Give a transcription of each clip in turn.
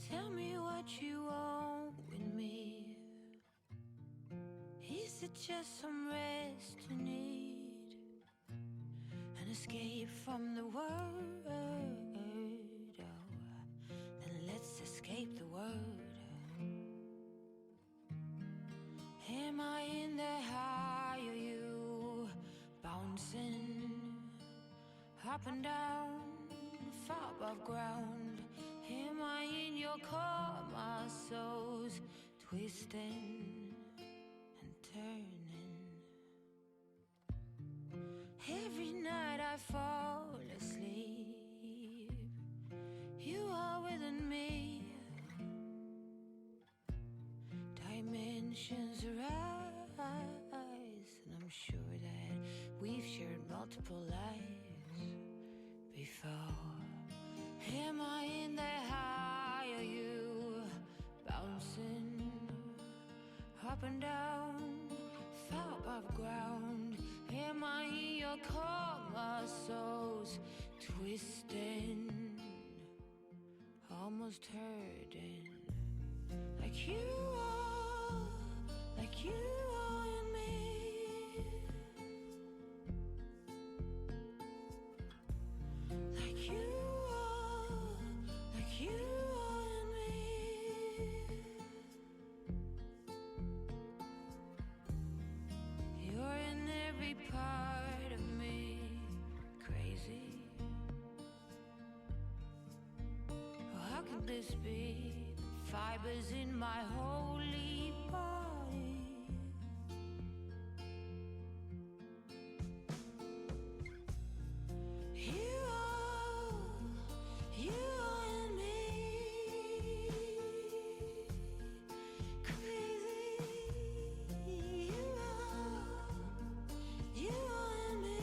Tell me what you want with me. Is it just some rest you need? An escape from the world? Oh, then let's escape the world. Am I in the high? Are you bouncing up and down, far above ground? Am I in your core? My soul's twisting and turning. Every night I fall asleep, you are within me. Dimensions arise, and I'm sure that we've shared multiple lives before. Am I in the high? Are you bouncing up and down, far above ground? Am I in your core? My soul's twisting, almost hurting. Like you are in me. Like you are in me. You're in every part of me, crazy. Oh, how can this be? Fibers in my holy body. You are in me, crazy. You are in me.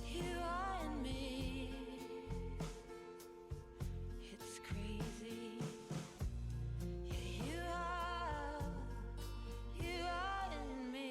You are in me. It's crazy. Yeah, you are in me.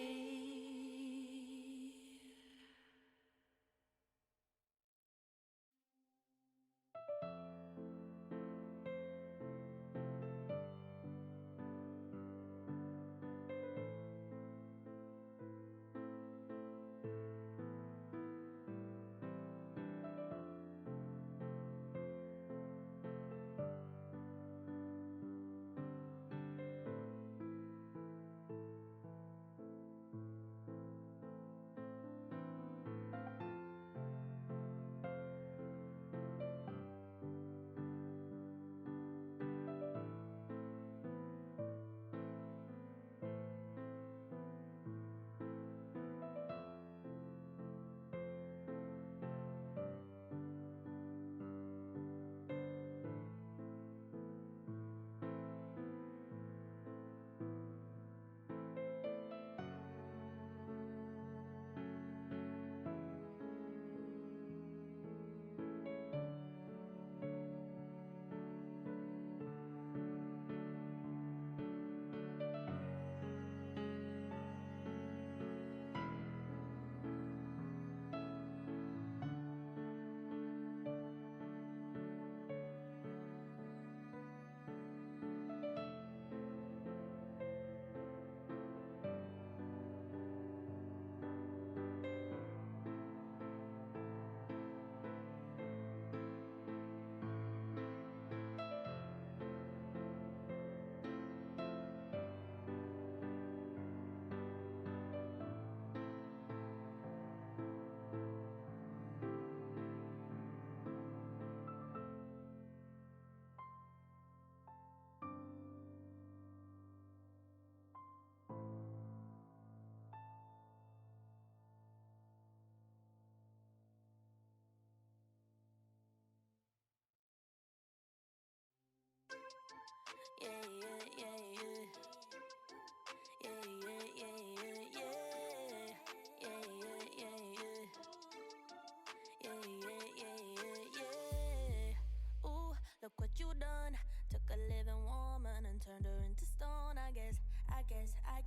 Look what you done. Took a living woman and turned her into stone. I guess I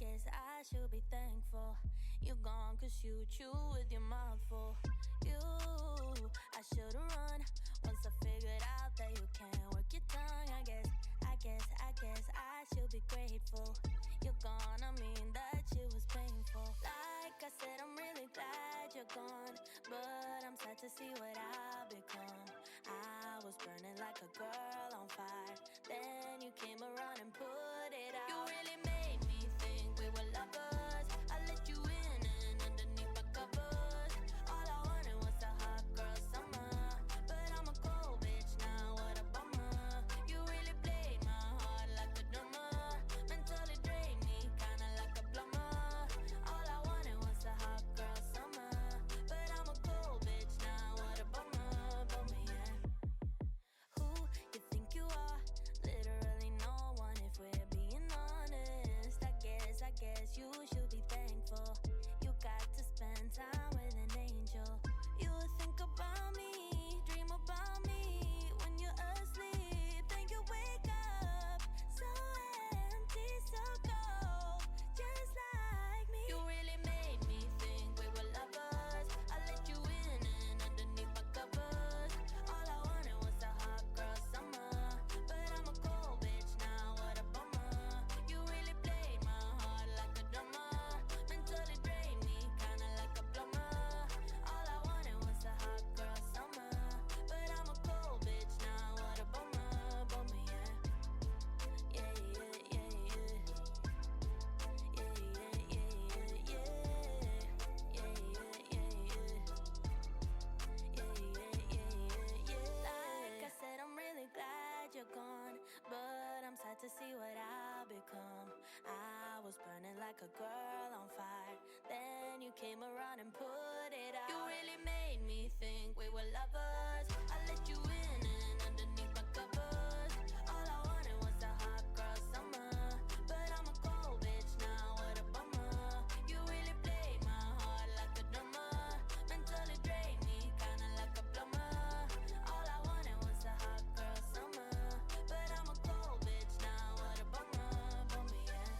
guess I should be thankful. You gone cause you chew with your mouth full. You, I should've run once I figured out that you can't work your tongue. I guess I should be grateful. You're gone, I mean that shit was painful. Like I said, I'm really glad you're gone, but I'm sad to see what I've become. I was burning like a girl on fire, then you came around and put it out. You really made me think we were lovers. I let you in and underneath my covers. All I wanted was a hot girl summer, but I'm a cold bitch now, what a bummer. You really played my heart like a drummer, mentally drained me kinda like a plumber. All I wanted was a hot girl summer, but I'm a cold bitch now, what a bummer, bummer, yeah. Who you think you are? Literally no one if we're being honest. I guess you should be thankful. You got to spend time with an angel. You think about me, dream about me when you're asleep. Then you wake up so empty, so cold, just like me. You really made me think we were lovers. I let you in and underneath my covers. All I wanted was a hot girl summer, but I'm a cold bitch now, what a bummer. You really played my heart like a drummer, mentally drained me kinda like a plumber. All I wanted was a hot girl summer, but I'm a cold bitch now, what a bummer, bummer, yeah. Yeah, yeah, yeah, yeah. Yeah, yeah, yeah, yeah, yeah. Yeah, yeah, yeah, yeah. Yeah, yeah, yeah, yeah, yeah. Like I said, I'm really glad you're gone, but I'm sad to see what I've become. I was burning like a girl on fire, then you came around and put it out. You really made me think we were lovers. I let you in and underneath my covers. All I wanted was a hot girl summer, but I'm a cold bitch now, what a bummer. You really played my heart like a drummer, mentally drained me kinda like a plumber. All I wanted was a hot girl summer, but I'm a cold bitch now, what a bummer, bummer, yeah.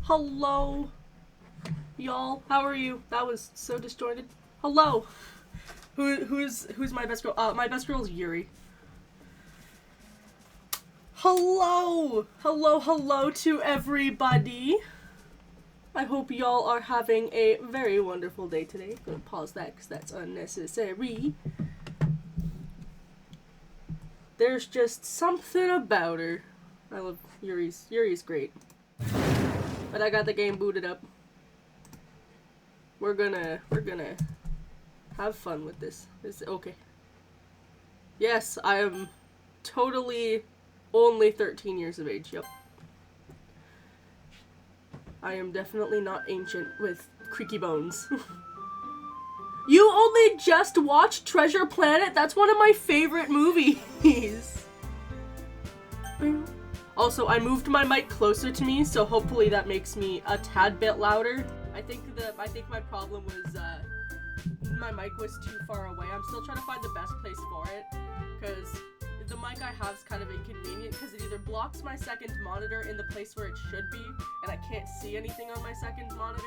Hello, y'all. How are you? That was so disjointed. Hello. Who's my best girl? My best girl is Yuri. Hello to everybody. I hope y'all are having a very wonderful day today. I'm gonna pause that because that's unnecessary. There's just something about her. I love Yuri's great. But I got the game booted up. We're gonna have fun with this. Okay. Yes, I am totally only 13 years of age. Yep. I am definitely not ancient with creaky bones. You only just watched Treasure Planet? That's one of my favorite movies. Also, I moved my mic closer to me, so hopefully that makes me a tad bit louder. I think my problem was my mic was too far away. I'm still trying to find the best place for it, because the mic I have is kind of inconvenient because it either blocks my second monitor in the place where it should be, and I can't see anything on my second monitor,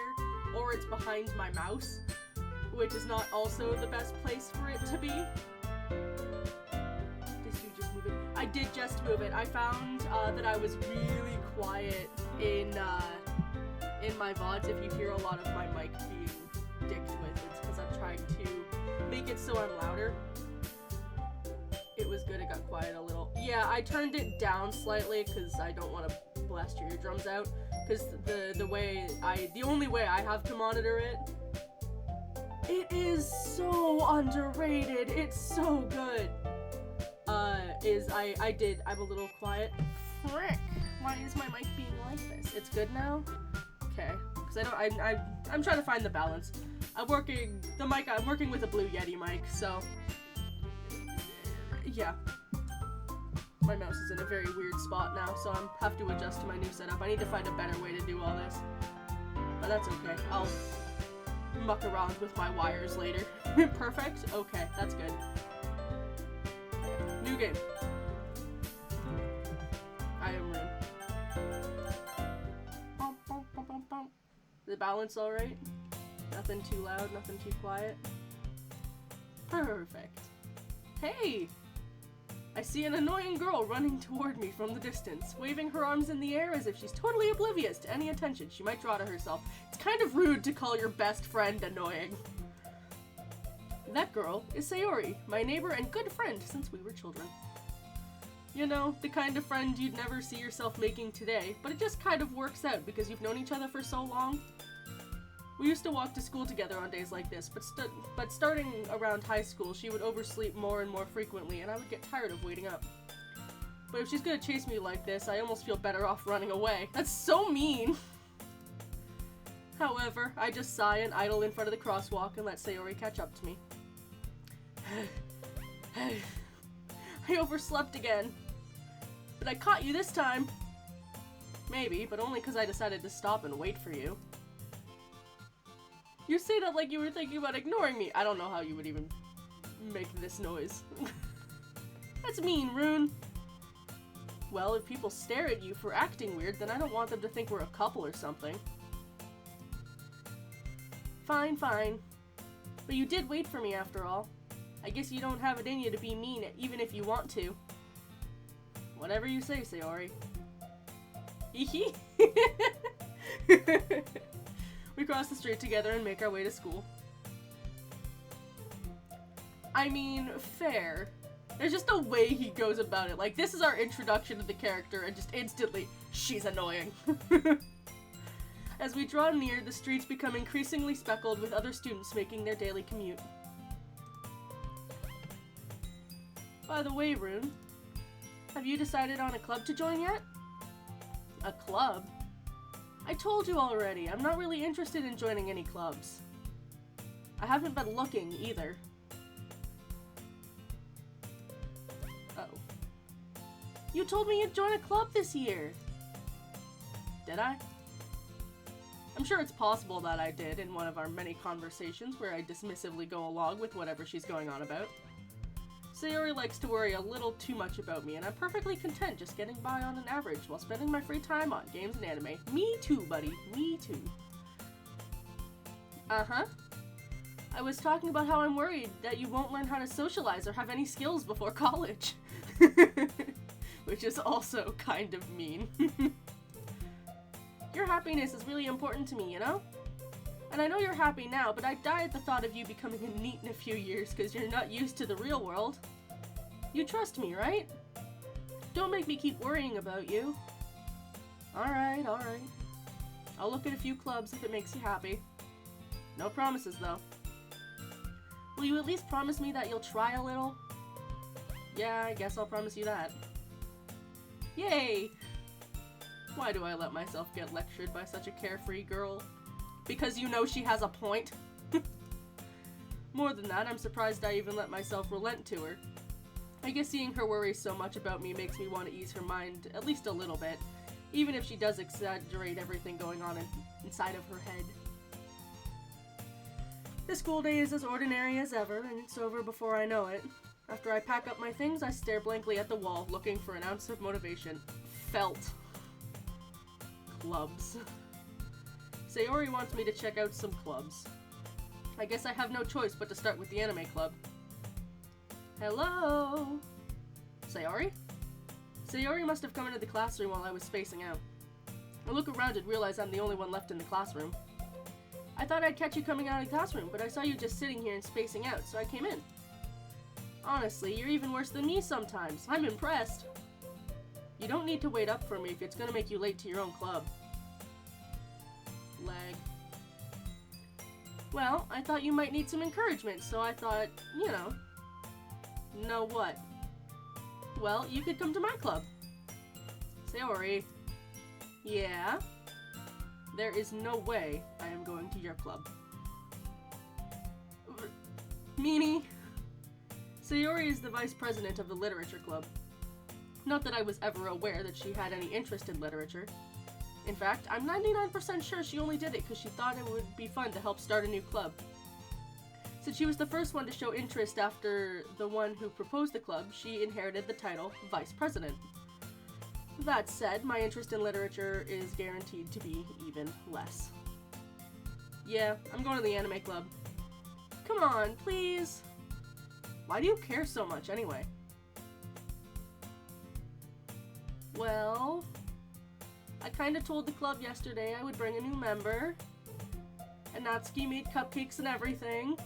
or it's behind my mouse, which is not also the best place for it to be. I did just move it. I found that I was really quiet in my VODs. If you hear a lot of my mic being dicked with, it's because I'm trying to make it so I'm louder. It was good, it got quiet a little. Yeah, I turned it down slightly because I don't want to blast your eardrums out. Because the only way I have to monitor it, it is so underrated. It's so good. I'm a little quiet. Frick! Why is my mic being like this? It's good now? Okay. Because I'm trying to find the balance. I'm working with a Blue Yeti mic, so yeah. My mouse is in a very weird spot now, so I have to adjust to my new setup. I need to find a better way to do all this. But that's okay. I'll muck around with my wires later. Perfect? Okay, that's good. New game. I am rude. The balance alright? Nothing too loud, nothing too quiet. Perfect. Hey! I see an annoying girl running toward me from the distance, waving her arms in the air as if she's totally oblivious to any attention she might draw to herself. It's kind of rude to call your best friend annoying. That girl is Sayori, my neighbor and good friend since we were children. You know, the kind of friend you'd never see yourself making today, but it just kind of works out because you've known each other for so long. We used to walk to school together on days like this, but starting around high school, she would oversleep more and more frequently, and I would get tired of waiting up. But if she's gonna chase me like this, I almost feel better off running away. That's so mean! However, I just sigh and idle in front of the crosswalk and let Sayori catch up to me. I overslept again. But I caught you this time. Maybe, but only because I decided to stop and wait for you. You say that like you were thinking about ignoring me. I don't know how you would even make this noise. That's mean, Rune. Well, if people stare at you for acting weird, then I don't want them to think we're a couple or something. Fine, fine. But you did wait for me after all. I guess you don't have it in you to be mean, even if you want to. Whatever you say, Sayori. Hee We cross the street together and make our way to school. I mean, fair. There's just a way he goes about it. Like, this is our introduction to the character, and just instantly, she's annoying. As we draw near, the streets become increasingly speckled with other students making their daily commute. By the way, Rune, have you decided on a club to join yet? A club? I told you already, I'm not really interested in joining any clubs. I haven't been looking, either. Uh-oh. You told me you'd join a club this year! Did I? I'm sure it's possible that I did in one of our many conversations where I dismissively go along with whatever she's going on about. Sayori likes to worry a little too much about me, and I'm perfectly content just getting by on an average while spending my free time on games and anime. Me too, buddy. Me too. Uh-huh. I was talking about how I'm worried that you won't learn how to socialize or have any skills before college. Which is also kind of mean. Your happiness is really important to me, you know? And I know you're happy now, but I'd die at the thought of you becoming a NEET in a few years because you're not used to the real world. You trust me, right? Don't make me keep worrying about you. Alright, alright. I'll look at a few clubs if it makes you happy. No promises, though. Will you at least promise me that you'll try a little? Yeah, I guess I'll promise you that. Yay! Why do I let myself get lectured by such a carefree girl? Because you know she has a point? More than that, I'm surprised I even let myself relent to her. I guess seeing her worry so much about me makes me want to ease her mind at least a little bit, even if she does exaggerate everything going on inside of her head. The school day is as ordinary as ever, and it's over before I know it. After I pack up my things, I stare blankly at the wall, looking for an ounce of motivation. Felt. Clubs. Sayori wants me to check out some clubs. I guess I have no choice but to start with the anime club. Hello? Sayori? Sayori must have come into the classroom while I was spacing out. I look around and realize I'm the only one left in the classroom. I thought I'd catch you coming out of the classroom, but I saw you just sitting here and spacing out, so I came in. Honestly, you're even worse than me sometimes. I'm impressed. You don't need to wait up for me if it's gonna make you late to your own club. Lag. Well, I thought you might need some encouragement, so I thought, you know. Know what? Well, you could come to my club. Sayori. Yeah? There is no way I am going to your club. Meanie. Sayori is the vice president of the literature club. Not that I was ever aware that she had any interest in literature. In fact, I'm 99% sure she only did it because she thought it would be fun to help start a new club. Since she was the first one to show interest after the one who proposed the club, she inherited the title Vice President. That said, my interest in literature is guaranteed to be even less. Yeah, I'm going to the anime club. Come on, please! Why do you care so much, anyway? Well, I kinda told the club yesterday I would bring a new member. And Natsuki made cupcakes and everything.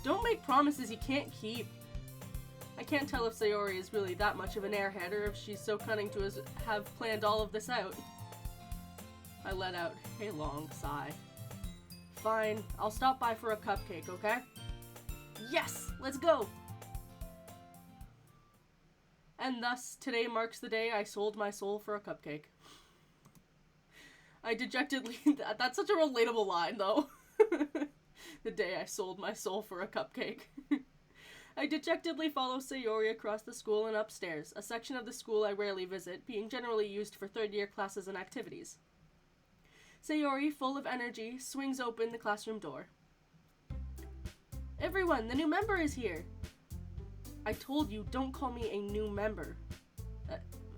Don't make promises you can't keep. I can't tell if Sayori is really that much of an airhead or if she's so cunning to have planned all of this out. I let out a long sigh. Fine, I'll stop by for a cupcake, okay? Yes! Let's go! And thus, today marks the day I sold my soul for a cupcake. I dejectedly... That's such a relatable line, though. The day I sold my soul for a cupcake. I dejectedly follow Sayori across the school and upstairs, a section of the school I rarely visit, being generally used for third-year classes and activities. Sayori, full of energy, swings open the classroom door. Everyone, the new member is here! I told you, don't call me a new member.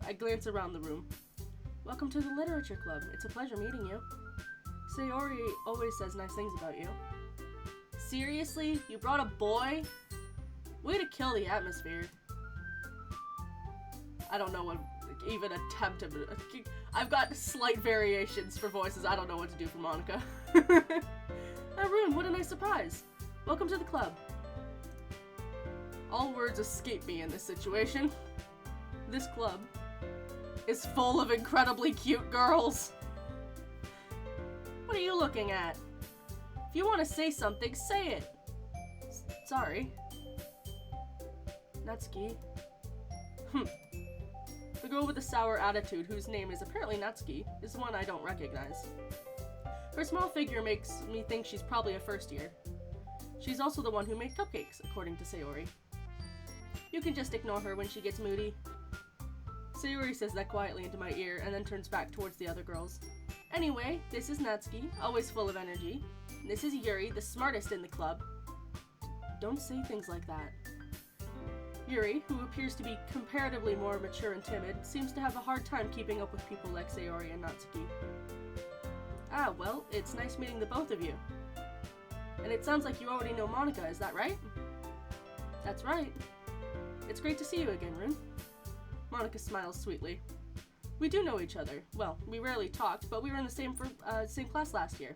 I glance around the room. Welcome to the Literature Club. It's a pleasure meeting you. Sayori always says nice things about you. Seriously? You brought a boy? Way to kill the atmosphere. I don't know what even attempt to... I've got slight variations for voices. I don't know what to do for Monica. Arun, what a nice surprise. Welcome to the club. All words escape me in this situation. This club is full of incredibly cute girls. What are you looking at? If you want to say something, say it. Sorry. Natsuki. The girl with the sour attitude, whose name is apparently Natsuki, is the one I don't recognize. Her small figure makes me think she's probably a first year. She's also the one who made cupcakes, according to Sayori. You can just ignore her when she gets moody. Sayori says that quietly into my ear and then turns back towards the other girls. Anyway, this is Natsuki, always full of energy. This is Yuri, the smartest in the club. Don't say things like that. Yuri, who appears to be comparatively more mature and timid, seems to have a hard time keeping up with people like Sayori and Natsuki. Ah, well, it's nice meeting the both of you. And it sounds like you already know Monica, is that right? That's right. It's great to see you again, Rune. Monica smiles sweetly. We do know each other. Well, we rarely talked, but we were in the same class last year.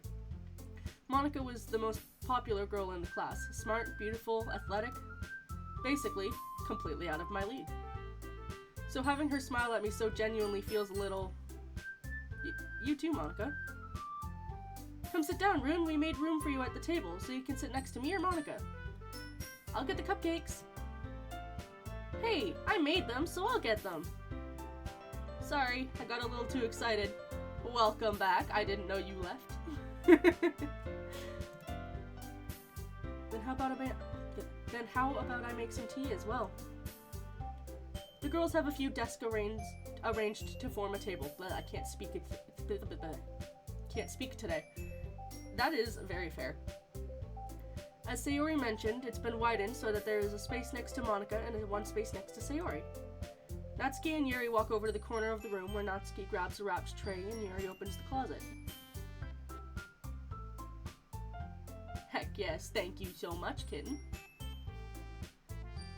Monica was the most popular girl in the class. Smart, beautiful, athletic. Basically, completely out of my league. So having her smile at me so genuinely feels a little... You too, Monica. Come sit down, Rune. We made room for you at the table, so you can sit next to me or Monica. I'll get the cupcakes. Hey, I made them, so I'll get them. Sorry, I got a little too excited. Welcome back. I didn't know you left. Then how about I make some tea as well? The girls have a few desks arranged to form a table. I can't speak today. That is very fair. As Sayori mentioned, it's been widened so that there is a space next to Monica and one space next to Sayori. Natsuki and Yuri walk over to the corner of the room where Natsuki grabs a wrapped tray and Yuri opens the closet. Heck yes, thank you so much, kitten.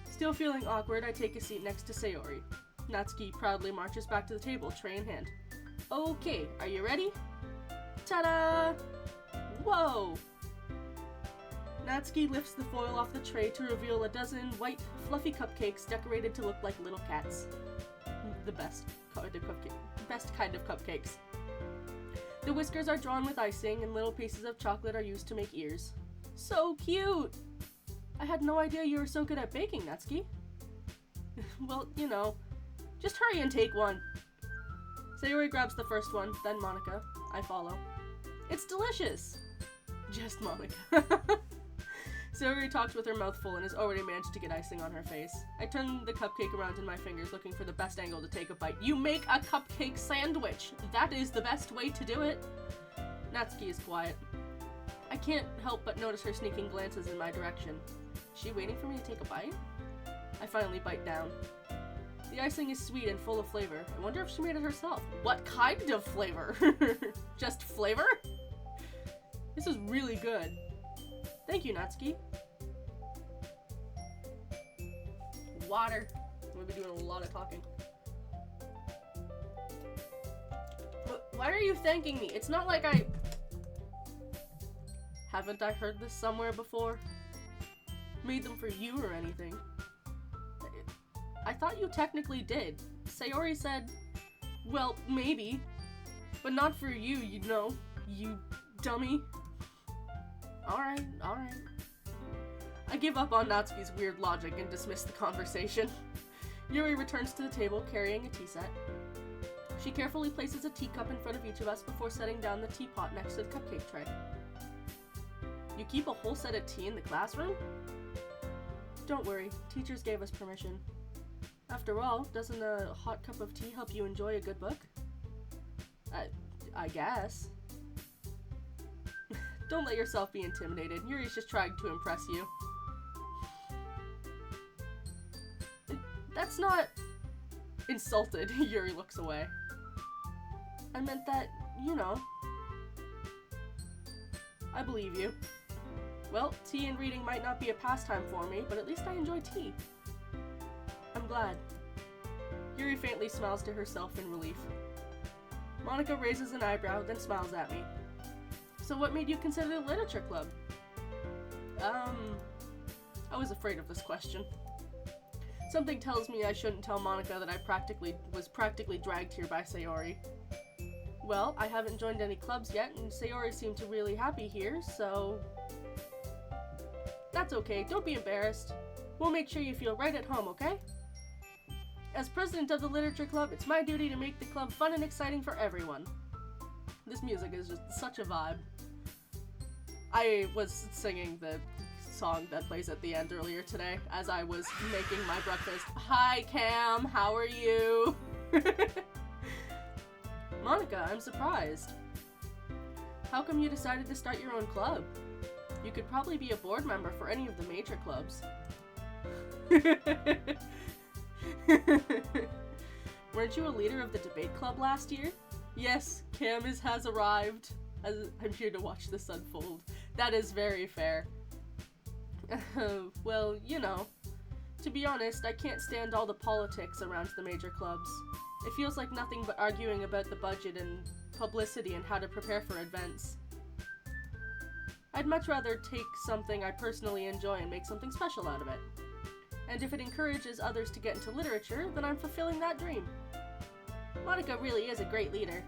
Still feeling awkward, I take a seat next to Sayori. Natsuki proudly marches back to the table, tray in hand. Okay, are you ready? Ta-da! Whoa! Natsuki lifts the foil off the tray to reveal a dozen white, fluffy cupcakes decorated to look like little cats. The best kind of cupcakes. The whiskers are drawn with icing, and little pieces of chocolate are used to make ears. So cute! I had no idea you were so good at baking, Natsuki. Well, you know, just hurry and take one. Sayori grabs the first one, then Monica. I follow. It's delicious! Just Monica. Sayori talks with her mouth full and has already managed to get icing on her face. I turn the cupcake around in my fingers, looking for the best angle to take a bite. You make a cupcake sandwich! That is the best way to do it! Natsuki is quiet. I can't help but notice her sneaking glances in my direction. Is she waiting for me to take a bite? I finally bite down. The icing is sweet and full of flavor. I wonder if she made it herself. What kind of flavor? Just flavor? This is really good. Thank you, Natsuki. Water. I'm gonna be doing a lot of talking. But why are you thanking me? It's not like I... Haven't I heard this somewhere before? Made them for you or anything. I thought you technically did. Sayori said, well, maybe. But not for you, you know. You dummy. Alright. I give up on Natsuki's weird logic and dismiss the conversation. Yuri returns to the table carrying a tea set. She carefully places a teacup in front of each of us before setting down the teapot next to the cupcake tray. You keep a whole set of tea in the classroom? Don't worry, teachers gave us permission. After all, doesn't a hot cup of tea help you enjoy a good book? I guess. Don't let yourself be intimidated. Yuri's just trying to impress you. That's not insulted. Yuri looks away. I meant that, you know. I believe you. Well, tea and reading might not be a pastime for me, but at least I enjoy tea. I'm glad. Yuri faintly smiles to herself in relief. Monica raises an eyebrow, then smiles at me. So what made you consider the literature club? I was afraid of this question. Something tells me I shouldn't tell Monica that I was practically dragged here by Sayori. Well, I haven't joined any clubs yet, and Sayori seemed to really happy here, so... That's okay, don't be embarrassed. We'll make sure you feel right at home, okay? As president of the literature club, it's my duty to make the club fun and exciting for everyone. This music is just such a vibe. I was singing the song that plays at the end earlier today as I was making my breakfast. Hi Cam, how are you? Monica, I'm surprised. How come you decided to start your own club? You could probably be a board member for any of the major clubs. Weren't you a leader of the debate club last year? Yes, Cam has arrived. I'm here to watch this unfold. That is very fair. Well, you know. To be honest, I can't stand all the politics around the major clubs. It feels like nothing but arguing about the budget and publicity and how to prepare for events. I'd much rather take something I personally enjoy and make something special out of it. And if it encourages others to get into literature, then I'm fulfilling that dream. Monica really is a great leader.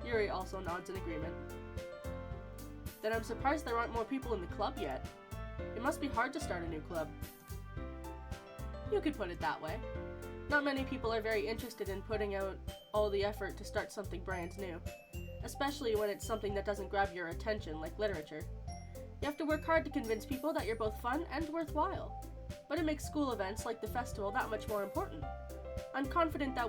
Yuri also nods in agreement. Then I'm surprised there aren't more people in the club yet. It must be hard to start a new club. You could put it that way. Not many people are very interested in putting out all the effort to start something brand new, especially when it's something that doesn't grab your attention like literature. You have to work hard to convince people that you're both fun and worthwhile, but it makes school events like the festival that much more important. I'm confident that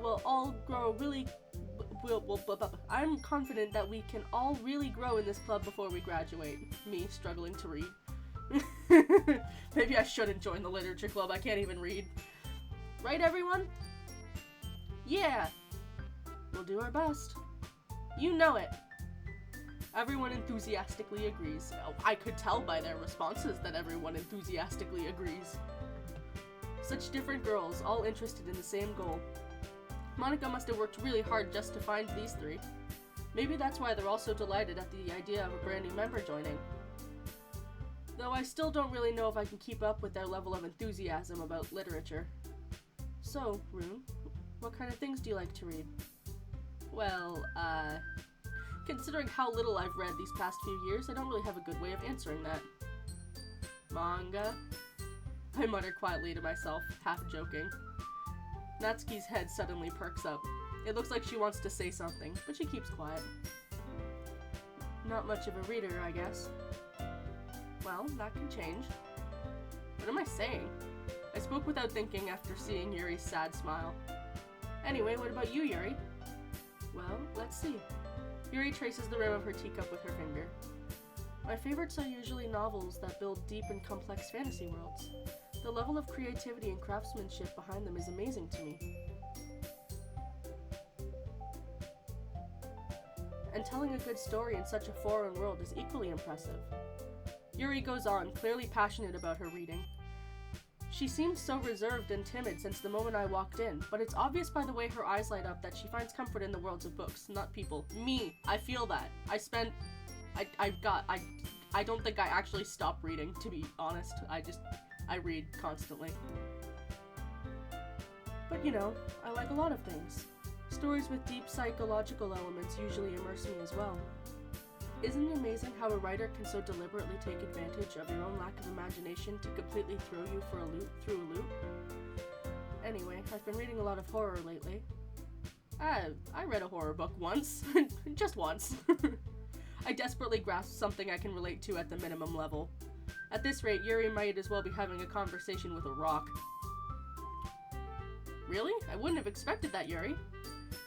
I'm confident that we can all really grow in this club before we graduate. Me, struggling to read. Maybe I shouldn't join the literature club, I can't even read. Right, everyone? Yeah! We'll do our best. You know it. Everyone enthusiastically agrees. Oh, I could tell by their responses that everyone enthusiastically agrees. Such different girls, all interested in the same goal. Monica must have worked really hard just to find these three. Maybe that's why they're all so delighted at the idea of a brand new member joining. Though I still don't really know if I can keep up with their level of enthusiasm about literature. So, Rune, what kind of things do you like to read? Well, considering how little I've read these past few years, I don't really have a good way of answering that. Manga? I mutter quietly to myself, half joking. Natsuki's head suddenly perks up. It looks like she wants to say something, but she keeps quiet. Not much of a reader, I guess. Well, that can change. What am I saying? I spoke without thinking after seeing Yuri's sad smile. Anyway, what about you, Yuri? Well, let's see. Yuri traces the rim of her teacup with her finger. My favorites are usually novels that build deep and complex fantasy worlds. The level of creativity and craftsmanship behind them is amazing to me. And telling a good story in such a foreign world is equally impressive. Yuri goes on, clearly passionate about her reading. She seemed so reserved and timid since the moment I walked in, but it's obvious by the way her eyes light up that she finds comfort in the worlds of books, not people. Me, I feel that. I don't think I actually stop reading, to be honest. I read constantly. But you know, I like a lot of things. Stories with deep psychological elements usually immerse me as well. Isn't it amazing how a writer can so deliberately take advantage of your own lack of imagination to completely throw you through a loop? Anyway, I've been reading a lot of horror lately. I read a horror book once. Just once. I desperately grasped something I can relate to at the minimum level. At this rate, Yuri might as well be having a conversation with a rock. Really? I wouldn't have expected that, Yuri.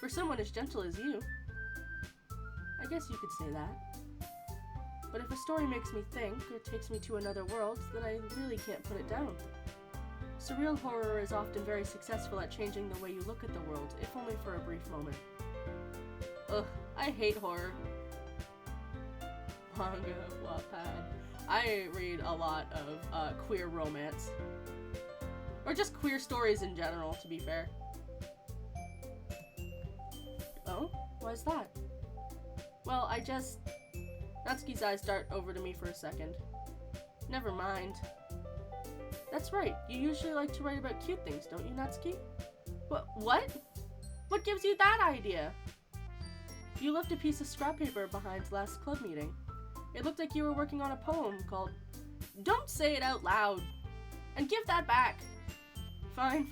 For someone as gentle as you. I guess you could say that. But if a story makes me think, or takes me to another world, then I really can't put it down. Surreal horror is often very successful at changing the way you look at the world, if only for a brief moment. Ugh, I hate horror. Manga, Wattpad. I read a lot of queer romance. Or just queer stories in general, to be fair. Oh? Why's that? Well, Natsuki's eyes dart over to me for a second. Never mind. That's right, you usually like to write about cute things, don't you, Natsuki? What? What gives you that idea? You left a piece of scrap paper behind last club meeting. It looked like you were working on a poem called... Don't say it out loud! And give that back! Fine.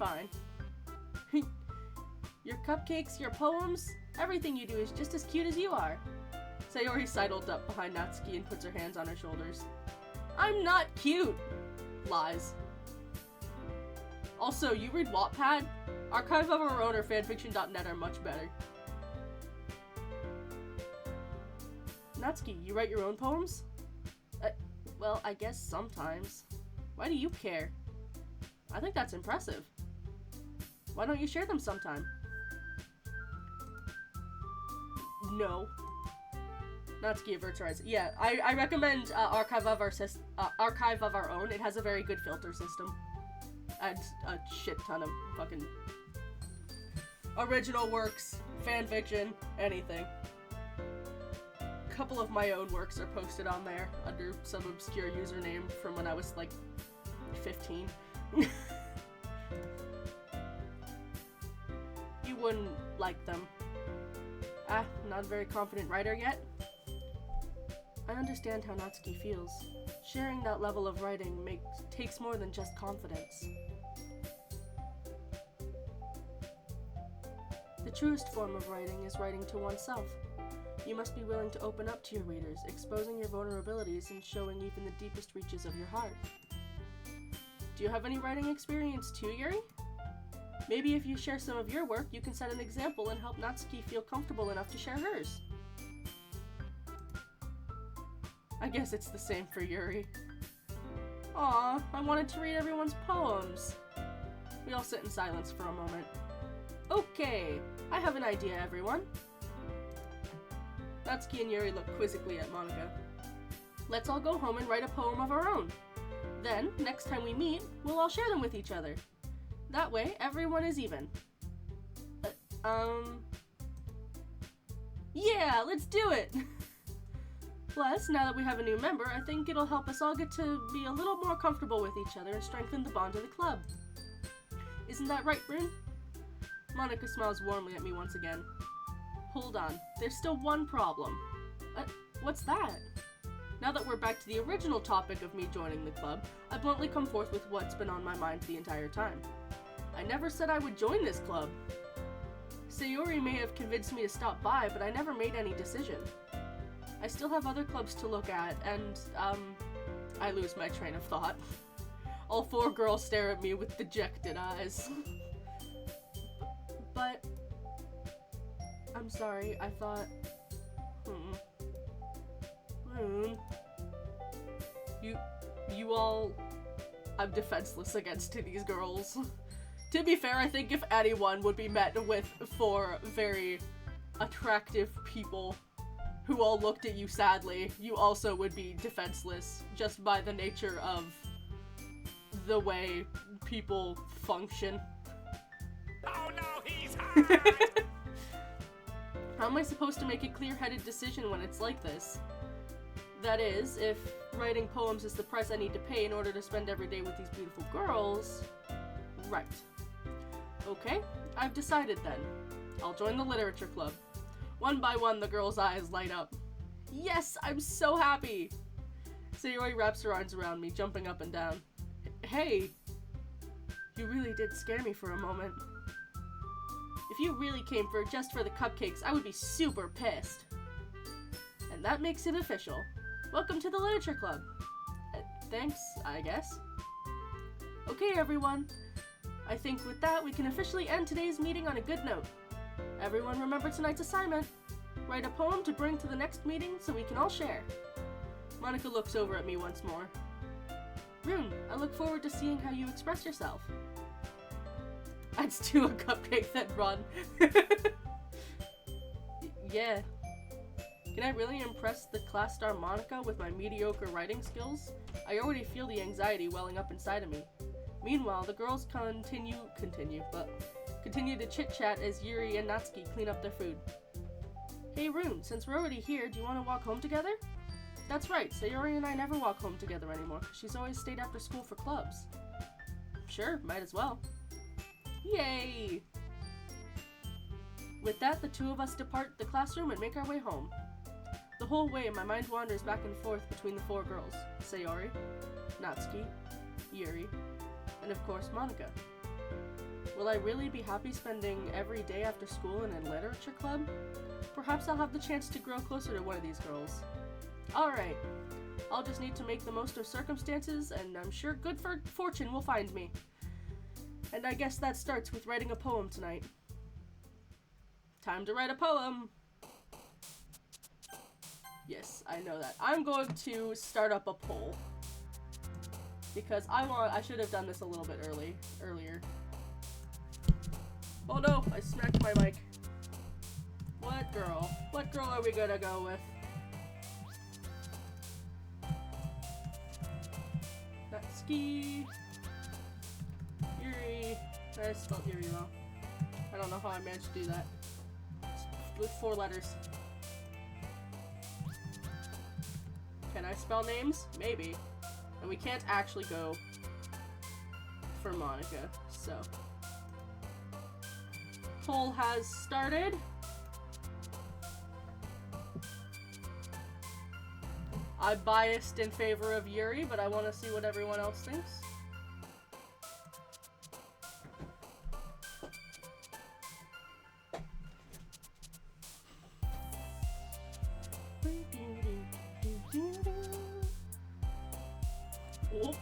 Your cupcakes, your poems, everything you do is just as cute as you are. Sayori sidled up behind Natsuki and puts her hands on her shoulders. I'm not cute! Lies. Also, you read Wattpad? Archive of Our Own or fanfiction.net are much better. Natsuki, you write your own poems? Well, I guess sometimes. Why do you care? I think that's impressive. Why don't you share them sometime? No. Natsuki averts her eyes. Yeah, I recommend Archive of Our Own. It has a very good filter system. And a shit ton of fucking original works, fanfiction, anything. A couple of my own works are posted on there under some obscure username from when I was like 15. You wouldn't like them. Not a very confident writer yet? I understand how Natsuki feels. Sharing that level of writing takes more than just confidence. The truest form of writing is writing to oneself. You must be willing to open up to your readers, exposing your vulnerabilities and showing even the deepest reaches of your heart. Do you have any writing experience too, Yuri? Maybe if you share some of your work, you can set an example and help Natsuki feel comfortable enough to share hers. I guess it's the same for Yuri. Aw, I wanted to read everyone's poems. We all sit in silence for a moment. Okay, I have an idea, everyone. Natsuki and Yuri look quizzically at Monika. Let's all go home and write a poem of our own. Then, next time we meet, we'll all share them with each other. That way, everyone is even. Yeah, let's do it! Plus, now that we have a new member, I think it'll help us all get to be a little more comfortable with each other and strengthen the bond of the club. Isn't that right, Brune? Monika smiles warmly at me once again. Hold on, there's still one problem. What's that? Now that we're back to the original topic of me joining the club, I bluntly come forth with what's been on my mind the entire time. I never said I would join this club. Sayori may have convinced me to stop by, but I never made any decision. I still have other clubs to look at, and, I lose my train of thought. All four girls stare at me with dejected eyes. But... I'm sorry, I thought... You all... I'm defenseless against these girls. To be fair, I think if anyone would be met with four very attractive people who all looked at you sadly, you also would be defenseless just by the nature of the way people function. Oh no, he's hot! How am I supposed to make a clear-headed decision when it's like this? That is, if writing poems is the price I need to pay in order to spend every day with these beautiful girls... Right. Okay, I've decided then. I'll join the literature club. One by one, the girls' eyes light up. Yes, I'm so happy! Sayori wraps her arms around me, jumping up and down. Hey! You really did scare me for a moment. If you really came just for the cupcakes, I would be super pissed. And that makes it official. Welcome to the literature club. Thanks, I guess. Okay, everyone. I think with that, we can officially end today's meeting on a good note. Everyone remember tonight's assignment. Write a poem to bring to the next meeting so we can all share. Monica looks over at me once more. Rune, I look forward to seeing how you express yourself. I'd stew a cupcake, then run. Yeah. Can I really impress the class star Monica with my mediocre writing skills? I already feel the anxiety welling up inside of me. Meanwhile, the girls continue to chit-chat as Yuri and Natsuki clean up their food. Hey Rune, since we're already here, do you want to walk home together? That's right, Sayori and I never walk home together anymore. She's always stayed after school for clubs. Sure, might as well. Yay! With that, the two of us depart the classroom and make our way home. The whole way, my mind wanders back and forth between the four girls. Sayori, Natsuki, Yuri, and of course Monica. Will I really be happy spending every day after school in a literature club? Perhaps I'll have the chance to grow closer to one of these girls. Alright, I'll just need to make the most of circumstances, and I'm sure good fortune will find me. And I guess that starts with writing a poem tonight. Time to write a poem! Yes, I know that. I'm going to start up a poll. Because I should have done this a little bit earlier. Oh no, I smacked my mic. What girl? What girl are we gonna go with? Natsuki. Yuri. I spelled Yuri wrong. I don't know how I managed to do that. With 4 letters. Can I spell names? Maybe. And we can't actually go for Monica, so. Poll has started. I'm biased in favor of Yuri, but I want to see what everyone else thinks. Oh.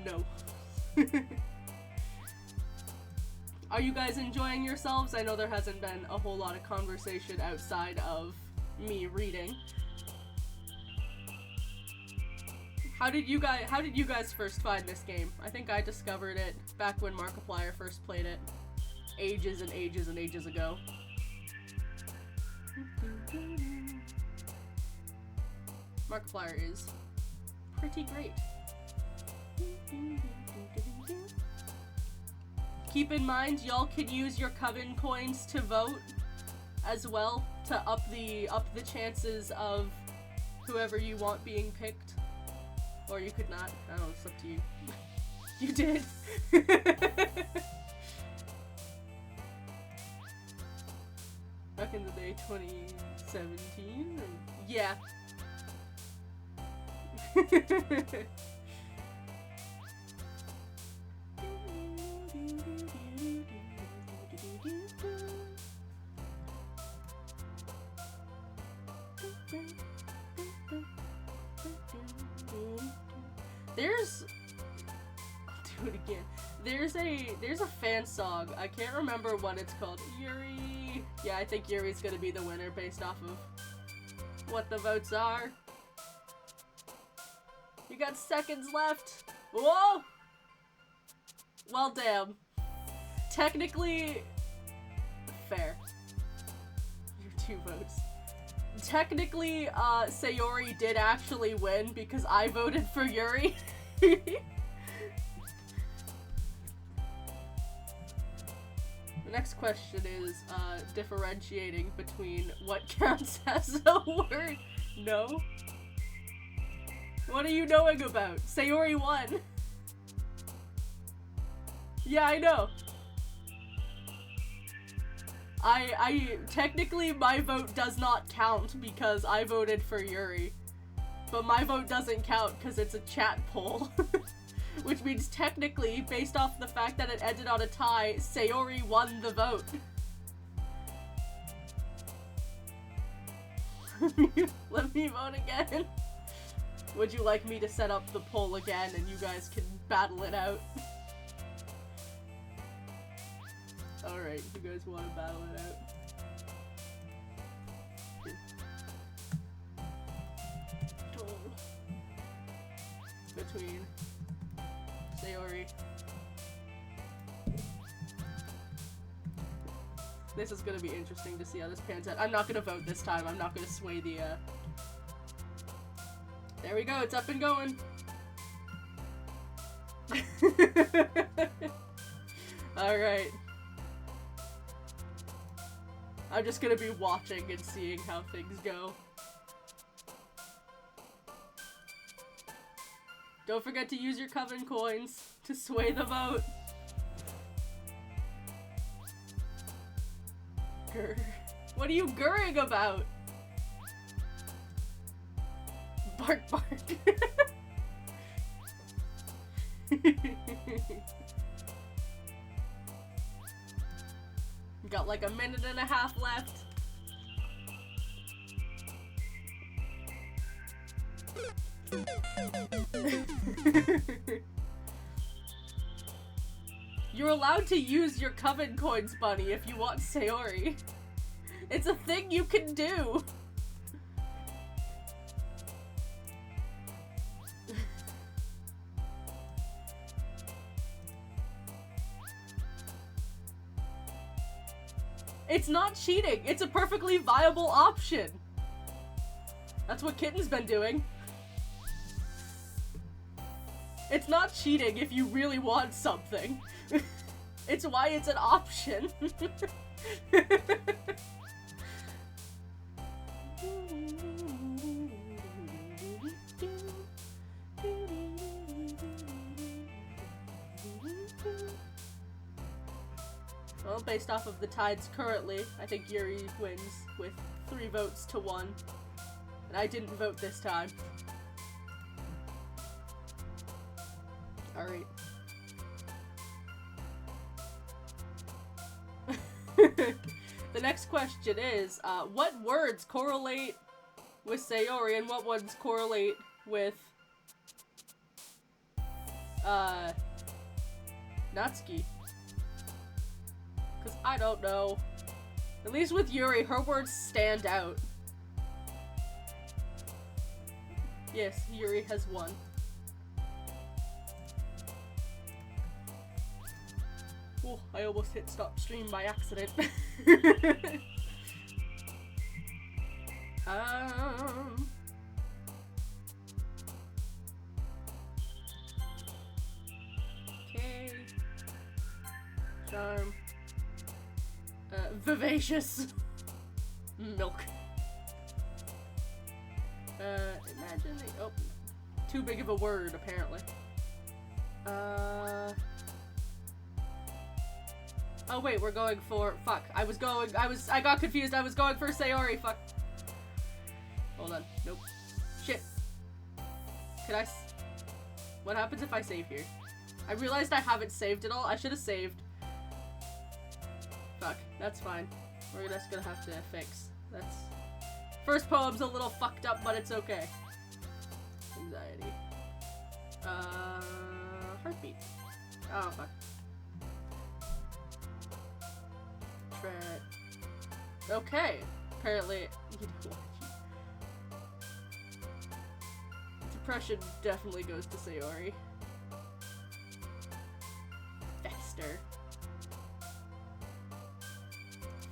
No. Are you guys enjoying yourselves? I know there hasn't been a whole lot of conversation outside of me reading. How did you guys first find this game? I think I discovered it back when Markiplier first played it. Ages and ages and ages ago. Markiplier is pretty great. Keep in mind, y'all can use your Coven coins to vote as well to up the chances of whoever you want being picked. Or you could not. I don't know, it's up to you. You did. Back in the day, 2017? Yeah. I'll do it again. There's a fan song. I can't remember what it's called. Yuri. Yeah, I think Yuri's gonna be the winner based off of what the votes are. You got seconds left. Whoa! Well, damn. Technically, fair. Your 2 votes. Technically, Sayori did actually win because I voted for Yuri. The next question is, differentiating between what counts as a word. No? What are you knowing about? Sayori won. Yeah, I know. I technically my vote does not count because I voted for Yuri. But my vote doesn't count because it's a chat poll. Which means technically, based off the fact that it ended on a tie, Sayori won the vote. Let me vote again. Would you like me to set up the poll again and you guys can battle it out? Alright, you guys want to battle it out? between Sayori. This is gonna be interesting to see how this pans out. I'm not gonna vote this time. I'm not gonna sway the, There we go, it's up and going! Alright. I'm just gonna be watching and seeing how things go. Don't forget to use your coven coins to sway the vote. Grr. What are you grrring about? Bark bark. Got like a minute and a half left. You're allowed to use your coven coins, Bunny, if you want Sayori. It's a thing you can do. It's not cheating. It's a perfectly viable option. That's what Kitten's been doing. It's not cheating if you really want something. It's why it's an option. Well, based off of the tides currently, I think Yuri wins with 3 votes to 1. And I didn't vote this time. Alright. The next question is, what words correlate with Sayori and what ones correlate with, Natsuki? Because I don't know. At least with Yuri, her words stand out. Yes, Yuri has won. Oh, I almost hit stop stream by accident. Okay. Charm. Vivacious. Milk. Imagine the— oh. Too big of a word, apparently. Oh wait, we're going for— fuck. I got confused. I was going for Sayori, fuck. Hold on. Nope. Shit. Could what happens if I save here? I realized I haven't saved it all. I should have saved. Fuck. That's fine. We're just gonna have to fix. That's— first poem's a little fucked up, but it's okay. Anxiety. Heartbeat. Oh, fuck. Okay. Apparently, you know what? Depression definitely goes to Sayori. Fester.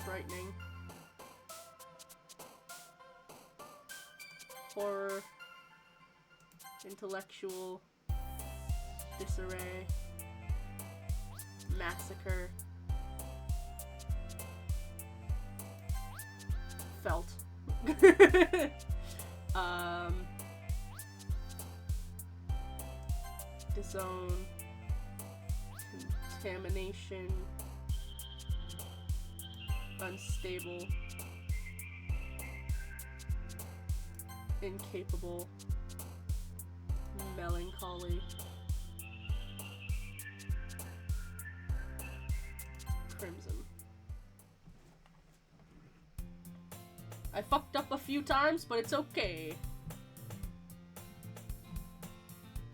Frightening. Horror. Intellectual. Disarray. Massacre. Felt. Disown. Contamination. Unstable. Incapable. Melancholy. Crimson. I fucked up a few times, but it's okay.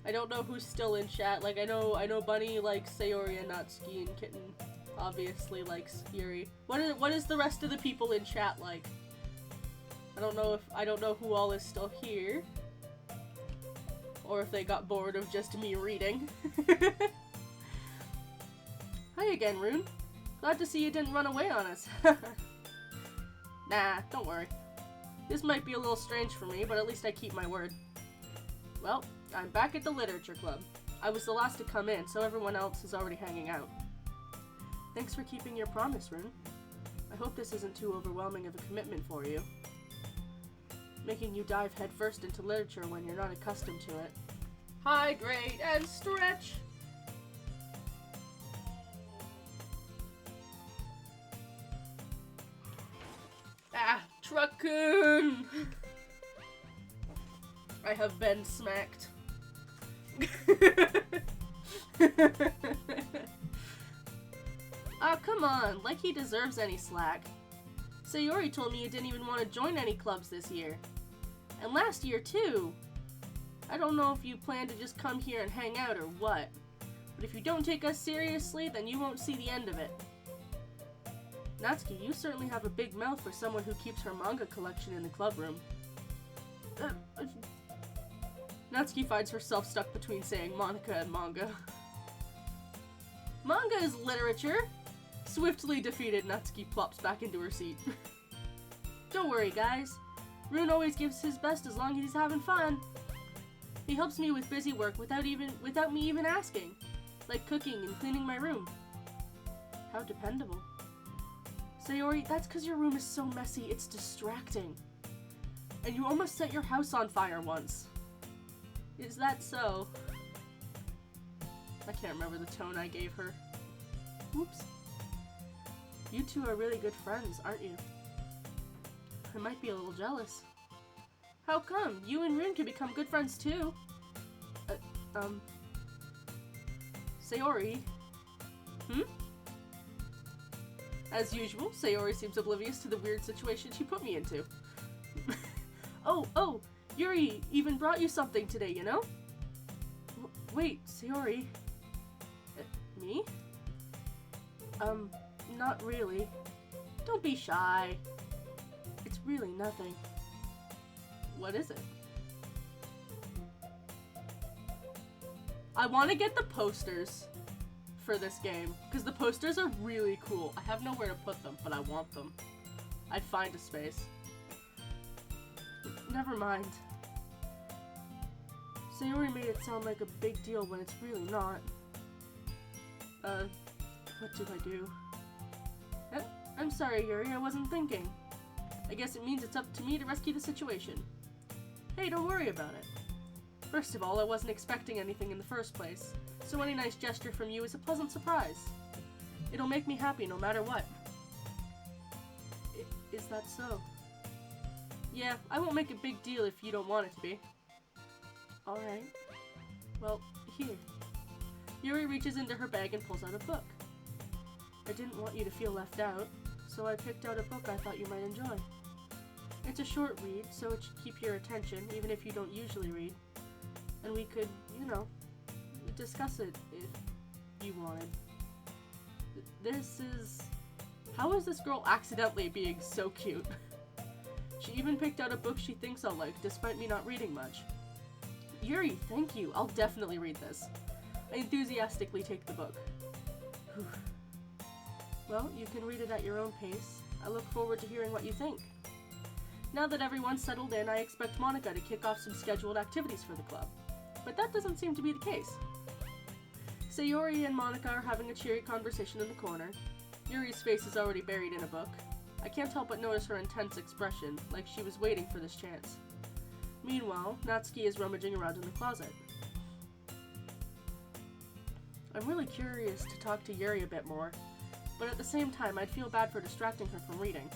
I don't know who's still in chat. Like, I know Bunny likes Sayori and Natsuki, and Kitten obviously likes Yuri. What is the rest of the people in chat like? I don't know who all is still here. or if they got bored of just me reading. Hi again, Rune. Glad to see you didn't run away on us. Nah, don't worry. This might be a little strange for me, but at least I keep my word. Well, I'm back at the Literature Club. I was the last to come in, so everyone else is already hanging out. Thanks for keeping your promise, Rune. I hope this isn't too overwhelming of a commitment for you. Making you dive headfirst into literature when you're not accustomed to it. Hydrate and stretch! Ah, Truckoon! I have been smacked. Ah, come on, like he deserves any slack. Sayori told me you didn't even want to join any clubs this year. And last year, too. I don't know if you plan to just come here and hang out or what, but if you don't take us seriously, then you won't see the end of it. Natsuki, you certainly have a big mouth for someone who keeps her manga collection in the club room. Natsuki finds herself stuck between saying Monika and manga. Manga is literature! Swiftly defeated, Natsuki plops back into her seat. Don't worry, guys. Rune always gives his best as long as he's having fun. He helps me with busy work without me even asking, like cooking and cleaning my room. How dependable. Sayori, that's because your room is so messy, it's distracting. And you almost set your house on fire once. Is that so? I can't remember the tone I gave her. Oops. You two are really good friends, aren't you? I might be a little jealous. How come? You and Rune can become good friends too. Sayori. As usual, Sayori seems oblivious to the weird situation she put me into. Oh, Yuri even brought you something today, you know? Wait, Sayori. Me? Not really. Don't be shy. It's really nothing. What is it? I want to get the posters for this game, because the posters are really cool. I have nowhere to put them, but I want them. I'd find a space. Never mind. Sayori made it sound like a big deal when it's really not. What do I do? I'm sorry, Yuri, I wasn't thinking. I guess it means it's up to me to rescue the situation. Hey, don't worry about it. First of all, I wasn't expecting anything in the first place, so any nice gesture from you is a pleasant surprise. It'll make me happy no matter what. Is that so? Yeah, I won't make a big deal if you don't want it to be. Alright. Well, here. Yuri reaches into her bag and pulls out a book. I didn't want you to feel left out, so I picked out a book I thought you might enjoy. It's a short read, so it should keep your attention, even if you don't usually read. And we could, you know, discuss it if you wanted. This is... How is this girl accidentally being so cute? She even picked out a book she thinks I'll like, despite me not reading much. Yuri, thank you. I'll definitely read this. I enthusiastically take the book. Whew. Well, you can read it at your own pace. I look forward to hearing what you think. Now that everyone's settled in, I expect Monika to kick off some scheduled activities for the club. But that doesn't seem to be the case. Sayori and Monika are having a cheery conversation in the corner. Yuri's face is already buried in a book. I can't help but notice her intense expression, like she was waiting for this chance. Meanwhile, Natsuki is rummaging around in the closet. I'm really curious to talk to Yuri a bit more, but at the same time I'd feel bad for distracting her from reading.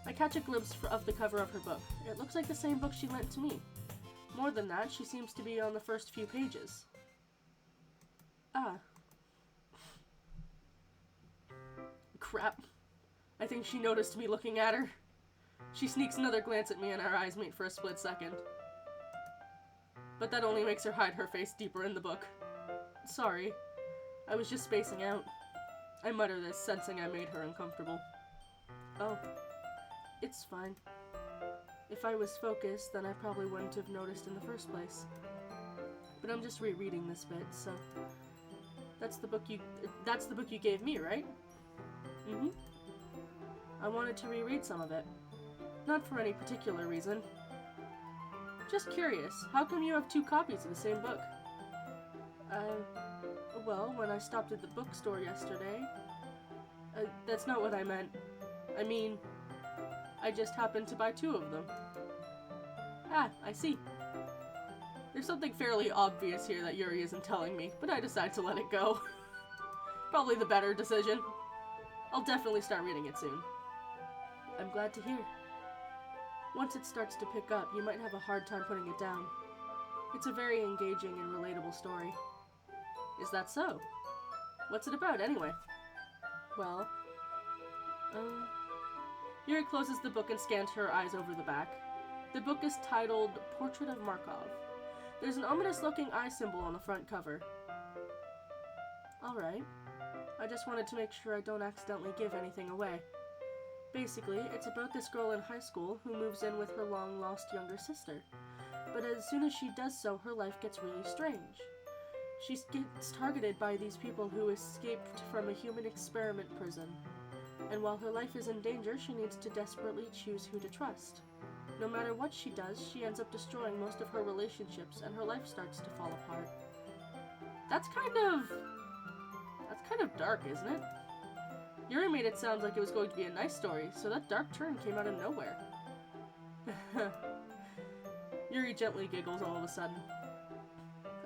I catch a glimpse of the cover of her book. It looks like the same book she lent to me. More than that, she seems to be on the first few pages. Ah. Crap. I think she noticed me looking at her. She sneaks another glance at me and our eyes meet for a split second. But that only makes her hide her face deeper in the book. Sorry. I was just spacing out. I mutter this, sensing I made her uncomfortable. Oh. It's fine. If I was focused, then I probably wouldn't have noticed in the first place. but I'm just rereading this bit, so... That's the book you gave me, right? Mm-hmm. I wanted to reread some of it. Not for any particular reason. Just curious, how come you have 2 copies of the same book? Well, when I stopped at the bookstore yesterday... that's not what I meant. I mean, I just happened to buy 2 of them. Ah, I see. There's something fairly obvious here that Yuri isn't telling me, but I decide to let it go. Probably the better decision. I'll definitely start reading it soon. I'm glad to hear. Once it starts to pick up, you might have a hard time putting it down. It's a very engaging and relatable story. Is that so? What's it about, anyway? Well, Yuri closes the book and scans her eyes over the back. The book is titled Portrait of Markov. There's an ominous-looking eye symbol on the front cover. Alright. I just wanted to make sure I don't accidentally give anything away. Basically, it's about this girl in high school who moves in with her long-lost younger sister. But as soon as she does so, her life gets really strange. She gets targeted by these people who escaped from a human experiment prison. And while her life is in danger, she needs to desperately choose who to trust. No matter what she does, she ends up destroying most of her relationships, and her life starts to fall apart. That's kind of dark, isn't it? Yuri made it sound like it was going to be a nice story, so that dark turn came out of nowhere. Yuri gently giggles all of a sudden.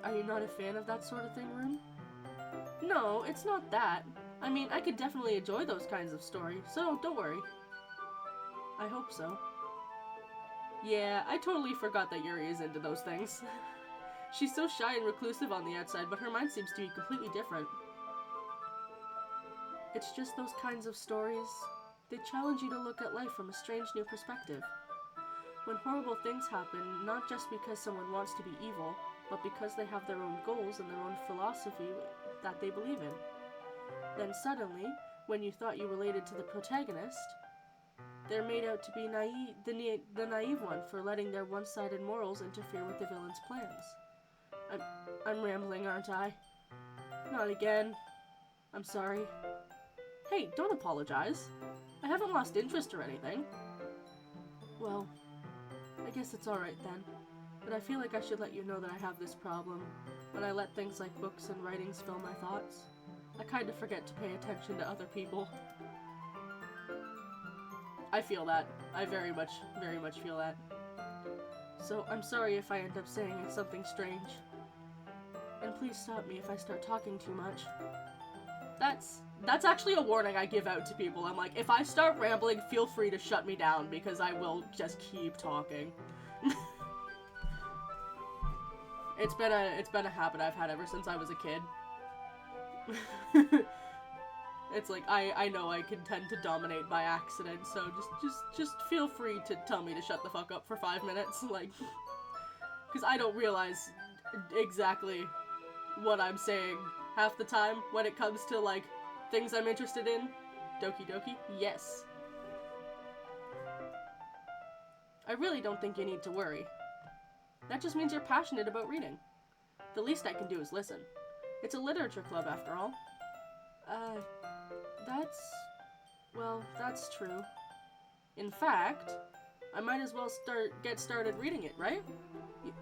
Are you not a fan of that sort of thing, Rune? No, it's not that. I mean, I could definitely enjoy those kinds of stories, so don't worry. I hope so. Yeah, I totally forgot that Yuri is into those things. She's so shy and reclusive on the outside, but her mind seems to be completely different. It's just those kinds of stories. They challenge you to look at life from a strange new perspective. When horrible things happen, not just because someone wants to be evil, but because they have their own goals and their own philosophy that they believe in. Then suddenly, when you thought you related to the protagonist, they're made out to be the naive one for letting their one-sided morals interfere with the villain's plans. I'm rambling, aren't I? Not again. I'm sorry. Hey, don't apologize. I haven't lost interest or anything. Well, I guess it's alright then. But I feel like I should let you know that I have this problem. When I let things like books and writings fill my thoughts, I kind of forget to pay attention to other people. I feel that. I very much feel that. So I'm sorry if I end up saying something strange. And please stop me if I start talking too much. That's actually a warning I give out to people. I'm like, if I start rambling, feel free to shut me down because I will just keep talking. It's been a habit I've had ever since I was a kid. It's like, I know I can tend to dominate by accident, so just feel free to tell me to shut the fuck up for 5 minutes, like, because I don't realize exactly what I'm saying half the time when it comes to, like, things I'm interested in. Doki Doki? Yes. I really don't think you need to worry. That just means you're passionate about reading. The least I can do is listen. It's a literature club, after all. That's true. In fact, I might as well get started reading it, right?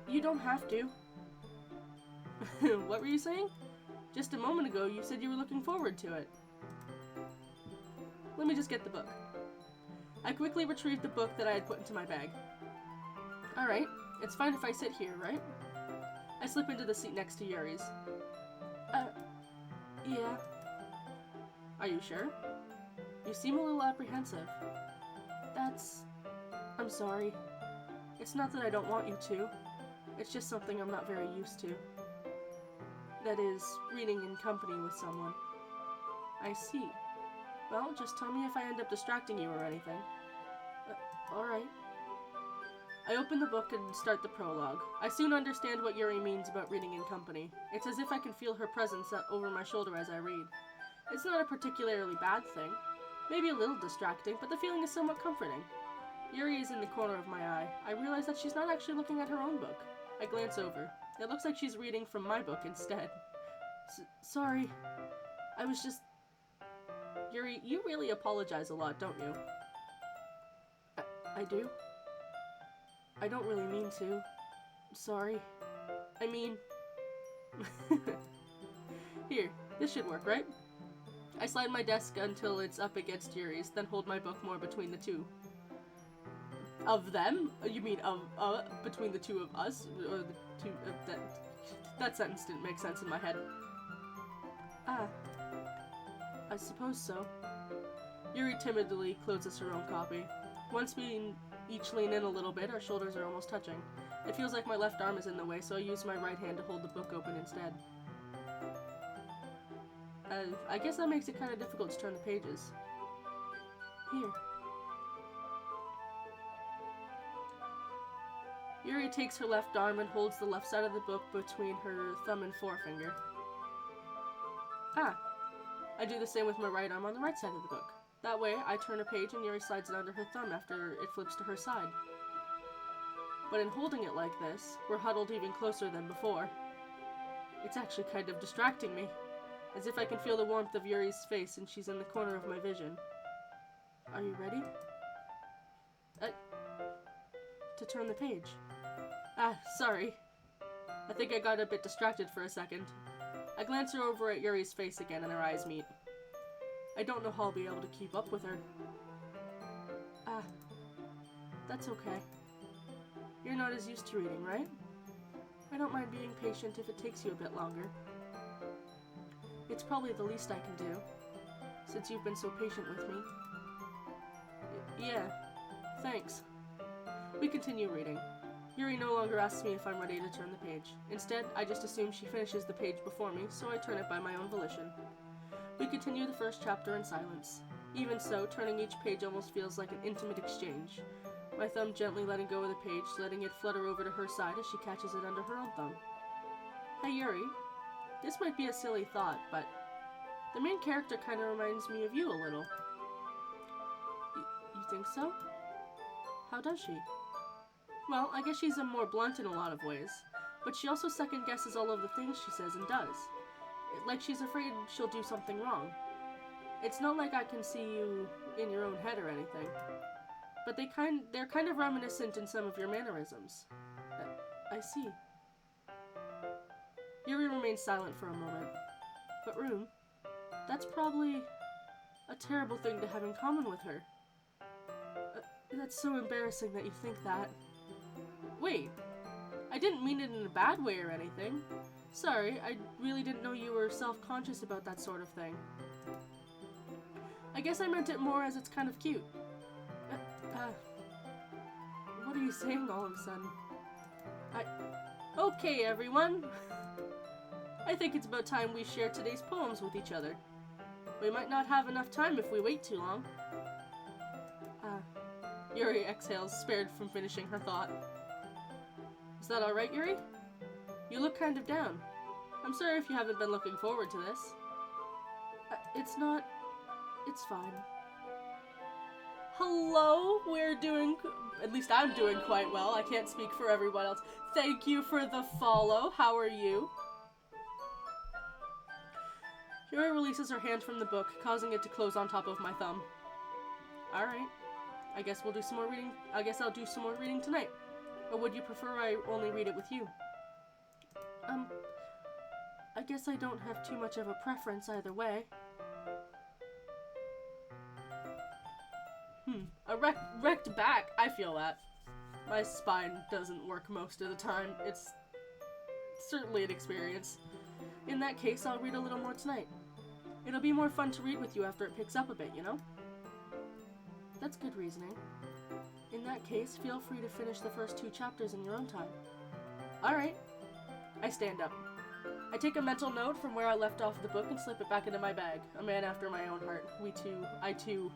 You don't have to. What were you saying? Just a moment ago, you said you were looking forward to it. Let me just get the book. I quickly retrieved the book that I had put into my bag. Alright, it's fine if I sit here, right? I slip into the seat next to Yuri's. Yeah. Are you sure? You seem a little apprehensive. I'm sorry. It's not that I don't want you to. It's just something I'm not very used to. That is, reading in company with someone. I see. Well, just tell me if I end up distracting you or anything. Alright. I open the book and start the prologue. I soon understand what Yuri means about reading in company. It's as if I can feel her presence over my shoulder as I read. It's not a particularly bad thing. Maybe a little distracting, but the feeling is somewhat comforting. Yuri is in the corner of my eye. I realize that she's not actually looking at her own book. I glance over. It looks like she's reading from my book instead. Sorry. I was just... Yuri, you really apologize a lot, don't you? I do? I don't really mean to. Sorry. I mean... Here, this should work, right? I slide my desk until it's up against Yuri's, then hold my book more between the two. Of them? You mean between the two of us? Or the two of that sentence didn't make sense in my head. Ah. I suppose so. Yuri timidly closes her own copy. Once we each lean in a little bit, our shoulders are almost touching. It feels like my left arm is in the way, so I use my right hand to hold the book open instead. I guess that makes it kind of difficult to turn the pages. Here. Yuri takes her left arm and holds the left side of the book between her thumb and forefinger. Ah. I do the same with my right arm on the right side of the book. That way, I turn a page and Yuri slides it under her thumb after it flips to her side. But in holding it like this, we're huddled even closer than before. It's actually kind of distracting me, as if I can feel the warmth of Yuri's face and she's in the corner of my vision. Are you ready? To turn the page. Ah, sorry. I think I got a bit distracted for a second. I glance her over at Yuri's face again and our eyes meet. I don't know how I'll be able to keep up with her. Ah, that's okay. You're not as used to reading, right? I don't mind being patient if it takes you a bit longer. It's probably the least I can do, since you've been so patient with me. Yeah, thanks. We continue reading. Yuri no longer asks me if I'm ready to turn the page. Instead, I just assume she finishes the page before me, so I turn it by my own volition. We continue the first chapter in silence. Even so, turning each page almost feels like an intimate exchange. My thumb gently letting go of the page, letting it flutter over to her side as she catches it under her own thumb. Hey Yuri, this might be a silly thought, but the main character kind of reminds me of you a little. You think so? How does she? Well, I guess she's more blunt in a lot of ways, but she also second-guesses all of the things she says and does. Like she's afraid she'll do something wrong. It's not like I can see you in your own head or anything, but they're kind of reminiscent in some of your mannerisms. I see. Yuri remains silent for a moment. But Rune, that's probably a terrible thing to have in common with her. That's so embarrassing that you think that. Wait, I didn't mean it in a bad way or anything. Sorry, I really didn't know you were self-conscious about that sort of thing. I guess I meant it more as it's kind of cute. What are you saying all of a sudden? Okay, everyone. I think it's about time we share today's poems with each other. We might not have enough time if we wait too long. Yuri exhales, spared from finishing her thought. Is that alright, Yuri? You look kind of down. I'm sorry if you haven't been looking forward to this. It's not... It's fine. Hello? We're doing... At least I'm doing quite well. I can't speak for everyone else. Thank you for the follow. How are you? Yuri releases her hand from the book, causing it to close on top of my thumb. Alright. I guess we'll do some more reading. I guess I'll do some more reading tonight. Or would you prefer I only read it with you? I guess I don't have too much of a preference either way. A wrecked back. I feel that. My spine doesn't work most of the time. It's certainly an experience. In that case, I'll read a little more tonight. It'll be more fun to read with you after it picks up a bit, you know? That's good reasoning. In that case, feel free to finish the first 2 chapters in your own time. Alright. I stand up. I take a mental note from where I left off the book and slip it back into my bag. A man after my own heart. I too,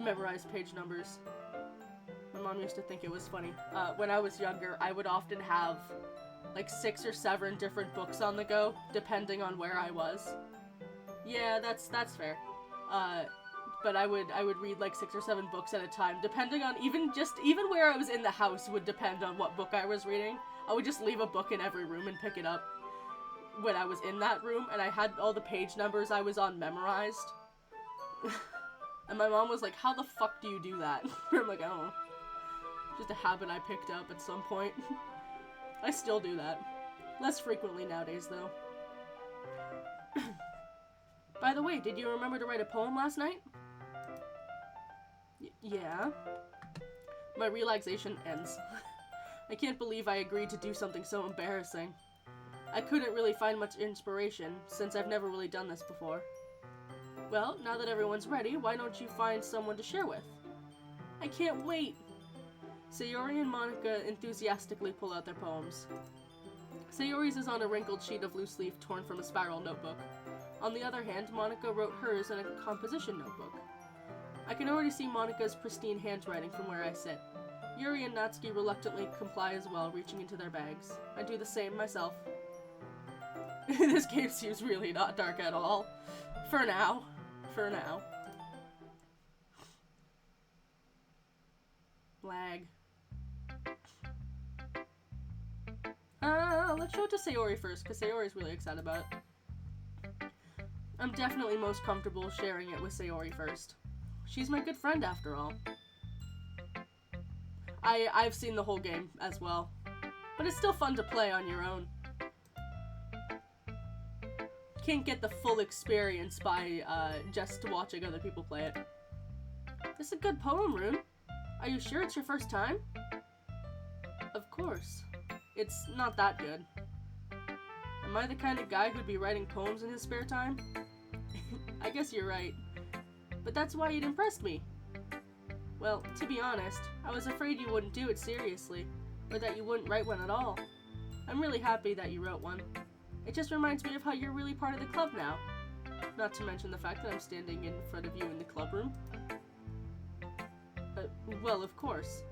memorize page numbers. My mom used to think it was funny. When I was younger, I would often have like 6 or 7 different books on the go, depending on where I was. Yeah, that's fair. but I would read like 6 or 7 books at a time, depending on even where I was in the house would depend on what book I was reading. I would just leave a book in every room and pick it up when I was in that room, and I had all the page numbers I was on memorized. And my mom was like, how the fuck do you do that? I'm like, I don't know. Just a habit I picked up at some point. I still do that. Less frequently nowadays, though. By the way, did you remember to write a poem last night? Yeah. My relaxation ends. I can't believe I agreed to do something so embarrassing. I couldn't really find much inspiration, since I've never really done this before. Well, now that everyone's ready, why don't you find someone to share with? I can't wait! Sayori and Monica enthusiastically pull out their poems. Sayori's is on a wrinkled sheet of loose leaf torn from a spiral notebook. On the other hand, Monica wrote hers in a composition notebook. I can already see Monica's pristine handwriting from where I sit. Yuri and Natsuki reluctantly comply as well, reaching into their bags. I do the same myself. This game seems really not dark at all. For now. For now. Lag. Let's show it to Sayori first, because Sayori's really excited about it. I'm definitely most comfortable sharing it with Sayori first. She's my good friend, after all. I've seen the whole game as well, but it's still fun to play on your own. Can't get the full experience by just watching other people play it. This is a good poem, Rune. Are you sure it's your first time? Of course. It's not that good. Am I the kind of guy who'd be writing poems in his spare time? I guess you're right. But that's why you'd impressed me. Well, to be honest, I was afraid you wouldn't do it seriously, or that you wouldn't write one at all. I'm really happy that you wrote one. It just reminds me of how you're really part of the club now. Not to mention the fact that I'm standing in front of you in the club room. Well, of course.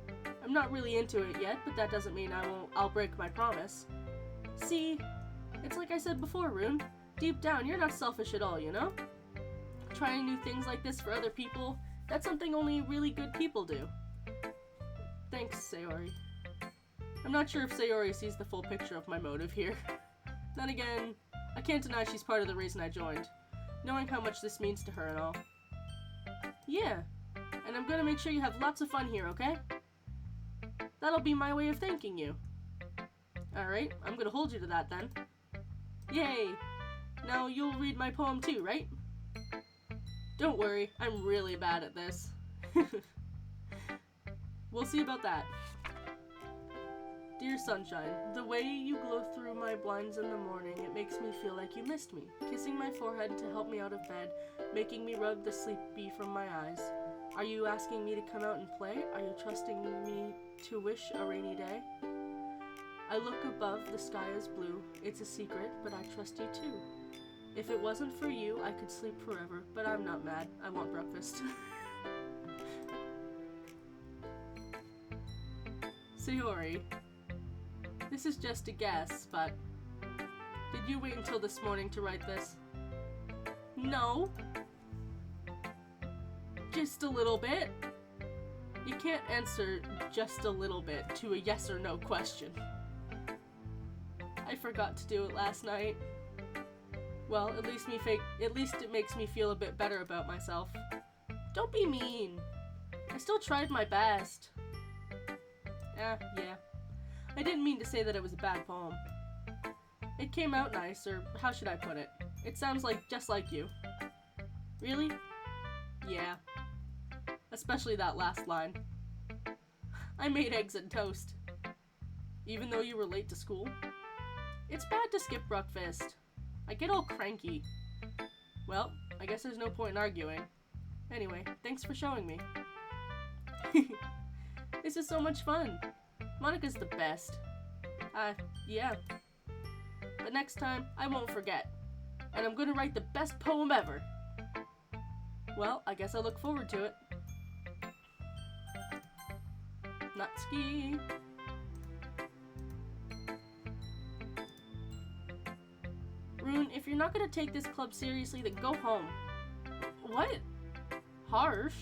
I'm not really into it yet, but that doesn't mean I'll break my promise. See, it's like I said before, Rune. Deep down, you're not selfish at all, you know? Trying new things like this for other people, that's something only really good people do. Thanks, Sayori. I'm not sure if Sayori sees the full picture of my motive here. Then again, I can't deny she's part of the reason I joined, knowing how much this means to her and all. Yeah, and I'm gonna make sure you have lots of fun here, okay? That'll be my way of thanking you. Alright, I'm gonna hold you to that then. Yay! Now you'll read my poem too, right? Don't worry, I'm really bad at this. We'll see about that. Dear sunshine, the way you glow through my blinds in the morning, it makes me feel like you missed me. Kissing my forehead to help me out of bed, making me rub the sleepy from my eyes. Are you asking me to come out and play? Are you trusting me to wish a rainy day? I look above, the sky is blue. It's a secret, but I trust you too. If it wasn't for you, I could sleep forever, but I'm not mad. I want breakfast. Sayori, this is just a guess, but did you wait until this morning to write this? No. Just a little bit. You can't answer just a little bit to a yes or no question. I forgot to do it last night. Well, at least it makes me feel a bit better about myself. Don't be mean. I still tried my best. Yeah. I didn't mean to say that it was a bad poem. It came out nice, or how should I put it? It sounds just like you. Really? Yeah. Especially that last line. I made eggs and toast. Even though you were late to school? It's bad to skip breakfast. I get all cranky. Well, I guess there's no point in arguing. Anyway, thanks for showing me. This is so much fun. Monica's the best. Yeah. But next time, I won't forget. And I'm gonna write the best poem ever. Well, I guess I look forward to it. Natsuki. Rune, if you're not gonna take this club seriously, then go home. What? harsh.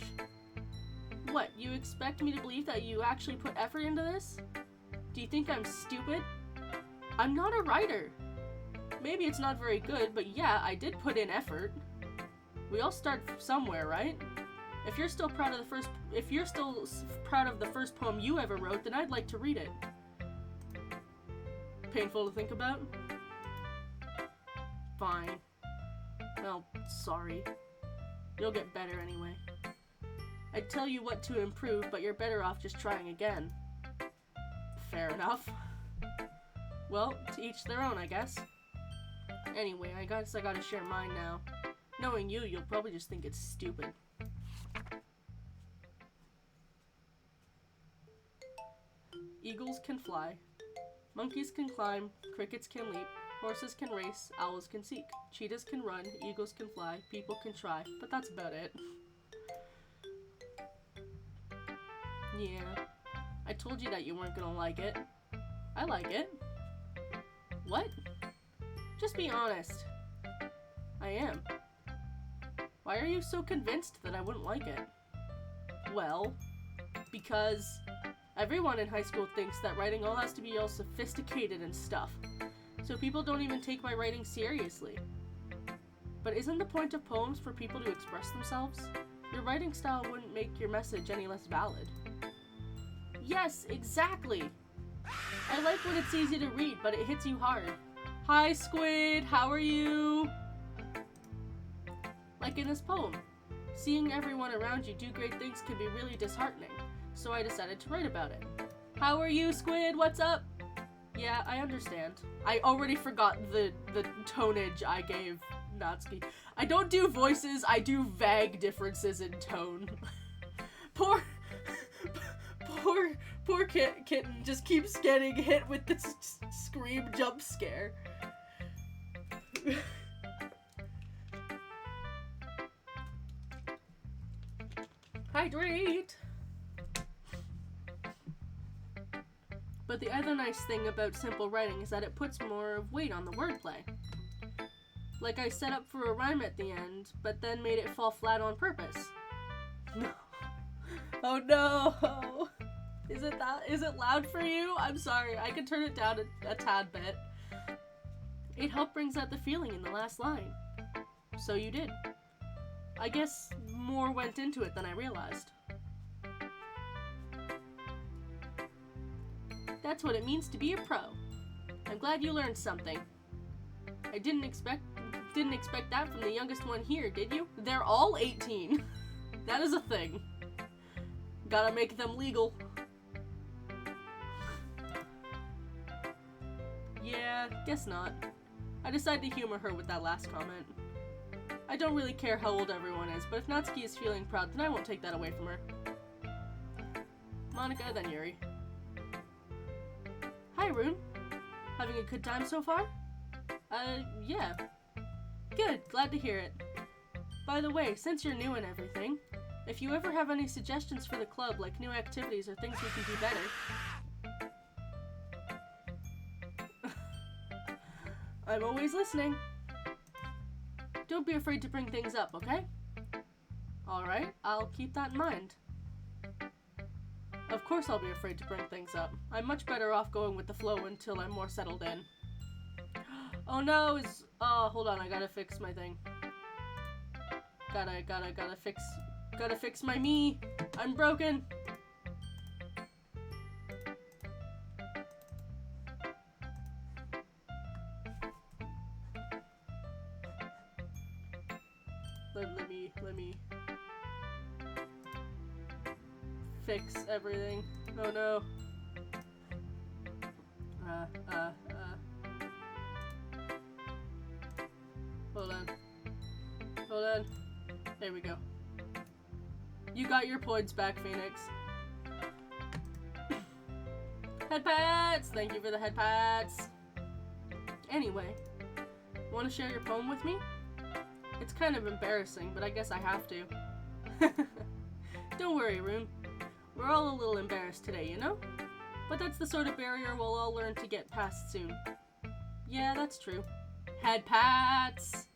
What, you expect me to believe that you actually put effort into this? Do you think I'm stupid? I'm not a writer. Maybe it's not very good, but yeah, I did put in effort. We all start somewhere, right? If you're still proud of the first poem you ever wrote, then I'd like to read it. Painful to think about? Fine. Well, sorry. You'll get better anyway. I'd tell you what to improve, but you're better off just trying again. Fair enough. Well, to each their own, I guess. Anyway, I guess I gotta share mine now. Knowing you, you'll probably just think it's stupid. Eagles can fly. Monkeys can climb. Crickets can leap. Horses can race. Owls can seek. Cheetahs can run. Eagles can fly. People can try. But that's about it. Yeah. I told you that you weren't gonna like it. I like it. What? Just be honest. I am. Why are you so convinced that I wouldn't like it? Well, because everyone in high school thinks that writing all has to be all sophisticated and stuff, so people don't even take my writing seriously. But isn't the point of poems for people to express themselves? Your writing style wouldn't make your message any less valid. Yes, exactly! I like when it's easy to read, but it hits you hard. Hi, Squid, how are you? Like in this poem, seeing everyone around you do great things can be really disheartening, so I decided to write about it. How are you, Squid? What's up? Yeah, I understand. I already forgot the tonage I gave Natsuki. I don't do voices, I do vague differences in tone. Poor kitten just keeps getting hit with this scream jump scare. Hydrate! But the other nice thing about simple writing is that it puts more weight on the wordplay. Like I set up for a rhyme at the end, but then made it fall flat on purpose. No. Oh no! Is it loud for you? I'm sorry, I can turn it down a tad bit. It helped brings out the feeling in the last line. So you did. I guess more went into it than I realized. That's what it means to be a pro. I'm glad you learned something. I didn't expect that from the youngest one here, did you? They're all 18. That is a thing. Gotta make them legal. Yeah, guess not. I decided to humor her with that last comment. I don't really care how old everyone is, but if Natsuki is feeling proud, then I won't take that away from her. Monica, then Yuri. Hi, Rune. Having a good time so far? Yeah. Good, glad to hear it. By the way, since you're new and everything, if you ever have any suggestions for the club, like new activities or things we can do better... I'm always listening. Don't be afraid to bring things up, okay? Alright, I'll keep that in mind. Of course I'll be afraid to bring things up. I'm much better off going with the flow until I'm more settled in. Oh no, oh, hold on, I gotta fix my thing. Gotta fix my me. I'm broken. Let me fix everything. Oh no. Hold on. There we go. You got your points back, Phoenix. Head pats! Thank you for the head pats. Anyway, want to share your poem with me? It's kind of embarrassing, but I guess I have to. Don't worry, Rune. We're all a little embarrassed today, you know? But that's the sort of barrier we'll all learn to get past soon. Yeah, that's true. Head pats!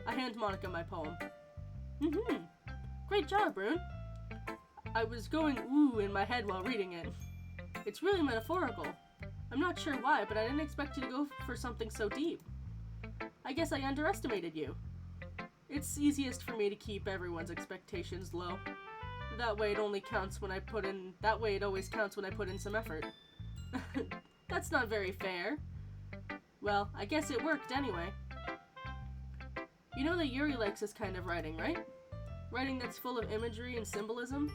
I hand Monica my poem. Great job, Rune. I was going ooh in my head while reading it. It's really metaphorical. I'm not sure why, but I didn't expect you to go for something so deep. I guess I underestimated you. It's easiest for me to keep everyone's expectations low. That way it always counts when I put in some effort. That's not very fair. Well, I guess it worked anyway. You know that Yuri likes this kind of writing, right? Writing that's full of imagery and symbolism?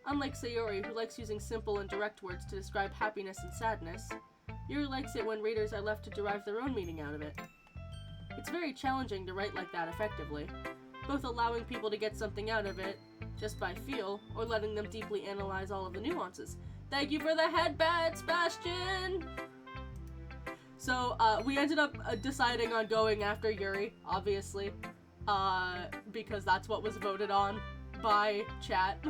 Unlike Sayori, who likes using simple and direct words to describe happiness and sadness, Yuri likes it when readers are left to derive their own meaning out of it. It's very challenging to write like that effectively, both allowing people to get something out of it just by feel, or letting them deeply analyze all of the nuances. Thank you for the headband, Sebastian! So, we ended up deciding on going after Yuri, obviously, because that's what was voted on by chat.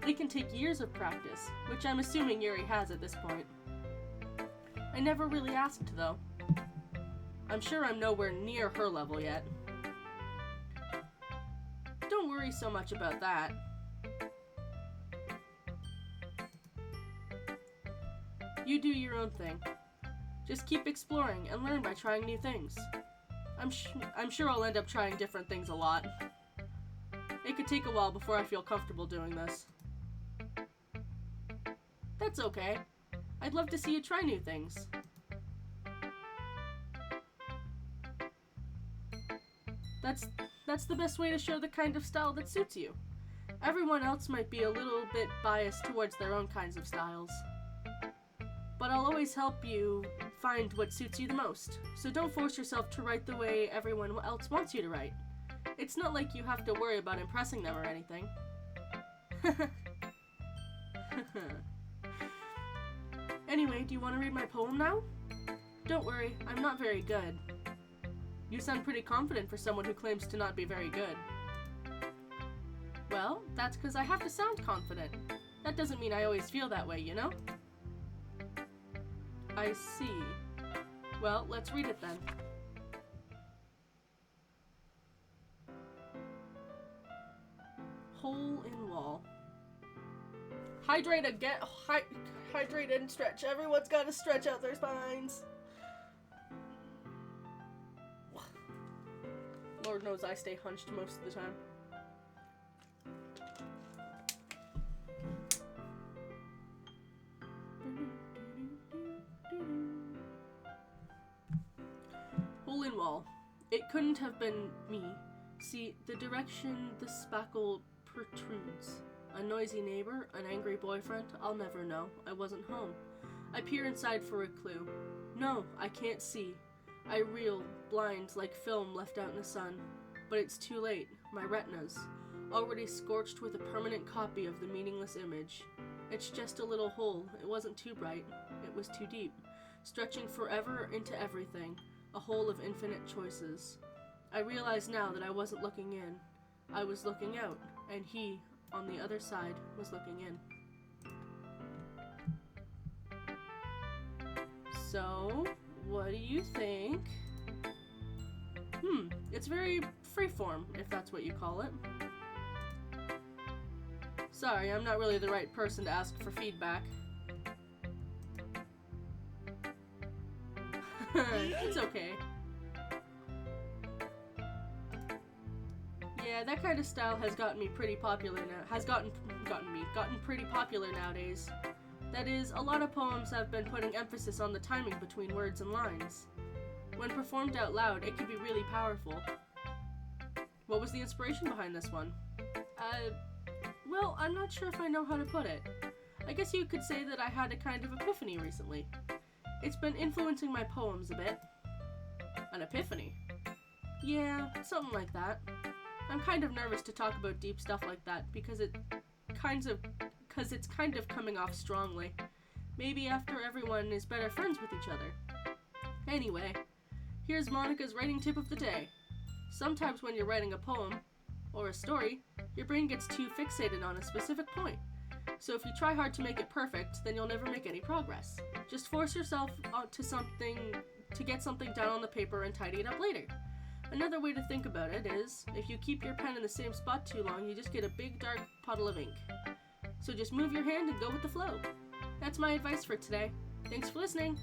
It can take years of practice, which I'm assuming Yuri has at this point. I never really asked, though. I'm sure I'm nowhere near her level yet. Don't worry so much about that. You do your own thing. Just keep exploring and learn by trying new things. I'm sure I'll end up trying different things a lot. It could take a while before I feel comfortable doing this. That's okay. I'd love to see you try new things. That's the best way to show the kind of style that suits you. Everyone else might be a little bit biased towards their own kinds of styles. But I'll always help you find what suits you the most, so don't force yourself to write the way everyone else wants you to write. It's not like you have to worry about impressing them or anything. Anyway, do you want to read my poem now? Don't worry, I'm not very good. You sound pretty confident for someone who claims to not be very good. Well, that's because I have to sound confident. That doesn't mean I always feel that way, you know? I see. Well, let's read it then. Hole in wall. Hydrate again. Hydrate and stretch. Everyone's got to stretch out their spines. Lord knows I stay hunched most of the time. Hole in wall. It couldn't have been me. See, the direction the spackle protrudes. A noisy neighbor, an angry boyfriend, I'll never know. I wasn't home. I peer inside for a clue. No, I can't see. I reel, blind like film left out in the sun. But it's too late. My retinas, already scorched with a permanent copy of the meaningless image. It's just a little hole. It wasn't too bright. It was too deep, stretching forever into everything. A hole of infinite choices. I realize now that I wasn't looking in. I was looking out, and he, on the other side, was looking in. So, what do you think? It's very freeform, if that's what you call it. Sorry, I'm not really the right person to ask for feedback. It's okay. Yeah, that kind of style has gotten me pretty popular now. Gotten pretty popular nowadays. That is, a lot of poems have been putting emphasis on the timing between words and lines. When performed out loud, it can be really powerful. What was the inspiration behind this one? Well, I'm not sure if I know how to put it. I guess you could say that I had a kind of epiphany recently. It's been influencing my poems a bit. An epiphany? Yeah, something like that. I'm kind of nervous to talk about deep stuff like that because it's kind of coming off strongly. Maybe after everyone is better friends with each other. Anyway, here's Monica's writing tip of the day. Sometimes when you're writing a poem, or a story, your brain gets too fixated on a specific point. So if you try hard to make it perfect, then you'll never make any progress. Just force yourself to get something down on the paper and tidy it up later. Another way to think about it is, if you keep your pen in the same spot too long, you just get a big dark puddle of ink. So just move your hand and go with the flow. That's my advice for today. Thanks for listening.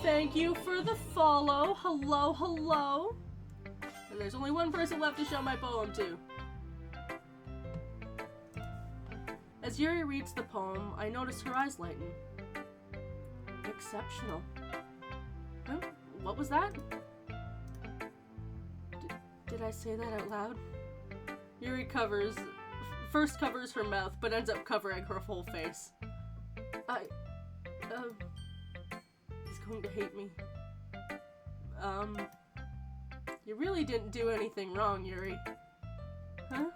Thank you for the follow. Hello, hello. And there's only one person left to show my poem to. As Yuri reads the poem, I notice her eyes lighten. Exceptional. Huh? What was that? Did I say that out loud? Yuri first covers her mouth, but ends up covering her whole face. He's going to hate me. You really didn't do anything wrong, Yuri. Huh?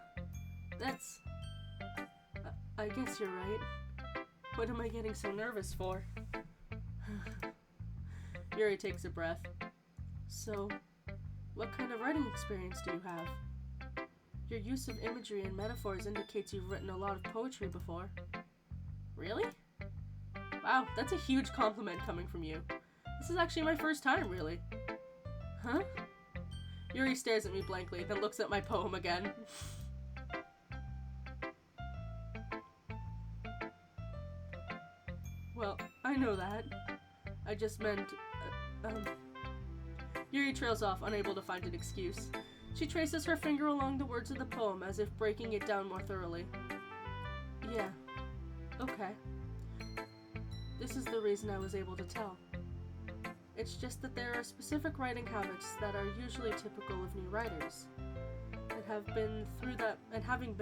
That's... I guess you're right. What am I getting so nervous for? Yuri takes a breath. So, what kind of writing experience do you have? Your use of imagery and metaphors indicates you've written a lot of poetry before. Really? Wow, that's a huge compliment coming from you. This is actually my first time, really. Huh? Yuri stares at me blankly, then looks at my poem again. Well, I know that. I just meant, Yuri trails off, unable to find an excuse. She traces her finger along the words of the poem, as if breaking it down more thoroughly. Yeah. Okay. This is the reason I was able to tell. It's just that there are specific writing habits that are usually typical of new writers. Having been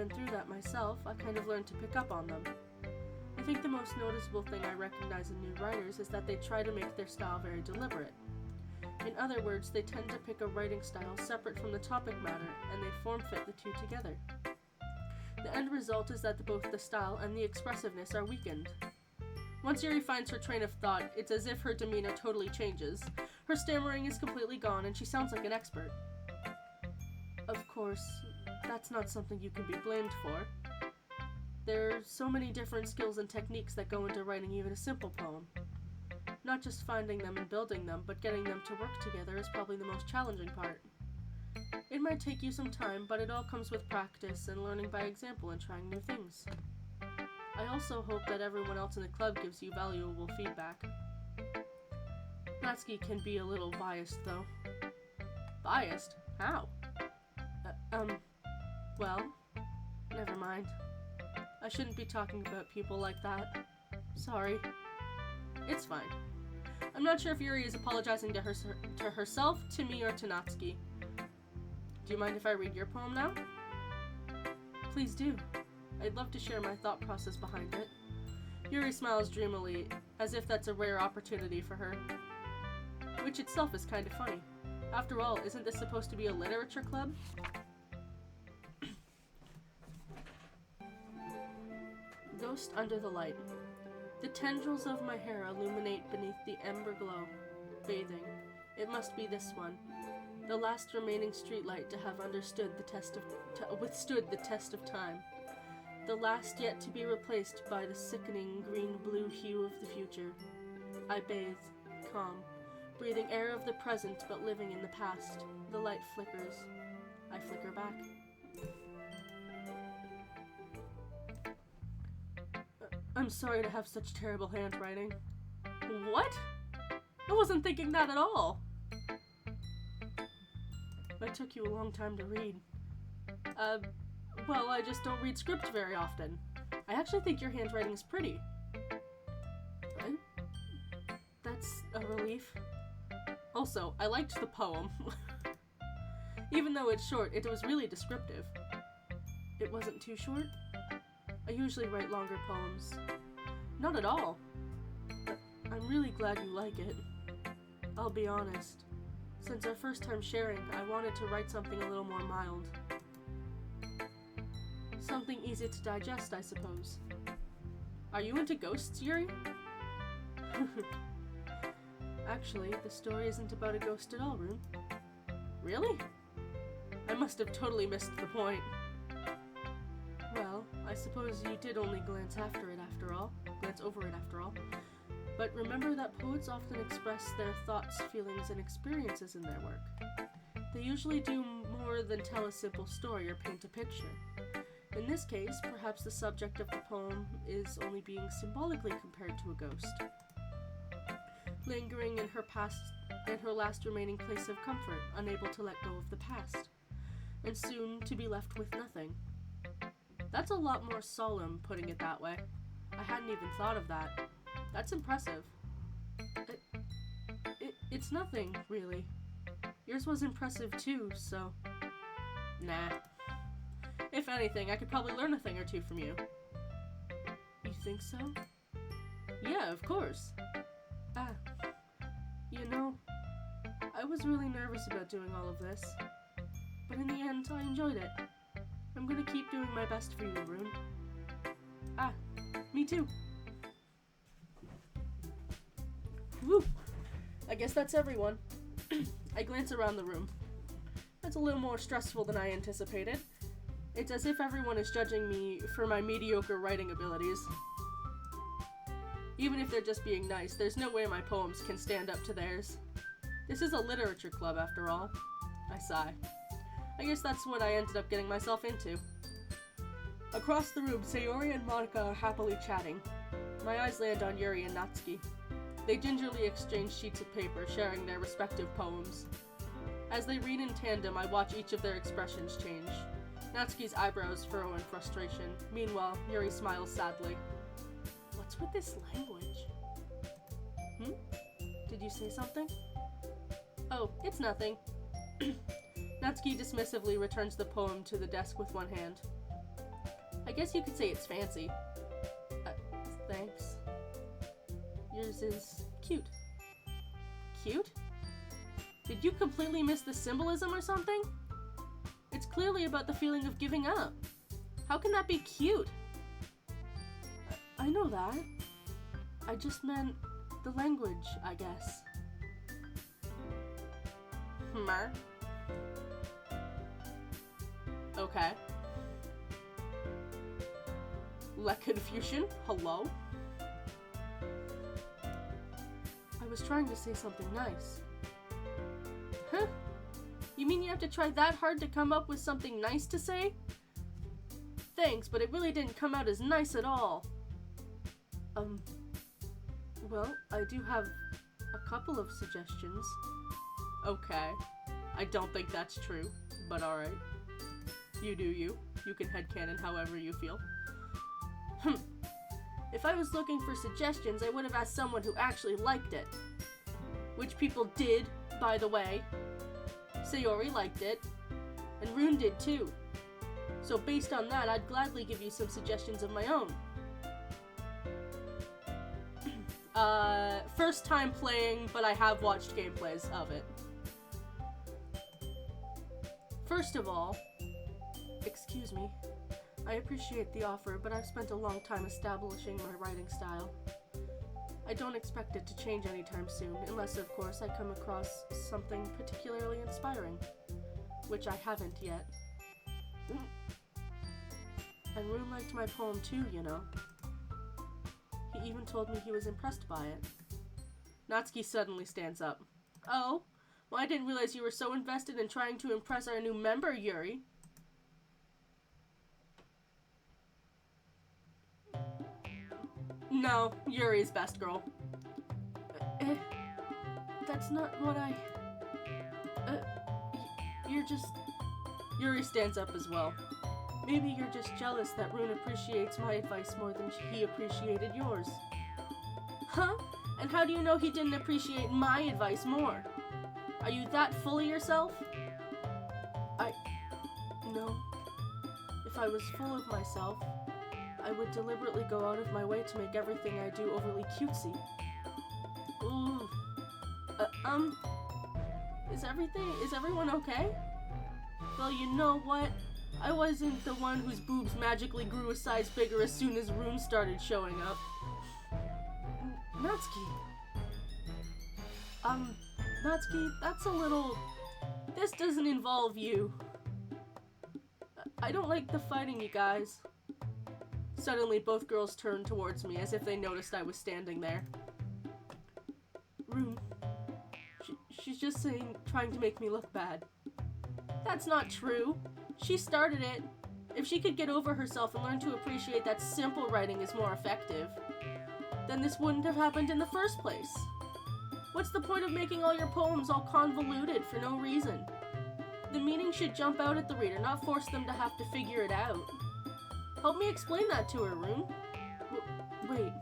through that myself, I kind of learned to pick up on them. I think the most noticeable thing I recognize in new writers is that they try to make their style very deliberate. In other words, they tend to pick a writing style separate from the topic matter, and they form-fit the two together. The end result is that both the style and the expressiveness are weakened. Once Yuri finds her train of thought, it's as if her demeanor totally changes. Her stammering is completely gone, and she sounds like an expert. Of course, that's not something you can be blamed for. There are so many different skills and techniques that go into writing even a simple poem. Not just finding them and building them, but getting them to work together is probably the most challenging part. It might take you some time, but it all comes with practice and learning by example and trying new things. I also hope that everyone else in the club gives you valuable feedback. Natsuki can be a little biased, though. Biased? How? Well, never mind. I shouldn't be talking about people like that. Sorry. It's fine. I'm not sure if Yuri is apologizing to herself, to me, or to Natsuki. Do you mind if I read your poem now? Please do. I'd love to share my thought process behind it. Yuri smiles dreamily, as if that's a rare opportunity for her. Which itself is kind of funny. After all, isn't this supposed to be a literature club? Ghost under the light. The tendrils of my hair illuminate beneath the ember glow. Bathing. It must be this one. The last remaining streetlight to have withstood the test of time. The last yet to be replaced by the sickening green-blue hue of the future. I bathe, calm, breathing air of the present but living in the past. The light flickers. I flicker back. I'm sorry to have such terrible handwriting. What? I wasn't thinking that at all. It took you a long time to read. Well, I just don't read script very often. I actually think your handwriting is pretty. That's a relief. Also, I liked the poem. Even though it's short, it was really descriptive. It wasn't too short? I usually write longer poems. Not at all. But I'm really glad you like it. I'll be honest. Since our first time sharing, I wanted to write something a little more mild. Something easy to digest, I suppose. Are you into ghosts, Yuri? Actually, the story isn't about a ghost at all, Rune. Really? I must have totally missed the point. Well, I suppose you did only glance over it after all. But remember that poets often express their thoughts, feelings, and experiences in their work. They usually do more than tell a simple story or paint a picture. In this case, perhaps the subject of the poem is only being symbolically compared to a ghost, lingering in her past and her last remaining place of comfort, unable to let go of the past, and soon to be left with nothing. That's a lot more solemn, putting it that way. I hadn't even thought of that. That's impressive. It's nothing, really. Yours was impressive too, so... Nah. If anything, I could probably learn a thing or two from you. You think so? Yeah, of course. You know, I was really nervous about doing all of this, but in the end, I enjoyed it. I'm gonna keep doing my best for you, Rune. Me too. Woo! I guess that's everyone. I glance around the room. That's a little more stressful than I anticipated. It's as if everyone is judging me for my mediocre writing abilities. Even if they're just being nice, there's no way my poems can stand up to theirs. This is a literature club, after all. I sigh. I guess that's what I ended up getting myself into. Across the room, Sayori and Monica are happily chatting. My eyes land on Yuri and Natsuki. They gingerly exchange sheets of paper, sharing their respective poems. As they read in tandem, I watch each of their expressions change. Natsuki's eyebrows furrow in frustration. Meanwhile, Yuri smiles sadly. What's with this language? Did you say something? Oh, it's nothing. Natsuki dismissively returns the poem to the desk with one hand. I guess you could say it's fancy. Thanks. Yours is cute. Cute? Did you completely miss the symbolism or something? It's clearly about the feeling of giving up. How can that be cute? I know that. I just meant the language, I guess. Okay. La confusion? Hello? I was trying to say something nice. Huh? You mean you have to try that hard to come up with something nice to say? Thanks, but it really didn't come out as nice at all. Well, I do have a couple of suggestions. Okay. I don't think that's true, but alright. You do you. You can headcanon however you feel. If I was looking for suggestions, I would have asked someone who actually liked it. Which people did, by the way. Sayori liked it, and Rune did too. So based on that, I'd gladly give you some suggestions of my own. First time playing, but I have watched gameplays of it. First of all, excuse me, I appreciate the offer, but I've spent a long time establishing my writing style. I don't expect it to change anytime soon, unless of course I come across something particularly inspiring, which I haven't yet. And Rune liked my poem too, you know. He even told me he was impressed by it. Natsuki suddenly stands up. Oh? Well, I didn't realize you were so invested in trying to impress our new member, Yuri. No, Yuri's best girl. That's not what I... you're just... Yuri stands up as well. Maybe you're just jealous that Rune appreciates my advice more than he appreciated yours. Huh? And how do you know he didn't appreciate my advice more? Are you that full of yourself? No. If I was full of myself, I would deliberately go out of my way to make everything I do overly cutesy. Ooh. Is everyone okay? Well, you know what? I wasn't the one whose boobs magically grew a size bigger as soon as Rune started showing up. Natsuki. Natsuki, that's a little... This doesn't involve you. I don't like the fighting, you guys. Suddenly, both girls turned towards me as if they noticed I was standing there. Rune, she's just trying to make me look bad. That's not true. She started it. If she could get over herself and learn to appreciate that simple writing is more effective, then this wouldn't have happened in the first place. What's the point of making all your poems all convoluted for no reason? The meaning should jump out at the reader, not force them to have to figure it out. Help me explain that to her, Rune. Wait.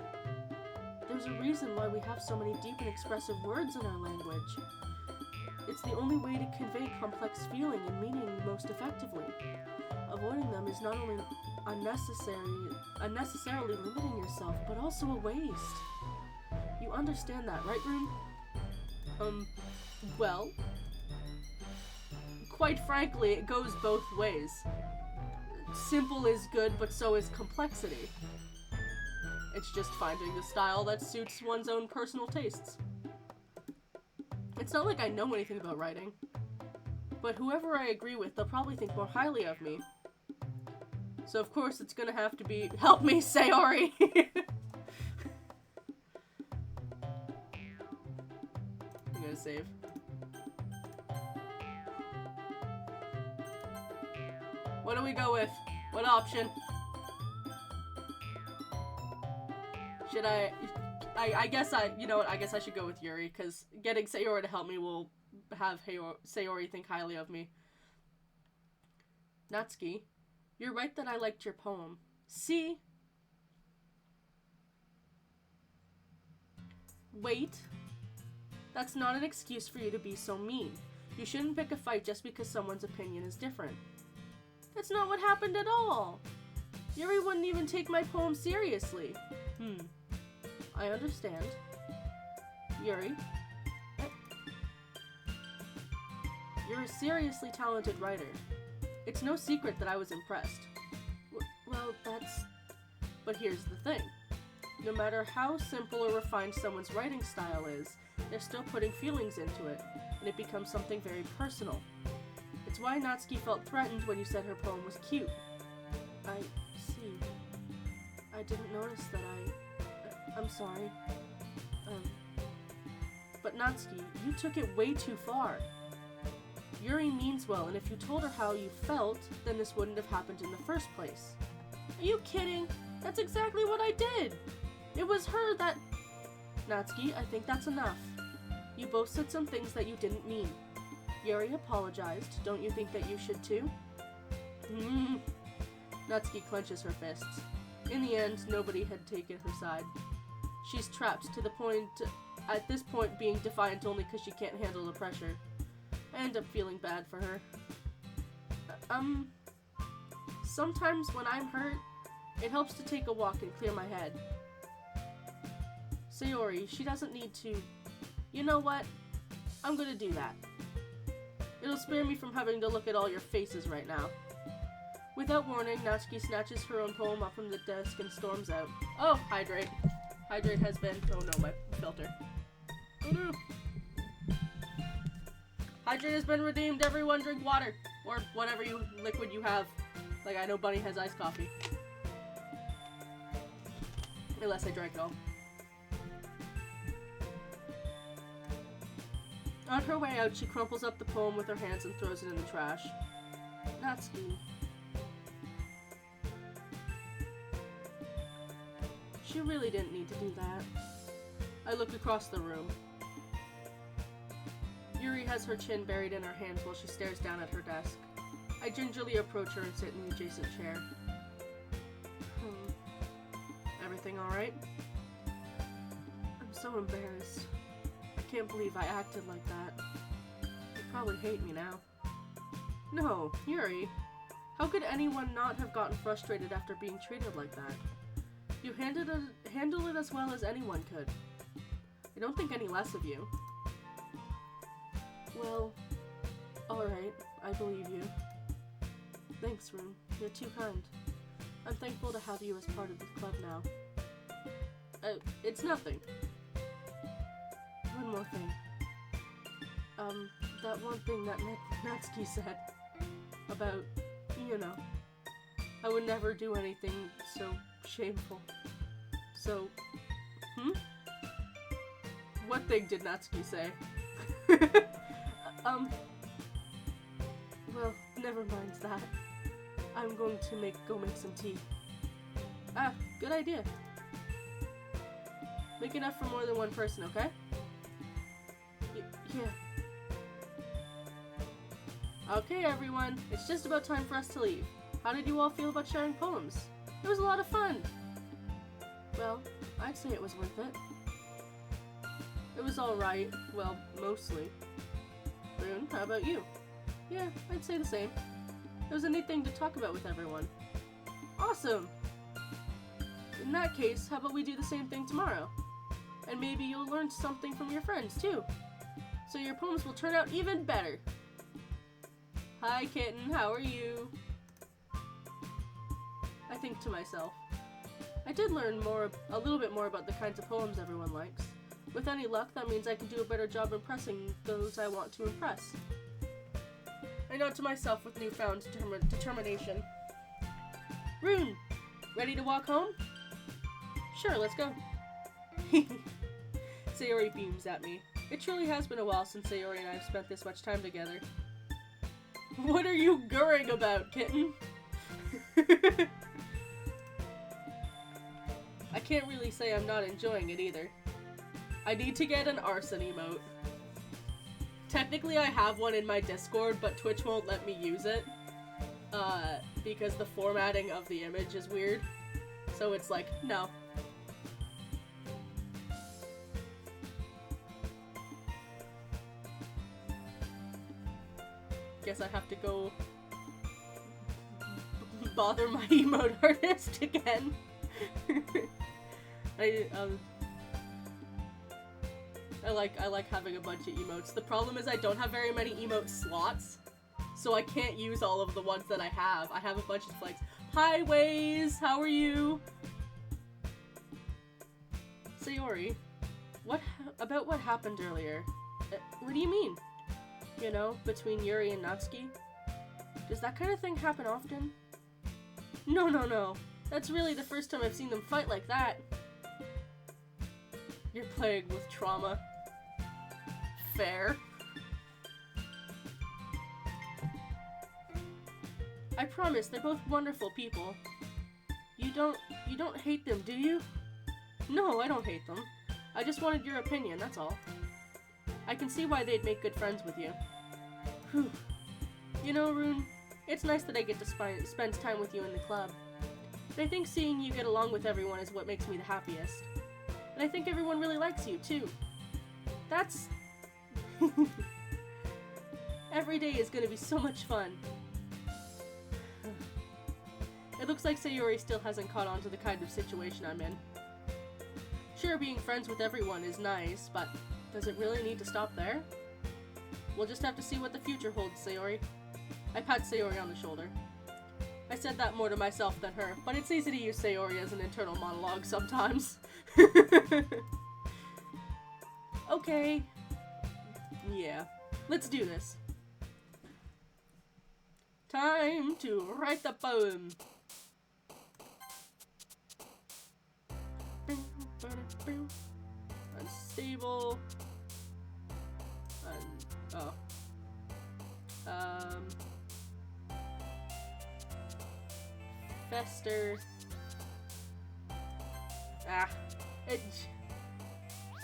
There's a reason why we have so many deep and expressive words in our language. It's the only way to convey complex feeling and meaning most effectively. Avoiding them is not only unnecessarily limiting yourself, but also a waste. You understand that, right, Rune? Well, quite frankly, it goes both ways. Simple is good, but so is complexity. It's just finding the style that suits one's own personal tastes. It's not like I know anything about writing, but whoever I agree with, they'll probably think more highly of me. So of course it's gonna have to be, help me, Sayori! I'm gonna save. What do we go with? What option? Should I guess you know what, I guess I should go with Yuri, because getting Sayori to help me will have Sayori think highly of me. Natsuki, you're right that I liked your poem. See? Wait. That's not an excuse for you to be so mean. You shouldn't pick a fight just because someone's opinion is different. That's not what happened at all. Yuri wouldn't even take my poem seriously. I understand. Yuri? You're a seriously talented writer. It's no secret that I was impressed. Well, but here's the thing. No matter how simple or refined someone's writing style is, they're still putting feelings into it, and it becomes something very personal. It's why Natsuki felt threatened when you said her poem was cute. I see. I didn't notice that I'm sorry. But Natsuki, you took it way too far. Yuri means well, and if you told her how you felt, then this wouldn't have happened in the first place. Are you kidding? That's exactly what I did! It was her that... Natsuki, I think that's enough. You both said some things that you didn't mean. Yuri apologized. Don't you think that you should too? Natsuki clenches her fists. In the end, nobody had taken her side. She's trapped to the point, at this point, being defiant only because she can't handle the pressure. I end up feeling bad for her. Sometimes when I'm hurt, it helps to take a walk and clear my head. Sayori, she doesn't need to... You know what? I'm gonna do that. It'll spare me from having to look at all your faces right now. Without warning, Natsuki snatches her own poem up from the desk and storms out. Oh, hydrate. Hydrate has been... Oh no, my filter. Oh no! Hydrate has been redeemed. Everyone drink water. Or whatever liquid you have. Like, I know Bunny has iced coffee. Unless I drank it all. On her way out, she crumples up the poem with her hands and throws it in the trash. Natsuki. She really didn't need to do that. I look across the room. Yuri has her chin buried in her hands while she stares down at her desk. I gingerly approach her and sit in the adjacent chair. Everything alright? I'm so embarrassed. I can't believe I acted like that. You probably hate me now. No, Yuri. How could anyone not have gotten frustrated after being treated like that? You handled it as well as anyone could. I don't think any less of you. Well, alright, I believe you. Thanks, Rune. You're too kind. I'm thankful to have you as part of the club now. It's nothing. One more thing. that one thing that Natsuki said about, you know, I would never do anything so shameful. So, what thing did Natsuki say? Well, never mind that. I'm going to go make some tea. Ah, good idea. Make enough for more than one person, okay? Yeah. Okay, everyone. It's just about time for us to leave. How did you all feel about sharing poems? It was a lot of fun. Well, I'd say it was worth it. It was alright. Well, mostly. Rune, how about you? Yeah, I'd say the same. It was a neat thing to talk about with everyone. Awesome! In that case, how about we do the same thing tomorrow? And maybe you'll learn something from your friends, too. So your poems will turn out even better. Hi, kitten, how are you? I think to myself. I did learn a little bit more about the kinds of poems everyone likes. With any luck, that means I can do a better job impressing those I want to impress. I note to myself with newfound determination. Rune, ready to walk home? Sure, let's go. Sayori beams at me. It truly has been a while since Sayori and I have spent this much time together. What are you gurring about, kitten? I can't really say I'm not enjoying it either. I need to get an arson emote. Technically I have one in my Discord, but Twitch won't let me use it. Because the formatting of the image is weird. So it's like, no. Guess I have to go bother my emote artist again. I like having a bunch of emotes. The problem is I don't have very many emote slots, so I can't use all of the ones that I have. I have a bunch of like, hi Waze, how are you? Sayori, about what happened earlier? What do you mean? You know, between Yuri and Natsuki? Does that kind of thing happen often? No. That's really the first time I've seen them fight like that. You're plagued with trauma. Fair. I promise, they're both wonderful people. You don't hate them, do you? No, I don't hate them. I just wanted your opinion, that's all. I can see why they'd make good friends with you. Whew. You know, Rune, it's nice that I get to spend time with you in the club. But I think seeing you get along with everyone is what makes me the happiest. And I think everyone really likes you, too. That's... Every day is gonna be so much fun. It looks like Sayori still hasn't caught on to the kind of situation I'm in. Sure, being friends with everyone is nice, but does it really need to stop there? We'll just have to see what the future holds, Sayori. I pat Sayori on the shoulder. I said that more to myself than her, but it's easy to use Sayori as an internal monologue sometimes. Okay. Yeah, let's do this. Time to write the poem. Unstable. Fester.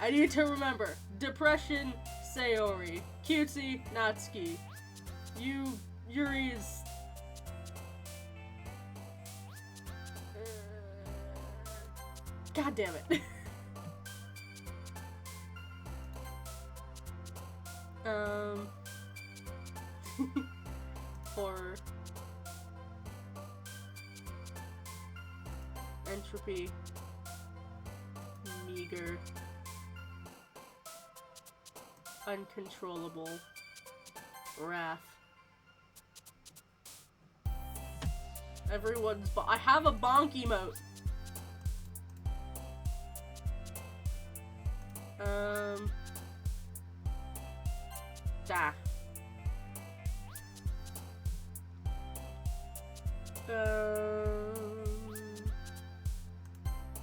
I need to remember. Depression, Sayori. Cutesy, Natsuki. Yuri's... God damn it. Horror. Entropy. Meager. Uncontrollable. Wrath. Everyone's I have a bonk emote.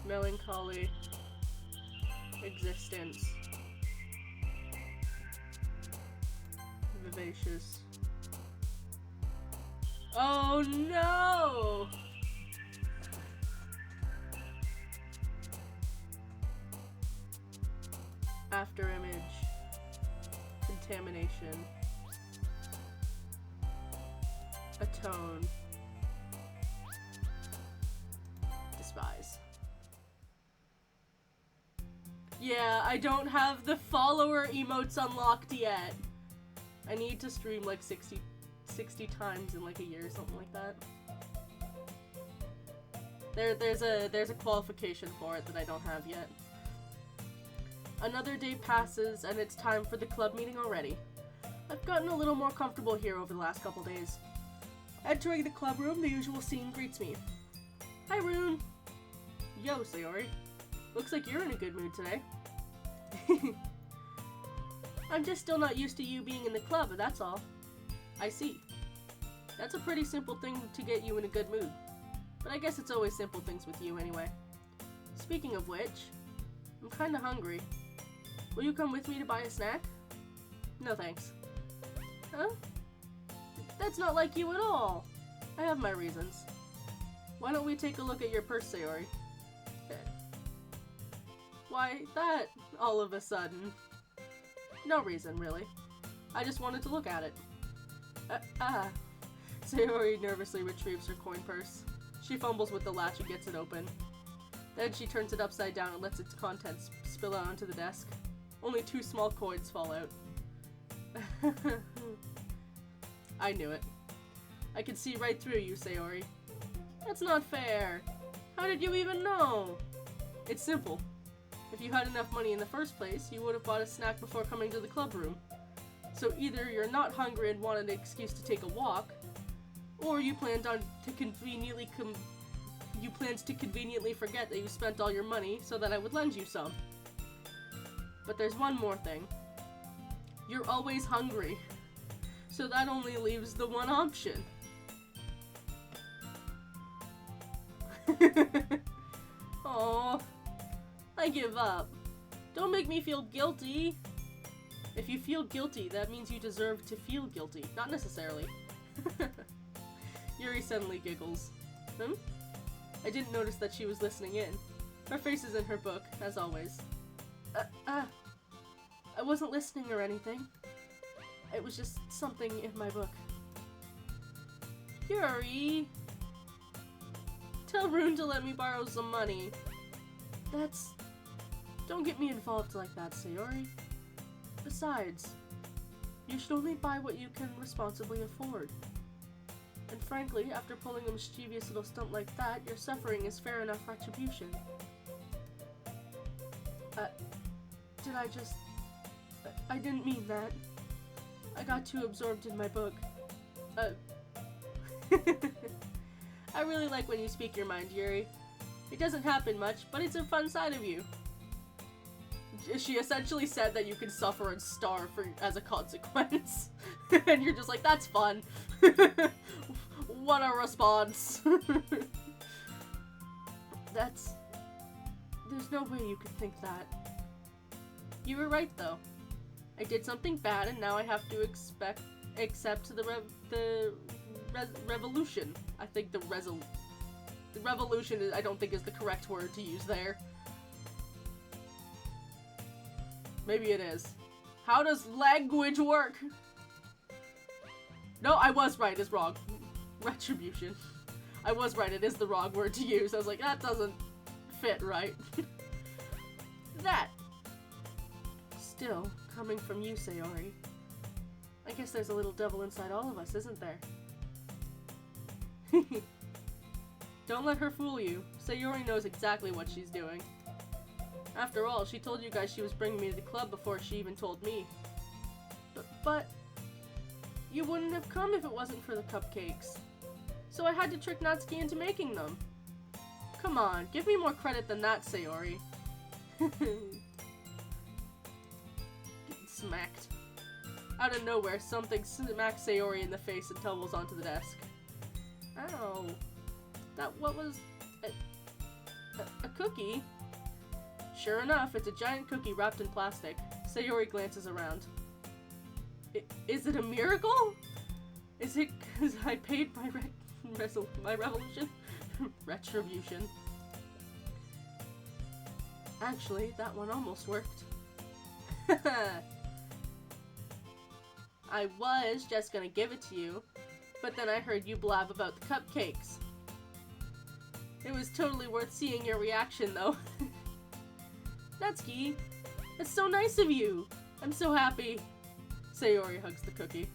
Melancholy existence. Vivacious. Oh no! After image. Contamination. Atone. Despise. Yeah, I don't have the follower emotes unlocked yet. I need to stream like 60 times in like a year or something like that. There's a qualification for it that I don't have yet. Another day passes and it's time for the club meeting already. I've gotten a little more comfortable here over the last couple days. Entering the club room, the usual scene greets me. Hi, Rune. Yo, Sayori. Looks like you're in a good mood today. I'm just still not used to you being in the club, that's all. I see. That's a pretty simple thing to get you in a good mood. But I guess it's always simple things with you anyway. Speaking of which, I'm kinda hungry. Will you come with me to buy a snack? No thanks. Huh? That's not like you at all. I have my reasons. Why don't we take a look at your purse, Sayori? Why that, all of a sudden? No reason, really. I just wanted to look at it. Sayori nervously retrieves her coin purse. She fumbles with the latch and gets it open. Then she turns it upside down and lets its contents spill out onto the desk. Only 2 small coins fall out. I knew it. I could see right through you, Sayori. That's not fair. How did you even know? It's simple. If you had enough money in the first place, you would have bought a snack before coming to the club room. So either you're not hungry and wanted an excuse to take a walk, or you planned to conveniently forget that you spent all your money so that I would lend you some. But there's one more thing. You're always hungry. So that only leaves the one option. Aww. I give up. Don't make me feel guilty. If you feel guilty, that means you deserve to feel guilty. Not necessarily. Yuri suddenly giggles. I didn't notice that she was listening in. Her face is in her book, as always. I wasn't listening or anything. It was just something in my book. Yuri! Tell Rune to let me borrow some money. Don't get me involved like that, Sayori. Besides, you should only buy what you can responsibly afford. And frankly, after pulling a mischievous little stunt like that, your suffering is fair enough retribution. I didn't mean that. I got too absorbed in my book. I really like when you speak your mind, Yuri. It doesn't happen much, but it's a fun side of you. She essentially said that you can suffer and starve as a consequence. And you're just like, that's fun. What a response. There's no way you could think that. You were right, though. I did something bad, and now I have to accept the revolution. I think the revolution I don't think is the correct word to use there. Maybe it is. How does language work? No, I was right. It's wrong. Retribution. I was right. It is the wrong word to use. I was like, that doesn't fit right. That. Still, coming from you, Sayori. I guess there's a little devil inside all of us, isn't there? Don't let her fool you. Sayori knows exactly what she's doing. After all, she told you guys she was bringing me to the club before she even told me. But you wouldn't have come if it wasn't for the cupcakes. So I had to trick Natsuki into making them. Come on, give me more credit than that, Sayori. Getting smacked. Out of nowhere, something smacks Sayori in the face and tumbles onto the desk. Ow. what was a cookie? Sure enough, it's a giant cookie wrapped in plastic. Sayori glances around. Is it a miracle? Is it because I paid my revolution? Retribution. Actually, that one almost worked. I was just gonna give it to you, but then I heard you blab about the cupcakes. It was totally worth seeing your reaction, though. Natsuki, that's so nice of you. I'm so happy. Sayori hugs the cookie.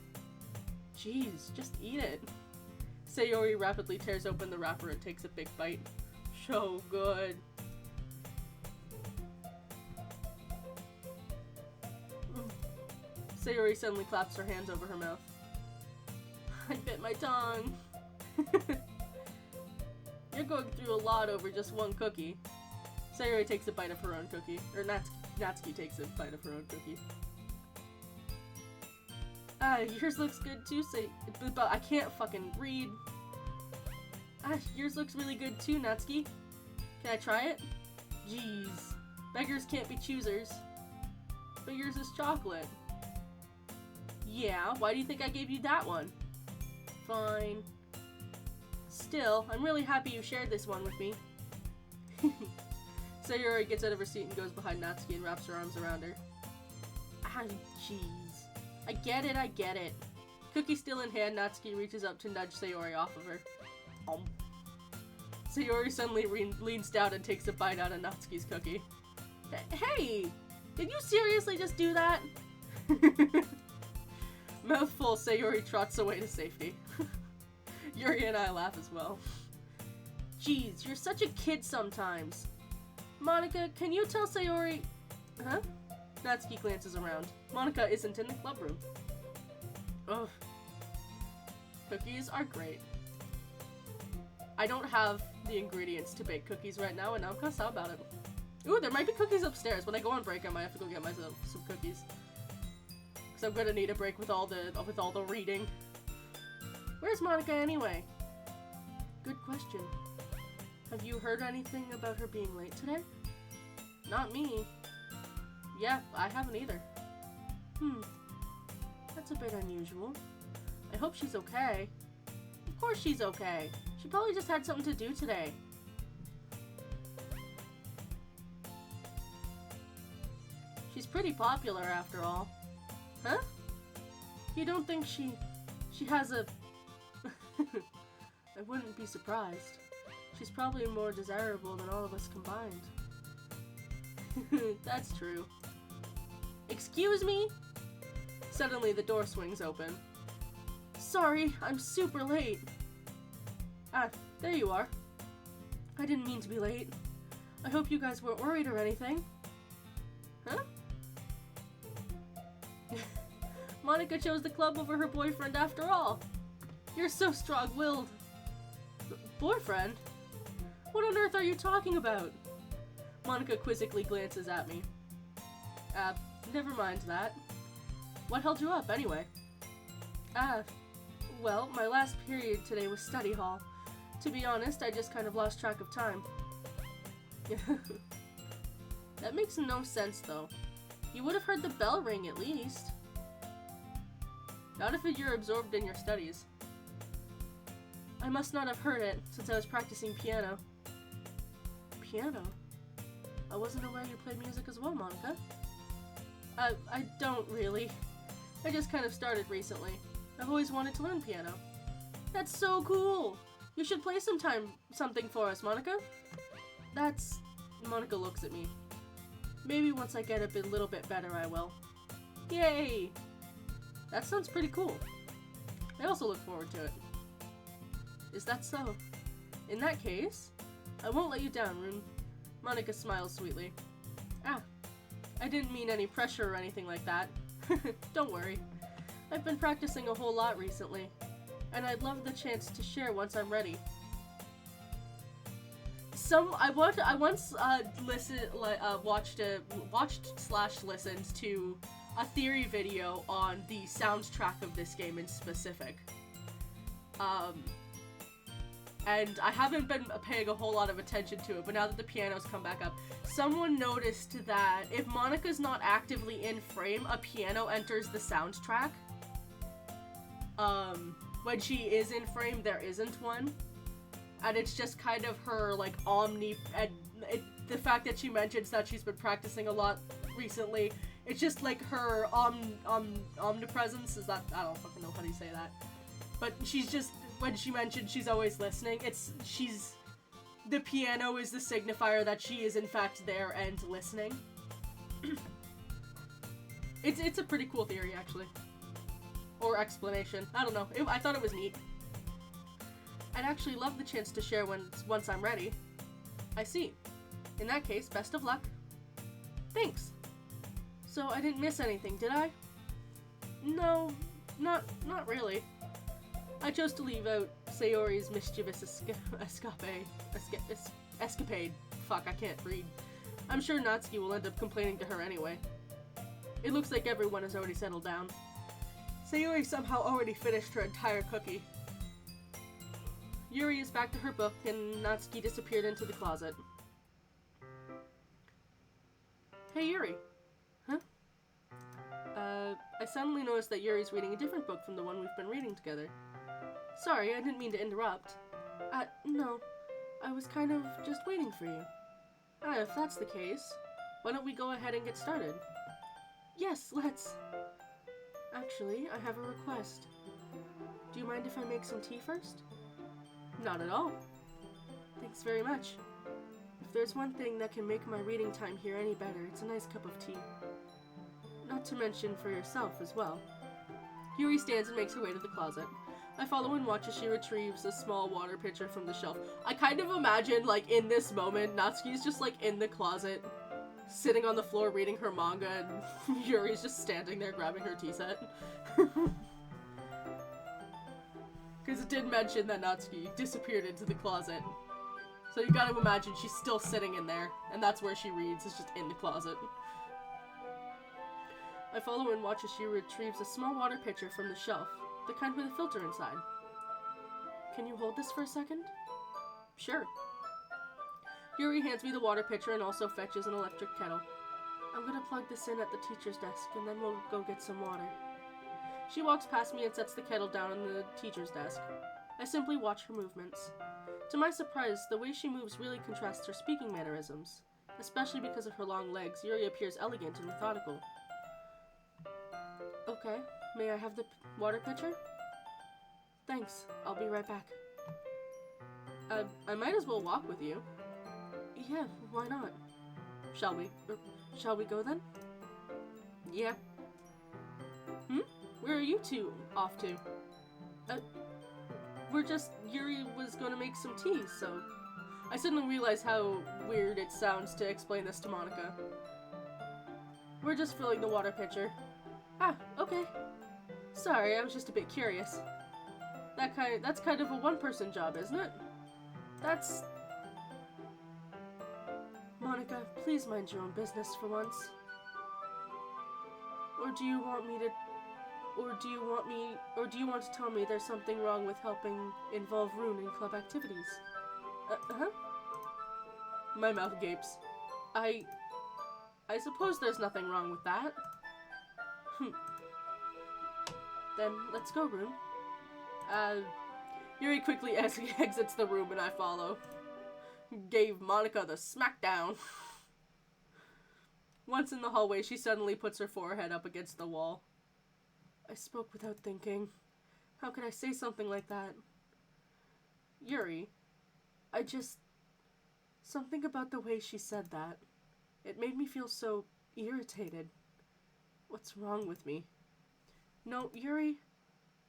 Jeez, just eat it. Sayori rapidly tears open the wrapper and takes a big bite. So good. Sayori suddenly claps her hands over her mouth. I bit my tongue. You're going through a lot over just one cookie. Sayori takes a bite of her own cookie. Or Natsuki takes a bite of her own cookie. Yours looks good too, but I can't fucking read. Yours looks really good too, Natsuki. Can I try it? Jeez. Beggars can't be choosers. But yours is chocolate. Yeah, why do you think I gave you that one? Fine. Still, I'm really happy you shared this one with me. Sayori gets out of her seat and goes behind Natsuki and wraps her arms around her. Ah, jeez. I get it. Cookie still in hand, Natsuki reaches up to nudge Sayori off of her. Sayori suddenly leans down and takes a bite out of Natsuki's cookie. Hey! Did you seriously just do that? Mouthful, Sayori trots away to safety. Yuri and I laugh as well. Jeez, you're such a kid sometimes. Monica, can you tell Sayori... Huh? Natsuki glances around. Monica isn't in the club room. Ugh. Cookies are great. I don't have the ingredients to bake cookies right now, and I'm kinda sad about it. Ooh, there might be cookies upstairs. When I go on break, I might have to go get myself some cookies. Because I'm gonna need a break with all the reading. Where's Monica anyway? Good question. Have you heard anything about her being late today? Not me. Yeah, I haven't either. That's a bit unusual. I hope she's okay. Of course she's okay. She probably just had something to do today. She's pretty popular after all. Huh? You don't think she has a... I wouldn't be surprised. She's probably more desirable than all of us combined. That's true. Excuse me? Suddenly the door swings open. Sorry, I'm super late. Ah, there you are. I didn't mean to be late. I hope you guys weren't worried or anything. Huh? Monica chose the club over her boyfriend after all. You're so strong-willed. Boyfriend? What on earth are you talking about? Monica quizzically glances at me. Never mind that. What held you up, anyway? Well, my last period today was study hall. To be honest, I just kind of lost track of time. That makes no sense, though. You would have heard the bell ring, at least. Not if you're absorbed in your studies. I must not have heard it, since I was practicing piano. Piano? I wasn't aware you played music as well, Monica. I don't really. I just kind of started recently. I've always wanted to learn piano. That's so cool! You should play something for us, Monica. Monica looks at me. Maybe once I get a little bit better, I will. Yay! That sounds pretty cool. I also look forward to it. Is that so? In that case, I won't let you down, Rune. Monica smiles sweetly. I didn't mean any pressure or anything like that. Don't worry. I've been practicing a whole lot recently, and I'd love the chance to share once I'm ready. I once watched/listened to a theory video on the soundtrack of this game in specific. and I haven't been paying a whole lot of attention to it, but now that the piano's come back up, someone noticed that if Monica's not actively in frame, a piano enters the soundtrack. When she is in frame, there isn't one. And it's just kind of her, like, the fact that she mentions that she's been practicing a lot recently, it's just, like, her omnipresence, is that, I don't fucking know how to say that. But she's just, when she mentioned she's always listening, the piano is the signifier that she is in fact there and listening. It's a pretty cool theory, actually. Or explanation. I don't know. I thought it was neat. I'd actually love the chance to share once I'm ready. I see. In that case, best of luck. Thanks. So I didn't miss anything, did I? No, not really. I chose to leave out Sayori's mischievous escapade. Fuck, I can't read. I'm sure Natsuki will end up complaining to her anyway. It looks like everyone has already settled down. Sayori somehow already finished her entire cookie. Yuri is back to her book, and Natsuki disappeared into the closet. Hey, Yuri. Huh? I suddenly noticed that Yuri's reading a different book from the one we've been reading together. Sorry, I didn't mean to interrupt. No. I was kind of just waiting for you. If that's the case, why don't we go ahead and get started? Yes, let's. Actually, I have a request. Do you mind if I make some tea first? Not at all. Thanks very much. If there's one thing that can make my reading time here any better, it's a nice cup of tea. Not to mention for yourself as well. Yuri stands and makes her way to the closet. I follow and watch as she retrieves a small water pitcher from the shelf. I kind of imagine, like, in this moment, Natsuki's just, like, in the closet, sitting on the floor reading her manga, and Yuri's just standing there grabbing her tea set. Because it did mention that Natsuki disappeared into the closet. So you gotta imagine she's still sitting in there, and that's where she reads, is just in the closet. I follow and watch as she retrieves a small water pitcher from the shelf, the kind with a filter inside. Can you hold this for a second? Sure. Yuri hands me the water pitcher and also fetches an electric kettle. I'm gonna plug this in at the teacher's desk, and then we'll go get some water. She walks past me and sets the kettle down on the teacher's desk. I simply watch her movements. To my surprise, the way she moves really contrasts her speaking mannerisms. Especially because of her long legs, Yuri appears elegant and methodical. Okay, may I have the water pitcher? Thanks, I'll be right back. I might as well walk with you. Yeah, why not? Shall we go then? Yeah. Where are you two off to? Yuri was gonna make some tea, so... I suddenly realize how weird it sounds to explain this to Monica. We're just filling the water pitcher. Ah, okay. Sorry, I was just a bit curious. That's kind of a one-person job, isn't it? That's... Monica, please mind your own business for once. Or do you want to tell me there's something wrong with helping involve Rune in club activities? My mouth gapes. I suppose there's nothing wrong with that. Then let's go, Rune. Yuri quickly exits the room and I follow. Gave Monica the smackdown. Once in the hallway, she suddenly puts her forehead up against the wall. I spoke without thinking. How could I say something like that? Yuri, something about the way she said that. It made me feel so irritated. What's wrong with me? No, Yuri,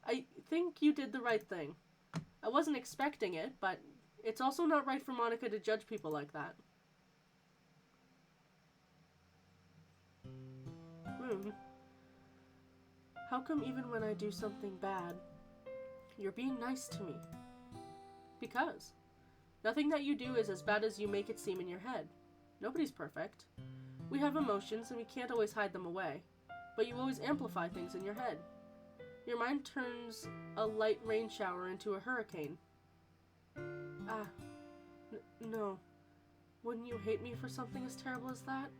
I think you did the right thing. I wasn't expecting it, but it's also not right for Monica to judge people like that. Rune, how come even when I do something bad, you're being nice to me? Because nothing that you do is as bad as you make it seem in your head. Nobody's perfect. We have emotions and we can't always hide them away, but you always amplify things in your head. Your mind turns a light rain shower into a hurricane. No. Wouldn't you hate me for something as terrible as that?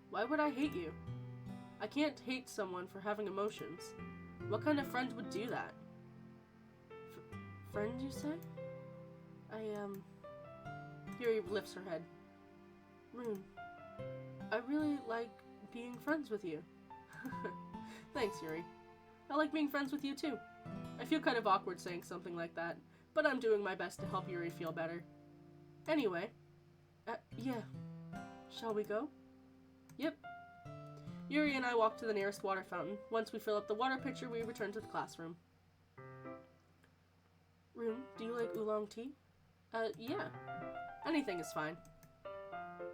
Why would I hate you? I can't hate someone for having emotions. What kind of friend would do that? Friend, you say? Yuri lifts her head. Rune, I really like being friends with you. Thanks, Yuri. I like being friends with you too. I feel kind of awkward saying something like that, but I'm doing my best to help Yuri feel better. Anyway, yeah. Shall we go? Yep. Yuri and I walk to the nearest water fountain. Once we fill up the water pitcher, we return to the classroom. Rune, do you like oolong tea? Yeah. Anything is fine.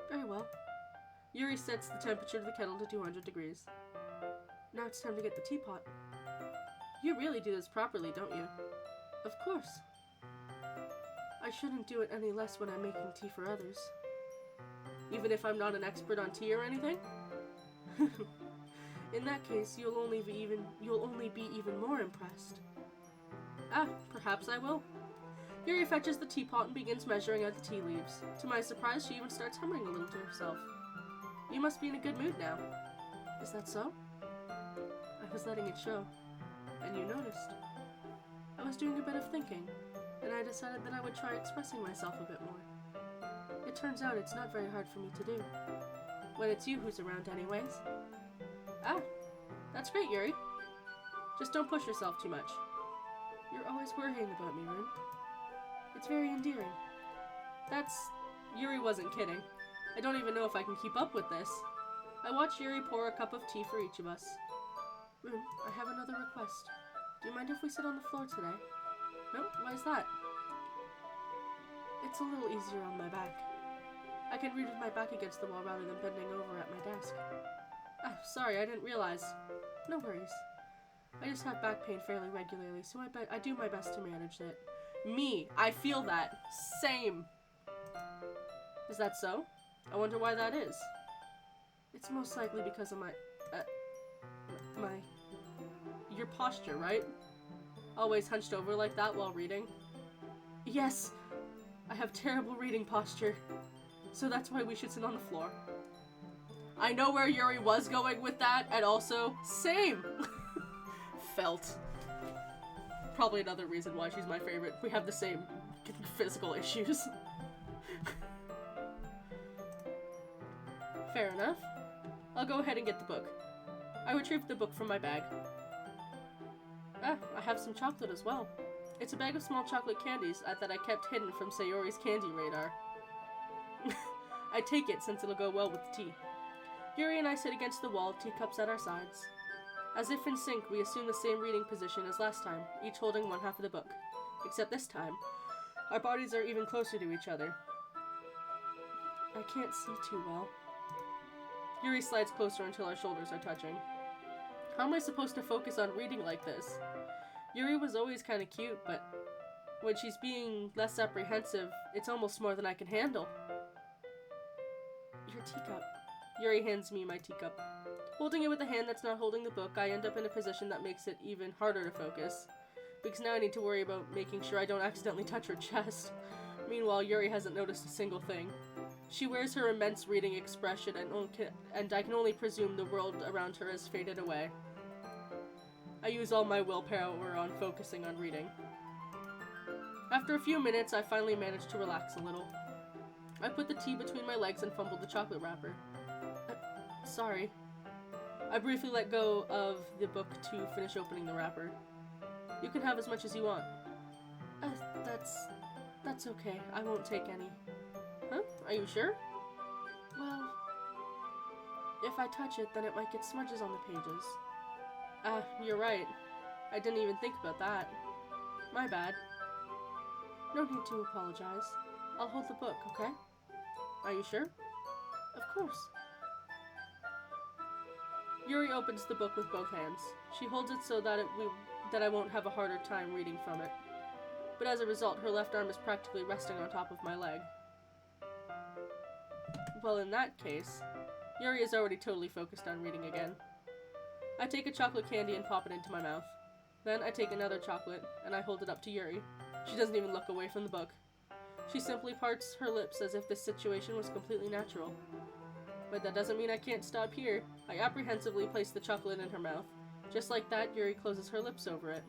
Very well. Yuri sets the temperature of the kettle to 200 degrees. Now it's time to get the teapot. You really do this properly, don't you? Of course. I shouldn't do it any less when I'm making tea for others. Even if I'm not an expert on tea or anything? In that case, you'll only be even more impressed. Perhaps I will. Yuri fetches the teapot and begins measuring out the tea leaves. To my surprise, she even starts humming a little to herself. You must be in a good mood now. Is that so? I was letting it show, and you noticed. I was doing a bit of thinking, and I decided that I would try expressing myself a bit more. It turns out it's not very hard for me to do. When it's you who's around anyways. That's great, Yuri. Just don't push yourself too much. You're always worrying about me, Rune. It's very endearing. Yuri wasn't kidding. I don't even know if I can keep up with this. I watch Yuri pour a cup of tea for each of us. Rune, I have another request. Do you mind if we sit on the floor today? No? Why is that? It's a little easier on my back. I can read with my back against the wall rather than bending over at my desk. Sorry, I didn't realize. No worries. I just have back pain fairly regularly, so I do my best to manage it. Me! I feel that. Same! Is that so? I wonder why that is. It's most likely because of your posture, right? Always hunched over like that while reading? Yes! I have terrible reading posture. So that's why we should sit on the floor. I know where Yuri was going with that, and also, same! Felt. Probably another reason why she's my favorite. We have the same physical issues. Fair enough. I'll go ahead and get the book. I retrieved the book from my bag. I have some chocolate as well. It's a bag of small chocolate candies that I kept hidden from Sayori's candy radar. I take it since it'll go well with the tea. Yuri and I sit against the wall, teacups at our sides. As if in sync, we assume the same reading position as last time, each holding one half of the book. Except this time, our bodies are even closer to each other. I can't see too well. Yuri slides closer until our shoulders are touching. How am I supposed to focus on reading like this? Yuri was always kind of cute, but when she's being less apprehensive, it's almost more than I can handle. Your teacup. Yuri hands me my teacup. Holding it with a hand that's not holding the book, I end up in a position that makes it even harder to focus. Because now I need to worry about making sure I don't accidentally touch her chest. Meanwhile, Yuri hasn't noticed a single thing. She wears her immense reading expression, and I can only presume the world around her has faded away. I use all my willpower on focusing on reading. After a few minutes, I finally manage to relax a little. I put the tea between my legs and fumbled the chocolate wrapper. Sorry. I briefly let go of the book to finish opening the wrapper. You can have as much as you want. That's okay. I won't take any. Huh? Are you sure? Well, if I touch it, then it might get smudges on the pages. You're right. I didn't even think about that. My bad. No need to apologize. I'll hold the book, okay? Are you sure? Of course. Yuri opens the book with both hands. She holds it so that I won't have a harder time reading from it. But as a result, her left arm is practically resting on top of my leg. Well, in that case, Yuri is already totally focused on reading again. I take a chocolate candy and pop it into my mouth. Then I take another chocolate, and I hold it up to Yuri. She doesn't even look away from the book. She simply parts her lips as if this situation was completely natural. But that doesn't mean I can't stop here. I apprehensively place the chocolate in her mouth. Just like that, Yuri closes her lips over it.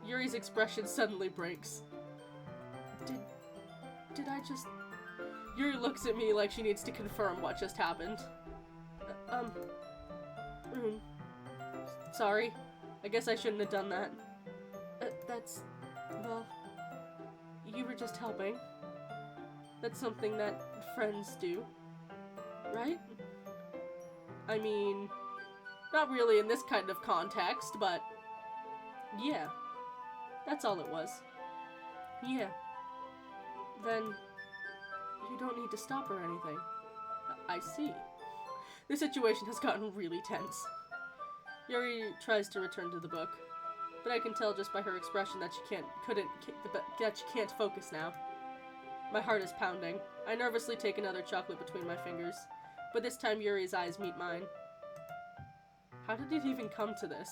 Yuri's expression suddenly breaks. Did I just... Yuri looks at me like she needs to confirm what just happened. Sorry. I guess I shouldn't have done that. Well, you were just helping. That's something that friends do, right? I mean, not really in this kind of context, but yeah, that's all it was. Yeah. Then you don't need to stop or anything. I see. The situation has gotten really tense. Yuri tries to return to the book, but I can tell just by her expression that she can't focus now. My heart is pounding. I nervously take another chocolate between my fingers, but this time Yuri's eyes meet mine. How did it even come to this?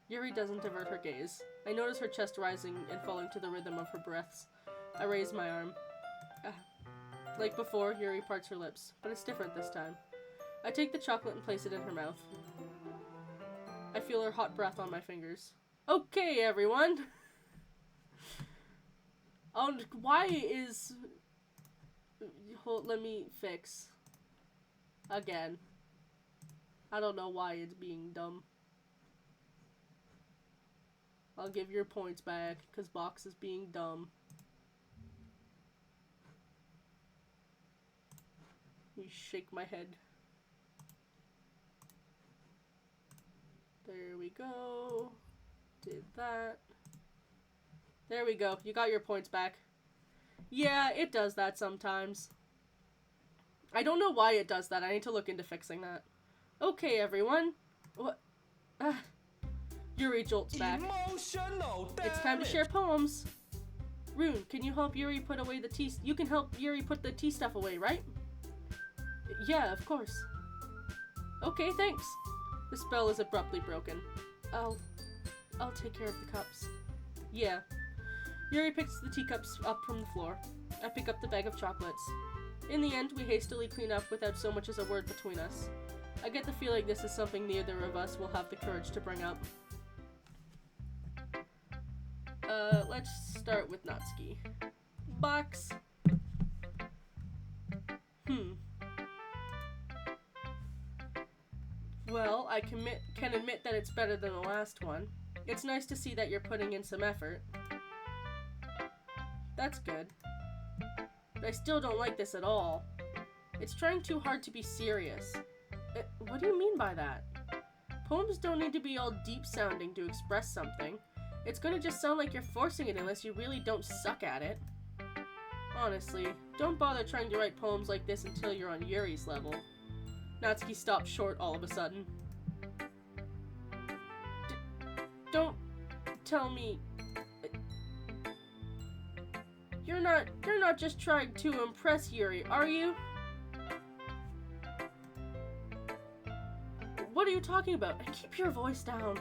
Yuri doesn't divert her gaze. I notice her chest rising and falling to the rhythm of her breaths. I raise my arm. Like before, Yuri parts her lips, but it's different this time. I take the chocolate and place it in her mouth. I feel her hot breath on my fingers. Okay, everyone! Why is... let me fix. Again. I don't know why it's being dumb. I'll give your points back, because Box is being dumb. You shake my head. There we go. Did that. There we go. You got your points back. Yeah, it does that sometimes. I don't know why it does that. I need to look into fixing that. Okay, everyone. What? Yuri jolts back. It's time to share poems. Rune, can you help Yuri put away the tea? You can help Yuri put the tea stuff away, right? Yeah, of course. Okay, thanks. The spell is abruptly broken. I'll take care of the cups. Yeah. Yuri picks the teacups up from the floor. I pick up the bag of chocolates. In the end, we hastily clean up without so much as a word between us. I get the feeling this is something neither of us will have the courage to bring up. Let's start with Natsuki. Box. Well, I can admit that it's better than the last one. It's nice to see that you're putting in some effort. That's good. But I still don't like this at all. It's trying too hard to be serious. What do you mean by that? Poems don't need to be all deep-sounding to express something. It's gonna just sound like you're forcing it unless you really don't suck at it. Honestly, don't bother trying to write poems like this until you're on Yuri's level. Natsuki stopped short all of a sudden. Don't tell me... You're not just trying to impress Yuri, are you? What are you talking about? Keep your voice down.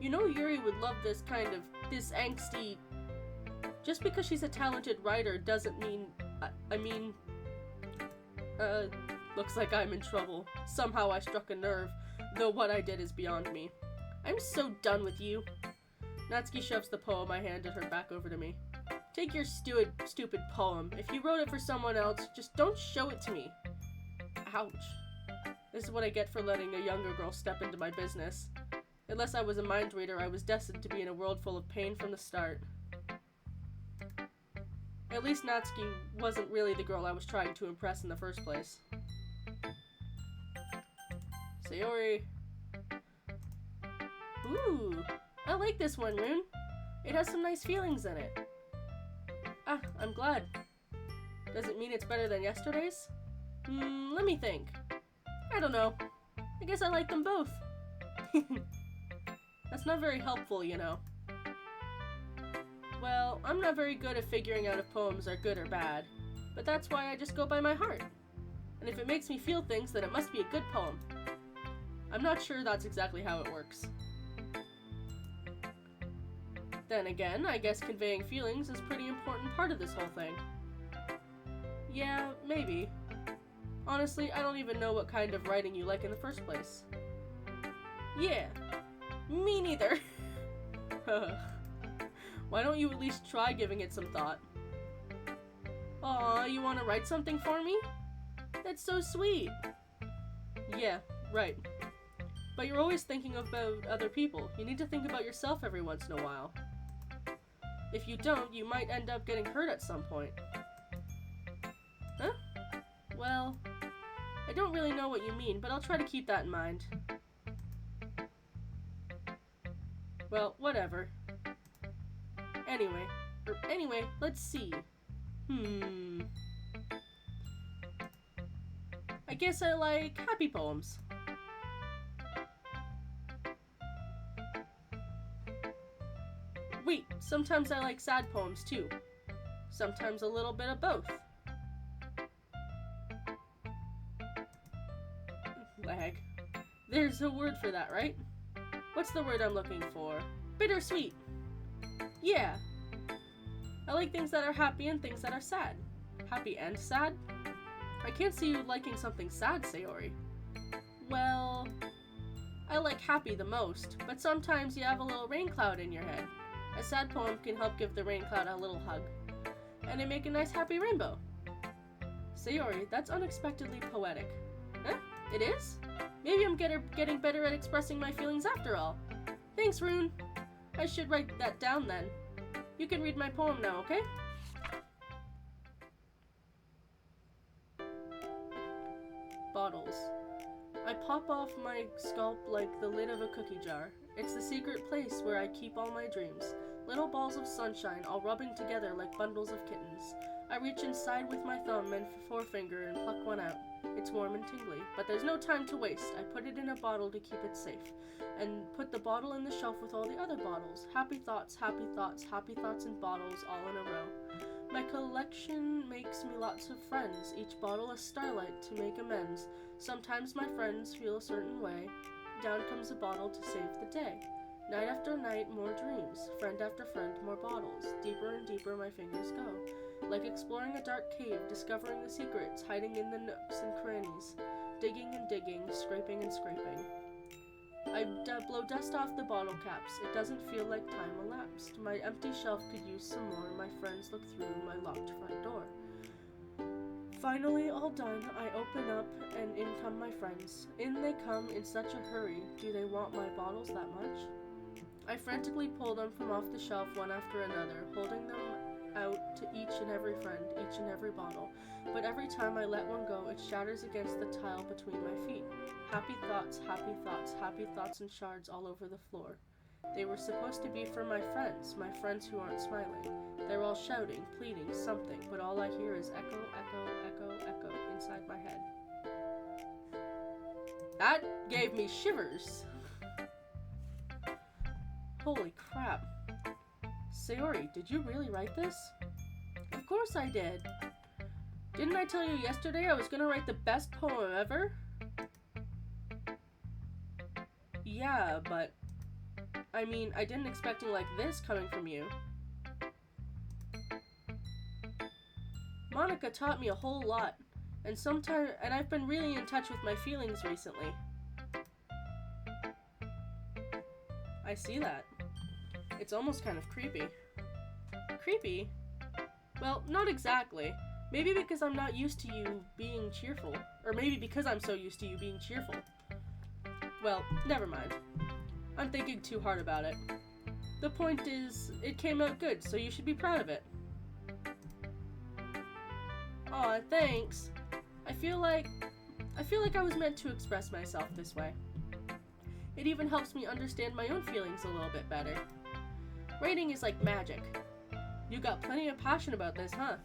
You know Yuri would love this angsty... Just because she's a talented writer doesn't mean... Looks like I'm in trouble. Somehow I struck a nerve, though what I did is beyond me. I'm so done with you. Natsuki shoves the poem I handed her back over to me. Take your stupid poem. If you wrote it for someone else, just don't show it to me. Ouch. This is what I get for letting a younger girl step into my business. Unless I was a mind reader, I was destined to be in a world full of pain from the start. At least Natsuki wasn't really the girl I was trying to impress in the first place. Sayori. Ooh, I like this one, Rune. It has some nice feelings in it. Ah, I'm glad. Does it mean it's better than yesterday's? Let me think. I don't know. I guess I like them both. That's not very helpful, you know. Well, I'm not very good at figuring out if poems are good or bad, but that's why I just go by my heart. And if it makes me feel things, then it must be a good poem. I'm not sure that's exactly how it works. Then again, I guess conveying feelings is a pretty important part of this whole thing. Yeah, maybe. Honestly, I don't even know what kind of writing you like in the first place. Yeah, me neither. Why don't you at least try giving it some thought? Aw, you want to write something for me? That's so sweet. Yeah, right. But you're always thinking about other people. You need to think about yourself every once in a while. If you don't, you might end up getting hurt at some point. Huh? Well, I don't really know what you mean, but I'll try to keep that in mind. Well, whatever. Anyway, let's see. I guess I like happy poems. Wait, sometimes I like sad poems too. Sometimes a little bit of both. Lag. There's a word for that, right? What's the word I'm looking for? Bittersweet. Yeah. I like things that are happy and things that are sad. Happy and sad? I can't see you liking something sad, Sayori. Well, I like happy the most, but sometimes you have a little rain cloud in your head. A sad poem can help give the rain cloud a little hug, and it make a nice happy rainbow. Sayori, that's unexpectedly poetic. Huh? It is? Maybe I'm getting better at expressing my feelings after all. Thanks, Rune. I should write that down then. You can read my poem now, okay? Bottles. I pop off my scalp like the lid of a cookie jar. It's the secret place where I keep all my dreams. Little balls of sunshine all rubbing together like bundles of kittens. I reach inside with my thumb and forefinger and pluck one out. It's warm and tingly, but there's no time to waste. I put it in a bottle to keep it safe, and put the bottle in the shelf with all the other bottles. Happy thoughts, happy thoughts, happy thoughts in bottles all in a row. My collection makes me lots of friends, each bottle a starlight to make amends. Sometimes my friends feel a certain way. Down comes a bottle to save the day. Night after night, more dreams. Friend after friend, more bottles. Deeper and deeper my fingers go. Like exploring a dark cave, discovering the secrets, hiding in the nooks and crannies. Digging and digging, scraping and scraping. I blow dust off the bottle caps. It doesn't feel like time elapsed. My empty shelf could use some more. My friends look through my locked front door. Finally, all done, I open up, and in come my friends. In they come in such a hurry. Do they want my bottles that much? I frantically pull them from off the shelf one after another, holding them out to each and every friend, each and every bottle. But every time I let one go, it shatters against the tile between my feet. Happy thoughts, happy thoughts, happy thoughts and shards all over the floor. They were supposed to be for my friends who aren't smiling. They're all shouting, pleading, something, but all I hear is echo, echo, echo, echo inside my head. That gave me shivers. Holy crap. Sayori, did you really write this? Of course I did. Didn't I tell you yesterday I was gonna write the best poem ever? Yeah, but I mean, I didn't expect it like this coming from you. Monica taught me a whole lot, and I've been really in touch with my feelings recently. I see that. It's almost kind of creepy. Creepy? Well, not exactly. Maybe because I'm not used to you being cheerful. Or maybe because I'm so used to you being cheerful. Well, never mind. I'm thinking too hard about it. The point is, it came out good, so you should be proud of it. Aw, thanks. I feel like I was meant to express myself this way. It even helps me understand my own feelings a little bit better. Writing is like magic. You got plenty of passion about this, huh?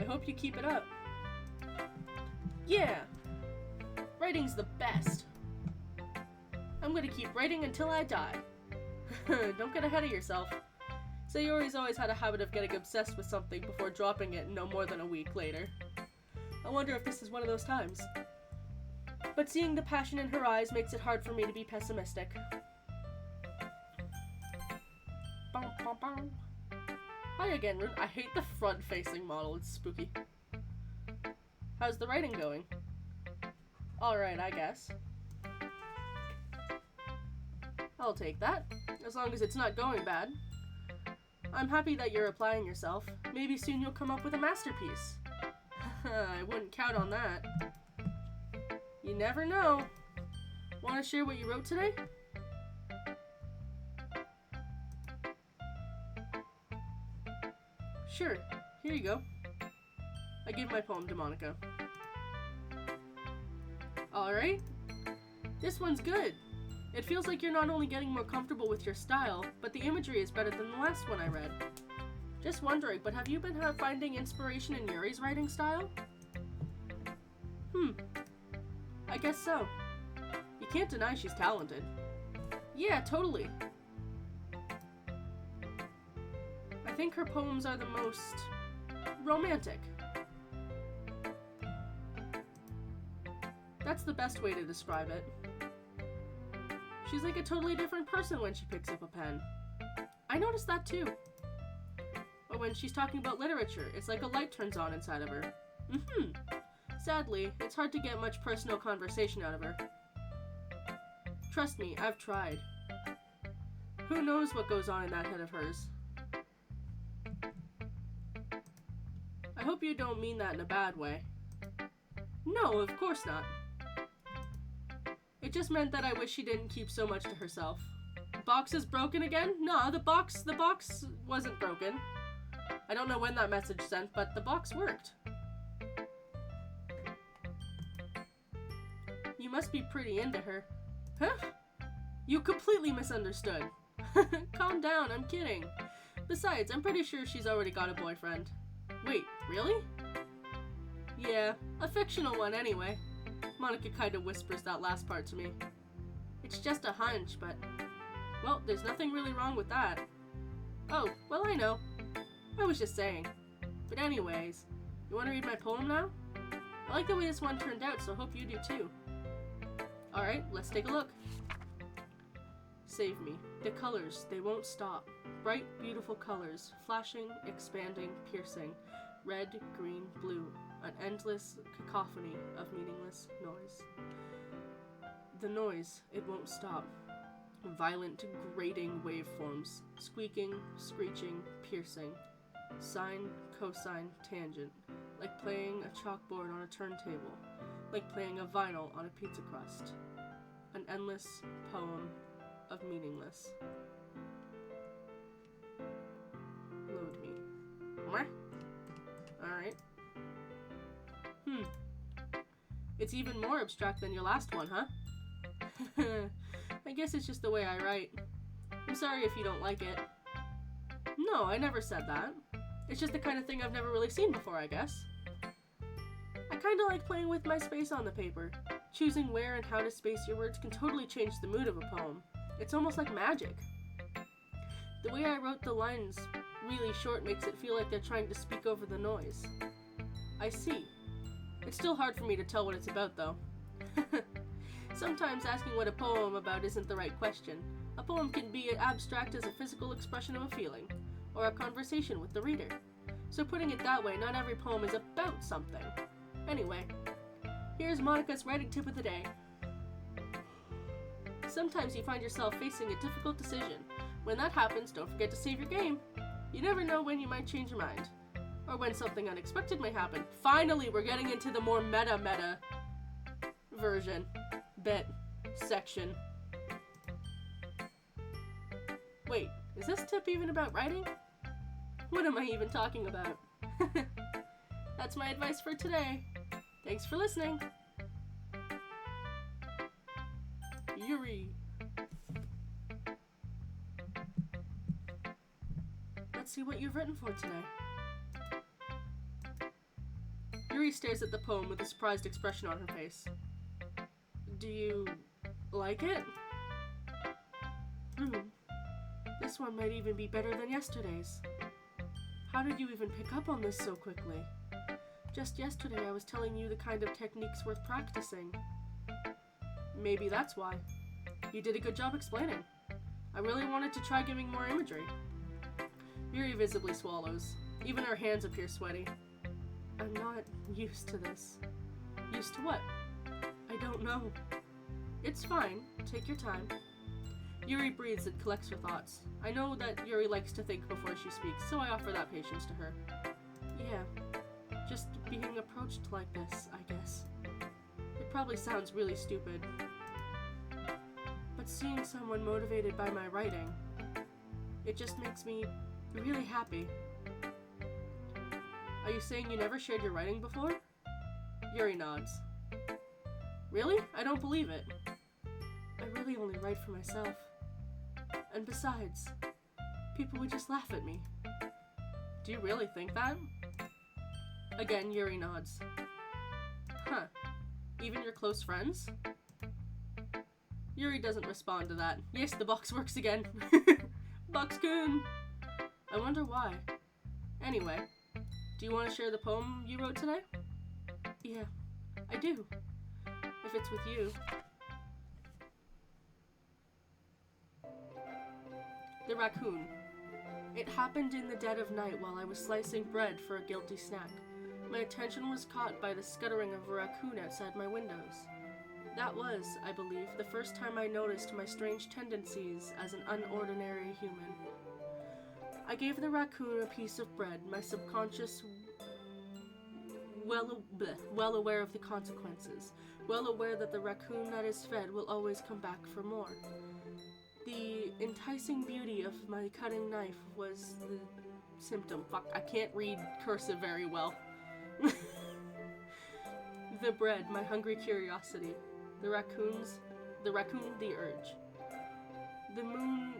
I hope you keep it up. Yeah! Writing's the best. I'm gonna keep writing until I die. Don't get ahead of yourself. Sayori's always had a habit of getting obsessed with something before dropping it no more than a week later. I wonder if this is one of those times. But seeing the passion in her eyes makes it hard for me to be pessimistic. Hi again, Rune. I hate the front-facing model. It's spooky. How's the writing going? Alright, I guess. I'll take that, as long as it's not going bad. I'm happy that you're applying yourself. Maybe soon you'll come up with a masterpiece. I wouldn't count on that. You never know. Want to share what you wrote today? Sure, here you go. I give my poem to Monica. Alright. This one's good. It feels like you're not only getting more comfortable with your style, but the imagery is better than the last one I read. Just wondering, but have you been finding inspiration in Yuri's writing style? I guess so. You can't deny she's talented. Yeah, totally. I think her poems are the most romantic. That's the best way to describe it. She's like a totally different person when she picks up a pen. I noticed that too. Or when she's talking about literature, it's like a light turns on inside of her. Sadly, it's hard to get much personal conversation out of her. Trust me, I've tried. Who knows what goes on in that head of hers? I hope you don't mean that in a bad way. No, of course not. It just meant that I wish she didn't keep so much to herself. Box is broken again? No, the box wasn't broken. I don't know when that message sent, but the box worked. You must be pretty into her. Huh? You completely misunderstood. Calm down, I'm kidding. Besides, I'm pretty sure she's already got a boyfriend. Wait, really? Yeah, a fictional one anyway. Monica kind of whispers that last part to me. It's just a hunch, but... well, there's nothing really wrong with that. Oh, well, I know. I was just saying. But anyways, you want to read my poem now? I like the way this one turned out, so hope you do too. Alright, let's take a look. Save me. The colors, they won't stop. Bright, beautiful colors, flashing, expanding, piercing. Red, green, blue. An endless cacophony of meaningless noise. The noise, it won't stop. Violent, grating waveforms. Squeaking, screeching, piercing. Sine, cosine, tangent. Like playing a chalkboard on a turntable. Like playing a vinyl on a pizza crust. An endless poem of meaningless. Load me. Alright. It's even more abstract than your last one, huh? I guess it's just the way I write. I'm sorry if you don't like it. No, I never said that. It's just the kind of thing I've never really seen before, I guess. I kinda like playing with my space on the paper. Choosing where and how to space your words can totally change the mood of a poem. It's almost like magic. The way I wrote the lines really short makes it feel like they're trying to speak over the noise. I see. It's still hard for me to tell what it's about, though. Sometimes asking what a poem about isn't the right question. A poem can be as abstract as a physical expression of a feeling, or a conversation with the reader. So putting it that way, not every poem is about something. Anyway, here's Monica's writing tip of the day. Sometimes you find yourself facing a difficult decision. When that happens, don't forget to save your game. You never know when you might change your mind. Or when something unexpected may happen. Finally, we're getting into the more meta version. Bit. Section. Wait, is this tip even about writing? What am I even talking about? That's my advice for today. Thanks for listening. Yuri. Let's see what you've written for today. Yuri stares at the poem with a surprised expression on her face. Do you like it? This one might even be better than yesterday's. How did you even pick up on this so quickly? Just yesterday I was telling you the kind of techniques worth practicing. Maybe that's why. You did a good job explaining. I really wanted to try giving more imagery. Yuri visibly swallows. Even her hands appear sweaty. I'm not used to this. Used to what? I don't know. It's fine. Take your time. Yuri breathes and collects her thoughts. I know that Yuri likes to think before she speaks, so I offer that patience to her. Yeah, just being approached like this, I guess. It probably sounds really stupid. But seeing someone motivated by my writing, it just makes me really happy. Are you saying you never shared your writing before? Yuri nods. Really? I don't believe it. I really only write for myself. And besides, people would just laugh at me. Do you really think that? Again, Yuri nods. Huh. Even your close friends? Yuri doesn't respond to that. Yes, the box works again. Box-kun! I wonder why. Anyway, do you want to share the poem you wrote today? Yeah, I do. If it's with you. The raccoon. It happened in the dead of night while I was slicing bread for a guilty snack. My attention was caught by the scuttering of a raccoon outside my windows. That was, I believe, the first time I noticed my strange tendencies as an unordinary human. I gave the raccoon a piece of bread, my subconscious well aware of the consequences, well aware that the raccoon that is fed will always come back for more. The enticing beauty of my cutting knife was the symptom. Fuck, I can't read cursive very well. The bread, my hungry curiosity. The raccoon, the urge. The moon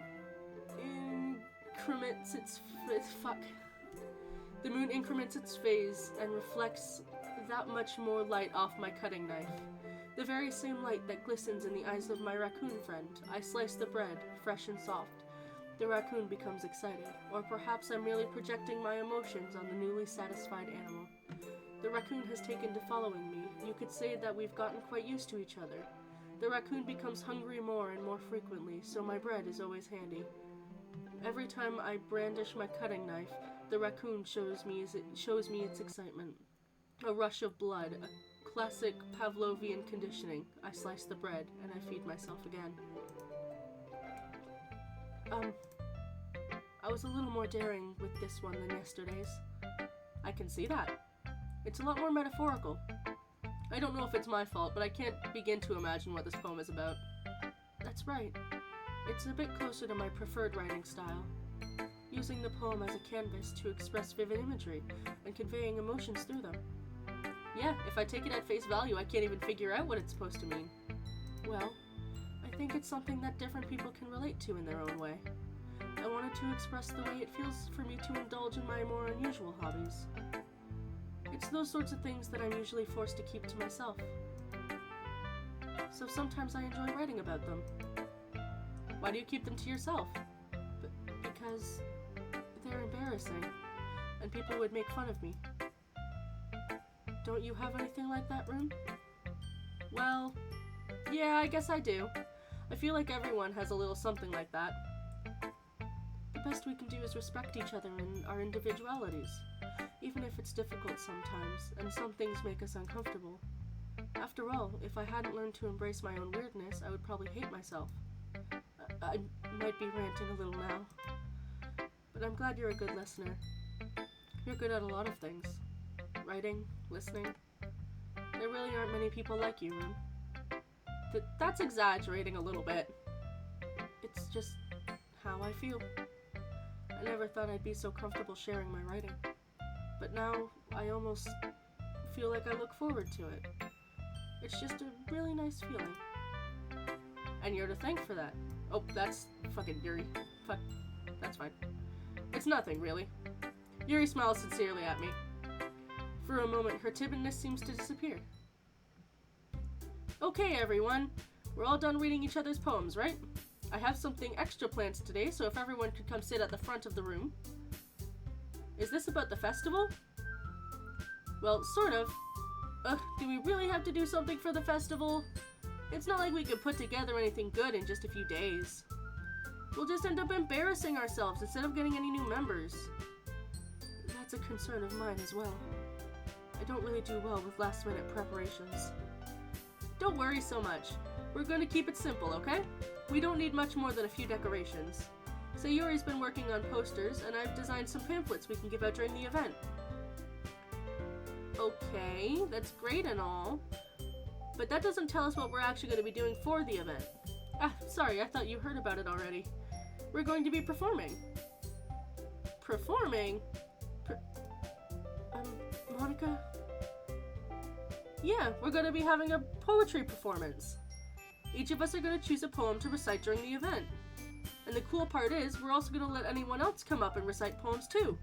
increments its The moon increments its phase and reflects that much more light off my cutting knife. The very same light that glistens in the eyes of my raccoon friend. I slice the bread, fresh and soft. The raccoon becomes excited, or perhaps I'm merely projecting my emotions on the newly satisfied animal. The raccoon has taken to following me. You could say that we've gotten quite used to each other. The raccoon becomes hungry more and more frequently, so my bread is always handy. Every time I brandish my cutting knife, the raccoon shows me its excitement. A rush of blood, a classic Pavlovian conditioning. I slice the bread, and I feed myself again. I was a little more daring with this one than yesterday's. I can see that. It's a lot more metaphorical. I don't know if it's my fault, but I can't begin to imagine what this poem is about. That's right. It's a bit closer to my preferred writing style. Using the poem as a canvas to express vivid imagery and conveying emotions through them. Yeah, if I take it at face value, I can't even figure out what it's supposed to mean. Well, I think it's something that different people can relate to in their own way. I wanted to express the way it feels for me to indulge in my more unusual hobbies. It's those sorts of things that I'm usually forced to keep to myself. So sometimes I enjoy writing about them. Why do you keep them to yourself? Because they're embarrassing, and people would make fun of me. Don't you have anything like that, Rune? Well, yeah, I guess I do. I feel like everyone has a little something like that. The best we can do is respect each other and our individualities, even if it's difficult sometimes, and some things make us uncomfortable. After all, if I hadn't learned to embrace my own weirdness, I would probably hate myself. I might be ranting a little now, but I'm glad you're a good listener. You're good at a lot of things. Writing, listening. There really aren't many people like you, Rune. That's exaggerating a little bit. It's just how I feel. I never thought I'd be so comfortable sharing my writing. But now, I almost feel like I look forward to it. It's just a really nice feeling. And you're to thank for that. Oh, that's fucking Yuri. Fuck. That's fine. It's nothing, really. Yuri smiles sincerely at me. For a moment, her timidness seems to disappear. Okay, everyone. We're all done reading each other's poems, right? I have something extra planned today, so if everyone could come sit at the front of the room. Is this about the festival? Well, sort of. Do we really have to do something for the festival? It's not like we could put together anything good in just a few days. We'll just end up embarrassing ourselves instead of getting any new members. That's a concern of mine as well. I don't really do well with last-minute preparations. Don't worry so much. We're going to keep it simple, okay? We don't need much more than a few decorations. Sayori's been working on posters, and I've designed some pamphlets we can give out during the event. Okay, that's great and all, but that doesn't tell us what we're actually going to be doing for the event. Ah, sorry, I thought you heard about it already. We're going to be performing. Performing? Monica? Yeah, we're going to be having a poetry performance. Each of us are going to choose a poem to recite during the event. And the cool part is, we're also going to let anyone else come up and recite poems too.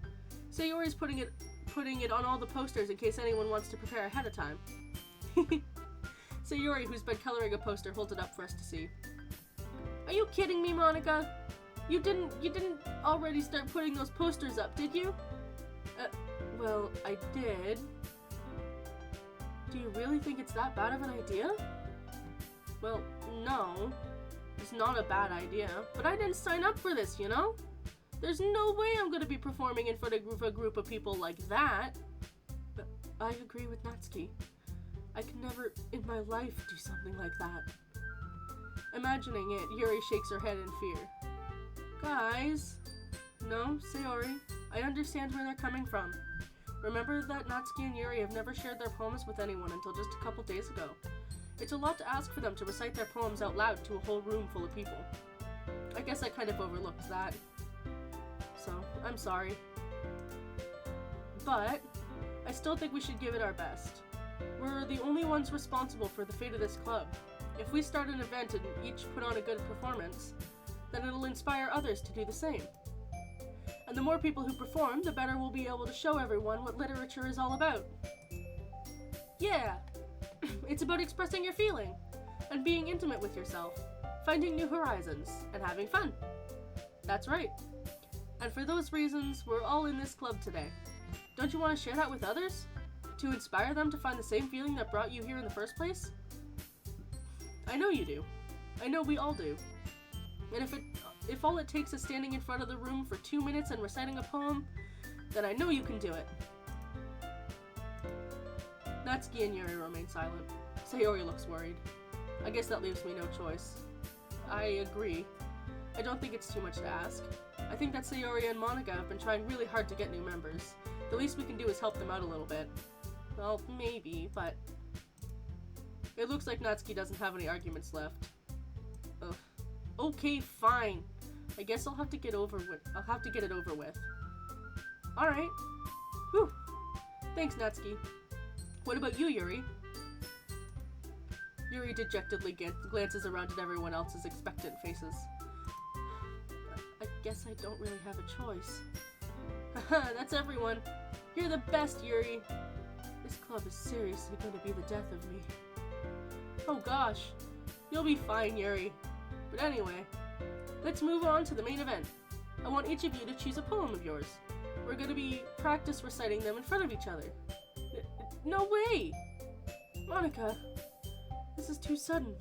Sayori's putting it on all the posters in case anyone wants to prepare ahead of time. Sayori, who's been coloring a poster, holds it up for us to see. Are you kidding me, Monica? You didn't already start putting those posters up, did you? Well, I did. Do you really think it's that bad of an idea? Well, no. It's not a bad idea, but I didn't sign up for this, you know? There's no way I'm gonna be performing in front of a group of people like that. But I agree with Natsuki. I could never in my life do something like that. Imagining it, Yuri shakes her head in fear. Guys? No, Sayori. I understand where they're coming from. Remember that Natsuki and Yuri have never shared their poems with anyone until just a couple days ago. It's a lot to ask for them to recite their poems out loud to a whole room full of people. I guess I kind of overlooked that. So, I'm sorry. But, I still think we should give it our best. We're the only ones responsible for the fate of this club. If we start an event and each put on a good performance, then it'll inspire others to do the same. And the more people who perform, the better we'll be able to show everyone what literature is all about. Yeah! It's about expressing your feeling, and being intimate with yourself, finding new horizons, and having fun. That's right. And for those reasons, we're all in this club today. Don't you want to share that with others? To inspire them to find the same feeling that brought you here in the first place? I know you do. I know we all do. And if all it takes is standing in front of the room for 2 minutes and reciting a poem, then I know you can do it. Natsuki and Yuri remain silent. Sayori looks worried. I guess that leaves me no choice. I agree. I don't think it's too much to ask. I think that Sayori and Monica have been trying really hard to get new members. The least we can do is help them out a little bit. Well, maybe, but... It looks like Natsuki doesn't have any arguments left. Ugh. Okay, fine. I guess I'll have to get it over with. Alright. Whew. Thanks, Natsuki. What about you, Yuri? Yuri dejectedly glances around at everyone else's expectant faces. I guess I don't really have a choice. Haha, that's everyone. You're the best, Yuri. This club is seriously going to be the death of me. Oh gosh. You'll be fine, Yuri. But anyway, let's move on to the main event. I want each of you to choose a poem of yours. We're going to be practice reciting them in front of each other. No way! Monica, this is too sudden.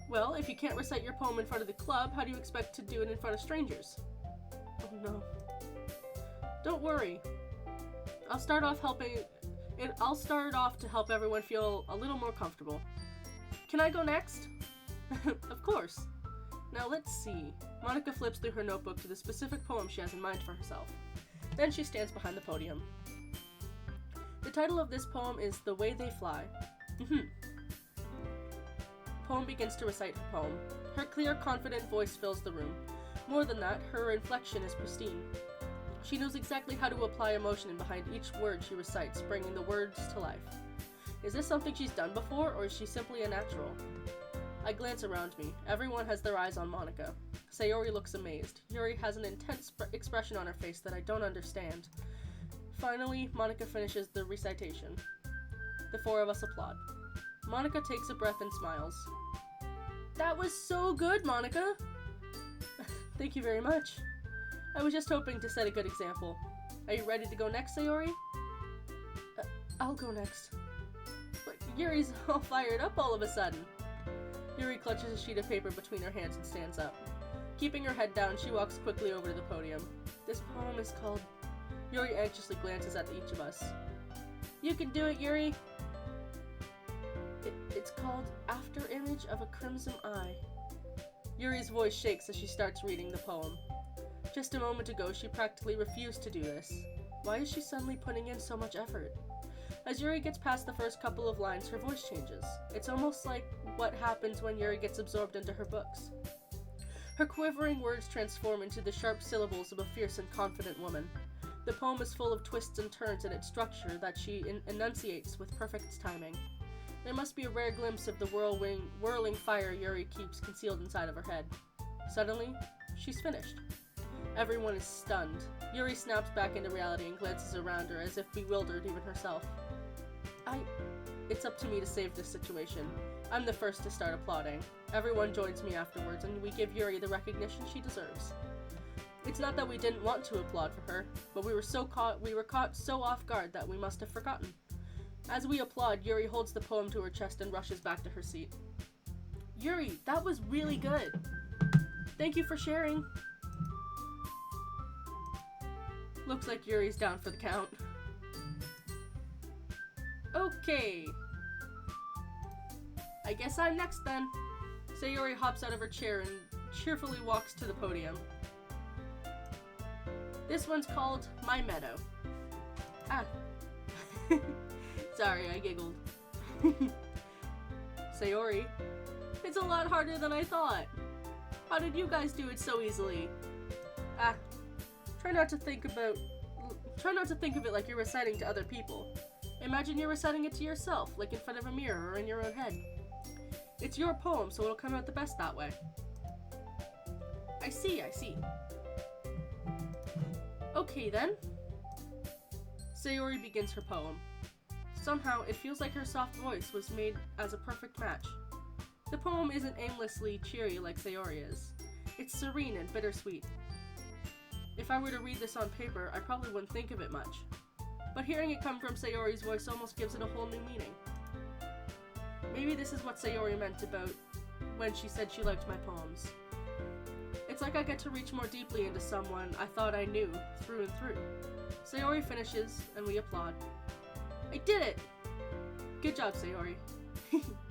Well, if you can't recite your poem in front of the club, how do you expect to do it in front of strangers? Oh no. Don't worry. I'll start off to help everyone feel a little more comfortable. Can I go next? Of course. Now let's see. Monica flips through her notebook to the specific poem she has in mind for herself. Then she stands behind the podium. The title of this poem is The Way They Fly. Poem begins to recite her poem. Her clear, confident voice fills the room. More than that, her inflection is pristine. She knows exactly how to apply emotion behind each word she recites, bringing the words to life. Is this something she's done before, or is she simply a natural? I glance around me. Everyone has their eyes on Monica. Sayori looks amazed. Yuri has an intense expression on her face that I don't understand. Finally, Monica finishes the recitation. The four of us applaud. Monica takes a breath and smiles. That was so good, Monica! Thank you very much. I was just hoping to set a good example. Are you ready to go next, Sayori? I'll go next. But Yuri's all fired up all of a sudden. Yuri clutches a sheet of paper between her hands and stands up. Keeping her head down, she walks quickly over to the podium. This poem is called... Yuri anxiously glances at each of us. You can do it, Yuri! It's called After Image of a Crimson Eye. Yuri's voice shakes as she starts reading the poem. Just a moment ago, she practically refused to do this. Why is she suddenly putting in so much effort? As Yuri gets past the first couple of lines, her voice changes. It's almost like what happens when Yuri gets absorbed into her books. Her quivering words transform into the sharp syllables of a fierce and confident woman. The poem is full of twists and turns in its structure that she enunciates with perfect timing. There must be a rare glimpse of the whirling fire Yuri keeps concealed inside of her head. Suddenly, she's finished. Everyone is stunned. Yuri snaps back into reality and glances around her as if bewildered even herself. It's up to me to save this situation. I'm the first to start applauding. Everyone joins me afterwards, and we give Yuri the recognition she deserves. It's not that we didn't want to applaud for her, but we were caught so off guard that we must have forgotten. As we applaud, Yuri holds the poem to her chest and rushes back to her seat. Yuri, that was really good. Thank you for sharing. Looks like Yuri's down for the count. Okay. I guess I'm next then. Sayori hops out of her chair and cheerfully walks to the podium. This one's called My Meadow. Sorry, I giggled. Sayori, it's a lot harder than I thought. How did you guys do it so easily? Try not to think of it like you're reciting to other people. Imagine you're reciting it to yourself, like in front of a mirror or in your own head. It's your poem, so it'll come out the best that way. I see. Okay then. Sayori begins her poem. Somehow, it feels like her soft voice was made as a perfect match. The poem isn't aimlessly cheery like Sayori is. It's serene and bittersweet. If I were to read this on paper, I probably wouldn't think of it much. But hearing it come from Sayori's voice almost gives it a whole new meaning. Maybe this is what Sayori meant about when she said she liked my poems. It's like I get to reach more deeply into someone I thought I knew through and through. Sayori finishes, and we applaud. I did it! Good job, Sayori.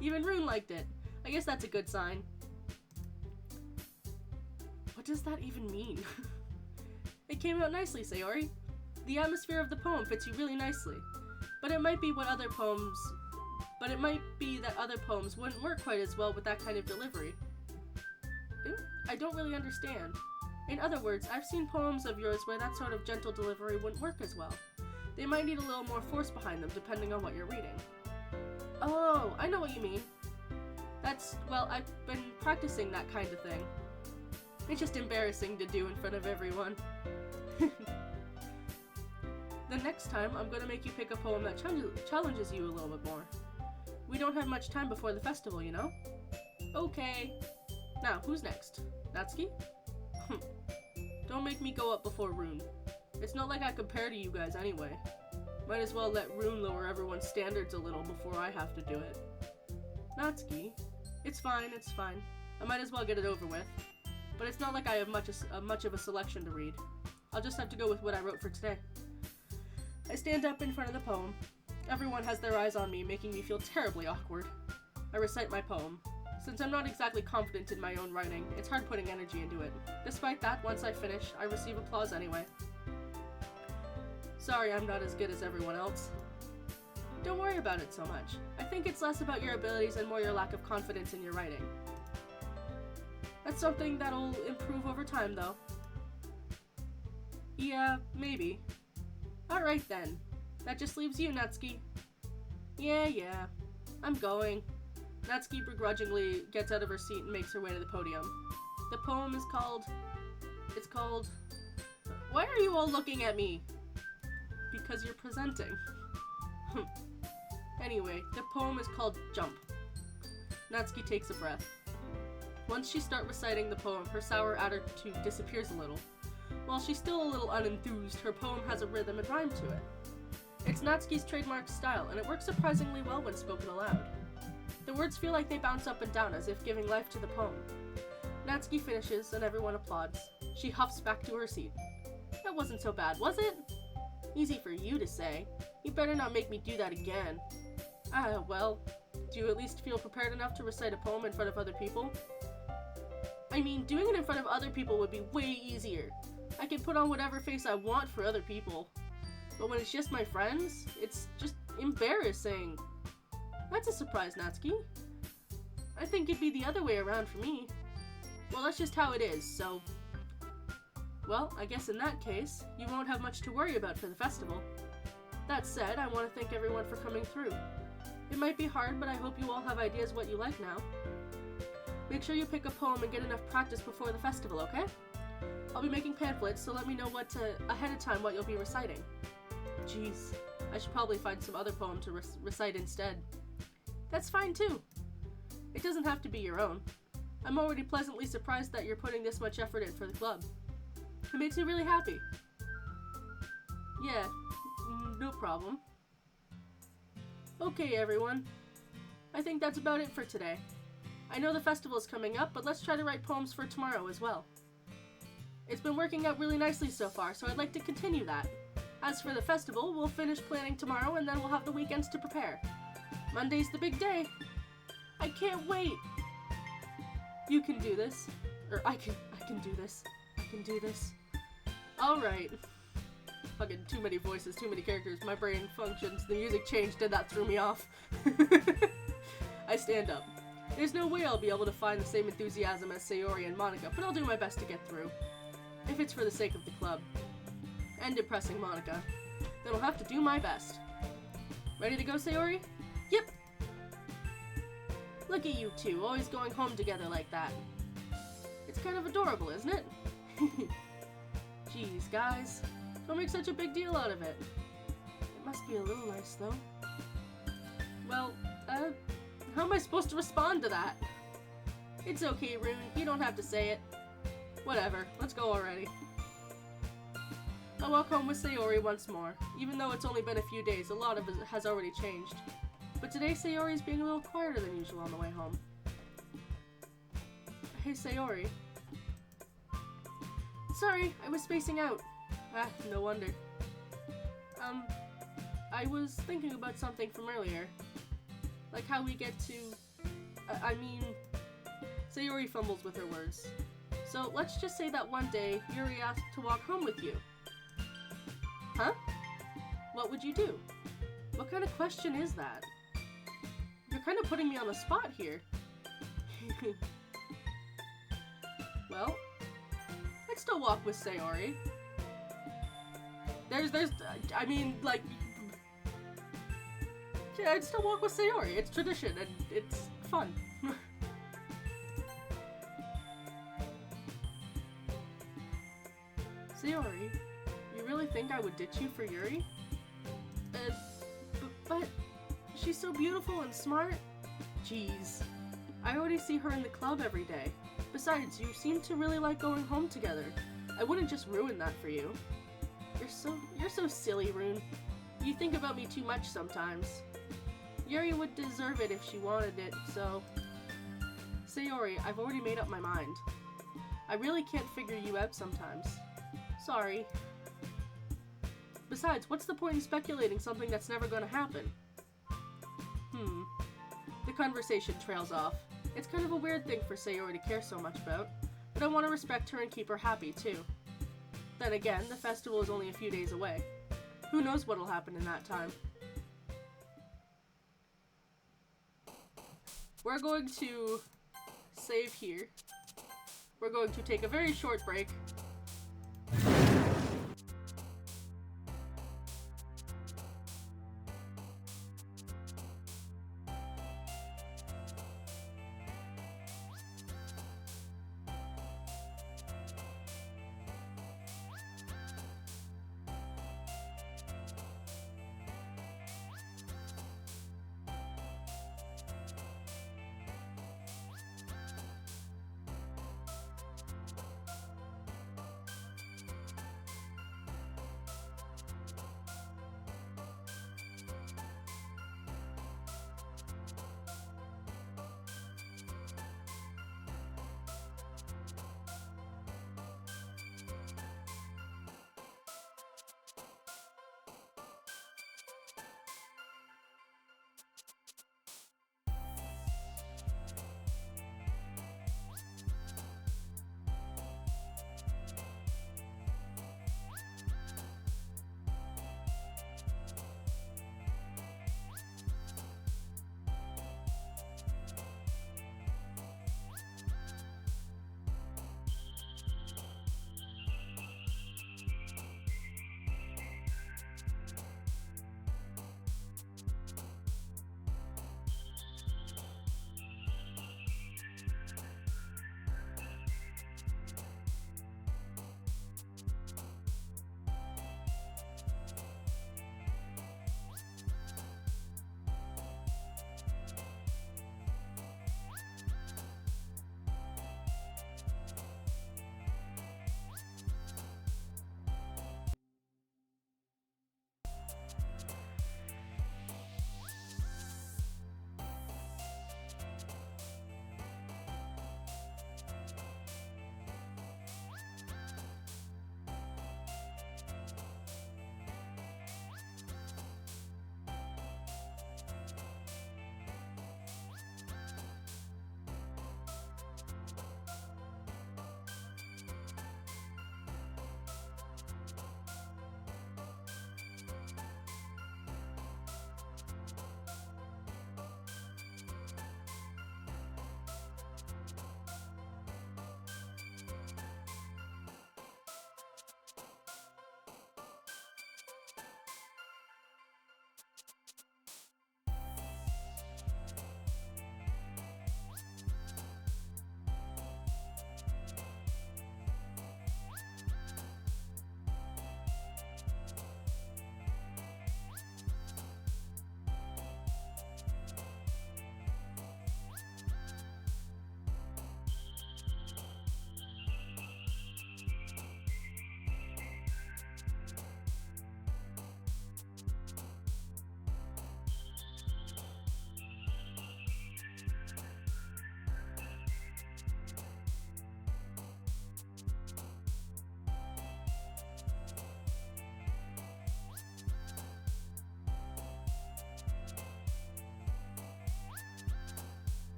Even Rune liked it. I guess that's a good sign. What does that even mean? It came out nicely, Sayori. The atmosphere of the poem fits you really nicely. But it might be that other poems wouldn't work quite as well with that kind of delivery. I don't really understand. In other words, I've seen poems of yours where that sort of gentle delivery wouldn't work as well. They might need a little more force behind them depending on what you're reading. Oh, I know what you mean. I've been practicing that kind of thing. It's just embarrassing to do in front of everyone. The next time, I'm gonna make you pick a poem that challenges you a little bit more. We don't have much time before the festival, you know? Okay. Now, who's next? Natsuki? Don't make me go up before Rune. It's not like I compare to you guys anyway. Might as well let Rune lower everyone's standards a little before I have to do it. Natsuki? It's fine. I might as well get it over with. But it's not like I have much of a selection to read. I'll just have to go with what I wrote for today. I stand up in front of the poem. Everyone has their eyes on me, making me feel terribly awkward. I recite my poem. Since I'm not exactly confident in my own writing, it's hard putting energy into it. Despite that, once I finish, I receive applause anyway. Sorry I'm not as good as everyone else. Don't worry about it so much. I think it's less about your abilities and more your lack of confidence in your writing. That's something that'll improve over time, though. Yeah, maybe. Alright then. That just leaves you, Natsuki. Yeah. I'm going. Natsuki begrudgingly gets out of her seat and makes her way to the podium. The poem is called... Why are you all looking at me? Because you're presenting. Anyway, the poem is called Jump. Natsuki takes a breath. Once she starts reciting the poem, her sour attitude disappears a little. While she's still a little unenthused, her poem has a rhythm and rhyme to it. It's Natsuki's trademark style, and it works surprisingly well when spoken aloud. The words feel like they bounce up and down as if giving life to the poem. Natsuki finishes and everyone applauds. She huffs back to her seat. That wasn't so bad, was it? Easy for you to say. You better not make me do that again. Well, do you at least feel prepared enough to recite a poem in front of other people? I mean, doing it in front of other people would be way easier. I can put on whatever face I want for other people. But when it's just my friends, it's just embarrassing. That's a surprise, Natsuki. I think it'd be the other way around for me. Well, that's just how it is, so... Well, I guess in that case, you won't have much to worry about for the festival. That said, I want to thank everyone for coming through. It might be hard, but I hope you all have ideas what you like now. Make sure you pick a poem and get enough practice before the festival, okay? I'll be making pamphlets, so let me know ahead of time what you'll be reciting. Jeez, I should probably find some other poem to recite instead. That's fine too. It doesn't have to be your own. I'm already pleasantly surprised that you're putting this much effort in for the club. It makes me really happy. Yeah, no problem. Okay, everyone. I think that's about it for today. I know the festival is coming up, but let's try to write poems for tomorrow as well. It's been working out really nicely so far, so I'd like to continue that. As for the festival, we'll finish planning tomorrow and then we'll have the weekends to prepare. Monday's the big day. I can't wait. You can do this. Or I can do this. I can do this. Alright. Fucking too many voices, too many characters. My brain functions. The music changed and that threw me off. I stand up. There's no way I'll be able to find the same enthusiasm as Sayori and Monica, but I'll do my best to get through. If it's for the sake of the club. And impressing Monica. Then I'll have to do my best. Ready to go, Sayori? Yep. Look at you two, always going home together like that. It's kind of adorable, isn't it? Jeez, guys. Don't make such a big deal out of it. It must be a little nice, though. Well, how am I supposed to respond to that? It's okay, Rune. You don't have to say it. Whatever. Let's go already. I walk home with Sayori once more. Even though it's only been a few days, a lot of it has already changed. But today, Sayori's being a little quieter than usual on the way home. Hey, Sayori. Sorry, I was spacing out. No wonder. I was thinking about something from earlier. Like how we get to... Sayori fumbles with her words. So let's just say that one day, Yuri asked to walk home with you. Huh? What would you do? What kind of question is that? You're kind of putting me on the spot here. Well, I'd still walk with Sayori. Yeah, I'd still walk with Sayori. It's tradition and it's fun. Sayori, you really think I would ditch you for Yuri? But she's so beautiful and smart. Jeez. I already see her in the club every day. Besides, you seem to really like going home together. I wouldn't just ruin that for you. You're so silly, Rune. You think about me too much sometimes. Yuri would deserve it if she wanted it, so... Sayori, I've already made up my mind. I really can't figure you out sometimes. Sorry. Besides, what's the point in speculating something that's never gonna happen? The conversation trails off. It's kind of a weird thing for Sayori to care so much about, but I want to respect her and keep her happy, too. Then again, the festival is only a few days away. Who knows what'll happen in that time? We're going to save here. We're going to take a very short break.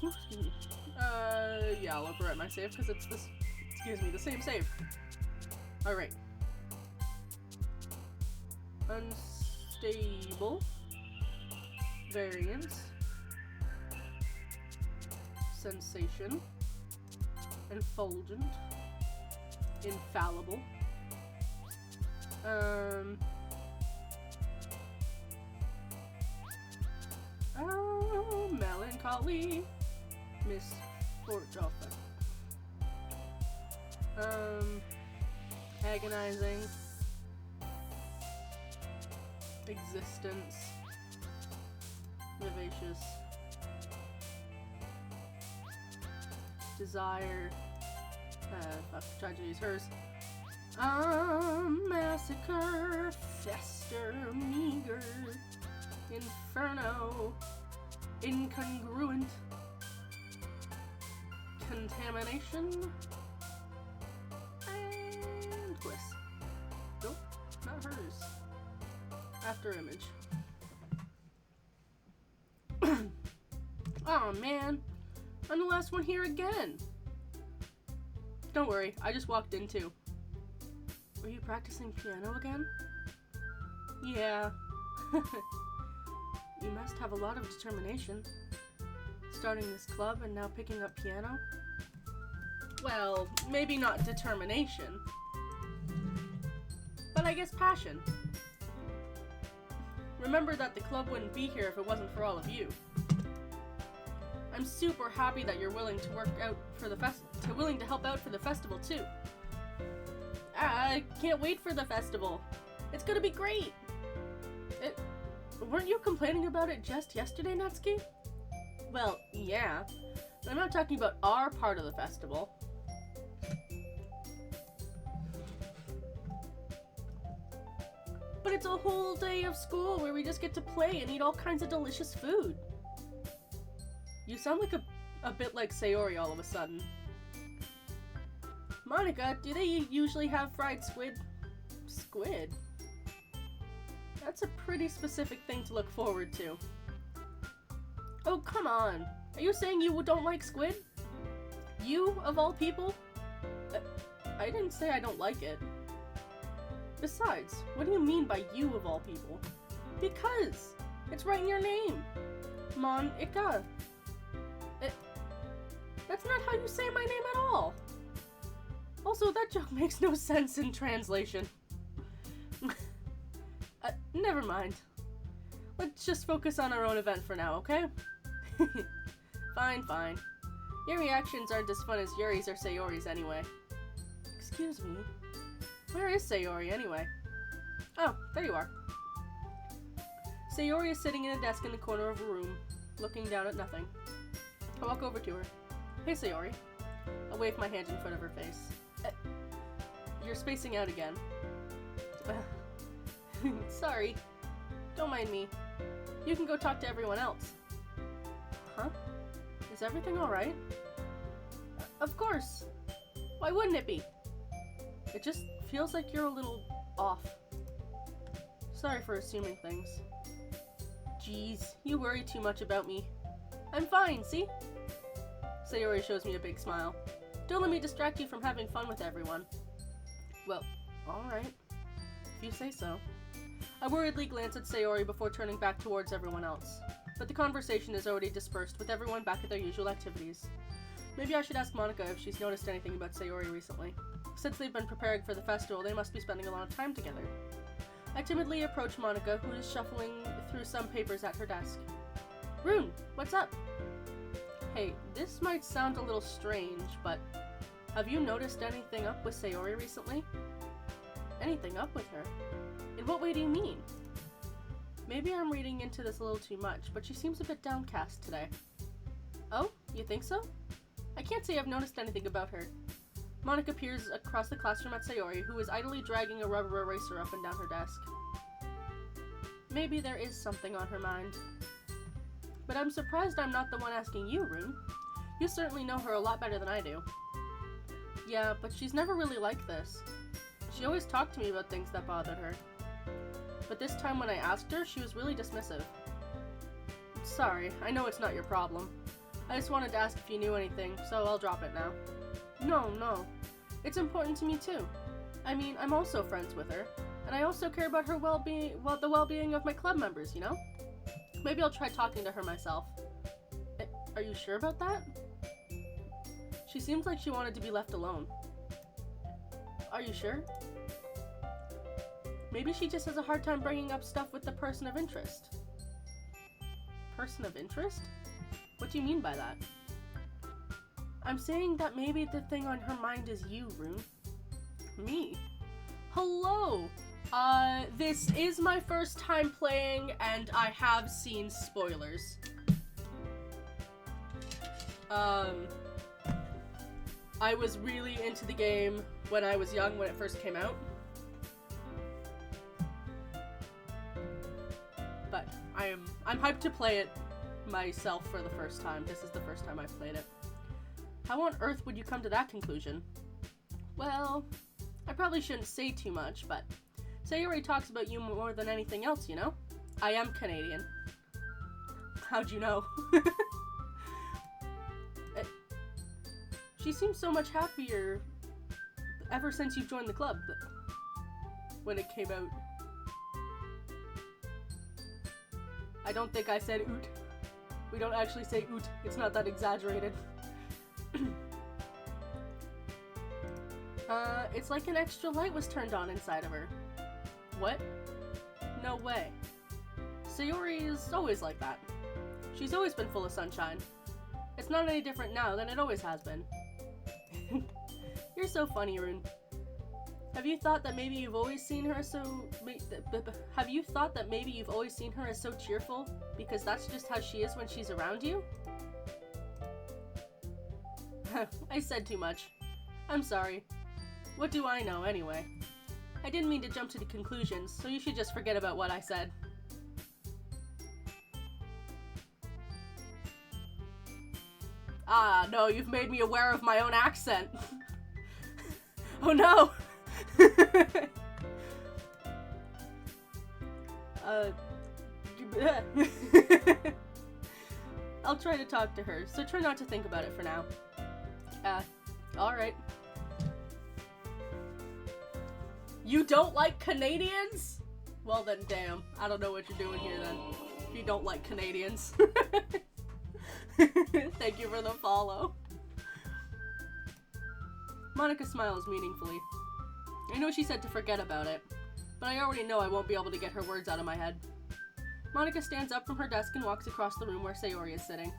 Excuse me. Yeah, I'll overwrite my save because it's this. Excuse me, the same save. Alright. Unstable. Variance. Sensation. Effulgent. Infallible. Melancholy. Misfortune. Agonizing. Existence. Vivacious. Desire. Tried to use hers. Massacre. Fester. Meager. Inferno. Incongruent. Contamination. And bliss. Nope, not hers. After image. Oh man, I'm the last one here again. Don't worry, I just walked in too. Were you practicing piano again? Yeah. You must have a lot of determination. Starting this club and now picking up piano? Well, maybe not determination. But I guess passion. Remember that the club wouldn't be here if it wasn't for all of you. I'm super happy that you're willing to work out for the willing to help out for the festival too. I can't wait for the festival. It's gonna be great. Weren't you complaining about it just yesterday, Natsuki? Well, yeah. I'm not talking about our part of the festival. But it's a whole day of school where we just get to play and eat all kinds of delicious food. You sound like a bit like Sayori all of a sudden. Monica, do they usually have fried squid? Squid? That's a pretty specific thing to look forward to. Oh, come on. Are you saying you don't like squid? You, of all people? I didn't say I don't like it. Besides, what do you mean by you, of all people? Because it's right in your name. Monica. That's not how you say my name at all. Also, that joke makes no sense in translation. Never mind. Let's just focus on our own event for now, okay? Fine, fine. Your reactions aren't as fun as Yuri's or Sayori's anyway. Excuse me? Where is Sayori anyway? Oh, there you are. Sayori is sitting in a desk in the corner of a room, looking down at nothing. I walk over to her. Hey, Sayori. I wave my hand in front of her face. You're spacing out again. Sorry. Don't mind me. You can go talk to everyone else. Huh? Is everything alright? Of course. Why wouldn't it be? It just feels like you're a little off. Sorry for assuming things. Jeez, you worry too much about me. I'm fine, see? Sayori shows me a big smile. Don't let me distract you from having fun with everyone. Well, alright. If you say so. I worriedly glance at Sayori before turning back towards everyone else. But the conversation is already dispersed, with everyone back at their usual activities. Maybe I should ask Monica if she's noticed anything about Sayori recently. Since they've been preparing for the festival, they must be spending a lot of time together. I timidly approach Monica, who is shuffling through some papers at her desk. Rune, what's up? Hey, this might sound a little strange, but have you noticed anything up with Sayori recently? Anything up with her? In what way do you mean? Maybe I'm reading into this a little too much, but she seems a bit downcast today. Oh, you think so? I can't say I've noticed anything about her. Monica peers across the classroom at Sayori, who is idly dragging a rubber eraser up and down her desk. Maybe there is something on her mind. But I'm surprised I'm not the one asking you, Rune. You certainly know her a lot better than I do. Yeah, but she's never really like this. She always talked to me about things that bothered her. But this time when I asked her, she was really dismissive. Sorry, I know it's not your problem. I just wanted to ask if you knew anything, so I'll drop it now. No. It's important to me too. I mean, I'm also friends with her, and I also care about her well-being, the well-being of my club members, you know? Maybe I'll try talking to her myself. Are you sure about that? She seemed like she wanted to be left alone. Are you sure? Maybe she just has a hard time bringing up stuff with the person of interest. Person of interest? What do you mean by that? I'm saying that maybe the thing on her mind is you, Rune. Me? Hello! This is my first time playing, and I have seen spoilers. I was really into the game when I was young, when it first came out. But I'm hyped to play it myself for the first time. This is the first time I've played it. How on earth would you come to that conclusion? Well, I probably shouldn't say too much, but Sayori talks about you more than anything else, you know? I am Canadian. How'd you know? She seems so much happier ever since you joined the club, when it came out. I don't think I said oot. We don't actually say oot. It's not that exaggerated. It's like an extra light was turned on inside of her. What? No way. Sayori is always like that. She's always been full of sunshine. It's not any different now than it always has been. You're so funny, Rune. Have you thought that maybe you've always seen her so... Have you thought that maybe you've always seen her as so cheerful? Because that's just how she is when she's around you? I said too much. I'm sorry. What do I know, anyway? I didn't mean to jump to the conclusions, so you should just forget about what I said. Ah, no, you've made me aware of my own accent. Oh no! I'll try to talk to her, so try not to think about it for now. Alright. You don't like Canadians? Well then, damn. I don't know what you're doing here then. If you don't like Canadians. Thank you for the follow. Monica smiles meaningfully. I know she said to forget about it, but I already know I won't be able to get her words out of my head. Monica stands up from her desk and walks across the room where Sayori is sitting.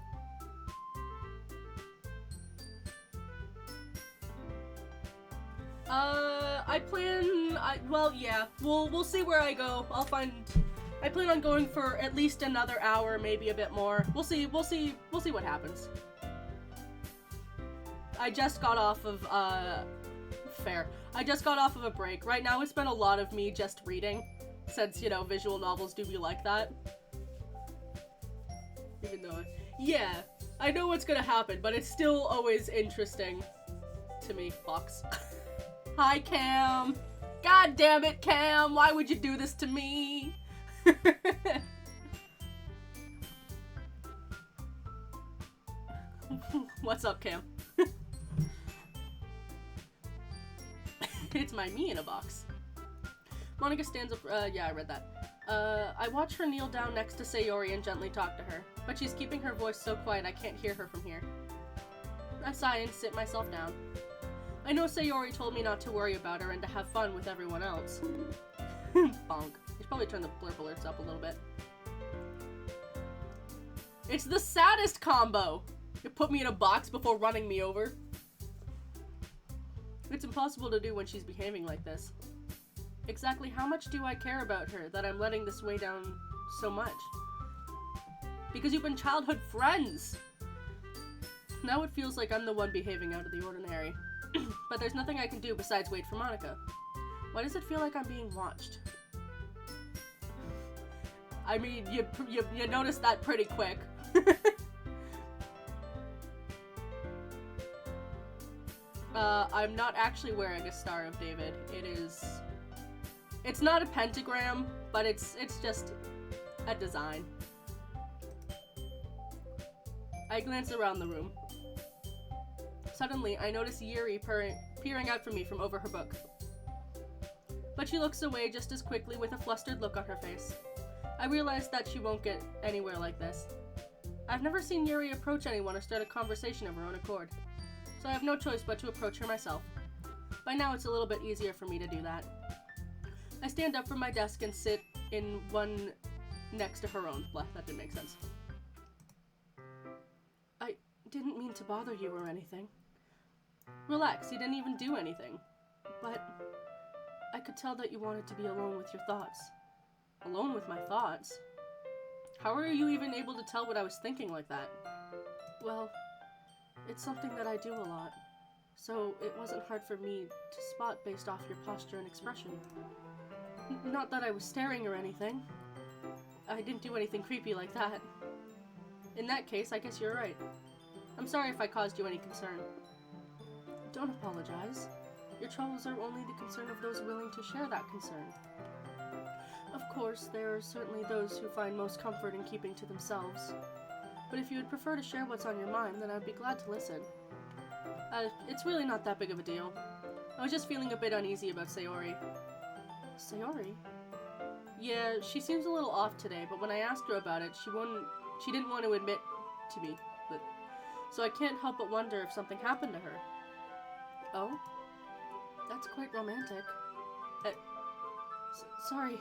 Well, yeah, we'll see where I go. I plan on going for at least another hour, maybe a bit more. We'll see what happens. I just got off of, fair. I just got off of a break. Right now it's been a lot of me just reading, since, you know, visual novels do be like that. Even though, yeah, I know what's gonna happen, but it's still always interesting to me. Fox. Hi, Cam. God damn it, Cam. Why would you do this to me? What's up, Cam? It's my me in a box. Monica stands up. Yeah, I read that. I watch her kneel down next to Sayori and gently talk to her, but she's keeping her voice so quiet I can't hear her from here. I sigh and sit myself down. I know Sayori told me not to worry about her and to have fun with everyone else. Bonk. I should probably turn the blurb alerts up a little bit. It's the saddest combo! You put me in a box before running me over. It's impossible to do when she's behaving like this. Exactly how much do I care about her that I'm letting this weigh down so much? Because you've been childhood friends! Now it feels like I'm the one behaving out of the ordinary. But there's nothing I can do besides wait for Monica. Why does it feel like I'm being watched? I mean, you noticed that pretty quick. I'm not actually wearing a Star of David. It's not a pentagram, but it's just a design. I glance around the room. Suddenly, I notice Yuri peering out for me from over her book. But she looks away just as quickly with a flustered look on her face. I realize that she won't get anywhere like this. I've never seen Yuri approach anyone or start a conversation of her own accord, so I have no choice but to approach her myself. By now it's a little bit easier for me to do that. I stand up from my desk and sit in one next to her own. Blah, that didn't make sense. I didn't mean to bother you or anything. Relax, you didn't even do anything. But I could tell that you wanted to be alone with your thoughts. Alone with my thoughts? How are you even able to tell what I was thinking like that? Well, it's something that I do a lot, so it wasn't hard for me to spot based off your posture and expression. Not that I was staring or anything. I didn't do anything creepy like that. In that case, I guess you're right. I'm sorry if I caused you any concern. Don't apologize. Your troubles are only the concern of those willing to share that concern. Of course, there are certainly those who find most comfort in keeping to themselves. But if you would prefer to share what's on your mind, then I'd be glad to listen. It's really not that big of a deal. I was just feeling a bit uneasy about Sayori. Sayori? Yeah, she seems a little off today, but when I asked her about it, she didn't want to admit to me. So I can't help but wonder if something happened to her. Oh? That's quite romantic. Sorry.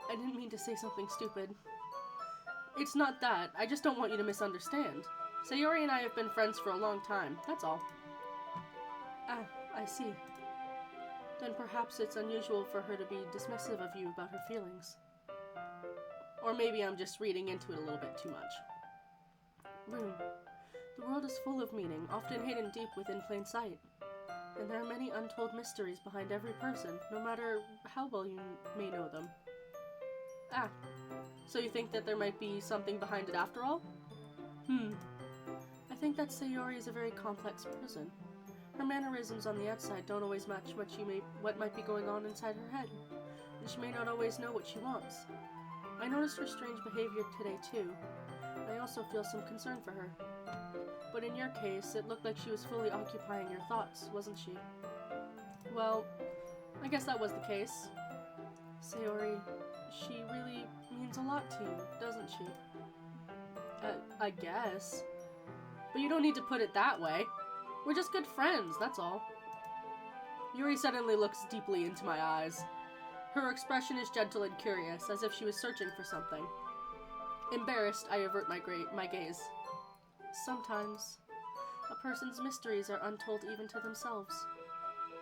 I didn't mean to say something stupid. It's not that. I just don't want you to misunderstand. Sayori and I have been friends for a long time, that's all. Ah, I see. Then perhaps it's unusual for her to be dismissive of you about her feelings. Or maybe I'm just reading into it a little bit too much. Rune, the world is full of meaning, often hidden deep within plain sight. And there are many untold mysteries behind every person, no matter how well you may know them. Ah, so you think that there might be something behind it after all? I think that Sayori is a very complex person. Her mannerisms on the outside don't always match what might be going on inside her head, and she may not always know what she wants. I noticed her strange behavior today too. I also feel some concern for her. But in your case, it looked like she was fully occupying your thoughts, wasn't she? Well, I guess that was the case. Sayori, she really means a lot to you, doesn't she? I guess. But you don't need to put it that way. We're just good friends, that's all. Yuri suddenly looks deeply into my eyes. Her expression is gentle and curious, as if she was searching for something. Embarrassed, I avert my gaze. Sometimes, a person's mysteries are untold even to themselves.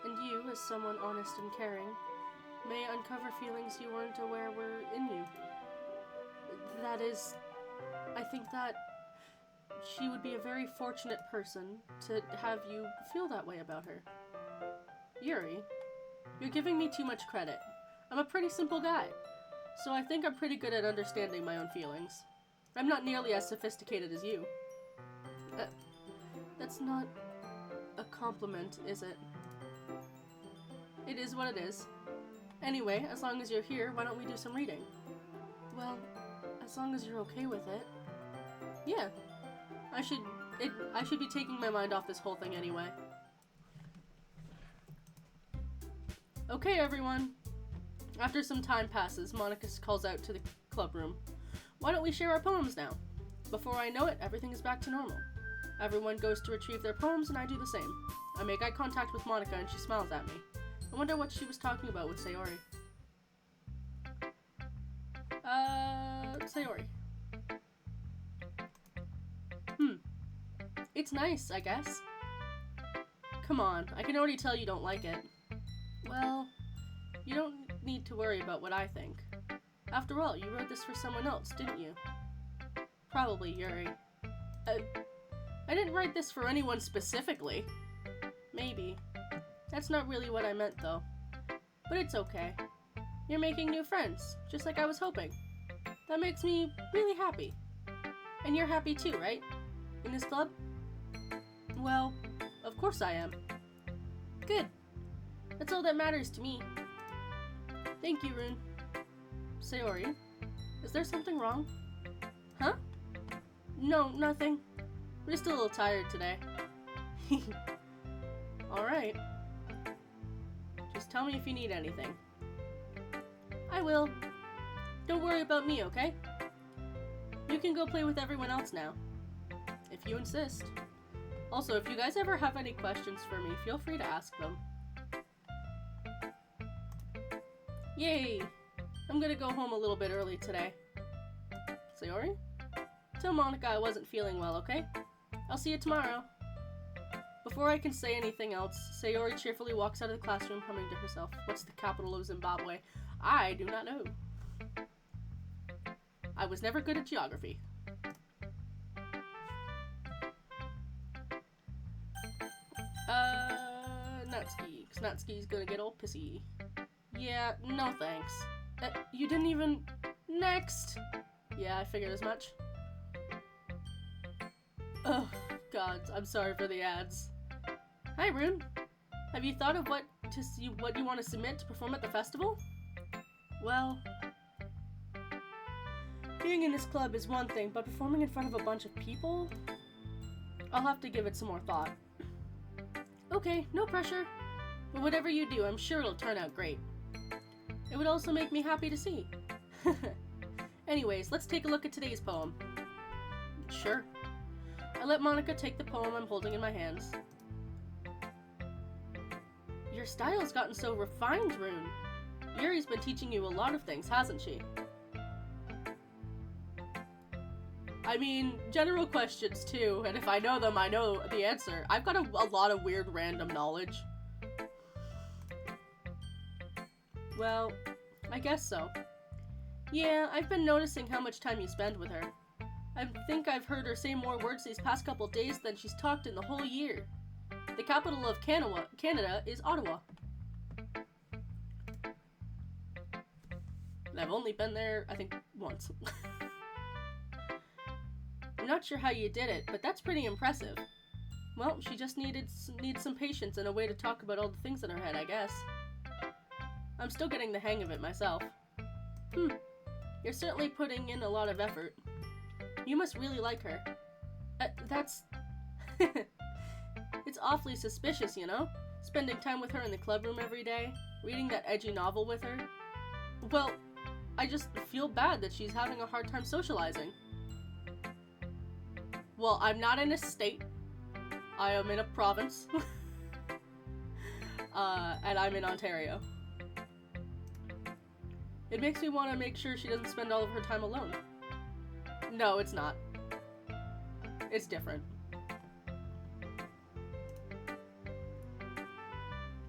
And you, as someone honest and caring, may uncover feelings you weren't aware were in you. That is, I think that she would be a very fortunate person to have you feel that way about her. Yuri, you're giving me too much credit. I'm a pretty simple guy, so I think I'm pretty good at understanding my own feelings. I'm not nearly as sophisticated as you. That's not a compliment, is it? It is what it is. Anyway, as long as you're here, why don't we do some reading? Well, as long as you're okay with it. Yeah. I should be taking my mind off this whole thing anyway. Okay, everyone. After some time passes, Monica calls out to the club room. Why don't we share our poems now? Before I know it, everything is back to normal. Everyone goes to retrieve their poems, and I do the same. I make eye contact with Monica, and she smiles at me. I wonder what she was talking about with Sayori. Sayori. It's nice, I guess. Come on, I can already tell you don't like it. Well, you don't need to worry about what I think. After all, you wrote this for someone else, didn't you? Probably Yuri. I didn't write this for anyone specifically. Maybe. That's not really what I meant, though. But it's okay. You're making new friends, just like I was hoping. That makes me really happy. And you're happy too, right? In this club? Well, of course I am. Good. That's all that matters to me. Thank you, Rune. Sayori, is there something wrong? Huh? No, nothing. I'm just a little tired today. Alright. Just tell me if you need anything. I will. Don't worry about me, okay? You can go play with everyone else now. If you insist. Also, if you guys ever have any questions for me, feel free to ask them. Yay! I'm gonna go home a little bit early today. Sayori? Tell Monica I wasn't feeling well, okay? I'll see you tomorrow. Before I can say anything else, Sayori cheerfully walks out of the classroom humming to herself. What's the capital of Zimbabwe? I do not know. I was never good at geography. Natsuki. Cause Natsuki's gonna get all pissy. Yeah, no thanks. You didn't even... Next! Yeah, I figured as much. Oh, God, I'm sorry for the ads. Hi, Rune. Have you thought of what you want to submit to perform at the festival? Well... Being in this club is one thing, but performing in front of a bunch of people? I'll have to give it some more thought. Okay, no pressure. But whatever you do, I'm sure it'll turn out great. It would also make me happy to see. Anyways, let's take a look at today's poem. Sure. I let Monica take the poem I'm holding in my hands. Your style's gotten so refined, Rune. Yuri's been teaching you a lot of things, hasn't she? I mean, general questions too, and if I know them, I know the answer. I've got a lot of weird random knowledge. Well, I guess so. Yeah, I've been noticing how much time you spend with her. I think I've heard her say more words these past couple days than she's talked in the whole year. The capital of Canada is Ottawa. And I've only been there, I think, once. I'm not sure how you did it, but that's pretty impressive. Well, she just needs some patience and a way to talk about all the things in her head, I guess. I'm still getting the hang of it myself. You're certainly putting in a lot of effort. You must really like her. That's... It's awfully suspicious, you know? Spending time with her in the clubroom every day, reading that edgy novel with her. Well, I just feel bad that she's having a hard time socializing. Well, I'm not in a state. I am in a province. And I'm in Ontario. It makes me want to make sure she doesn't spend all of her time alone. No, it's not. It's different.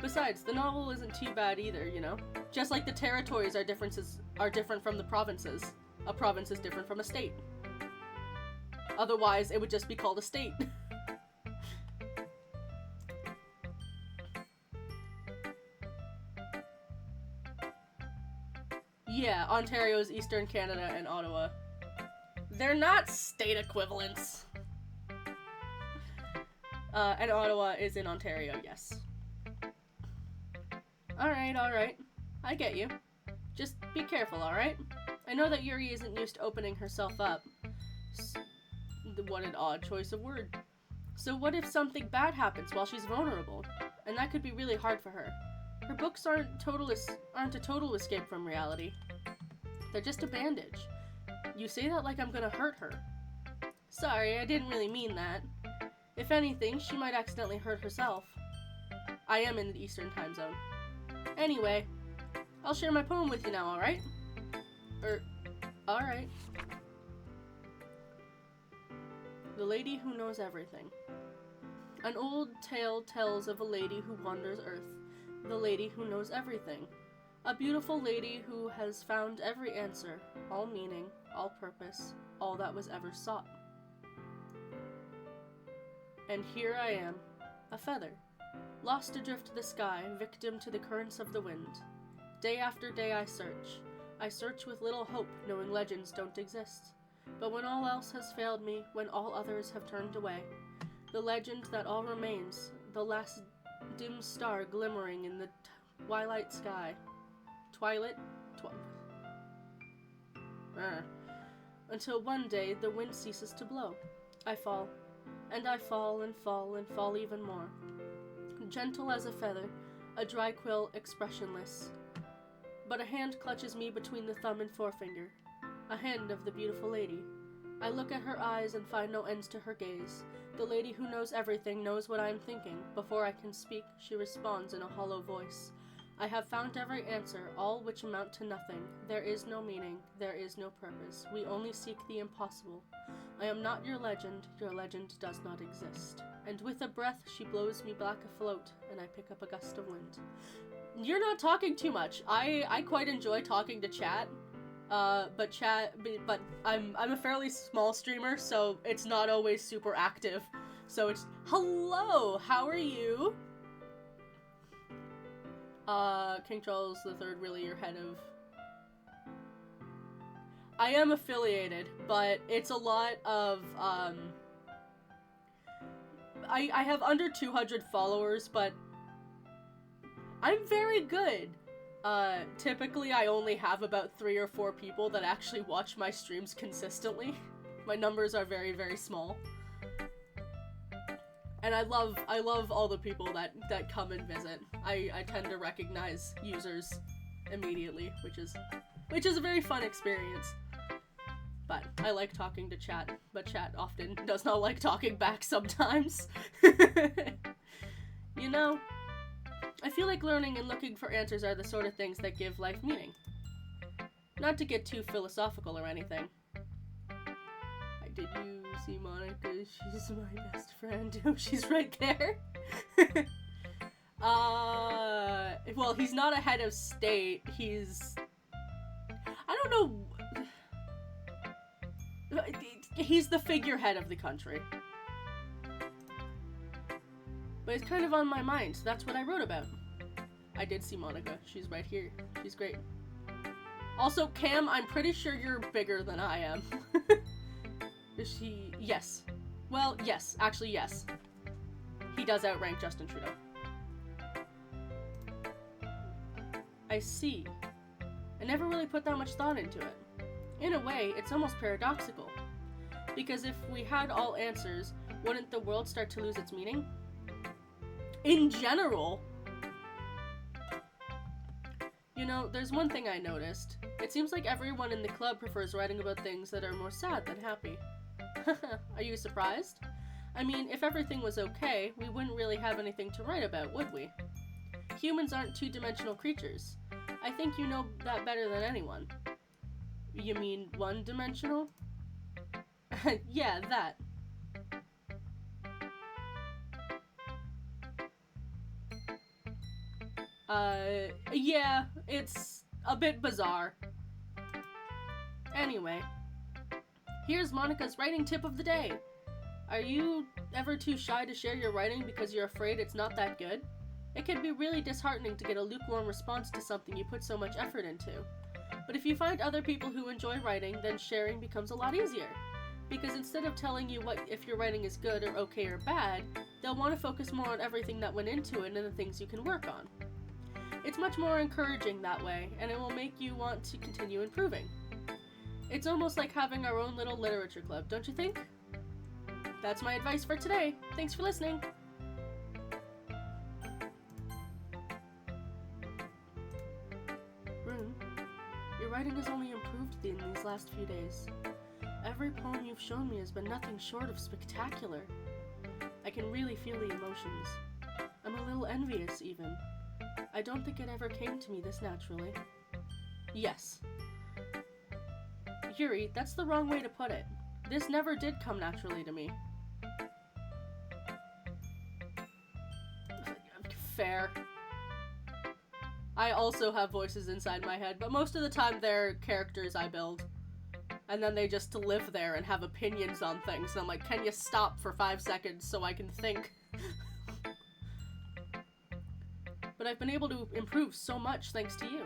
Besides, the novel isn't too bad either, you know? Just like the territories are different from the provinces. A province is different from a state. Otherwise, it would just be called a state. Yeah, Ontario is Eastern Canada and Ottawa. They're not state equivalents. And Ottawa is in Ontario, yes. Alright. I get you. Just be careful, alright? I know that Yuri isn't used to opening herself up. What an odd choice of word. So what if something bad happens while she's vulnerable? And that could be really hard for her. Her books aren't a total escape from reality. They're just a bandage. You say that like I'm gonna hurt her. Sorry, I didn't really mean that. If anything, she might accidentally hurt herself. I am in the Eastern time zone. Anyway, I'll share my poem with you now, alright? Alright. The Lady Who Knows Everything. An old tale tells of a lady who wanders Earth. The lady who knows everything. A beautiful lady who has found every answer, all meaning, all purpose, all that was ever sought. And here I am, a feather, lost adrift to the sky, victim to the currents of the wind. Day after day I search with little hope, knowing legends don't exist. But when all else has failed me, when all others have turned away, the legend that all remains, the last dim star glimmering in the twilight sky. Until one day the wind ceases to blow. I fall, And I fall and fall and fall even more. Gentle as a feather, a dry quill expressionless. But a hand clutches me between the thumb and forefinger. A hand of the beautiful lady. I look at her eyes and find no ends to her gaze. The lady who knows everything knows what I am thinking. Before I can speak, she responds in a hollow voice. I have found every answer, all which amount to nothing. There is no meaning, there is no purpose. We only seek the impossible. I am not your legend does not exist. And with a breath, she blows me back afloat, and I pick up a gust of wind. You're not talking too much. I quite enjoy talking to chat. But I'm a fairly small streamer, so it's not always super active. So it's, hello, how are you? King Charles III, really your head of... I am affiliated, but it's a lot of, I have under 200 followers, but I'm very good. Typically I only have about 3 or 4 people that actually watch my streams consistently. My numbers are very, very small. And I love all the people that come and visit. I tend to recognize users immediately, which is a very fun experience. But I like talking to chat, but chat often does not like talking back sometimes. You know, I feel like learning and looking for answers are the sort of things that give life meaning. Not to get too philosophical or anything. Did you see Monica? She's my best friend. Oh, she's right there. Well, he's not a head of state. He's... I don't know... He's the figurehead of the country. But it's kind of on my mind, so that's what I wrote about. I did see Monica. She's right here. She's great. Also, Cam, I'm pretty sure you're bigger than I am. Is she... Yes. Well, yes. Actually, yes. He does outrank Justin Trudeau. I see. I never really put that much thought into it. In a way, it's almost paradoxical. Because if we had all answers, wouldn't the world start to lose its meaning? In general. You know, there's one thing I noticed. It seems like everyone in the club prefers writing about things that are more sad than happy. Are you surprised? I mean, if everything was okay, we wouldn't really have anything to write about, would we? Humans aren't two-dimensional creatures. I think you know that better than anyone. You mean one-dimensional? Yeah, that. Yeah, it's a bit bizarre. Anyway, here's Monica's writing tip of the day. Are you ever too shy to share your writing because you're afraid it's not that good? It can be really disheartening to get a lukewarm response to something you put so much effort into. But if you find other people who enjoy writing, then sharing becomes a lot easier. Because instead of telling you if your writing is good or okay or bad, they'll want to focus more on everything that went into it and the things you can work on. It's much more encouraging that way, and it will make you want to continue improving. It's almost like having our own little literature club, don't you think? That's my advice for today. Thanks for listening. Rune, your writing has only improved in these last few days. Every poem you've shown me has been nothing short of spectacular. I can really feel the emotions. I'm a little envious, even. I don't think it ever came to me this naturally. Yes. Yuri, that's the wrong way to put it. This never did come naturally to me. Fair. I also have voices inside my head, but most of the time they're characters I build. And then they just live there and have opinions on things, and I'm like, can you stop for 5 seconds so I can think? But I've been able to improve so much thanks to you.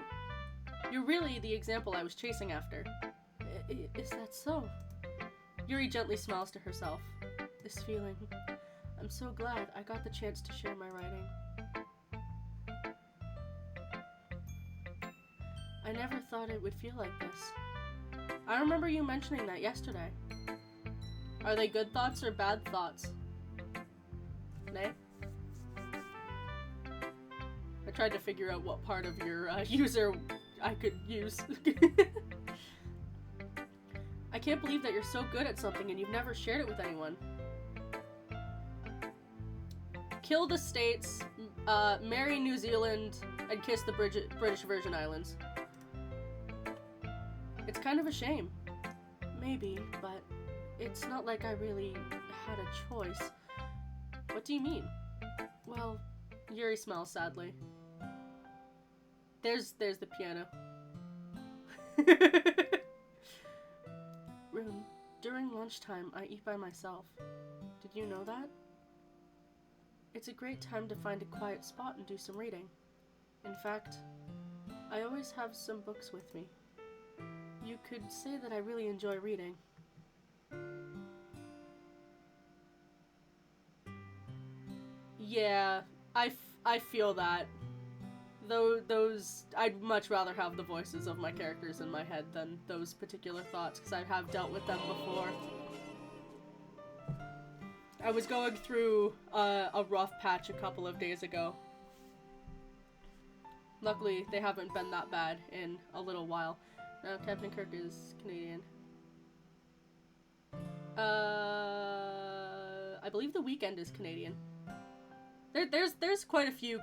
You're really the example I was chasing after. Is that so? Yuri gently smiles to herself. This feeling. I'm so glad I got the chance to share my writing. I never thought it would feel like this. I remember you mentioning that yesterday. Are they good thoughts or bad thoughts? Nay? I tried to figure out what part of your user I could use. I can't believe that you're so good at something and you've never shared it with anyone. Kill the States, marry New Zealand, and kiss the British Virgin Islands. It's kind of a shame. Maybe, but it's not like I really had a choice. What do you mean? Well, Yuri smiles sadly. There's the piano. Rune, during lunchtime I eat by myself. Did you know that? It's a great time to find a quiet spot and do some reading. In fact, I always have some books with me. You could say that I really enjoy reading. Yeah, I feel that. Those I'd much rather have the voices of my characters in my head than those particular thoughts, because I have dealt with them before. I was going through a rough patch a couple of days ago. Luckily, they haven't been that bad in a little while. Now, Captain Kirk is Canadian. I believe The Weeknd is Canadian. There's quite a few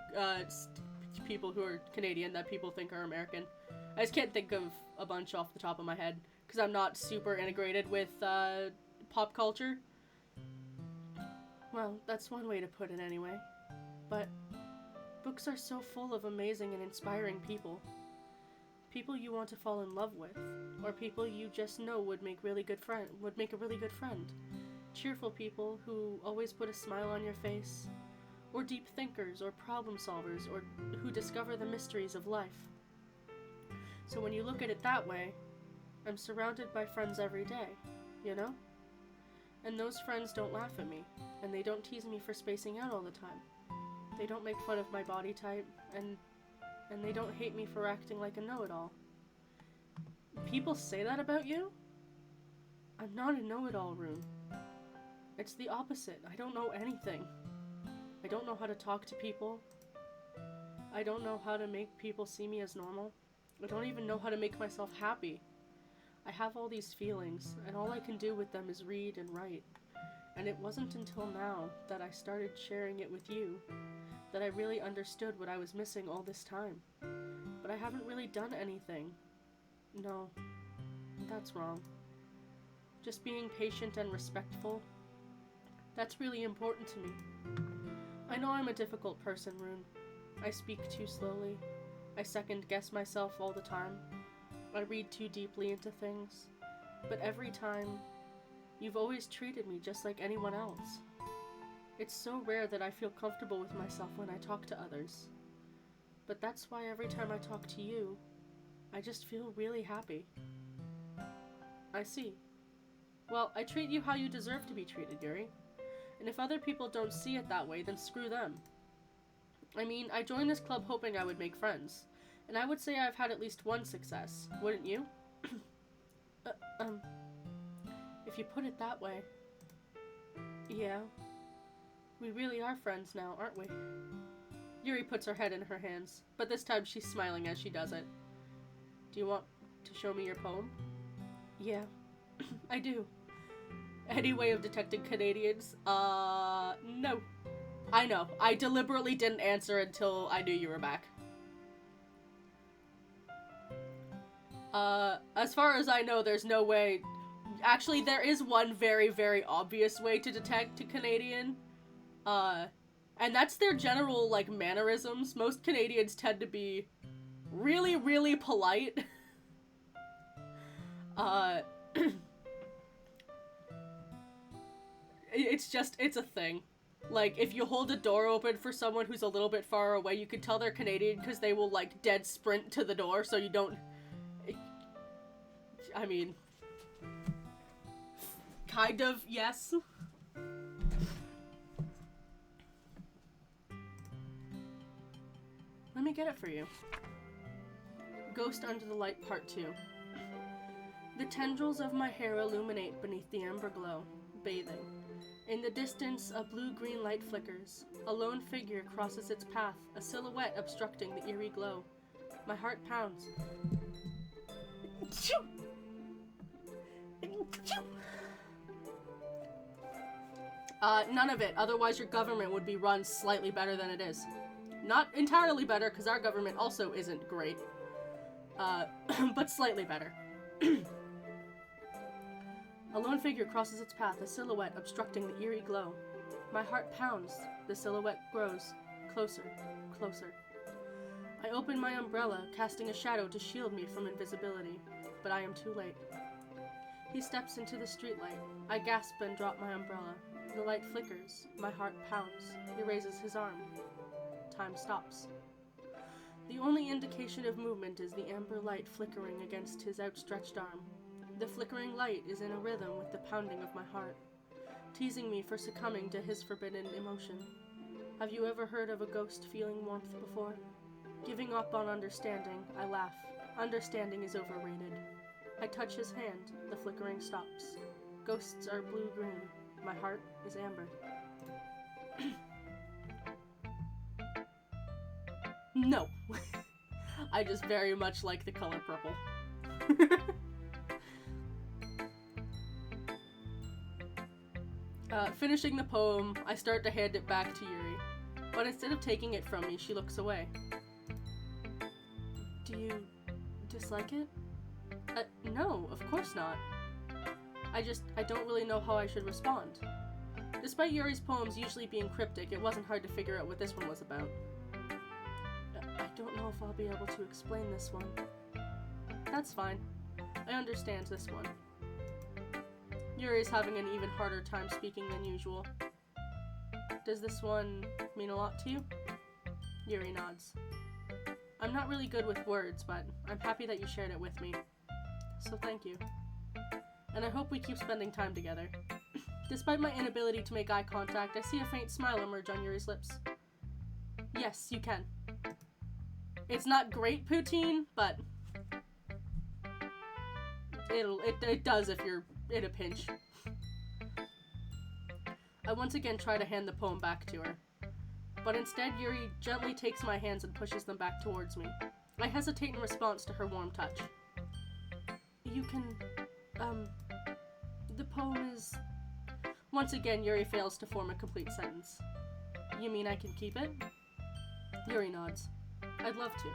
people who are Canadian that people think are American. I just can't think of a bunch off the top of my head because I'm not super integrated with pop culture. Well, that's one way to put it anyway. But books are so full of amazing and inspiring people. People you want to fall in love with, or people you just know would make a really good friend. Cheerful people who always put a smile on your face, or deep thinkers, or problem solvers, or who discover the mysteries of life. So when you look at it that way, I'm surrounded by friends every day, you know? And those friends don't laugh at me, and they don't tease me for spacing out all the time. They don't make fun of my body type, and they don't hate me for acting like a know-it-all. People say that about you? I'm not a know-it-all, Rune. It's the opposite. I don't know anything. I don't know how to talk to people. I don't know how to make people see me as normal. I don't even know how to make myself happy. I have all these feelings, and all I can do with them is read and write. And it wasn't until now that I started sharing it with you that I really understood what I was missing all this time. But I haven't really done anything. No, that's wrong. Just being patient and respectful, that's really important to me. I know I'm a difficult person, Rune. I speak too slowly. I second-guess myself all the time. I read too deeply into things. But every time, you've always treated me just like anyone else. It's so rare that I feel comfortable with myself when I talk to others. But that's why every time I talk to you, I just feel really happy. I see. Well, I treat you how you deserve to be treated, Yuri. And if other people don't see it that way, then screw them. I mean, I joined this club hoping I would make friends. And I would say I've had at least one success, wouldn't you? If you put it that way. Yeah. We really are friends now, aren't we? Yuri puts her head in her hands, but this time she's smiling as she does it. Do you want to show me your poem? Yeah, I do. Any way of detecting Canadians? No. I know. I deliberately didn't answer until I knew you were back. As far as I know, there's no way... Actually, there is one very, very obvious way to detect a Canadian. And that's their general, like, mannerisms. Most Canadians tend to be really, really polite. It's a thing. Like, if you hold a door open for someone who's a little bit far away, you can tell they're Canadian because they will, like, dead sprint to the door so you don't... I mean... Kind of, yes. Let me get it for you. Ghost Under the Light Part 2. The tendrils of my hair illuminate beneath the amber glow. bathing. In the distance, a blue-green light flickers. A lone figure crosses its path, a silhouette obstructing the eerie glow. My heart pounds. None of it. Otherwise your government would be run slightly better than it is. Not entirely better, because our government also isn't great. But slightly better. A lone figure crosses its path, a silhouette obstructing the eerie glow. My heart pounds. The silhouette grows. Closer. Closer. I open my umbrella, casting a shadow to shield me from invisibility. But I am too late. He steps into the streetlight. I gasp and drop my umbrella. The light flickers. My heart pounds. He raises his arm. Time stops. The only indication of movement is the amber light flickering against his outstretched arm. The flickering light is in a rhythm with the pounding of my heart, teasing me for succumbing to his forbidden emotion. Have you ever heard of a ghost feeling warmth before? Giving up on understanding, I laugh. Understanding is overrated. I touch his hand. The flickering stops. Ghosts are blue-green. My heart is amber. No. I just very much like the color purple. Finishing the poem, I start to hand it back to Yuri. But instead of taking it from me, she looks away. Do you dislike it? No, of course not. I don't really know how I should respond. Despite Yuri's poems usually being cryptic, it wasn't hard to figure out what this one was about. I don't know if I'll be able to explain this one. That's fine. I understand this one. Yuri's having an even harder time speaking than usual. Does this one mean a lot to you? Yuri nods. I'm not really good with words, but I'm happy that you shared it with me. So thank you. And I hope we keep spending time together. Despite my inability to make eye contact, I see a faint smile emerge on Yuri's lips. Yes, you can. It's not great poutine, but it does if you're in a pinch. I once again try to hand the poem back to her, but instead Yuri gently takes my hands and pushes them back towards me. I hesitate in response to her warm touch. You can, the poem is... Once again, Yuri fails to form a complete sentence. You mean I can keep it? Yuri nods. I'd love to.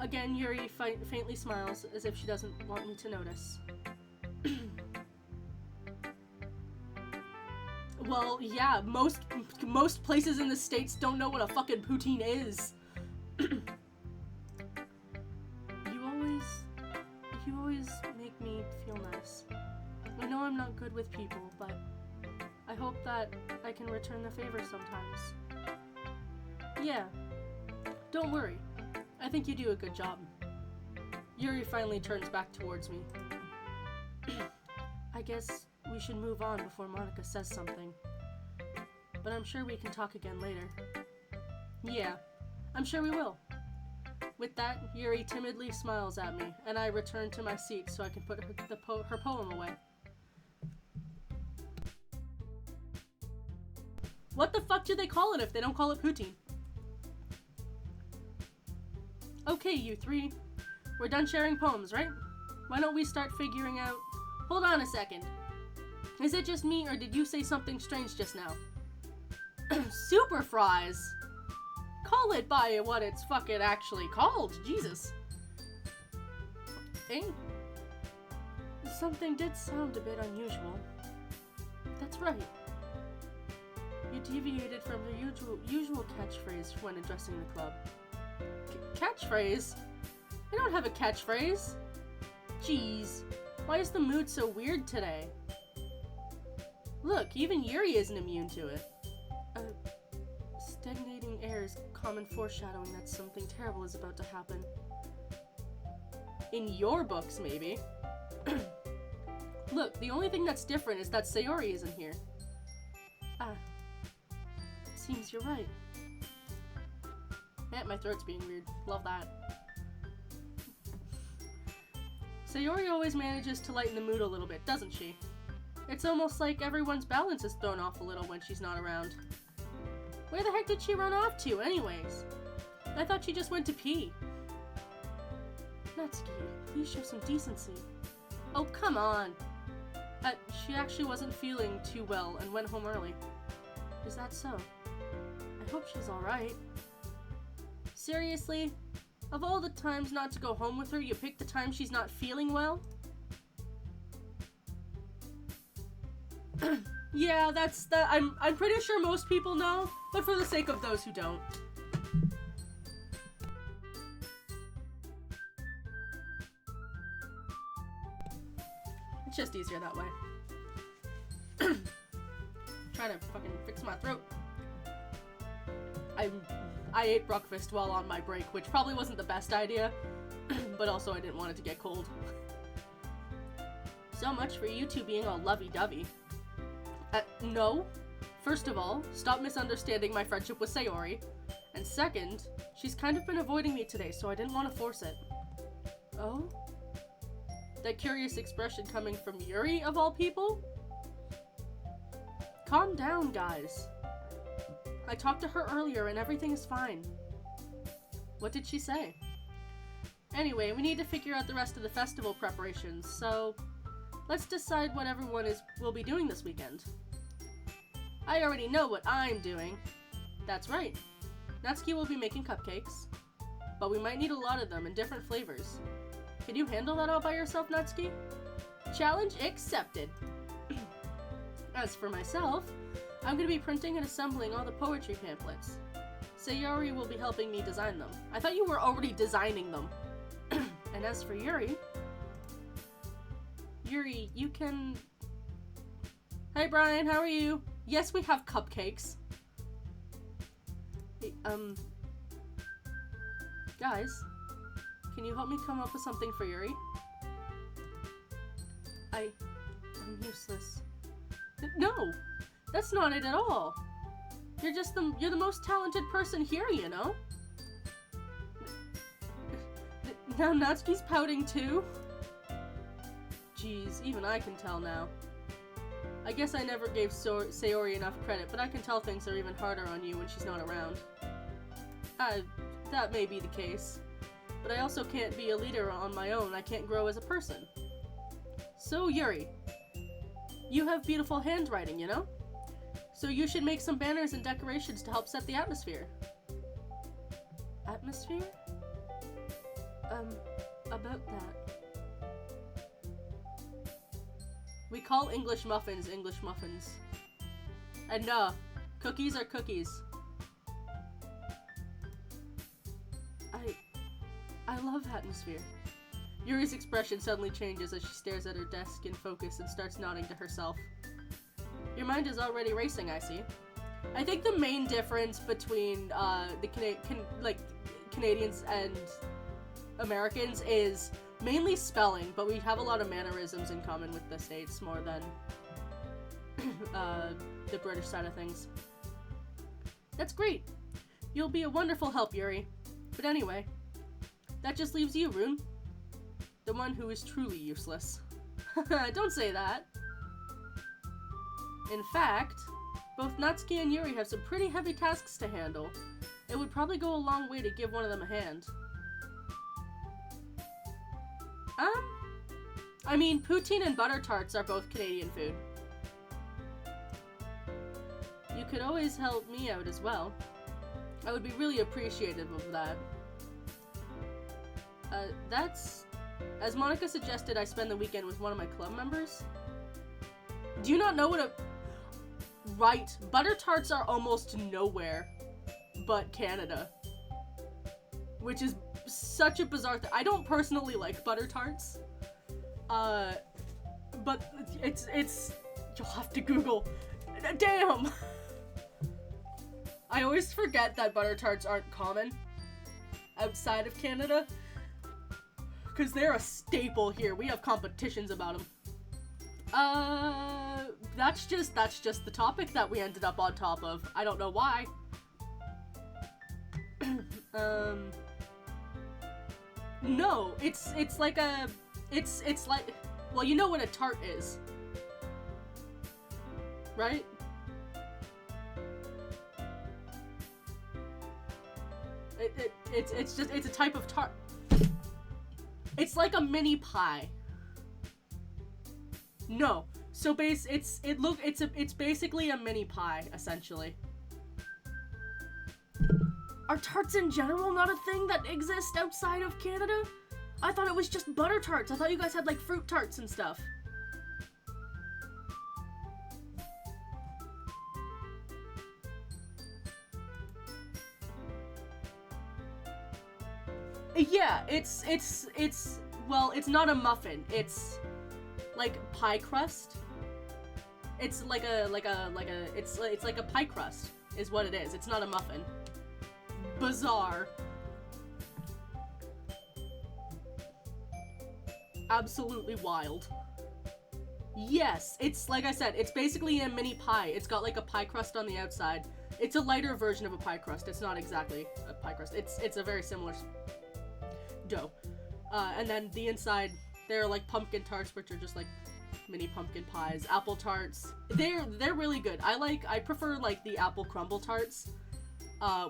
Again, Yuri faintly smiles, as if she doesn't want me to notice. Well, yeah, most places in the States don't know what a fucking poutine is. You always make me feel nice. I know I'm not good with people, but I hope that I can return the favor sometimes. Yeah, don't worry. I think you do a good job. Yuri finally turns back towards me. I guess we should move on before Monica says something. But I'm sure we can talk again later. Yeah, I'm sure we will. With that, Yuri timidly smiles at me, and I return to my seat so I can put her poem away. What the fuck do they call it if they don't call it poutine? Okay, you three. We're done sharing poems, right? Why don't we start figuring out... Hold on a second. Is it just me, or did you say something strange just now? Super fries! Call it by what it's fucking actually called, Jesus. Eh? Something did sound a bit unusual. That's right. You deviated from the usual catchphrase when addressing the club. Catchphrase? I don't have a catchphrase. Jeez, why is the mood so weird today? Look, even Yuri isn't immune to it. Stagnating air is common foreshadowing that something terrible is about to happen. In your books, maybe. Look, the only thing that's different is that Sayori isn't here. Seems you're right. My throat's being weird. Love that. Sayori always manages to lighten the mood a little bit, doesn't she? It's almost like everyone's balance is thrown off a little when she's not around. Where the heck did she run off to, anyways? I thought she just went to pee. Natsuki, please show some decency. Oh, come on. She actually wasn't feeling too well and went home early. Is that so? I hope she's alright. Seriously? Of all the times not to go home with her, you pick the time she's not feeling well? Yeah, that's that. I'm pretty sure most people know, but for the sake of those who don't. It's just easier that way. Trying to fucking fix my throat. I ate breakfast while on my break, which probably wasn't the best idea, but also I didn't want it to get cold. So much for you two being all lovey-dovey. No. First of all, stop misunderstanding my friendship with Sayori. And second, she's kind of been avoiding me today, so I didn't want to force it. Oh? That curious expression coming from Yuri, of all people? Calm down, guys. I talked to her earlier and everything is fine. What did she say? Anyway, we need to figure out the rest of the festival preparations, so let's decide what everyone will be doing this weekend. I already know what I'm doing. That's right. Natsuki will be making cupcakes, but we might need a lot of them in different flavors. Can you handle that all by yourself, Natsuki? Challenge accepted. As for myself, I'm going to be printing and assembling all the poetry pamphlets. Sayori will be helping me design them. I thought you were already designing them. And as for Yuri, you can... Hey Brian, how are you? Yes, we have cupcakes. Hey, guys, can you help me come up with something for Yuri? I'm useless. No, that's not it at all. You're the most talented person here, you know? Now Natsuki's pouting too? Jeez, even I can tell now. I guess I never gave Sayori enough credit, but I can tell things are even harder on you when she's not around. That may be the case. But I also can't be a leader on my own. I can't grow as a person. So, Yuri, you have beautiful handwriting, you know? So you should make some banners and decorations to help set the atmosphere. Atmosphere? About that. We call English muffins English muffins. And cookies are cookies. I love atmosphere. Yuri's expression suddenly changes as she stares at her desk in focus and starts nodding to herself. Your mind is already racing, I see. I think the main difference between the Canadians and Americans is mainly spelling, but we have a lot of mannerisms in common with the States more than the British side of things. That's great. You'll be a wonderful help, Yuri. But anyway, that just leaves you, Rune. The one who is truly useless. Don't say that. In fact, both Natsuki and Yuri have some pretty heavy tasks to handle. It would probably go a long way to give one of them a hand. I mean, poutine and butter tarts are both Canadian food. You could always help me out as well. I would be really appreciative of that. That's... As Monica suggested, I spend the weekend with one of my club members. Do you not know what a... Right, butter tarts are almost nowhere but Canada. Which is such a bizarre thing. I don't personally like butter tarts. But it's... You'll have to Google. Damn! I always forget that butter tarts aren't common outside of Canada. Because they're a staple here. We have competitions about them. That's just the topic that we ended up on top of. I don't know why. No, it's like a... It's like... Well, you know what a tart is. right? It's a type of tart. It's like a mini pie. No. So it's basically a mini pie, essentially. Are tarts in general not a thing that exists outside of Canada? I thought it was just butter tarts. I thought you guys had like fruit tarts and stuff. Yeah, well, it's not a muffin. It's like pie crust. It's like it's like a pie crust is what it is. It's not a muffin. Bizarre. Absolutely wild. Yes, it's like I said, it's basically a mini pie. It's got like a pie crust on the outside. It's a lighter version of a pie crust. It's not exactly a pie crust. It's a very similar dough. And then the inside, they're like pumpkin tarts, which are just like mini pumpkin pies. Apple tarts. They're really good. I prefer like the apple crumble tarts,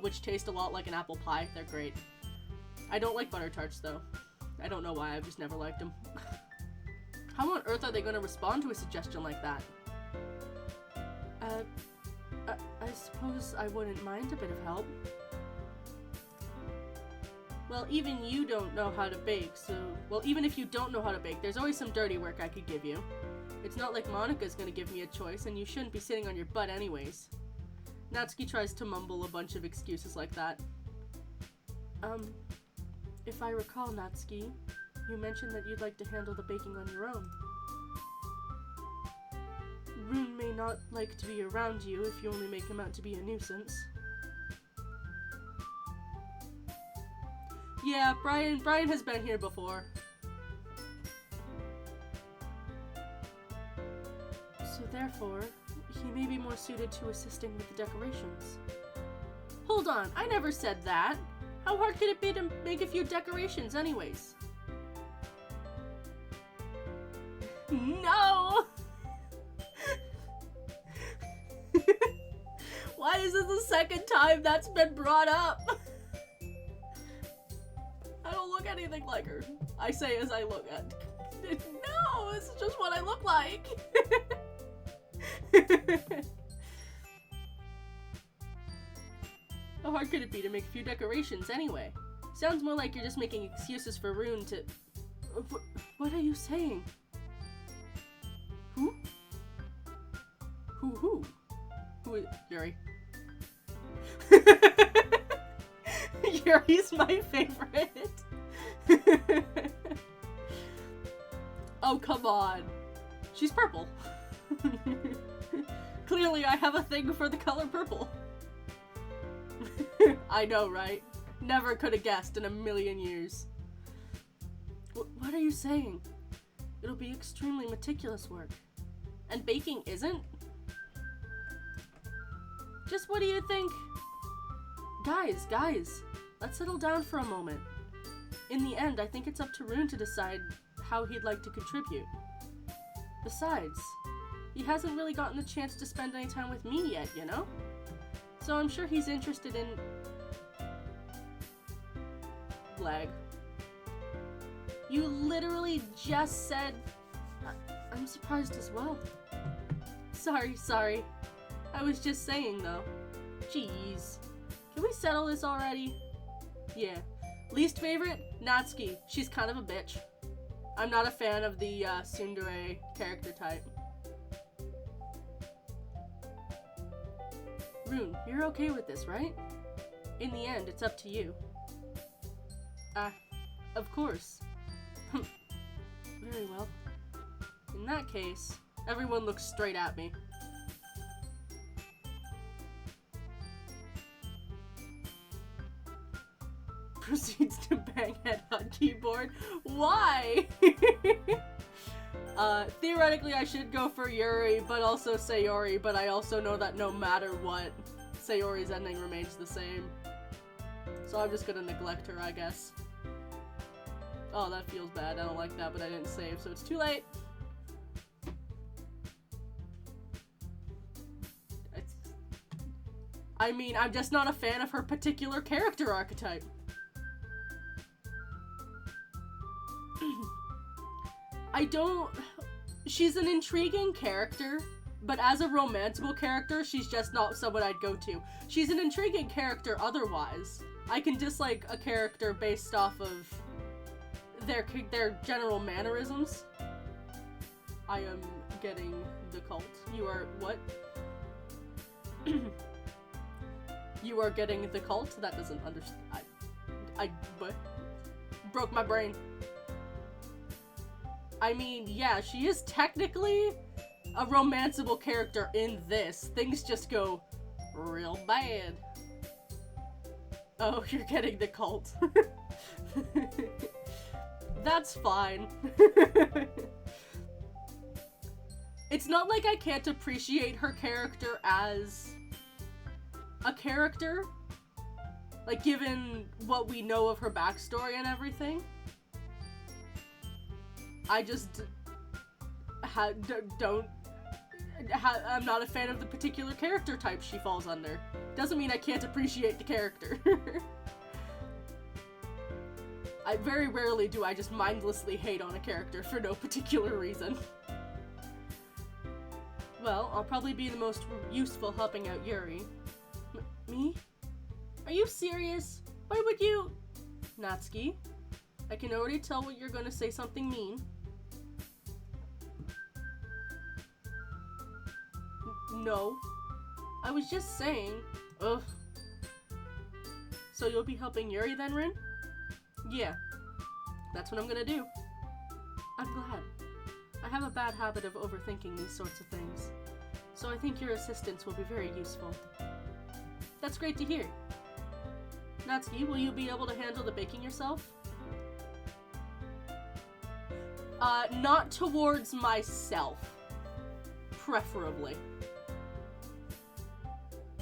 which taste a lot like an apple pie. They're great. I don't like butter tarts though. I don't know why, I've just never liked them. How on earth are they gonna respond to a suggestion like that? I suppose I wouldn't mind a bit of help. Well, even you don't know how to bake, so... Well, even if you don't know how to bake, there's always some dirty work I could give you. It's not like Monica's gonna give me a choice, and you shouldn't be sitting on your butt anyways. Natsuki tries to mumble a bunch of excuses like that. If I recall, Natsuki, you mentioned that you'd like to handle the baking on your own. Rune may not like to be around you if you only make him out to be a nuisance. Yeah, Brian has been here before. So therefore, he may be more suited to assisting with the decorations. Hold on, I never said that! How hard could it be to make a few decorations anyways? No! Why is this the second time that's been brought up? I don't look anything like her. I say as I look at. No, this is just what I look like. How hard could it be to make a few decorations anyway? Sounds more like you're just making excuses for Rune to... What are you saying? Who? Who? Who is... Yuri. Yuri's my favorite. Oh, come on. She's purple. Clearly I have a thing for the color purple. I know, right? Never could have guessed in a million years. What are you saying? It'll be extremely meticulous work. And baking isn't? Just what do you think? Guys, let's settle down for a moment. In the end, I think it's up to Rune to decide how he'd like to contribute. Besides, he hasn't really gotten the chance to spend any time with me yet, you know? So I'm sure he's interested in... Lag. You literally just said... I'm surprised as well. Sorry. I was just saying, though. Jeez. Can we settle this already? Yeah. Least favorite? Natsuki. She's kind of a bitch. I'm not a fan of the tsundere character type. Rune, you're okay with this, right? In the end, it's up to you. Of course. Very well. In that case, everyone looks straight at me. Proceeds to bang head on keyboard. Why? Theoretically I should go for Yuri, but also Sayori, but I also know that no matter what, Sayori's ending remains the same. So I'm just gonna neglect her, I guess. Oh, that feels bad. I don't like that, but I didn't save, so it's too late. I mean, I'm just not a fan of her particular character archetype. She's an intriguing character, but as a romanceable character, she's just not someone I'd go to. She's an intriguing character otherwise. I can dislike a character based off of their general mannerisms. I am getting the cult. You are what? You are getting the cult? That doesn't understand. What? Broke my brain. I mean, yeah, she is technically a romanceable character in this. Things just go real bad. Oh, you're getting the cult. That's fine. It's not like I can't appreciate her character as a character. Like, given what we know of her backstory and everything. I just I'm not a fan of the particular character type she falls under. Doesn't mean I can't appreciate the character. I very rarely do I just mindlessly hate on a character for no particular reason. Well, I'll probably be the most useful helping out Yuri. Me? Are you serious? Why would you? Natsuki, I can already tell what you're gonna say something mean. No. I was just saying. Ugh. So you'll be helping Yuri then, Rin? Yeah. That's what I'm gonna do. I'm glad. I have a bad habit of overthinking these sorts of things. So I think your assistance will be very useful. That's great to hear. Natsuki, will you be able to handle the baking yourself? Not towards myself. Preferably.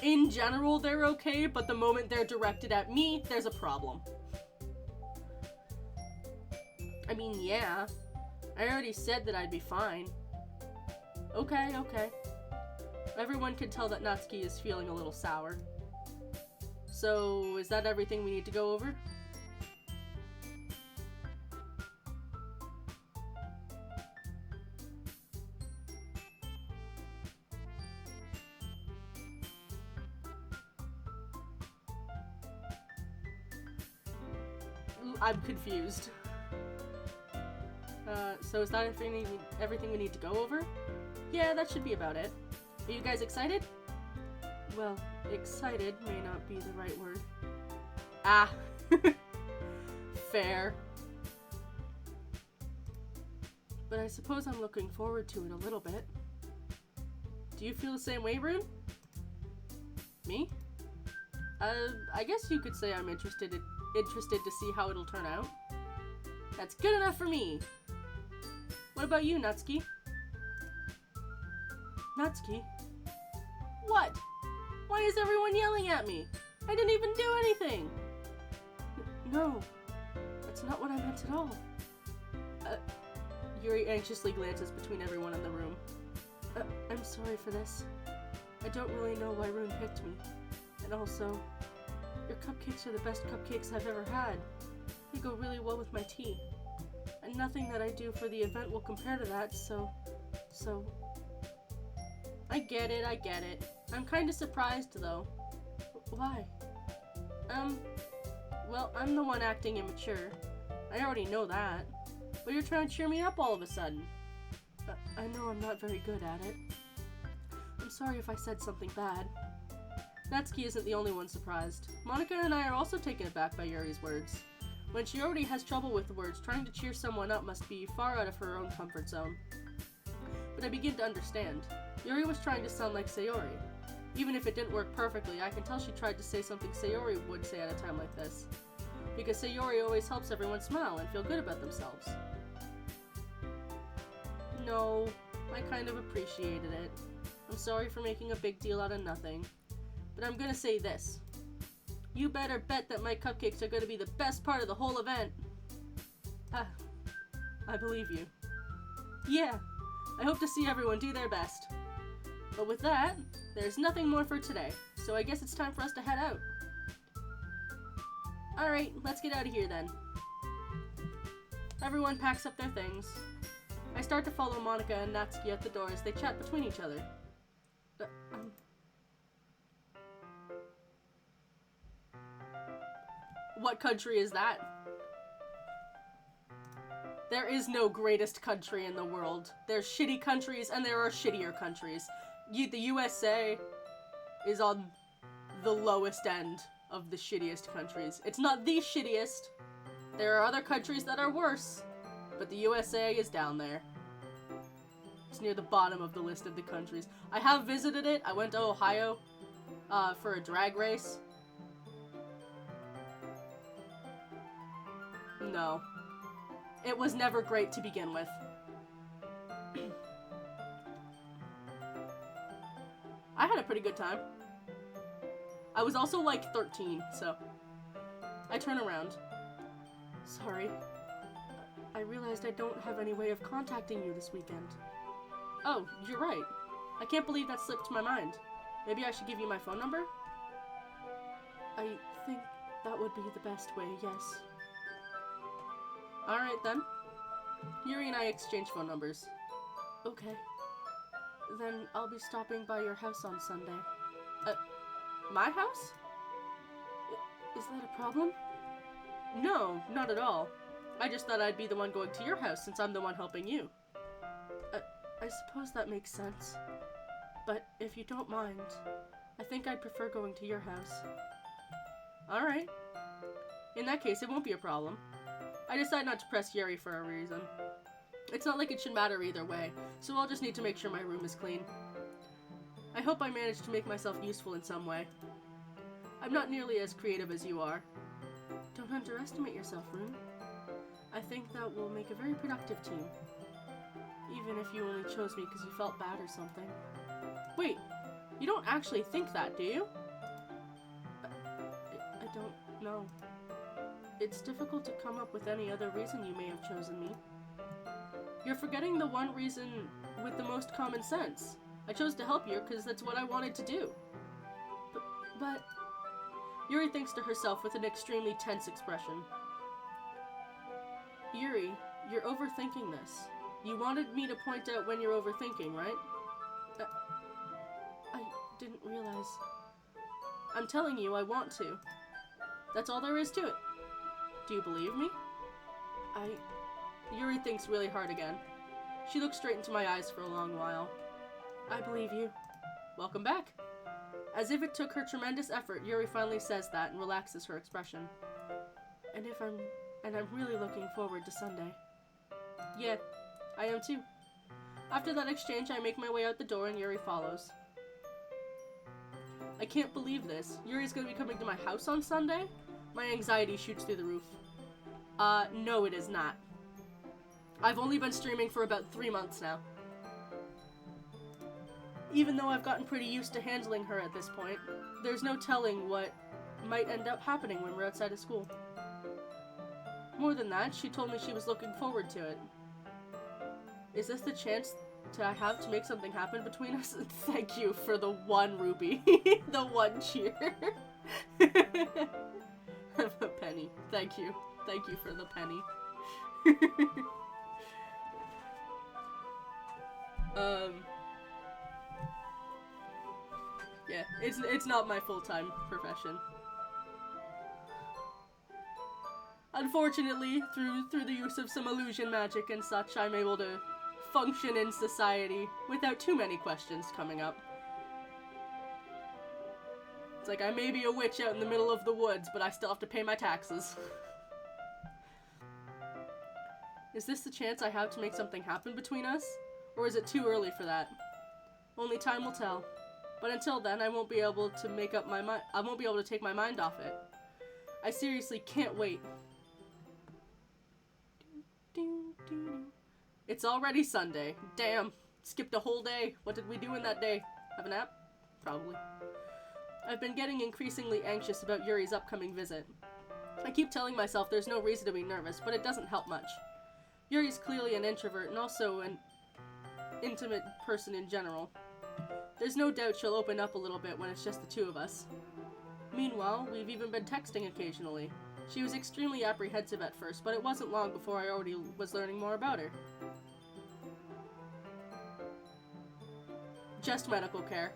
In general, they're okay, but the moment they're directed at me, there's a problem. I mean, yeah. I already said that I'd be fine. Okay. Everyone can tell that Natsuki is feeling a little sour. So, is that everything we need to go over? I'm confused. So is that everything we need to go over? Yeah, that should be about it. Are you guys excited? Well, excited may not be the right word. Ah. Fair. But I suppose I'm looking forward to it a little bit. Do you feel the same way, Rune? Me? I guess you could say I'm interested to see how it'll turn out. That's good enough for me. What about you, Natsuki? Natsuki? What? Why is everyone yelling at me? I didn't even do anything! No, that's not what I meant at all. Yuri anxiously glances between everyone in the room. I'm sorry for this. I don't really know why Rune picked me. And also, your cupcakes are the best cupcakes I've ever had. They go really well with my tea. And nothing that I do for the event will compare to that, so... I get it. I'm kinda surprised, though. Why? Well, I'm the one acting immature. I already know that. But you're trying to cheer me up all of a sudden. I know I'm not very good at it. I'm sorry if I said something bad. Natsuki isn't the only one surprised. Monica and I are also taken aback by Yuri's words. When she already has trouble with the words, trying to cheer someone up must be far out of her own comfort zone. But I begin to understand. Yuri was trying to sound like Sayori. Even if it didn't work perfectly, I can tell she tried to say something Sayori would say at a time like this. Because Sayori always helps everyone smile and feel good about themselves. No, I kind of appreciated it. I'm sorry for making a big deal out of nothing. But I'm gonna say this. You better bet that my cupcakes are gonna be the best part of the whole event. I believe you. Yeah, I hope to see everyone do their best. But with that, there's nothing more for today, so I guess it's time for us to head out. Alright, let's get out of here then. Everyone packs up their things. I start to follow Monica and Natsuki at the door as they chat between each other. What country is that? There is no greatest country in the world. There's shitty countries and there are shittier countries. The USA is on the lowest end of the shittiest countries. It's not the shittiest. There are other countries that are worse, but the USA is down there. It's near the bottom of the list of the countries. I have visited it. I went to Ohio for a drag race. No. It was never great to begin with. I had a pretty good time. I was also like 13, so I turn around. Sorry. I realized I don't have any way of contacting you this weekend. Oh, you're right. I can't believe that slipped my mind. Maybe I should give you my phone number? I think that would be the best way, yes. Alright then. Yuri and I exchange phone numbers. Okay. Then I'll be stopping by your house on Sunday. My house? Is that a problem? No, not at all. I just thought I'd be the one going to your house since I'm the one helping you. I suppose that makes sense. But if you don't mind, I think I'd prefer going to your house. Alright. In that case, it won't be a problem. I decide not to press Yuri for a reason. It's not like it should matter either way, so I'll just need to make sure my room is clean. I hope I managed to make myself useful in some way. I'm not nearly as creative as you are. Don't underestimate yourself, Rune. I think that will make a very productive team. Even if you only chose me because you felt bad or something. Wait, you don't actually think that, do you? I don't know. It's difficult to come up with any other reason you may have chosen me. You're forgetting the one reason with the most common sense. I chose to help you because that's what I wanted to do. But... Yuri thinks to herself with an extremely tense expression. Yuri, you're overthinking this. You wanted me to point out when you're overthinking, right? I didn't realize. I'm telling you, I want to. That's all there is to it. Do you believe me? Yuri thinks really hard again. She looks straight into my eyes for a long while. I believe you. Welcome back. As if it took her tremendous effort, Yuri finally says that and relaxes her expression. And I'm really looking forward to Sunday. Yeah, I am too. After that exchange, I make my way out the door and Yuri follows. I can't believe this. Yuri's gonna be coming to my house on Sunday? My anxiety shoots through the roof. No it is not. I've only been streaming for about 3 months now. Even though I've gotten pretty used to handling her at this point, there's no telling what might end up happening when we're outside of school. More than that, she told me she was looking forward to it. Is this the chance I have to make something happen between us? Thank you for the one rupee. The one cheer. A penny. Thank you. Thank you for the penny. Yeah, it's not my full-time profession. Unfortunately, through the use of some illusion magic and such, I'm able to function in society without too many questions coming up. It's like I may be a witch out in the middle of the woods, but I still have to pay my taxes. Is this the chance I have to make something happen between us? Or is it too early for that? Only time will tell. But until then, I won't be able to make up my mind. I won't be able to take my mind off it. I seriously can't wait. It's already Sunday. Damn. Skipped a whole day. What did we do in that day? Have a nap? Probably. I've been getting increasingly anxious about Yuri's upcoming visit. I keep telling myself there's no reason to be nervous, but it doesn't help much. Yuri's clearly an introvert and also an intimate person in general. There's no doubt she'll open up a little bit when it's just the two of us. Meanwhile, we've even been texting occasionally. She was extremely apprehensive at first, but it wasn't long before I already was learning more about her. Just medical care.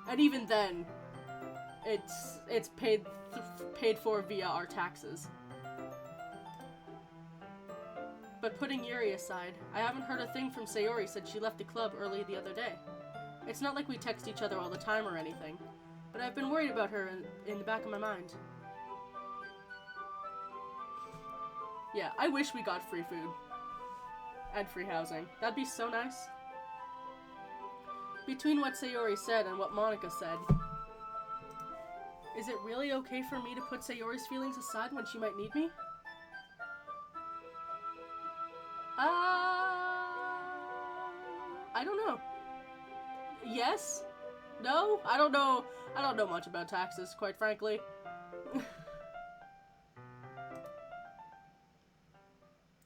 And even then, it's paid for via our taxes. But putting Yuri aside, I haven't heard a thing from Sayori since she left the club early the other day. It's not like we text each other all the time or anything, but I've been worried about her in the back of my mind. Yeah, I wish we got free food. And free housing. That'd be so nice. Between what Sayori said and what Monika said, is it really okay for me to put Sayori's feelings aside when she might need me? I don't know. Yes? No? I don't know much about taxes, quite frankly.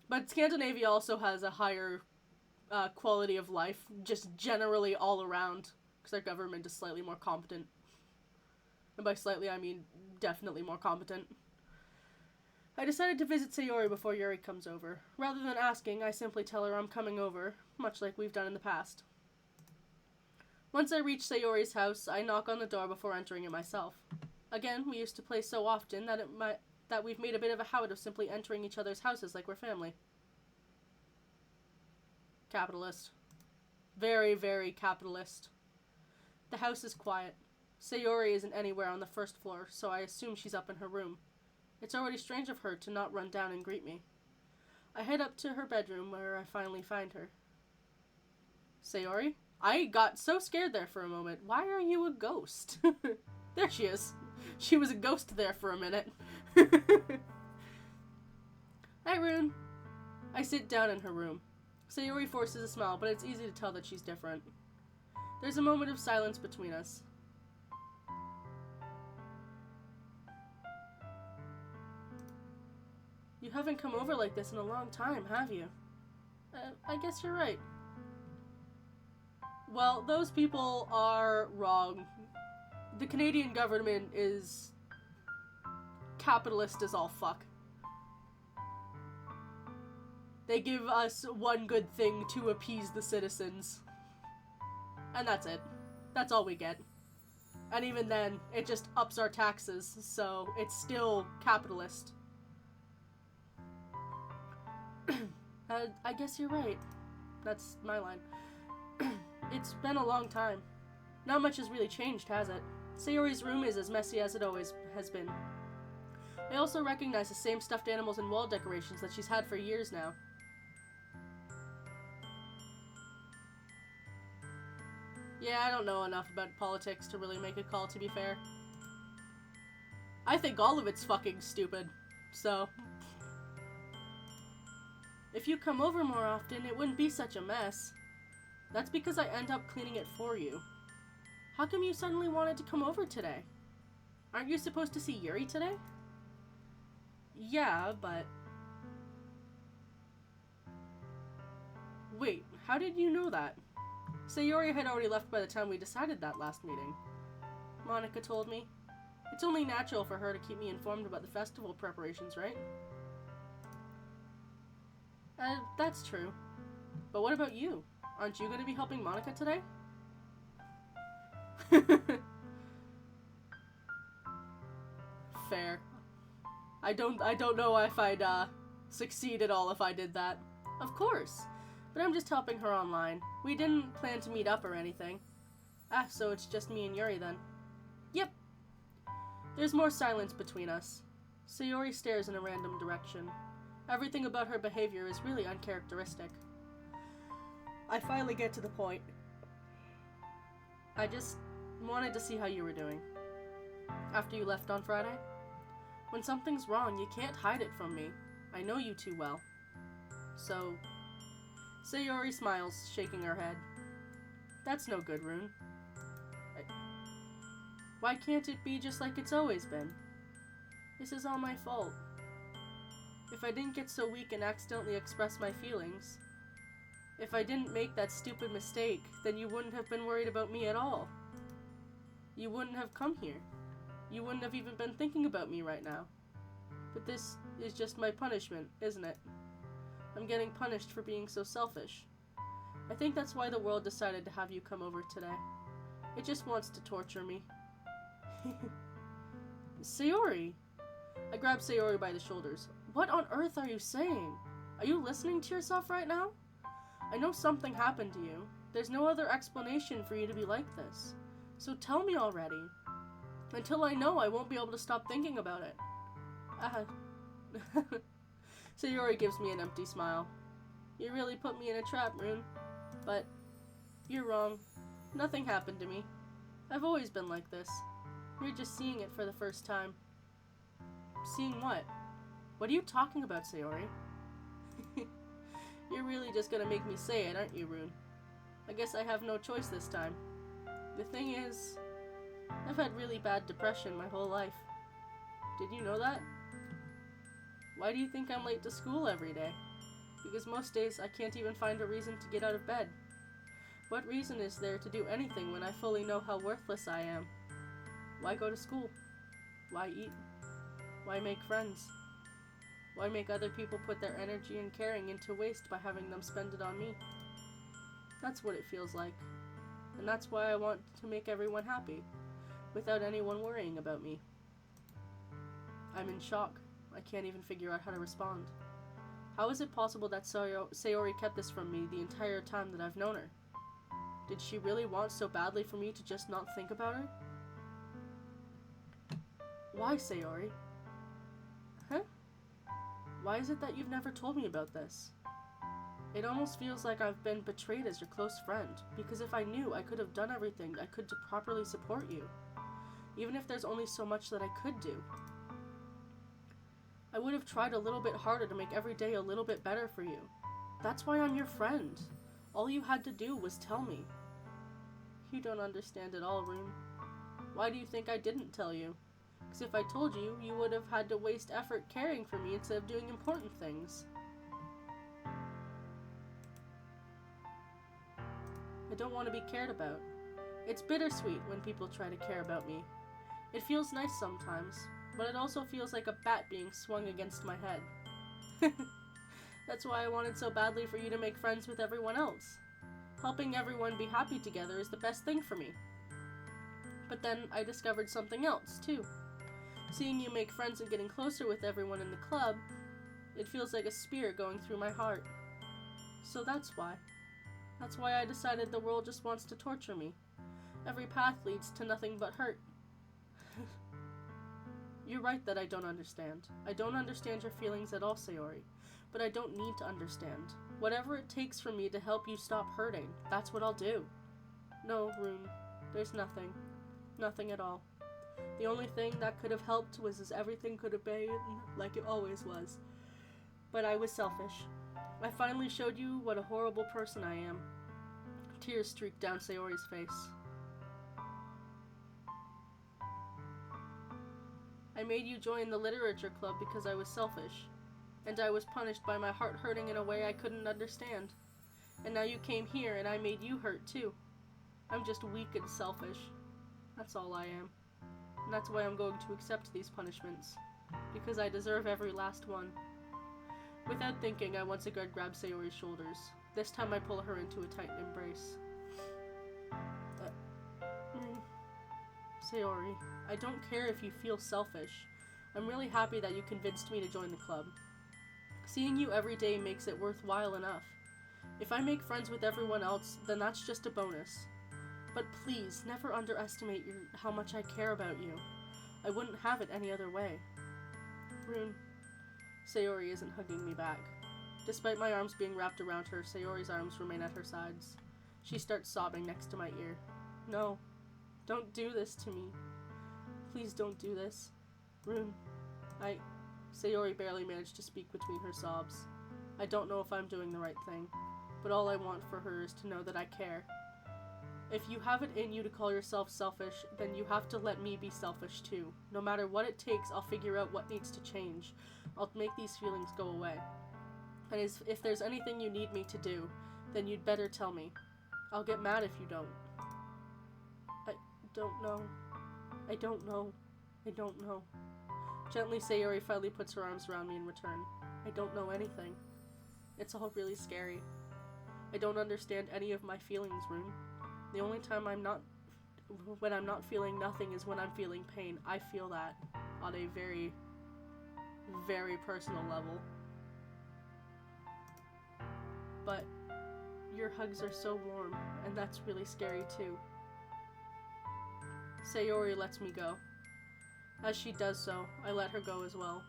But Scandinavia also has a higher quality of life, just generally all around, because their government is slightly more competent. And by slightly, I mean definitely more competent. I decided to visit Sayori before Yuri comes over. Rather than asking, I simply tell her I'm coming over, much like we've done in the past. Once I reach Sayori's house, I knock on the door before entering it myself. Again, we used to play so often that we've made a bit of a habit of simply entering each other's houses like we're family. Capitalist. Very, very capitalist. The house is quiet. Sayori isn't anywhere on the first floor, so I assume she's up in her room. It's already strange of her to not run down and greet me. I head up to her bedroom where I finally find her. Sayori? I got so scared there for a moment. Why are you a ghost? There she is. She was a ghost there for a minute. Hi, Rune. I sit down in her room. Sayori forces a smile, but it's easy to tell that she's different. There's a moment of silence between us. You haven't come over like this in a long time, have you? I guess you're right. Well, those people are wrong. The Canadian government is capitalist as all fuck. They give us one good thing to appease the citizens. And that's it. That's all we get. And even then, it just ups our taxes, so it's still capitalist. I guess you're right. That's my line. It's been a long time. Not much has really changed, has it? Sayori's room is as messy as it always has been. I also recognize the same stuffed animals and wall decorations that she's had for years now. Yeah, I don't know enough about politics to really make a call, to be fair. I think all of it's fucking stupid, so... If you come over more often, it wouldn't be such a mess. That's because I end up cleaning it for you. How come you suddenly wanted to come over today? Aren't you supposed to see Yuri today? Yeah, but... Wait, how did you know that? Sayori had already left by the time we decided that last meeting. Monika told me. It's only natural for her to keep me informed about the festival preparations, right? That's true. But what about you? Aren't you going to be helping Monika today? Fair. I don't know if I'd succeed at all if I did that. Of course. But I'm just helping her online. We didn't plan to meet up or anything. So it's just me and Yuri then. Yep. There's more silence between us. Sayori stares in a random direction. Everything about her behavior is really uncharacteristic. I finally get to the point. I just wanted to see how you were doing. After you left on Friday? When something's wrong, you can't hide it from me. I know you too well. So... Sayori smiles, shaking her head. That's no good, Rune. Why can't it be just like it's always been? This is all my fault. If I didn't get so weak and accidentally express my feelings, If I didn't make that stupid mistake, then you wouldn't have been worried about me at all. You wouldn't have come here. You wouldn't have even been thinking about me right now. But this is just my punishment, isn't it? I'm getting punished for being so selfish. I think that's why the world decided to have you come over today. It just wants to torture me. Sayori! I grabbed Sayori by the shoulders. What on earth are you saying? Are you listening to yourself right now? I know something happened to you. There's no other explanation for you to be like this. So tell me already. Until I know, I won't be able to stop thinking about it. Sayori gives me an empty smile. You really put me in a trap, Rune. But you're wrong. Nothing happened to me. I've always been like this. You're just seeing it for the first time. Seeing what? What are you talking about, Sayori? You're really just gonna make me say it, aren't you, Rune? I guess I have no choice this time. The thing is, I've had really bad depression my whole life. Did you know that? Why do you think I'm late to school every day? Because most days I can't even find a reason to get out of bed. What reason is there to do anything when I fully know how worthless I am? Why go to school? Why eat? Why make friends? Why make other people put their energy and caring into waste by having them spend it on me? That's what it feels like. And that's why I want to make everyone happy, without anyone worrying about me. I'm in shock. I can't even figure out how to respond. How is it possible that Sayori kept this from me the entire time that I've known her? Did she really want so badly for me to just not think about her? Why, Sayori? Huh? Why is it that you've never told me about this? It almost feels like I've been betrayed as your close friend, because if I knew, I could have done everything I could to properly support you, even if there's only so much that I could do. I would have tried a little bit harder to make every day a little bit better for you. That's why I'm your friend. All you had to do was tell me. You don't understand at all, Rune. Why do you think I didn't tell you? Because if I told you, you would have had to waste effort caring for me instead of doing important things. I don't want to be cared about. It's bittersweet when people try to care about me. It feels nice sometimes, but it also feels like a bat being swung against my head. That's why I wanted so badly for you to make friends with everyone else. Helping everyone be happy together is the best thing for me. But then I discovered something else, too. Seeing you make friends and getting closer with everyone in the club, it feels like a spear going through my heart. So that's why. That's why I decided the world just wants to torture me. Every path leads to nothing but hurt. You're right that I don't understand. I don't understand your feelings at all, Sayori. But I don't need to understand. Whatever it takes for me to help you stop hurting, that's what I'll do. No, Rune, there's nothing. Nothing at all. The only thing that could have helped was as everything could have been like it always was. But I was selfish. I finally showed you what a horrible person I am. Tears streaked down Sayori's face. I made you join the literature club because I was selfish. And I was punished by my heart hurting in a way I couldn't understand. And now you came here and I made you hurt too. I'm just weak and selfish. That's all I am. And that's why I'm going to accept these punishments. Because I deserve every last one. Without thinking, I once again grab Sayori's shoulders. This time I pull her into a tight embrace. Sayori, I don't care if you feel selfish. I'm really happy that you convinced me to join the club. Seeing you every day makes it worthwhile enough. If I make friends with everyone else, then that's just a bonus. But please, never underestimate how much I care about you. I wouldn't have it any other way. Rune. Sayori isn't hugging me back. Despite my arms being wrapped around her, Sayori's arms remain at her sides. She starts sobbing next to my ear. No, don't do this to me. Please don't do this. Rune, Sayori barely managed to speak between her sobs. I don't know if I'm doing the right thing, but all I want for her is to know that I care. If you have it in you to call yourself selfish, then you have to let me be selfish too. No matter what it takes, I'll figure out what needs to change. I'll make these feelings go away. And if there's anything you need me to do, Then you'd better tell me. I'll get mad if you don't. I don't know. I don't know. I don't know. Gently, Sayori finally puts her arms around me in return. I don't know anything. It's all really scary. I don't understand any of my feelings, Rune. The only time when I'm not feeling nothing is when I'm feeling pain. I feel that on a very, very personal level. But your hugs are so warm, and that's really scary too. Sayori lets me go. As she does so, I let her go as well.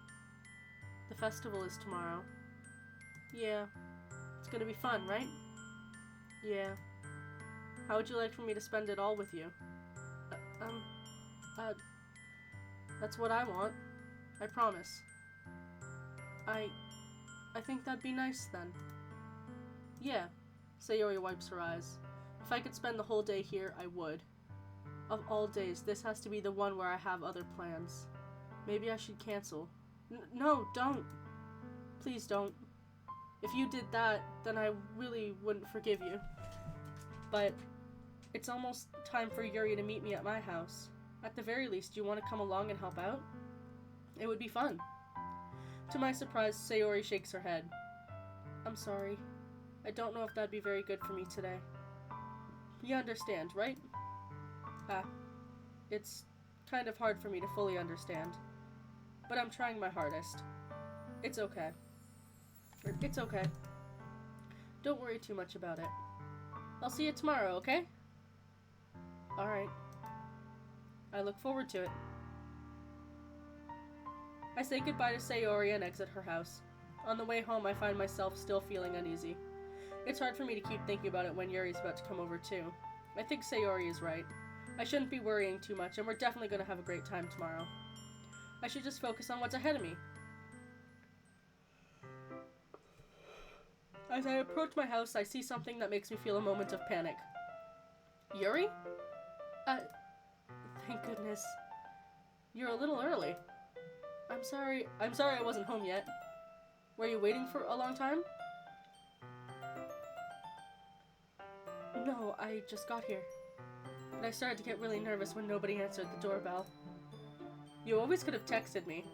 The festival is tomorrow. Yeah. It's gonna be fun, right? Yeah. How would you like for me to spend it all with you? That's what I want. I promise. I think that'd be nice then. Yeah. Sayori wipes her eyes. If I could spend the whole day here, I would. Of all days, this has to be the one where I have other plans. Maybe I should cancel. No, don't. Please don't. If you did that, then I really wouldn't forgive you. But it's almost time for Yuri to meet me at my house. At the very least, do you want to come along and help out? It would be fun. To my surprise, Sayori shakes her head. I'm sorry. I don't know if that'd be very good for me today. You understand, right? It's kind of hard for me to fully understand. But I'm trying my hardest. It's okay. It's okay. Don't worry too much about it. I'll see you tomorrow, okay? Alright. I look forward to it. I say goodbye to Sayori and exit her house. On the way home, I find myself still feeling uneasy. It's hard for me to keep thinking about it when Yuri's about to come over too. I think Sayori is right. I shouldn't be worrying too much, and we're definitely going to have a great time tomorrow. I should just focus on what's ahead of me. As I approach my house, I see something that makes me feel a moment of panic. Yuri? Thank goodness. You're a little early. I'm sorry I wasn't home yet. Were you waiting for a long time? No, I just got here. But I started to get really nervous when nobody answered the doorbell. You always could have texted me.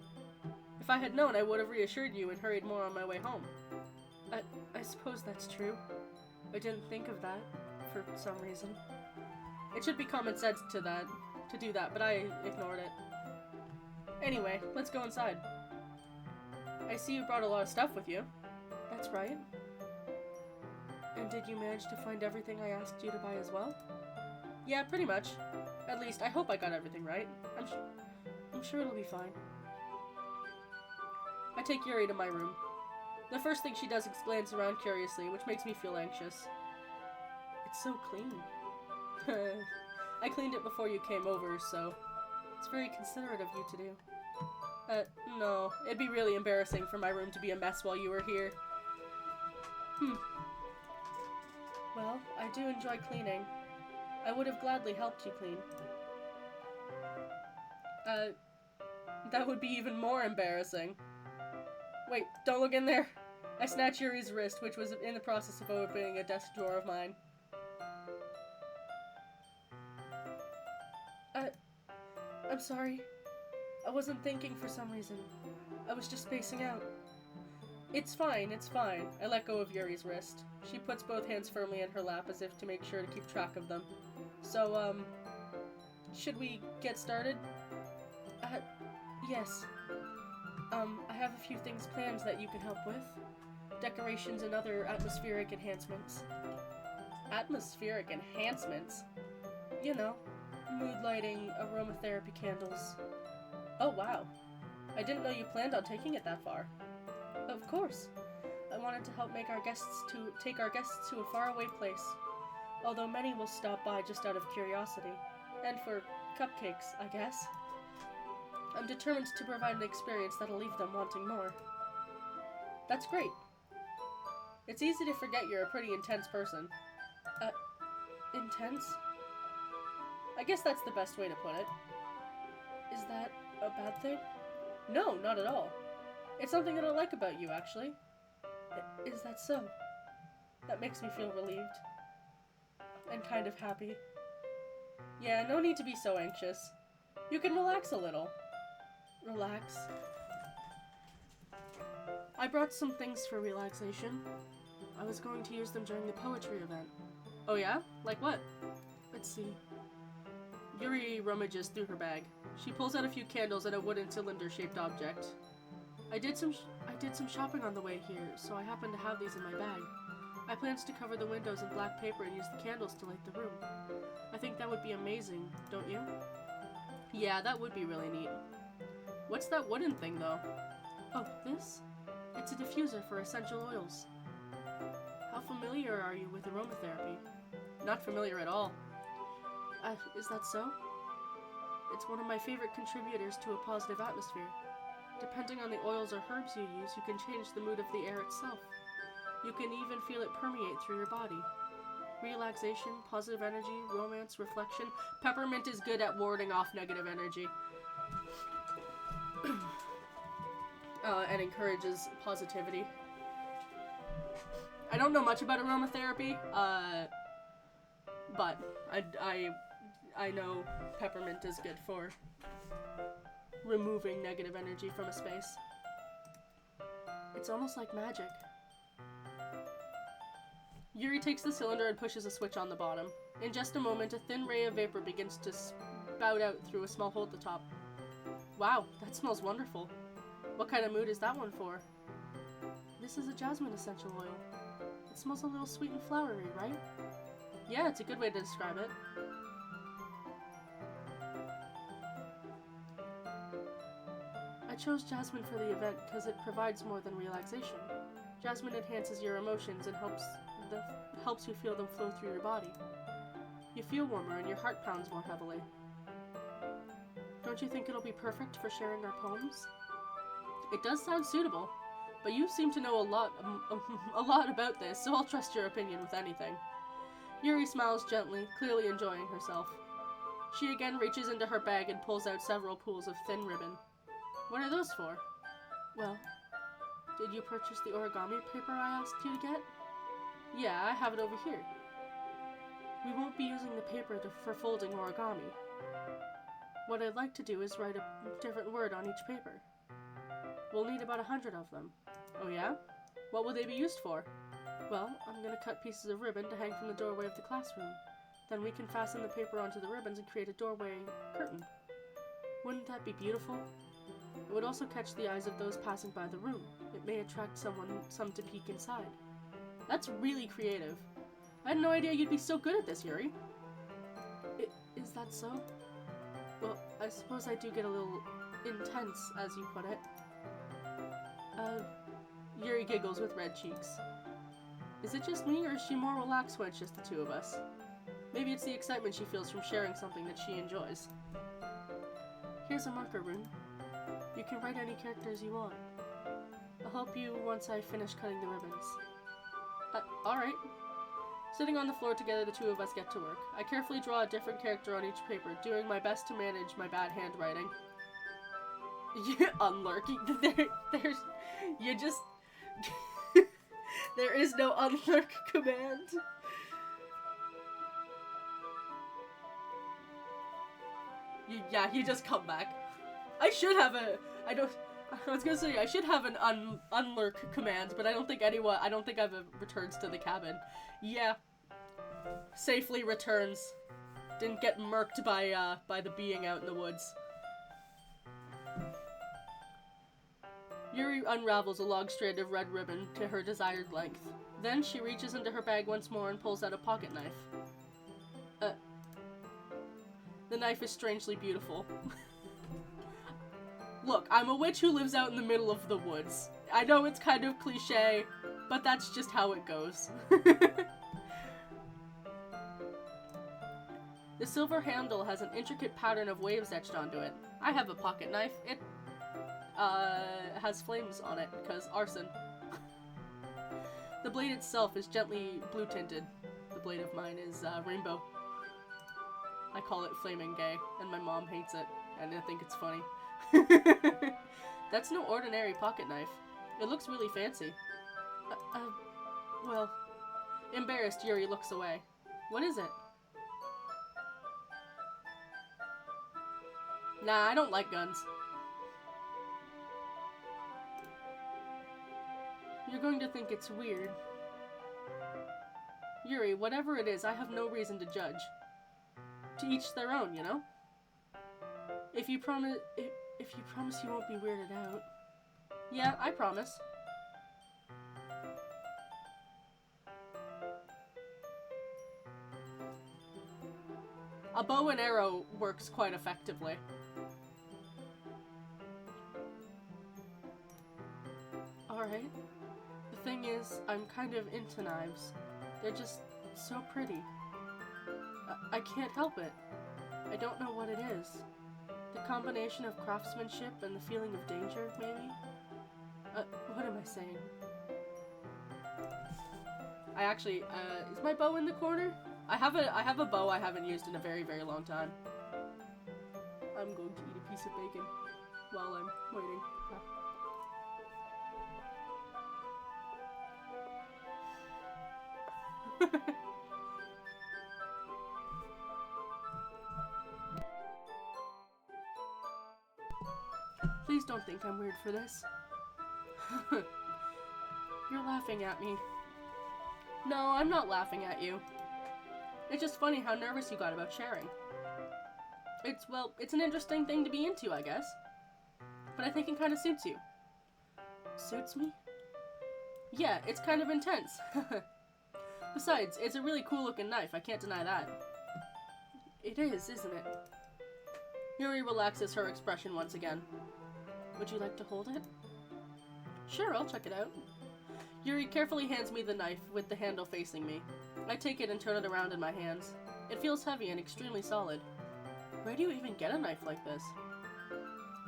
If I had known, I would have reassured you and hurried more on my way home. I suppose that's true. I didn't think of that, for some reason. It should be common sense to do that, but I ignored it. Anyway, let's go inside. I see you brought a lot of stuff with you. That's right. And did you manage to find everything I asked you to buy as well? Yeah, pretty much. At least, I hope I got everything right. I'm sure it'll be fine. I take Yuri to my room. The first thing she does is glance around curiously, which makes me feel anxious. It's so clean. I cleaned it before you came over, so it's very considerate of you to do. No, it'd be really embarrassing for my room to be a mess while you were here. Well, I do enjoy cleaning. I would have gladly helped you clean. That would be even more embarrassing. Wait, don't look in there! I snatched Yuri's wrist, which was in the process of opening a desk drawer of mine. I'm sorry. I wasn't thinking for some reason. I was just spacing out. It's fine, it's fine. I let go of Yuri's wrist. She puts both hands firmly in her lap as if to make sure to keep track of them. So, should we get started? Yes. I have a few things planned that you can help with. Decorations and other atmospheric enhancements. Atmospheric enhancements? You know, mood lighting, aromatherapy candles. Oh wow. I didn't know you planned on taking it that far. Of course. I wanted to help take our guests to a faraway place. Although many will stop by just out of curiosity. And for cupcakes, I guess. I'm determined to provide an experience that'll leave them wanting more. That's great. It's easy to forget you're a pretty intense person. Intense? I guess that's the best way to put it. Is that a bad thing? No, not at all. It's something that I like about you, actually. Is that so? That makes me feel relieved. And kind of happy. Yeah, no need to be so anxious. You can relax a little. Relax. I brought some things for relaxation. I was going to use them during the poetry event. Oh yeah? Like what? Let's see. Yuri rummages through her bag. She pulls out a few candles and a wooden cylinder-shaped object. I did some shopping on the way here, so I happen to have these in my bag. I planned to cover the windows in black paper and use the candles to light the room. I think that would be amazing, don't you? Yeah, that would be really neat. What's that wooden thing, though? Oh, this? It's a diffuser for essential oils. How familiar are you with aromatherapy? Not familiar at all. Is that so? It's one of my favorite contributors to a positive atmosphere. Depending on the oils or herbs you use, you can change the mood of the air itself. You can even feel it permeate through your body. Relaxation, positive energy, romance, reflection. Peppermint is good at warding off negative energy. And encourages positivity. I don't know much about aromatherapy, but I know peppermint is good for removing negative energy from a space. It's almost like magic. Yuri takes the cylinder and pushes a switch on the bottom. In just a moment, a thin ray of vapor begins to spout out through a small hole at the top. Wow, that smells wonderful. What kind of mood is that one for? This is a jasmine essential oil. It smells a little sweet and flowery, right? Yeah, it's a good way to describe it. I chose jasmine for the event because it provides more than relaxation. Jasmine enhances your emotions and helps you feel them flow through your body. You feel warmer and your heart pounds more heavily. Don't you think it'll be perfect for sharing our poems? It does sound suitable, but you seem to know a lot about this, so I'll trust your opinion with anything. Yuri smiles gently, clearly enjoying herself. She again reaches into her bag and pulls out several pools of thin ribbon. What are those for? Well, did you purchase the origami paper I asked you to get? Yeah, I have it over here. We won't be using the paper for folding origami. What I'd like to do is write a different word on each paper. We'll need about 100 of them. Oh yeah? What will they be used for? Well, I'm gonna cut pieces of ribbon to hang from the doorway of the classroom. Then we can fasten the paper onto the ribbons and create a doorway curtain. Wouldn't that be beautiful? It would also catch the eyes of those passing by the room. It may attract some to peek inside. That's really creative. I had no idea you'd be so good at this, Yuri. Is that so? Well, I suppose I do get a little intense, as you put it. Yuri giggles with red cheeks. Is it just me, or is she more relaxed when it's just the two of us? Maybe it's the excitement she feels from sharing something that she enjoys. Here's a marker rune. You can write any characters you want. I'll help you once I finish cutting the ribbons. Alright. Sitting on the floor together, the two of us get to work. I carefully draw a different character on each paper, doing my best to manage my bad handwriting. Unlurking. You just... There is no unlurk command. You just come back. I should have I was gonna say, I should have an unlurk command, but I don't think I've returns to the cabin. Yeah. Safely returns. Didn't get murked by the being out in the woods. Yuri unravels a long strand of red ribbon to her desired length. Then she reaches into her bag once more and pulls out a pocket knife. The knife is strangely beautiful. Look, I'm a witch who lives out in the middle of the woods. I know it's kind of cliche, but that's just how it goes. The silver handle has an intricate pattern of waves etched onto it. I have a pocket knife. It has flames on it, because arson. The blade itself is gently blue tinted. The blade of mine is rainbow. I call it flaming gay, and my mom hates it, and I think it's funny. That's no ordinary pocket knife. It looks really fancy. Well, Embarrassed, Yuri looks away. What is it? Nah, I don't like guns. You're going to think it's weird. Yuri, whatever it is, I have no reason to judge. To each their own, you know? If you promise you won't be weirded out. Yeah, I promise. A bow and arrow works quite effectively. Alright. The thing is, I'm kind of into knives. They're just so pretty. I can't help it. I don't know what it is. The combination of craftsmanship and the feeling of danger, maybe? What am I saying? I actually, is my bow in the corner? I have a bow I haven't used in a very, very long time. I'm going to eat a piece of bacon while I'm waiting. Please don't think I'm weird for this. You're laughing at me. No, I'm not laughing at you. It's just funny how nervous you got about sharing. It's an interesting thing to be into, I guess. But I think it kind of suits you. Suits me? Yeah, it's kind of intense. Besides, it's a really cool looking knife, I can't deny that. It is, isn't it? Yuri relaxes her expression once again. Would you like to hold it? Sure, I'll check it out. Yuri carefully hands me the knife with the handle facing me. I take it and turn it around in my hands. It feels heavy and extremely solid. Where do you even get a knife like this?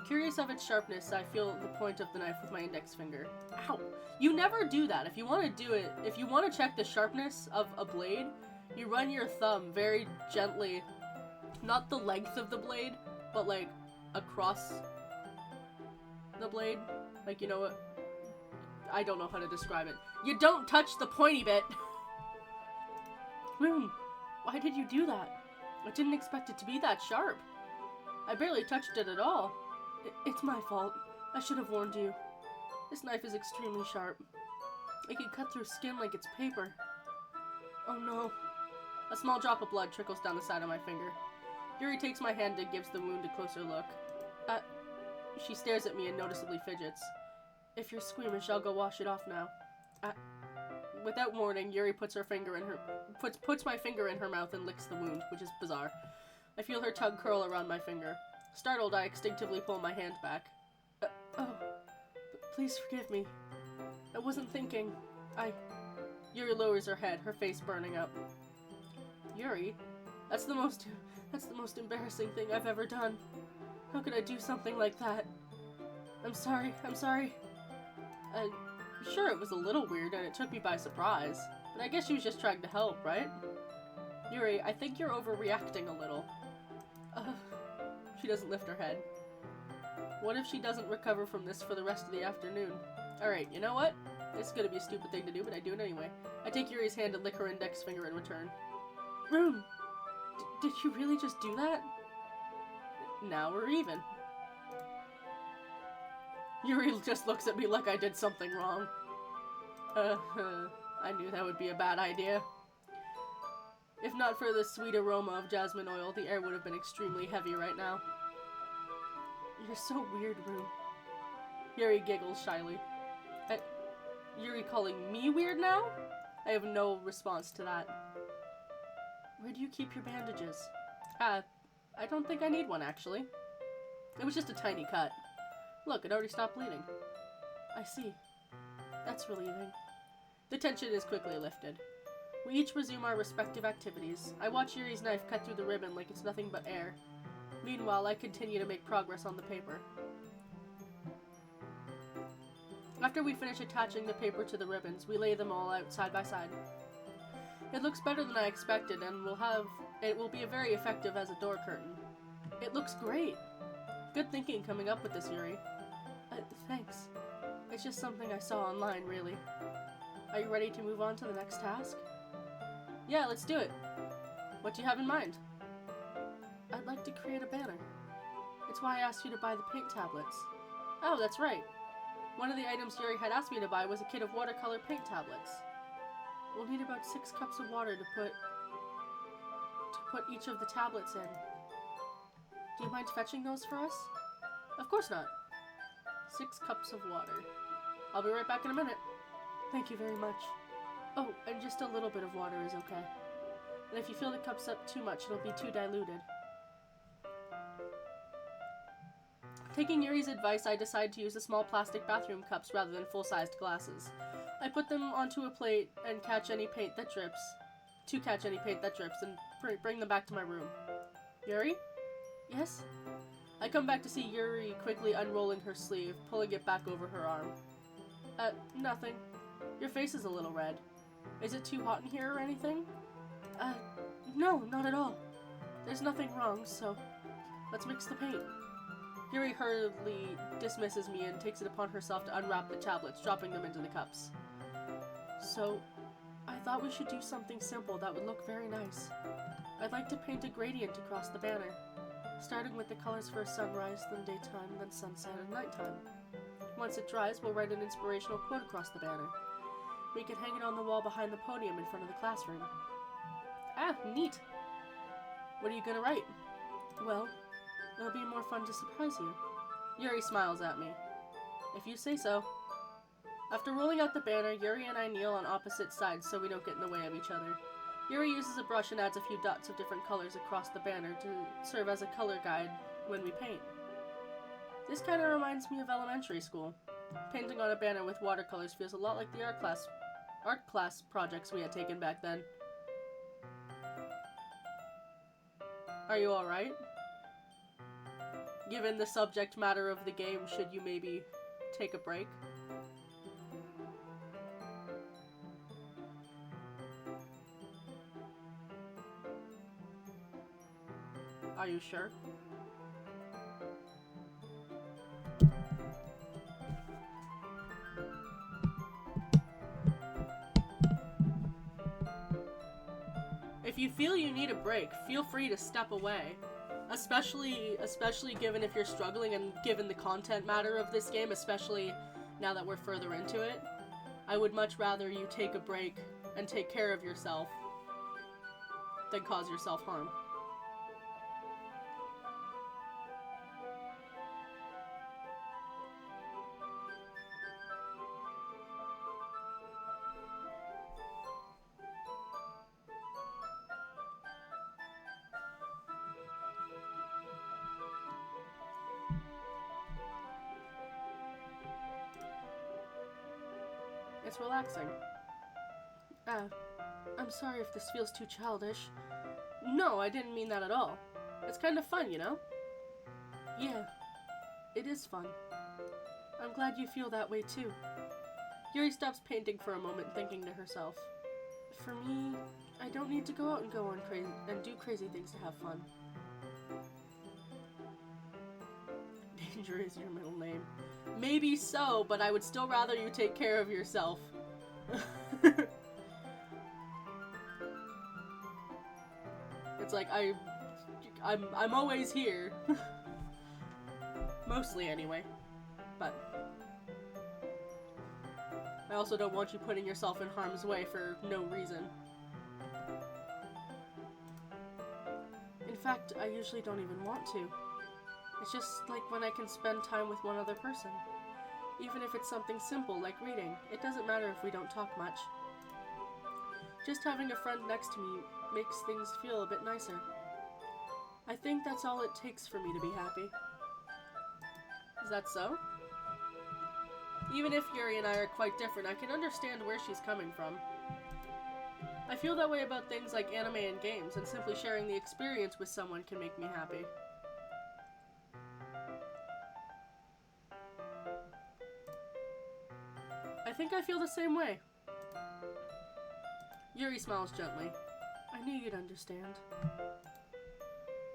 Curious of its sharpness, I feel the point of the knife with my index finger. Ow! You never do that. If you want to do it, if you want to check the sharpness of a blade, you run your thumb very gently, not the length of the blade, but like across the blade. Like, you know what? I don't know how to describe it. You don't touch the pointy bit! Room, why did you do that? I didn't expect it to be that sharp. I barely touched it at all. It's my fault. I should have warned you. This knife is extremely sharp. It can cut through skin like it's paper. Oh no. A small drop of blood trickles down the side of my finger. Yuri takes my hand and gives the wound a closer look. She stares at me and noticeably fidgets. If you're squeamish, I'll go wash it off now. Without warning, Yuri puts my finger in her mouth and licks the wound, which is bizarre. I feel her tongue curl around my finger. Startled, I instinctively pull my hand back. Please forgive me. I wasn't thinking. Yuri lowers her head, her face burning up. Yuri? That's the most embarrassing thing I've ever done. How could I do something like that? I'm sorry. Sure, it was a little weird and it took me by surprise, but I guess she was just trying to help, right? Yuri, I think you're overreacting a little. She doesn't lift her head. What if she doesn't recover from this for the rest of the afternoon? Alright, you know what? It's gonna be a stupid thing to do, but I do it anyway. I take Yuri's hand and lick her index finger in return. Rune! Did you really just do that? Now we're even. Yuri just looks at me like I did something wrong. I knew that would be a bad idea. If not for the sweet aroma of jasmine oil, the air would have been extremely heavy right now. You're so weird, Rune. Yuri giggles shyly. Yuri calling me weird now? I have no response to that. Where do you keep your bandages? I don't think I need one, actually. It was just a tiny cut. Look, it already stopped bleeding. I see. That's relieving. The tension is quickly lifted. We each resume our respective activities. I watch Yuri's knife cut through the ribbon like it's nothing but air. Meanwhile, I continue to make progress on the paper. After we finish attaching the paper to the ribbons, we lay them all out side by side. It looks better than I expected, and it will be very effective as a door curtain. It looks great! Good thinking coming up with this, Yuri. Thanks. It's just something I saw online, really. Are you ready to move on to the next task? Yeah, let's do it. What do you have in mind? I'd like to create a banner. It's why I asked you to buy the paint tablets. Oh, that's right. One of the items Yuri had asked me to buy was a kit of watercolor paint tablets. We'll need about 6 cups of water to put each of the tablets in. Do you mind fetching those for us? Of course not. 6 cups of water. I'll be right back in a minute. Thank you very much. Oh, and just a little bit of water is okay. And if you fill the cups up too much, it'll be too diluted. Taking Yuri's advice, I decide to use the small plastic bathroom cups rather than full-sized glasses. I put them onto a plate and catch any paint that drips, and bring them back to my room. Yuri? Yes? I come back to see Yuri quickly unrolling her sleeve, pulling it back over her arm. Nothing. Your face is a little red. Is it too hot in here or anything? No, not at all. There's nothing wrong, so let's mix the paint. Yuri hurriedly dismisses me and takes it upon herself to unwrap the tablets, dropping them into the cups. So, I thought we should do something simple that would look very nice. I'd like to paint a gradient across the banner, starting with the colors for sunrise, then daytime, then sunset, and nighttime. Once it dries, we'll write an inspirational quote across the banner. We can hang it on the wall behind the podium in front of the classroom. Ah, neat! What are you gonna write? Well, it'll be more fun to surprise you. Yuri smiles at me. If you say so. After rolling out the banner, Yuri and I kneel on opposite sides so we don't get in the way of each other. Yuri uses a brush and adds a few dots of different colors across the banner to serve as a color guide when we paint. This kind of reminds me of elementary school. Painting on a banner with watercolors feels a lot like the art class projects we had taken back then. Are you alright? Given the subject matter of the game, should you maybe take a break? Are you sure? If you feel you need a break, feel free to step away. Especially given if you're struggling and given the content matter of this game, especially now that we're further into it. I would much rather you take a break and take care of yourself than cause yourself harm. It's relaxing. I'm sorry if this feels too childish. No, I didn't mean that at all. It's kind of fun, you know? Yeah, it is fun. I'm glad you feel that way too. Yuri stops painting for a moment, thinking to herself. For me, I don't need to go out and do crazy things to have fun. Danger is your middle name. Maybe so, but I would still rather you take care of yourself. It's like, I'm always here. Mostly, anyway. But I also don't want you putting yourself in harm's way for no reason. In fact, I usually don't even want to. It's just like when I can spend time with one other person. Even if it's something simple like reading, it doesn't matter if we don't talk much. Just having a friend next to me makes things feel a bit nicer. I think that's all it takes for me to be happy. Is that so? Even if Yuri and I are quite different, I can understand where she's coming from. I feel that way about things like anime and games, and simply sharing the experience with someone can make me happy. I think I feel the same way. Yuri smiles gently. I knew you'd understand.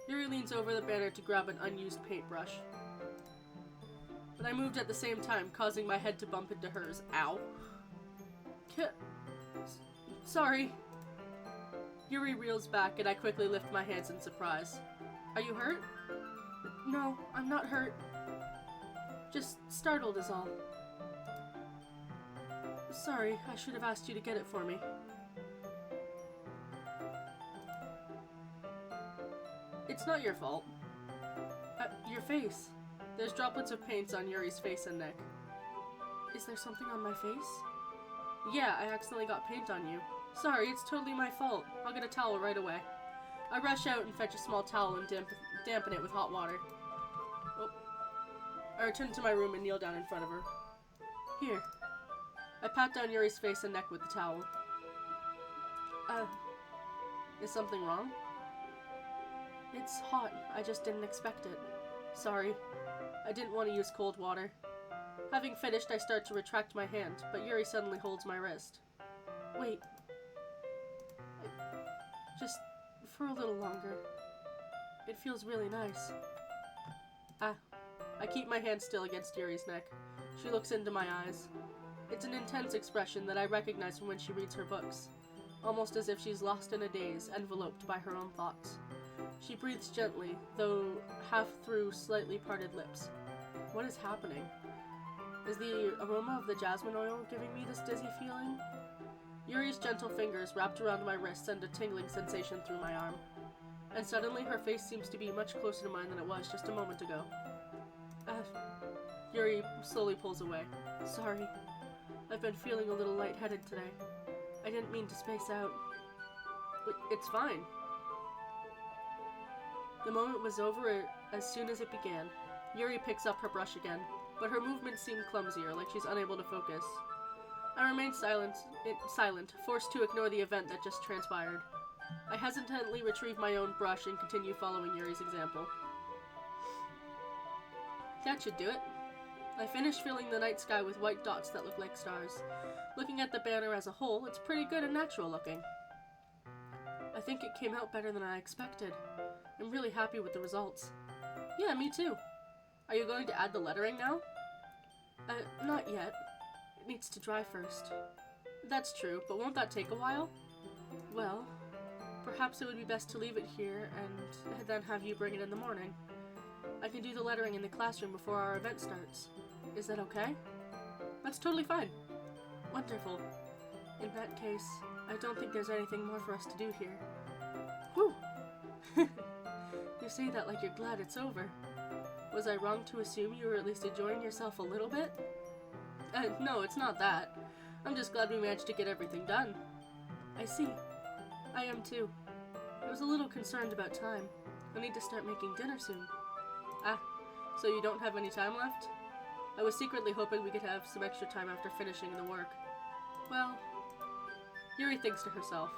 Yuri leans over the banner to grab an unused paintbrush. But I moved at the same time, causing my head to bump into hers. Ow. Sorry. Yuri reels back, and I quickly lift my hands in surprise. Are you hurt? No, I'm not hurt. Just startled is all. Sorry, I should have asked you to get it for me. It's not your fault. Your face. There's droplets of paint on Yuri's face and neck. Is there something on my face? Yeah, I accidentally got paint on you. Sorry, it's totally my fault. I'll get a towel right away. I rush out and fetch a small towel and dampen it with hot water. Oh. I return to my room and kneel down in front of her. Here. I pat down Yuri's face and neck with the towel. Is something wrong? It's hot. I just didn't expect it. Sorry. I didn't want to use cold water. Having finished, I start to retract my hand, but Yuri suddenly holds my wrist. Wait. Just for a little longer. It feels really nice. I keep my hand still against Yuri's neck. She looks into my eyes. It's an intense expression that I recognize from when she reads her books, almost as if she's lost in a daze, enveloped by her own thoughts. She breathes gently, though half through slightly parted lips. What is happening? Is the aroma of the jasmine oil giving me this dizzy feeling? Yuri's gentle fingers wrapped around my wrist send a tingling sensation through my arm. And suddenly her face seems to be much closer to mine than it was just a moment ago. Yuri slowly pulls away. Sorry. I've been feeling a little lightheaded today. I didn't mean to space out. But it's fine. The moment was over as soon as it began. Yuri picks up her brush again, but her movements seem clumsier, like she's unable to focus. I remain silent, forced to ignore the event that just transpired. I hesitantly retrieve my own brush and continue following Yuri's example. That should do it. I finish filling the night sky with white dots that look like stars. Looking at the banner as a whole, it's pretty good and natural looking. I think it came out better than I expected. I'm really happy with the results. Yeah, me too. Are you going to add the lettering now? Not yet. It needs to dry first. That's true, but won't that take a while? Well, perhaps it would be best to leave it here and then have you bring it in the morning. I can do the lettering in the classroom before our event starts. Is that okay? That's totally fine. Wonderful. In that case, I don't think there's anything more for us to do here. Whew! You say that like you're glad it's over. Was I wrong to assume you were at least enjoying yourself a little bit? No, it's not that. I'm just glad we managed to get everything done. I see. I am too. I was a little concerned about time. I need to start making dinner soon. So you don't have any time left? I was secretly hoping we could have some extra time after finishing the work. Well, Yuri thinks to herself.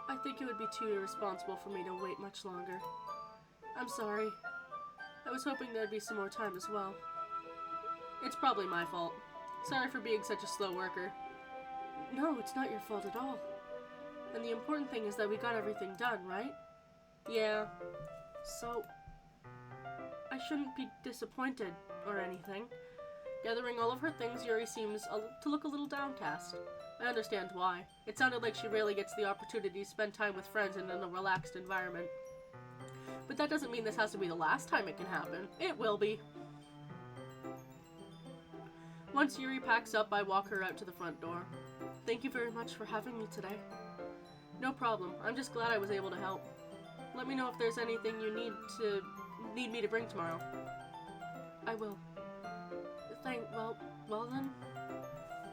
I think it would be too irresponsible for me to wait much longer. I'm sorry. I was hoping there'd be some more time as well. It's probably my fault. Sorry for being such a slow worker. No, it's not your fault at all. And the important thing is that we got everything done, right? Yeah. So, I shouldn't be disappointed or anything. Gathering all of her things, Yuri seems to look a little downcast. I understand why. It sounded like she rarely gets the opportunity to spend time with friends in a relaxed environment. But that doesn't mean this has to be the last time it can happen. It will be. Once Yuri packs up, I walk her out to the front door. Thank you very much for having me today. No problem. I'm just glad I was able to help. Let me know if there's anything you need me to bring tomorrow. I will. Well then.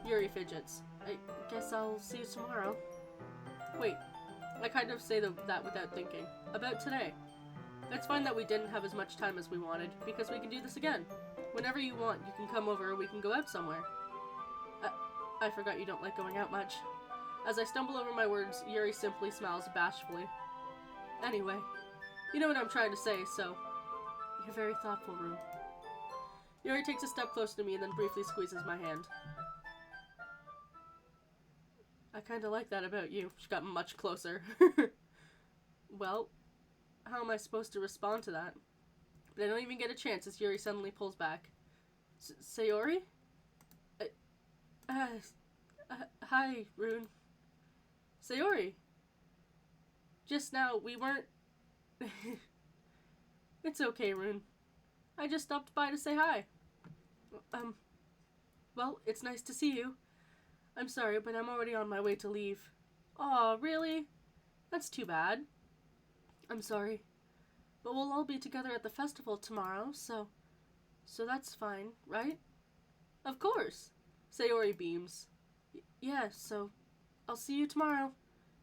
Yuri fidgets. I guess I'll see you tomorrow. Wait. I kind of say that without thinking. About today. It's fine that we didn't have as much time as we wanted, because we can do this again. Whenever you want, you can come over or we can go out somewhere. I forgot you don't like going out much. As I stumble over my words, Yuri simply smiles bashfully. Anyway, you know what I'm trying to say, so... You're very thoughtful, Rune. Yuri takes a step closer to me and then briefly squeezes my hand. I kinda like that about you. She got much closer. Well, how am I supposed to respond to that? But I don't even get a chance as Yuri suddenly pulls back. Sayori? Hi, Rune. Sayori. Just now, we weren't... It's okay, Rune. I just stopped by to say hi. Well, it's nice to see you. I'm sorry, but I'm already on my way to leave. Aw, really? That's too bad. I'm sorry. But we'll all be together at the festival tomorrow, so that's fine, right? Of course. Sayori beams. Yeah, so I'll see you tomorrow.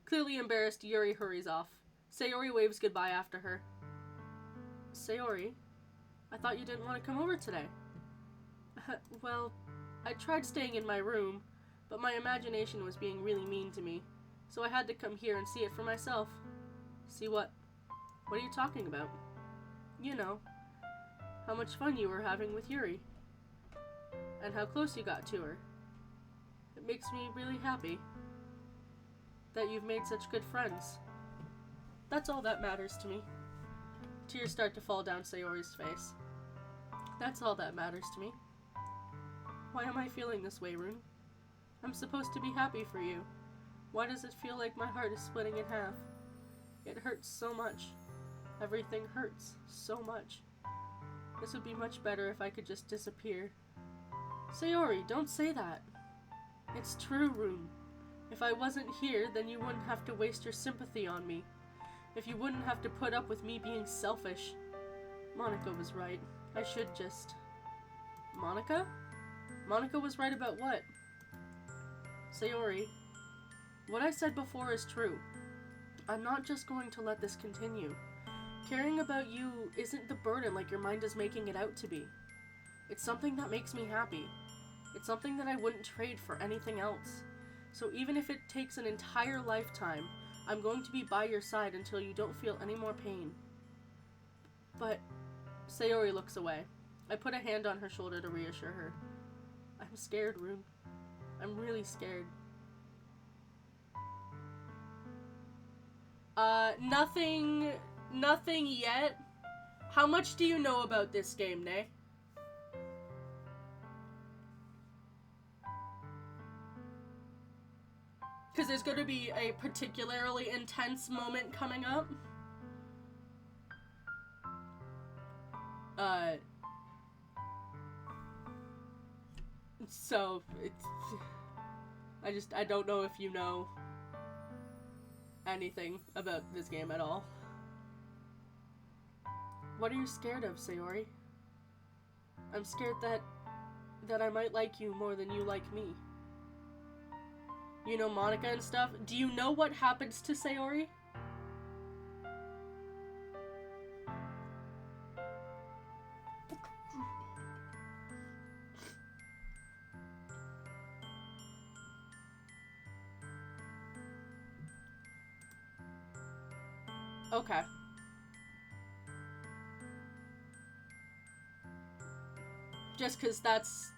Clearly embarrassed, Yuri hurries off. Sayori waves goodbye after her. Sayori, I thought you didn't want to come over today. Well, I tried staying in my room, but my imagination was being really mean to me, so I had to come here and see it for myself. See what? What are you talking about? You know, how much fun you were having with Yuri, and how close you got to her. It makes me really happy that you've made such good friends. That's all that matters to me. Tears start to fall down Sayori's face. That's all that matters to me. Why am I feeling this way, Rune? I'm supposed to be happy for you. Why does it feel like my heart is splitting in half? It hurts so much. Everything hurts so much. This would be much better if I could just disappear. Sayori, don't say that. It's true, Rune. If I wasn't here, then you wouldn't have to waste your sympathy on me. If you wouldn't have to put up with me being selfish. Monica was right. I should just... Monica? Monica was right about what? Sayori, what I said before is true. I'm not just going to let this continue. Caring about you isn't the burden like your mind is making it out to be. It's something that makes me happy. It's something that I wouldn't trade for anything else. So even if it takes an entire lifetime, I'm going to be by your side until you don't feel any more pain. But... Sayori looks away. I put a hand on her shoulder to reassure her. I'm scared, Rune. I'm really scared. Nothing yet. How much do you know about this game, Nay? Because there's going to be a particularly intense moment coming up. So, it's... I don't know if you know anything about this game at all. What are you scared of, Sayori? I'm scared that I might like you more than you like me. You know Monica and stuff? Do you know what happens to Sayori? Okay. Just because that's...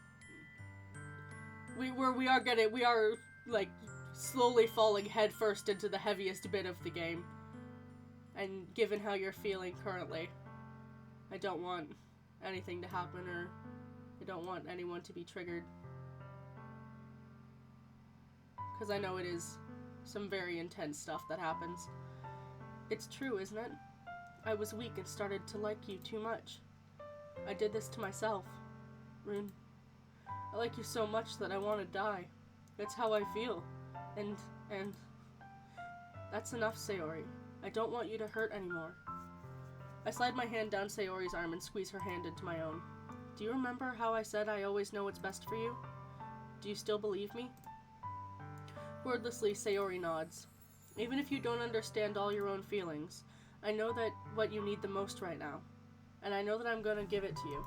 We are, like, slowly falling headfirst into the heaviest bit of the game. And given how you're feeling currently, I don't want anything to happen, or I don't want anyone to be triggered. Because I know it is some very intense stuff that happens. It's true, isn't it? I was weak and started to like you too much. I did this to myself. Rune, I like you so much that I want to die. That's how I feel. And that's enough, Sayori. I don't want you to hurt anymore. I slide my hand down Sayori's arm and squeeze her hand into my own. Do you remember how I said I always know what's best for you? Do you still believe me? Wordlessly, Sayori nods. Even if you don't understand all your own feelings, I know that what you need the most right now. And I know that I'm gonna give it to you.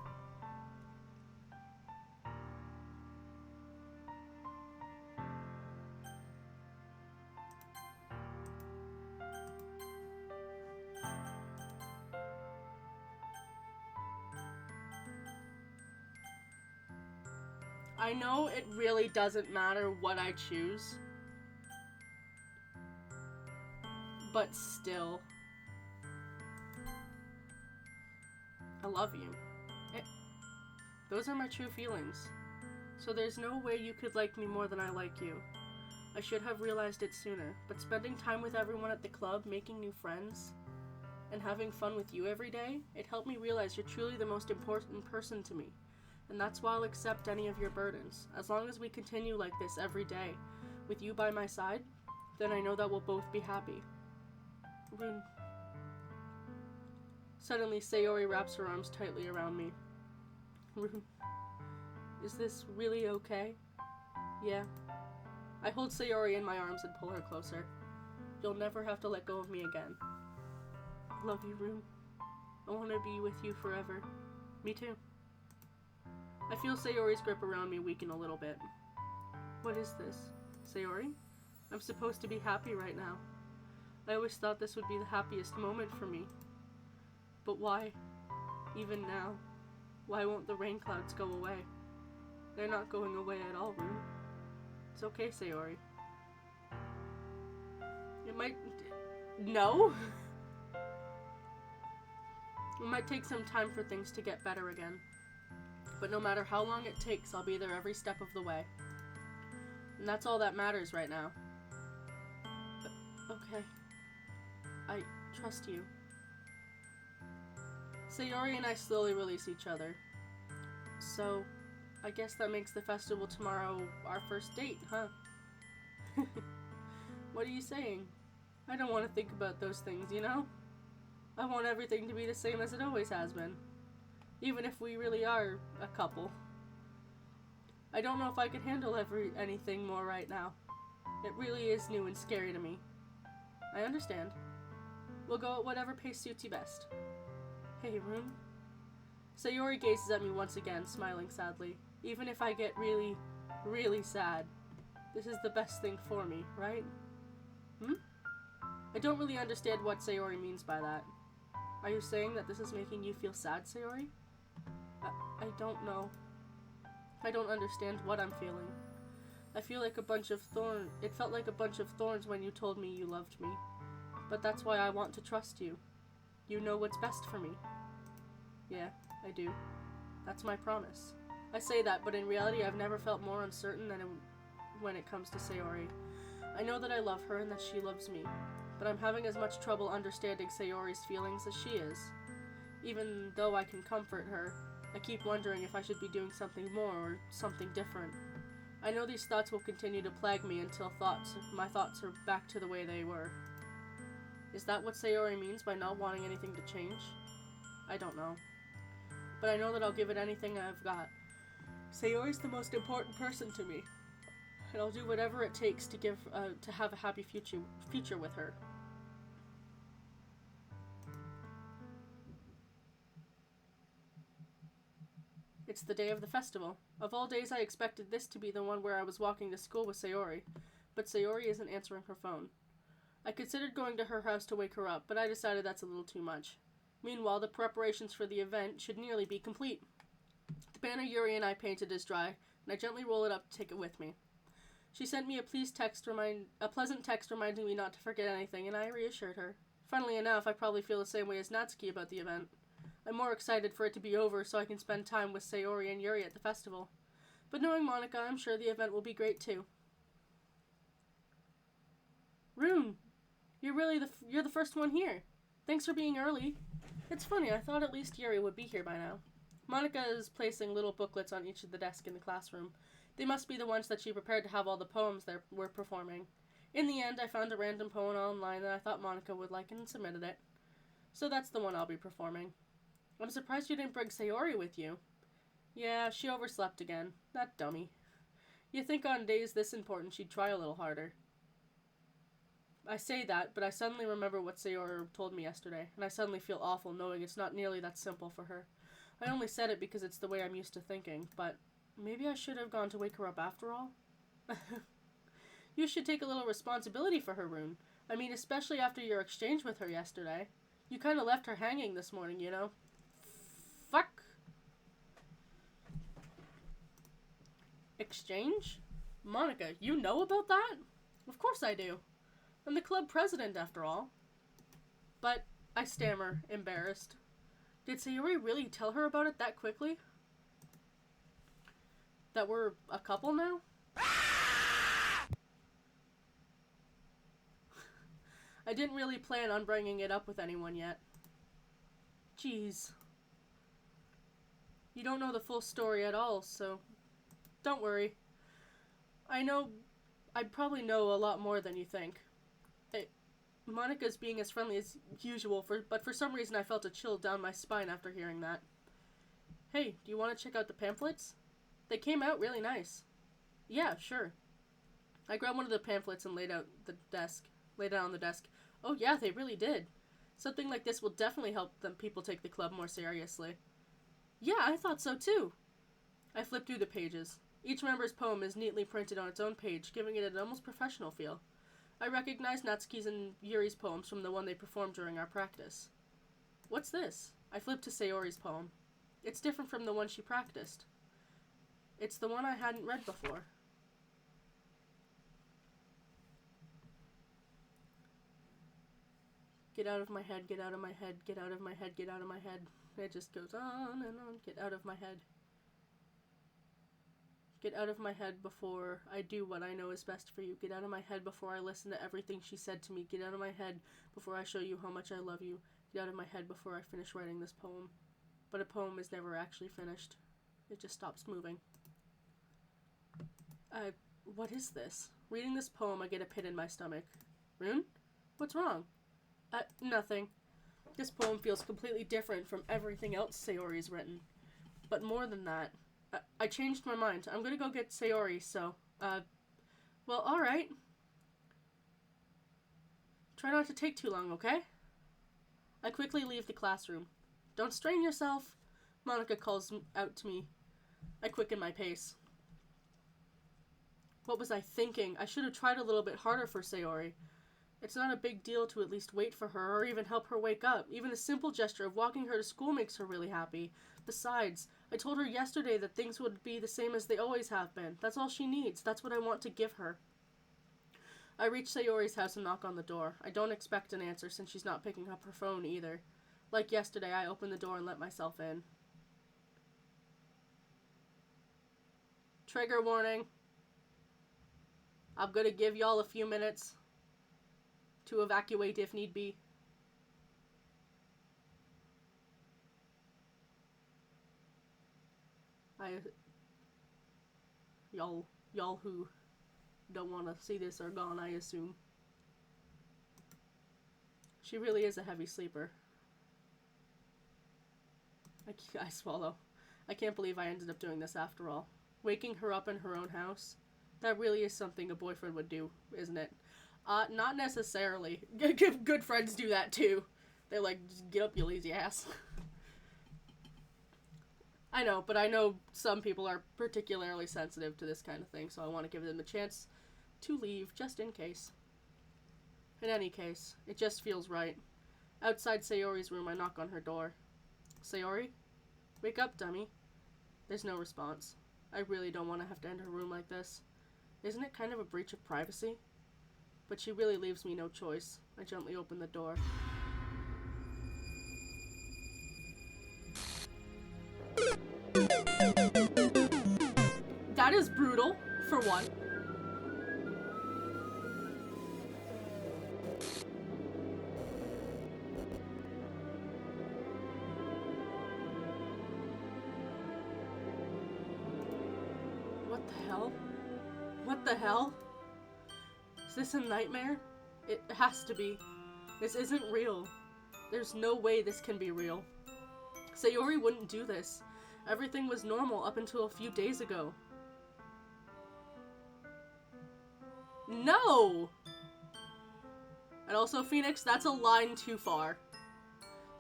I know it really doesn't matter what I choose. But still. I love you. Those are my true feelings. So there's no way you could like me more than I like you. I should have realized it sooner, but spending time with everyone at the club, making new friends, and having fun with you every day, it helped me realize you're truly the most important person to me. And that's why I'll accept any of your burdens. As long as we continue like this every day, with you by my side, then I know that we'll both be happy. Rune. Suddenly, Sayori wraps her arms tightly around me. Rune, is this really okay? Yeah. I hold Sayori in my arms and pull her closer. You'll never have to let go of me again. Love you, Rune. I want to be with you forever. Me too. I feel Sayori's grip around me weaken a little bit. What is this? Sayori? I'm supposed to be happy right now. I always thought this would be the happiest moment for me. But why? Even now? Why won't the rain clouds go away? They're not going away at all, Rune. It's okay, Sayori. It might... No? It might take some time for things to get better again. But no matter how long it takes, I'll be there every step of the way. And that's all that matters right now. Okay. I trust you. Sayori and I slowly release each other. So, I guess that makes the festival tomorrow our first date, huh? What are you saying? I don't want to think about those things, you know? I want everything to be the same as it always has been. Even if we really are a couple. I don't know if I could handle anything more right now. It really is new and scary to me. I understand. We'll go at whatever pace suits you best. Hey, Rune. Sayori gazes at me once again, smiling sadly. Even if I get really, really sad, this is the best thing for me, right? I don't really understand what Sayori means by that. Are you saying that this is making you feel sad, Sayori? I don't know. I don't understand what I'm feeling. I feel like a bunch of thorns. It felt like a bunch of thorns when you told me you loved me. But that's why I want to trust you. You know what's best for me. Yeah, I do. That's my promise. I say that, but in reality I've never felt more uncertain than when it comes to Sayori. I know that I love her and that she loves me, but I'm having as much trouble understanding Sayori's feelings as she is. Even though I can comfort her, I keep wondering if I should be doing something more or something different. I know these thoughts will continue to plague me until my thoughts are back to the way they were. Is that what Sayori means by not wanting anything to change? I don't know. But I know that I'll give it anything I've got. Sayori's the most important person to me, and I'll do whatever it takes to have a happy future with her. It's the day of the festival. Of all days, I expected this to be the one where I was walking to school with Sayori, but Sayori isn't answering her phone. I considered going to her house to wake her up, but I decided that's a little too much. Meanwhile, the preparations for the event should nearly be complete. The banner Yuri and I painted is dry, and I gently roll it up to take it with me. She sent me a pleasant text reminding me not to forget anything, and I reassured her. Funnily enough, I probably feel the same way as Natsuki about the event. I'm more excited for it to be over so I can spend time with Sayori and Yuri at the festival. But knowing Monica, I'm sure the event will be great too. Rune, you're the first one here. Thanks for being early. It's funny, I thought at least Yuri would be here by now. Monica is placing little booklets on each of the desks in the classroom. They must be the ones that she prepared to have all the poems that we're performing. In the end, I found a random poem online that I thought Monica would like and submitted it. So that's the one I'll be performing. I'm surprised you didn't bring Sayori with you. Yeah, she overslept again. That dummy. You think on days this important she'd try a little harder. I say that, but I suddenly remember what Sayori told me yesterday, and I suddenly feel awful knowing it's not nearly that simple for her. I only said it because it's the way I'm used to thinking, but maybe I should have gone to wake her up after all? You should take a little responsibility for her, Rune. I mean, especially after your exchange with her yesterday. You kind of left her hanging this morning, you know? Fuck. Exchange? Monica, you know about that? Of course I do. I'm the club president, after all. But, I stammer, embarrassed. Did Sayori really tell her about it that quickly? That we're a couple now? I didn't really plan on bringing it up with anyone yet. Jeez. You don't know the full story at all, so don't worry. I probably know a lot more than you think. Monica's being as friendly as usual, but for some reason I felt a chill down my spine after hearing that. Hey, do you want to check out the pamphlets? They came out really nice. Yeah, sure. I grabbed one of the pamphlets and laid it on the desk. Oh yeah, they really did. Something like this will definitely help people take the club more seriously. Yeah, I thought so too. I flipped through the pages. Each member's poem is neatly printed on its own page, giving it an almost professional feel. I recognized Natsuki's and Yuri's poems from the one they performed during our practice. What's this? I flipped to Sayori's poem. It's different from the one she practiced. It's the one I hadn't read before. Get out of my head, get out of my head, get out of my head, get out of my head. It just goes on and on. Get out of my head. Get out of my head before I do what I know is best for you. Get out of my head before I listen to everything she said to me. Get out of my head before I show you how much I love you. Get out of my head before I finish writing this poem. But a poem is never actually finished. It just stops moving. What is this? Reading this poem, I get a pit in my stomach. Rune? What's wrong? Nothing. This poem feels completely different from everything else Sayori's written. But more than that, I changed my mind. I'm gonna go get Sayori, so, well, alright. Try not to take too long, okay? I quickly leave the classroom. Don't strain yourself, Monica calls out to me. I quicken my pace. What was I thinking? I should have tried a little bit harder for Sayori. It's not a big deal to at least wait for her or even help her wake up. Even a simple gesture of walking her to school makes her really happy. Besides, I told her yesterday that things would be the same as they always have been. That's all she needs. That's what I want to give her. I reach Sayori's house and knock on the door. I don't expect an answer since she's not picking up her phone either. Like yesterday, I open the door and let myself in. Trigger warning. I'm gonna give y'all a few minutes to evacuate if need be. Y'all who don't want to see this are gone, I assume. She really is a heavy sleeper. I swallow. I can't believe I ended up doing this after all. Waking her up in her own house? That really is something a boyfriend would do, isn't it? Not necessarily. Good friends do that too. They're like, just get up, you lazy ass. I know, but I know some people are particularly sensitive to this kind of thing, so I want to give them a chance to leave, just in case. In any case, it just feels right. Outside Sayori's room, I knock on her door. Sayori? Wake up, dummy. There's no response. I really don't want to have to enter her room like this. Isn't it kind of a breach of privacy? But she really leaves me no choice. I gently open the door. That is brutal, for one. What the hell? What the hell? Is this a nightmare? It has to be. This isn't real. There's no way this can be real. Sayori wouldn't do this. Everything was normal up until a few days ago. No! And also, Phoenix, that's a line too far.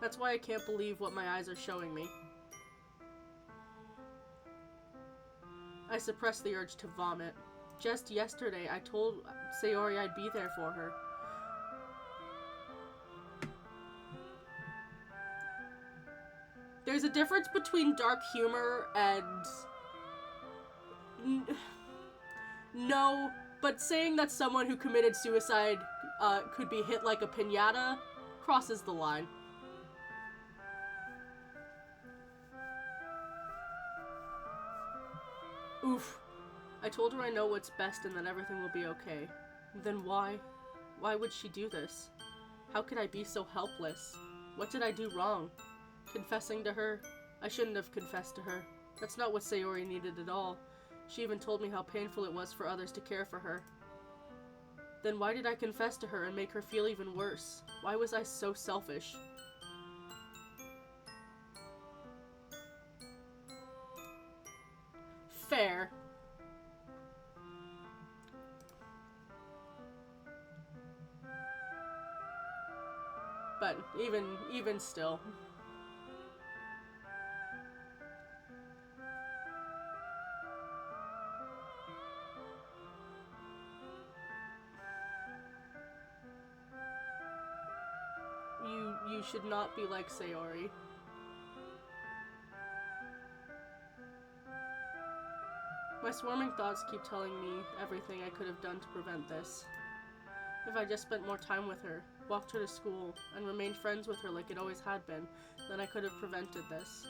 That's why I can't believe what my eyes are showing me. I suppressed the urge to vomit. Just yesterday, I told Sayori I'd be there for her. There's a difference between dark humor and... No, but saying that someone who committed suicide could be hit like a piñata crosses the line. Oof. I told her I know what's best and that everything will be okay. Then why? Why would she do this? How could I be so helpless? What did I do wrong? Confessing to her? I shouldn't have confessed to her. That's not what Sayori needed at all. She even told me how painful it was for others to care for her. Then why did I confess to her and make her feel even worse? Why was I so selfish? Fair. But even still. You should not be like Sayori. My swarming thoughts keep telling me everything I could have done to prevent this. If I just spent more time with her, walked her to school, and remained friends with her like it always had been, then I could have prevented this.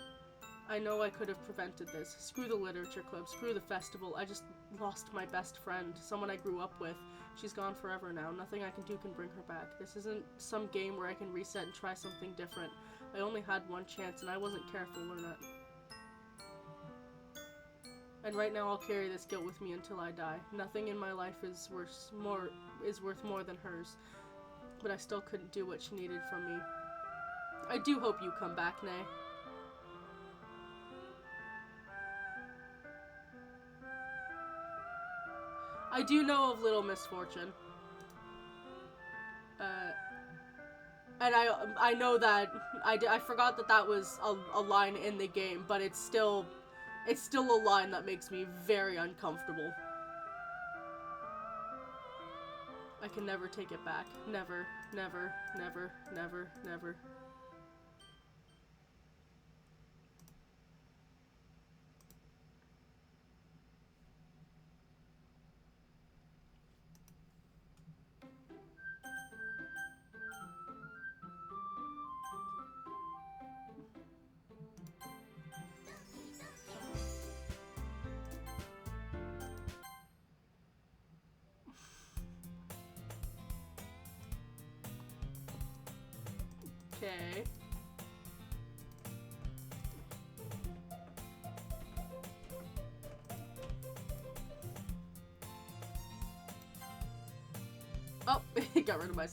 I know I could have prevented this. Screw the literature club, screw the festival. I just lost my best friend, someone I grew up with. She's gone forever now. Nothing I can do can bring her back. This isn't some game where I can reset and try something different. I only had one chance, and I wasn't careful in it. And right now I'll carry this guilt with me until I die. Nothing in my life is worth more than hers. But I still couldn't do what she needed from me. I do hope you come back, Nay. I do know of Little Misfortune. And I know that I forgot that was a line in the game, but it's still a line that makes me very uncomfortable. I can never take it back. Never, never, never, never, never. Okay. Oh, he got rid of my...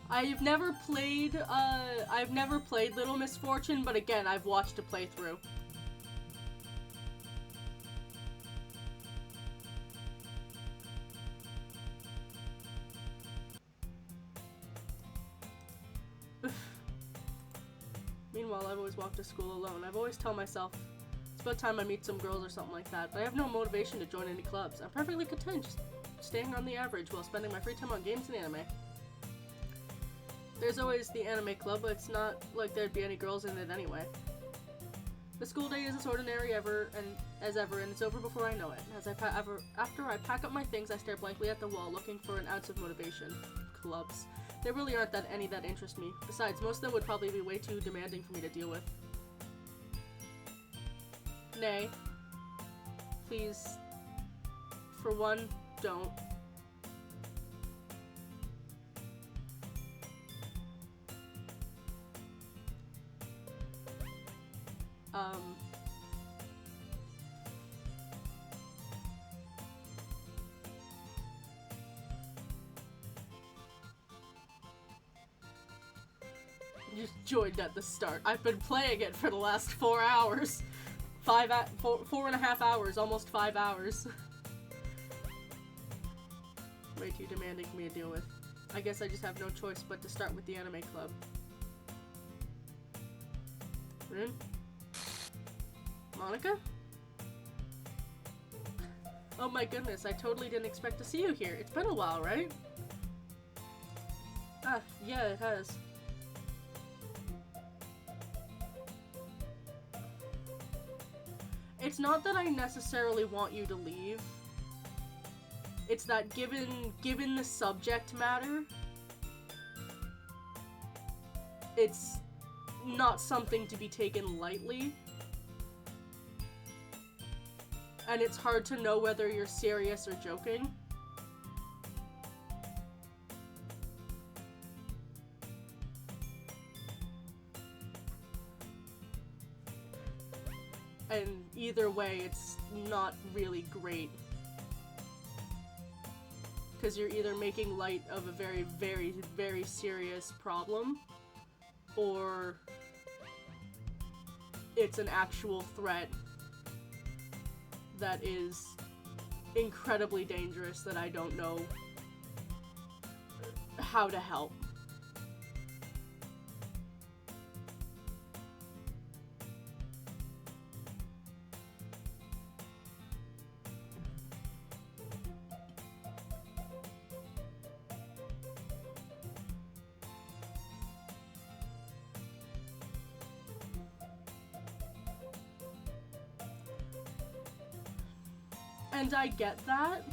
I've never played Little Misfortune, but again, I've watched a playthrough. Meanwhile, I've always walked to school alone. I've always told myself, it's about time I meet some girls or something like that, but I have no motivation to join any clubs. I'm perfectly content just staying on the average while spending my free time on games and anime. There's always the anime club, but it's not like there'd be any girls in it anyway. The school day is as ordinary as ever, and it's over before I know it. After I pack up my things, I stare blankly at the wall, looking for an ounce of motivation. Clubs. There really aren't any that interest me. Besides, most of them would probably be way too demanding for me to deal with. Nay. Please. For one, don't. Just joined at the start. I've been playing it for the last 4 hours. 4.5 hours, almost 5 hours. Way too demanding for me to deal with. I guess I just have no choice but to start with the anime club. Rune? Monica? Oh my goodness, I totally didn't expect to see you here. It's been a while, right? Ah, yeah, it has. It's not that I necessarily want you to leave. It's that given the subject matter, it's not something to be taken lightly. and it's hard to know whether you're serious or joking. And either way, it's not really great. Because you're either making light of a very, very, very serious problem, or it's an actual threat that is incredibly dangerous that I don't know how to help. And I get that,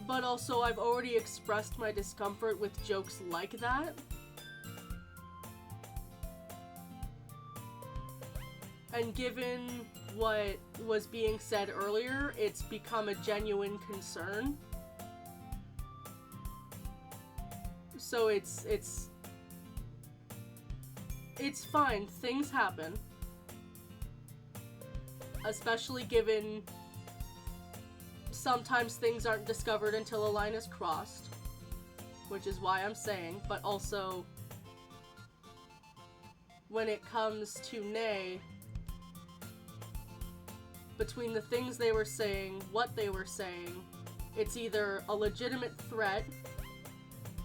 but also I've already expressed my discomfort with jokes like that. And given what was being said earlier, it's become a genuine concern. So it's fine, things happen. Especially given sometimes things aren't discovered until a line is crossed, which is why I'm saying, but also when it comes to Nay, between the things they were saying, what they were saying, it's either a legitimate threat,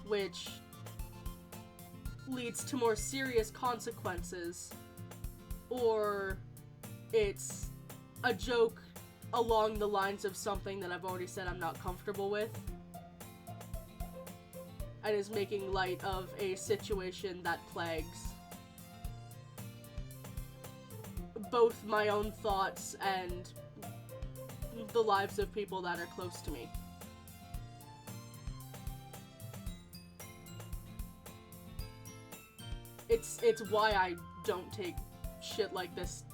which leads to more serious consequences, or it's a joke along the lines of something that I've already said I'm not comfortable with, and is making light of a situation that plagues both my own thoughts and the lives of people that are close to me. It's why I don't take shit like this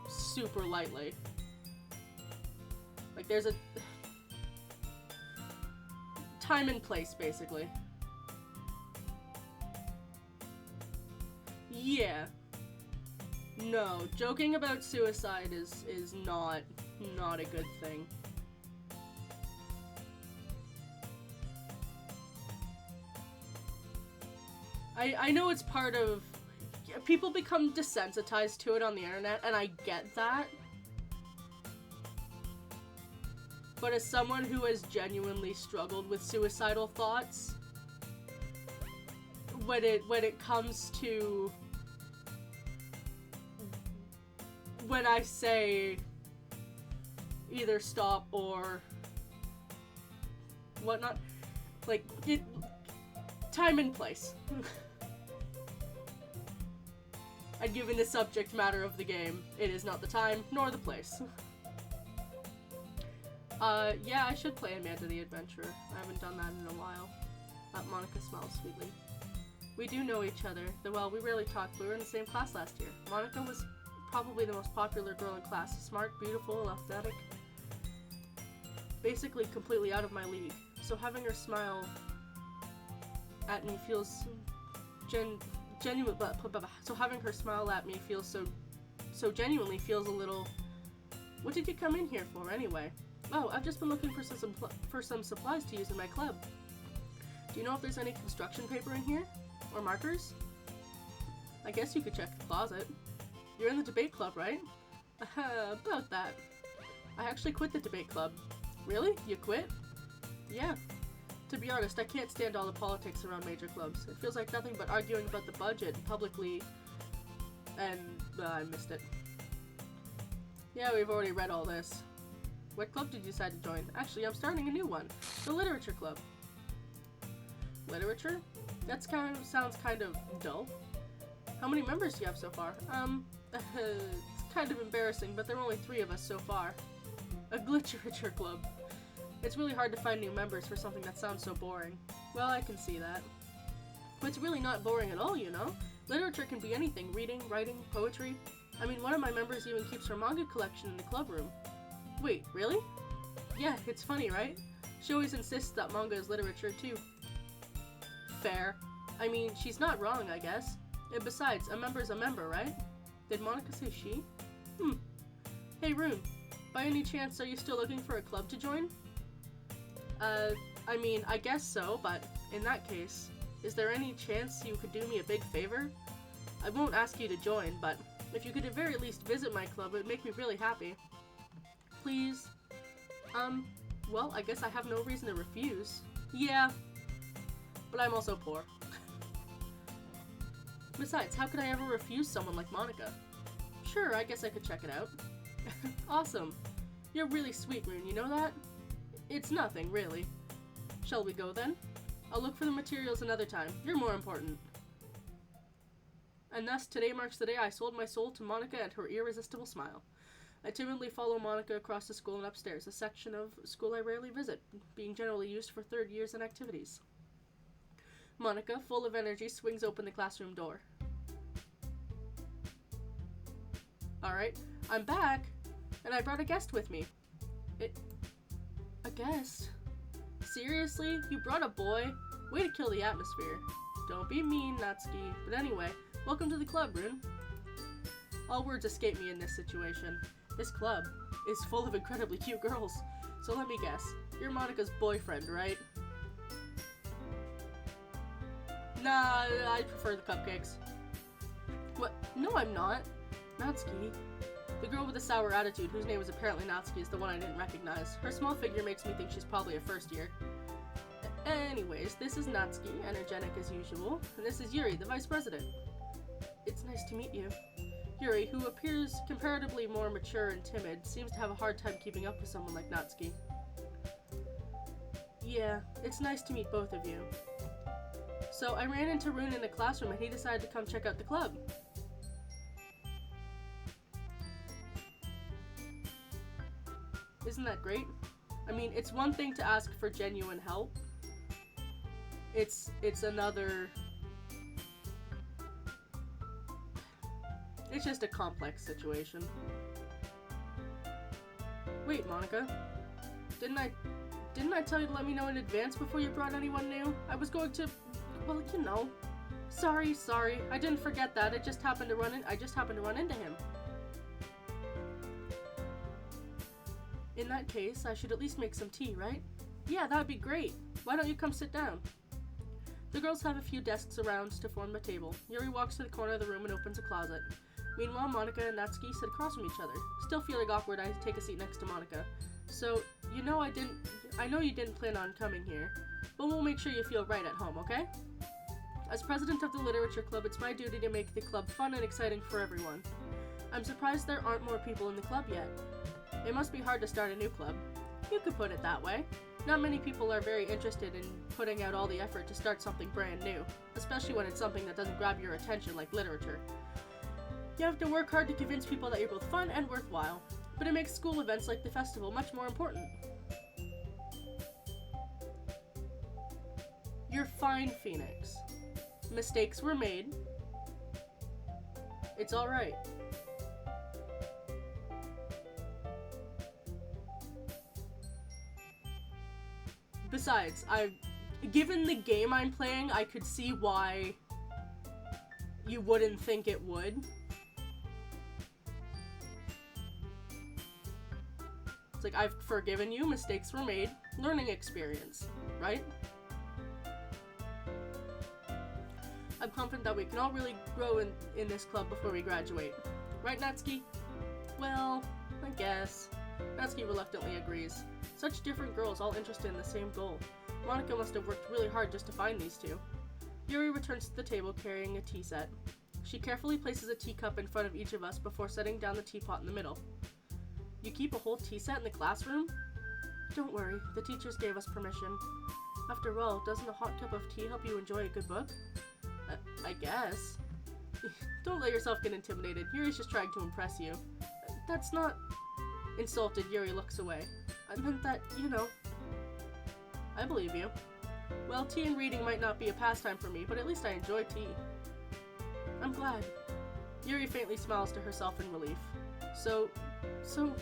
super lightly. Like, there's a time and place, basically. Yeah. No, joking about suicide is not a good thing. I know it's part of... People become desensitized to it on the internet, and I get that. But as someone who has genuinely struggled with suicidal thoughts, when it comes to... when I say either stop or whatnot, like, time and place. And given the subject matter of the game, it is not the time nor the place. Yeah, I should play Amanda the Adventurer. I haven't done that in a while. Monica smiles sweetly. We do know each other, though, well, we rarely talked. We were in the same class last year. Monica was probably the most popular girl in class. Smart, beautiful, athletic. Basically completely out of my league. So having her smile at me feels genuine. So having her smile at me feels so genuinely feels a little... What did you come in here for, anyway? Oh, I've just been looking for some supplies to use in my club. Do you know if there's any construction paper in here? Or markers? I guess you could check the closet. You're in the debate club, right? About that. I actually quit the debate club. Really? You quit? Yeah. To be honest, I can't stand all the politics around major clubs. It feels like nothing but arguing about the budget publicly, and I missed it. Yeah, we've already read all this. What club did you decide to join? Actually, I'm starting a new one. The Literature Club. Literature? That sounds kind of dull. How many members do you have so far? It's kind of embarrassing, but there are only 3 of us so far. A Gliterature Club. It's really hard to find new members for something that sounds so boring. Well, I can see that. But it's really not boring at all, you know? Literature can be anything. Reading, writing, poetry. I mean, one of my members even keeps her manga collection in the club room. Wait, really? Yeah, it's funny, right? She always insists that manga is literature, too. Fair. I mean, she's not wrong, I guess. And besides, a member's a member, right? Did Monica say she? Hey, Rune. By any chance, are you still looking for a club to join? I mean, I guess so, but in that case, is there any chance you could do me a big favor? I won't ask you to join, but if you could at very least visit my club, it would make me really happy. Please? Well, I guess I have no reason to refuse. Yeah, but I'm also poor. Besides, how could I ever refuse someone like Monica? Sure, I guess I could check it out. Awesome. You're really sweet, Rune, you know that? It's nothing, really. Shall we go then? I'll look for the materials another time. You're more important. And thus, today marks the day I sold my soul to Monica and her irresistible smile. I timidly follow Monica across the school and upstairs, a section of school I rarely visit, being generally used for third years and activities. Monica, full of energy, swings open the classroom door. Alright, I'm back, and I brought a guest with me. A guest? Seriously? You brought a boy? Way to kill the atmosphere. Don't be mean, Natsuki. But anyway, welcome to the club, Rune. All words escape me in this situation. This club is full of incredibly cute girls. So let me guess, you're Monica's boyfriend, right? Nah, I prefer the cupcakes. What? No, I'm not. Natsuki. The girl with the sour attitude, whose name is apparently Natsuki, is the one I didn't recognize. Her small figure makes me think she's probably a first year. Anyways, this is Natsuki, energetic as usual, and this is Yuri, the vice president. It's nice to meet you. Yuri, who appears comparatively more mature and timid, seems to have a hard time keeping up with someone like Natsuki. Yeah, it's nice to meet both of you. So I ran into Rune in the classroom and he decided to come check out the club. Isn't that great? I mean, it's one thing to ask for genuine help. It's another... It's just a complex situation. Wait, Monica. Didn't I tell you to let me know in advance before you brought anyone new? I was going to... Well, you know. Sorry. I didn't forget that. I just happened to run into him. In that case, I should at least make some tea, right? Yeah, that'd be great. Why don't you come sit down? The girls have a few desks around to form a table. Yuri walks to the corner of the room and opens a closet. Meanwhile, Monica and Natsuki sit across from each other. Still feeling awkward, I take a seat next to Monica. So, I know you didn't plan on coming here, but we'll make sure you feel right at home, okay? As president of the Literature Club, it's my duty to make the club fun and exciting for everyone. I'm surprised there aren't more people in the club yet. It must be hard to start a new club. You could put it that way. Not many people are very interested in putting out all the effort to start something brand new, especially when it's something that doesn't grab your attention like literature. You have to work hard to convince people that you're both fun and worthwhile, but it makes school events like the festival much more important. You're fine, Phoenix. Mistakes were made. It's alright. Besides, given the game I'm playing, I could see why you wouldn't think it would. It's like, I've forgiven you, mistakes were made, learning experience, right? I'm confident that we can all really grow in this club before we graduate. Right, Natsuki? Well, I guess. Natsuki reluctantly agrees. Such different girls, all interested in the same goal. Monica must have worked really hard just to find these two. Yuri returns to the table carrying a tea set. She carefully places a teacup in front of each of us before setting down the teapot in the middle. You keep a whole tea set in the classroom? Don't worry, the teachers gave us permission. After all, doesn't a hot cup of tea help you enjoy a good book? I guess. Don't let yourself get intimidated. Yuri's just trying to impress you. That's not... Insulted, Yuri looks away. I meant that, you know. I believe you. Well, tea and reading might not be a pastime for me, but at least I enjoy tea. I'm glad. Yuri faintly smiles to herself in relief. So,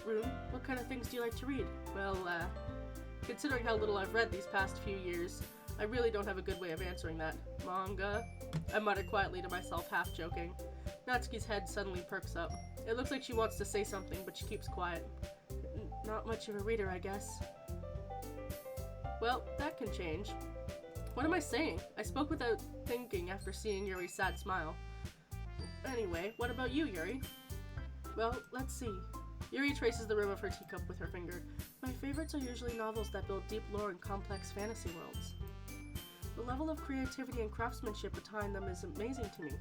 Rune, what kind of things do you like to read? Well, considering how little I've read these past few years, I really don't have a good way of answering that. Manga? I mutter quietly to myself, half joking. Natsuki's head suddenly perks up. It looks like she wants to say something, but she keeps quiet. Not much of a reader, I guess. Well, that can change. What am I saying? I spoke without thinking after seeing Yuri's sad smile. Anyway, what about you, Yuri? Well, let's see. Yuri traces the rim of her teacup with her finger. My favorites are usually novels that build deep lore and complex fantasy worlds. The level of creativity and craftsmanship behind them is amazing to me.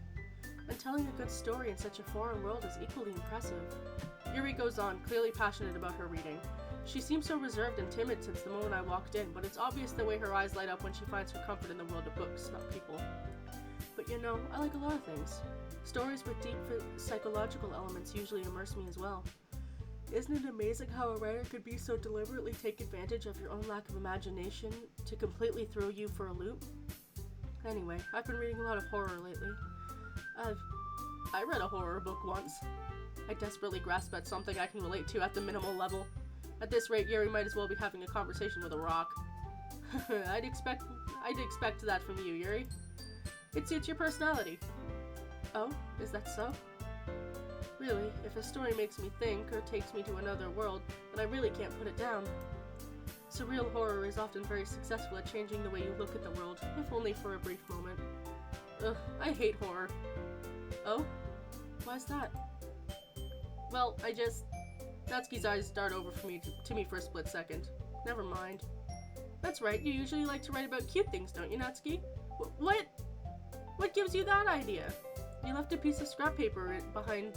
And telling a good story in such a foreign world is equally impressive. Yuri goes on, clearly passionate about her reading. She seems so reserved and timid since the moment I walked in, but it's obvious the way her eyes light up when she finds her comfort in the world of books, not people. But you know, I like a lot of things. Stories with deep psychological elements usually immerse me as well. Isn't it amazing how a writer could be so deliberately take advantage of your own lack of imagination to completely throw you for a loop? Anyway, I've been reading a lot of horror lately. I read a horror book once. I desperately grasp at something I can relate to at the minimal level. At this rate, Yuri might as well be having a conversation with a rock. I'd expect that from you, Yuri. It suits your personality. Oh, is that so? Really, if a story makes me think or takes me to another world, then I really can't put it down. Surreal horror is often very successful at changing the way you look at the world, if only for a brief moment. Ugh, I hate horror. Oh? Why's that? Well, Natsuki's eyes dart over to me for a split second. Never mind. That's right, you usually like to write about cute things, don't you, Natsuki? What? What gives you that idea? You left a piece of scrap paper behind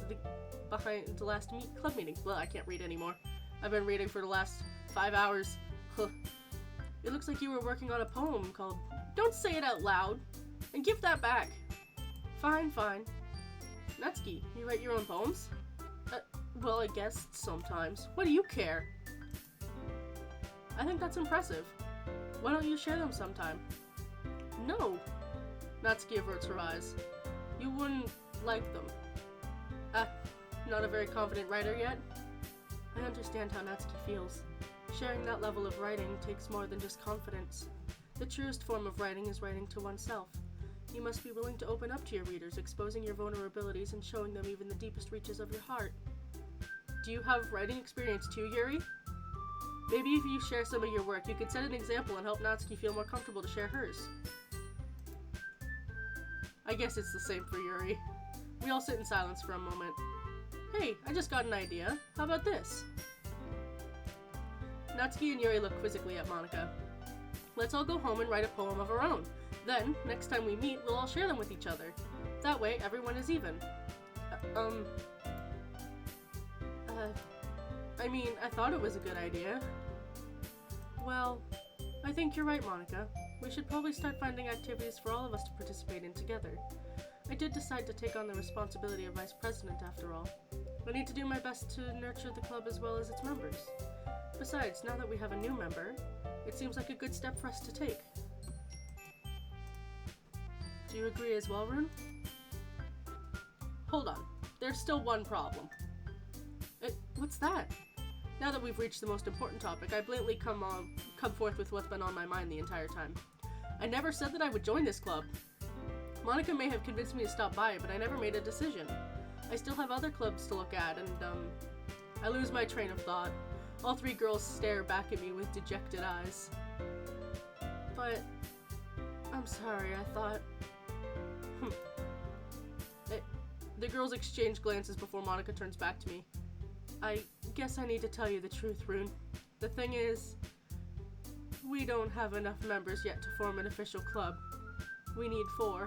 the last club meeting. Well, I can't read anymore. I've been reading for the last 5 hours. It looks like you were working on a poem called Don't Say It Out Loud, and give that back. Fine. Natsuki, you write your own poems? Well, I guess sometimes. What do you care? I think that's impressive. Why don't you share them sometime? No. Natsuki averts her eyes. You wouldn't like them. Not a very confident writer yet? I understand how Natsuki feels. Sharing that level of writing takes more than just confidence. The truest form of writing is writing to oneself. You must be willing to open up to your readers, exposing your vulnerabilities and showing them even the deepest reaches of your heart. Do you have writing experience too, Yuri? Maybe if you share some of your work, you could set an example and help Natsuki feel more comfortable to share hers. I guess it's the same for Yuri. We all sit in silence for a moment. Hey, I just got an idea. How about this? Natsuki and Yuri look quizzically at Monika. Let's all go home and write a poem of our own. Then, next time we meet, we'll all share them with each other. That way, everyone is even. I thought it was a good idea. Well, I think you're right, Monika. We should probably start finding activities for all of us to participate in together. I did decide to take on the responsibility of vice president after all. I need to do my best to nurture the club as well as its members. Besides, now that we have a new member, it seems like a good step for us to take. Do you agree as well, Rune? Hold on. There's still one problem. What's that? Now that we've reached the most important topic, I blatantly come forth with what's been on my mind the entire time. I never said that I would join this club. Monika may have convinced me to stop by, but I never made a decision. I still have other clubs to look at, and, I lose my train of thought. All three girls stare back at me with dejected eyes. But, I'm sorry, I thought... The girls exchange glances before Monika turns back to me. I guess I need to tell you the truth, Rune. The thing is, we don't have enough members yet to form an official club. We need 4,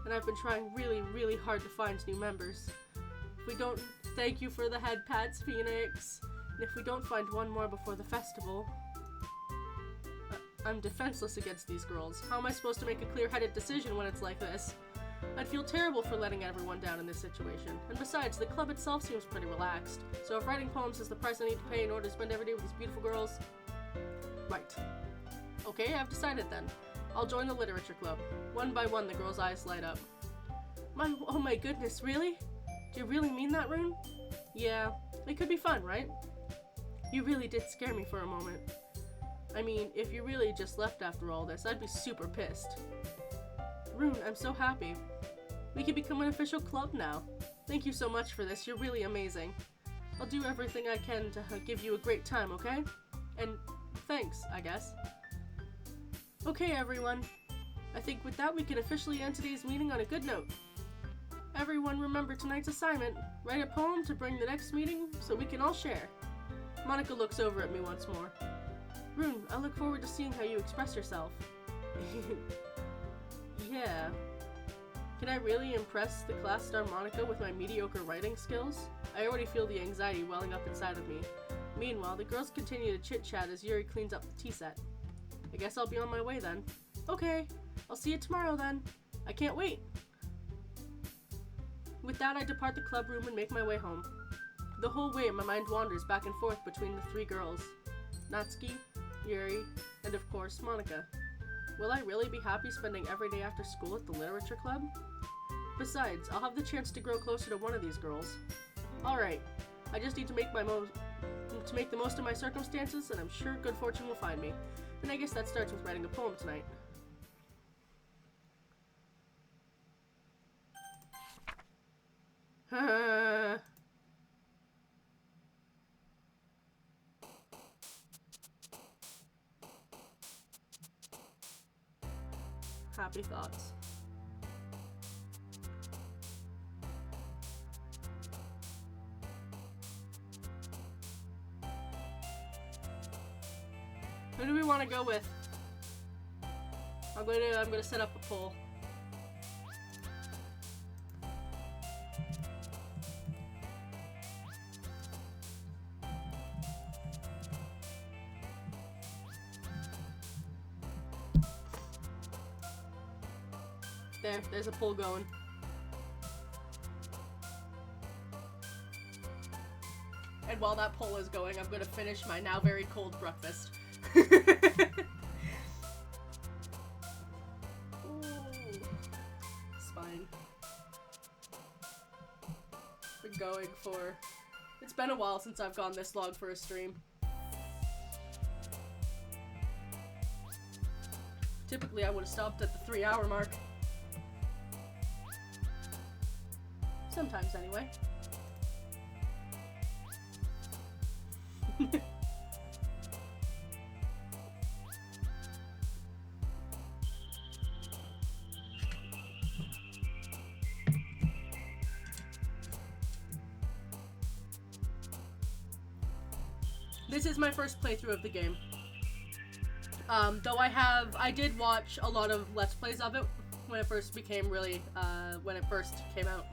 and I've been trying really, really hard to find new members. If we don't, thank you for the head pats, Phoenix. And if we don't find one more before the festival, I'm defenseless against these girls. How am I supposed to make a clear-headed decision when it's like this? I'd feel terrible for letting everyone down in this situation. And besides, the club itself seems pretty relaxed. So if writing poems is the price I need to pay in order to spend every day with these beautiful girls... Right. Okay, I've decided then. I'll join the literature club. One by one, the girls' eyes light up. Oh my goodness, really? Do you really mean that, Rune? Yeah, it could be fun, right? You really did scare me for a moment. I mean, if you really just left after all this, I'd be super pissed. Rune, I'm so happy. We can become an official club now. Thank you so much for this, you're really amazing. I'll do everything I can to give you a great time, okay? And thanks, I guess. Okay, everyone. I think with that we can officially end today's meeting on a good note. Everyone remember tonight's assignment. Write a poem to bring the next meeting so we can all share. Monica looks over at me once more. Rune, I look forward to seeing how you express yourself. Yeah. Can I really impress the class star Monica with my mediocre writing skills? I already feel the anxiety welling up inside of me. Meanwhile, the girls continue to chit-chat as Yuri cleans up the tea set. I guess I'll be on my way then. Okay, I'll see you tomorrow then. I can't wait. With that, I depart the club room and make my way home. The whole way, my mind wanders back and forth between the three girls. Natsuki, Yuri, and of course, Monica. Will I really be happy spending every day after school at the literature club? Besides, I'll have the chance to grow closer to one of these girls. Alright, I just need to make the most of my circumstances, and I'm sure good fortune will find me. And I guess that starts with writing a poem tonight. Happy thoughts. Who do we want to go with? I'm gonna set up a poll. There's a poll going. And while that poll is going, I'm gonna finish my now very cold breakfast. Ooh. It's fine. We're going for... It's been a while since I've gone this long for a stream. Typically, I would have stopped at the 3-hour mark. Sometimes, anyway. This is my first playthrough of the game. Though I did watch a lot of Let's Plays of it when it first became really, when it first came out.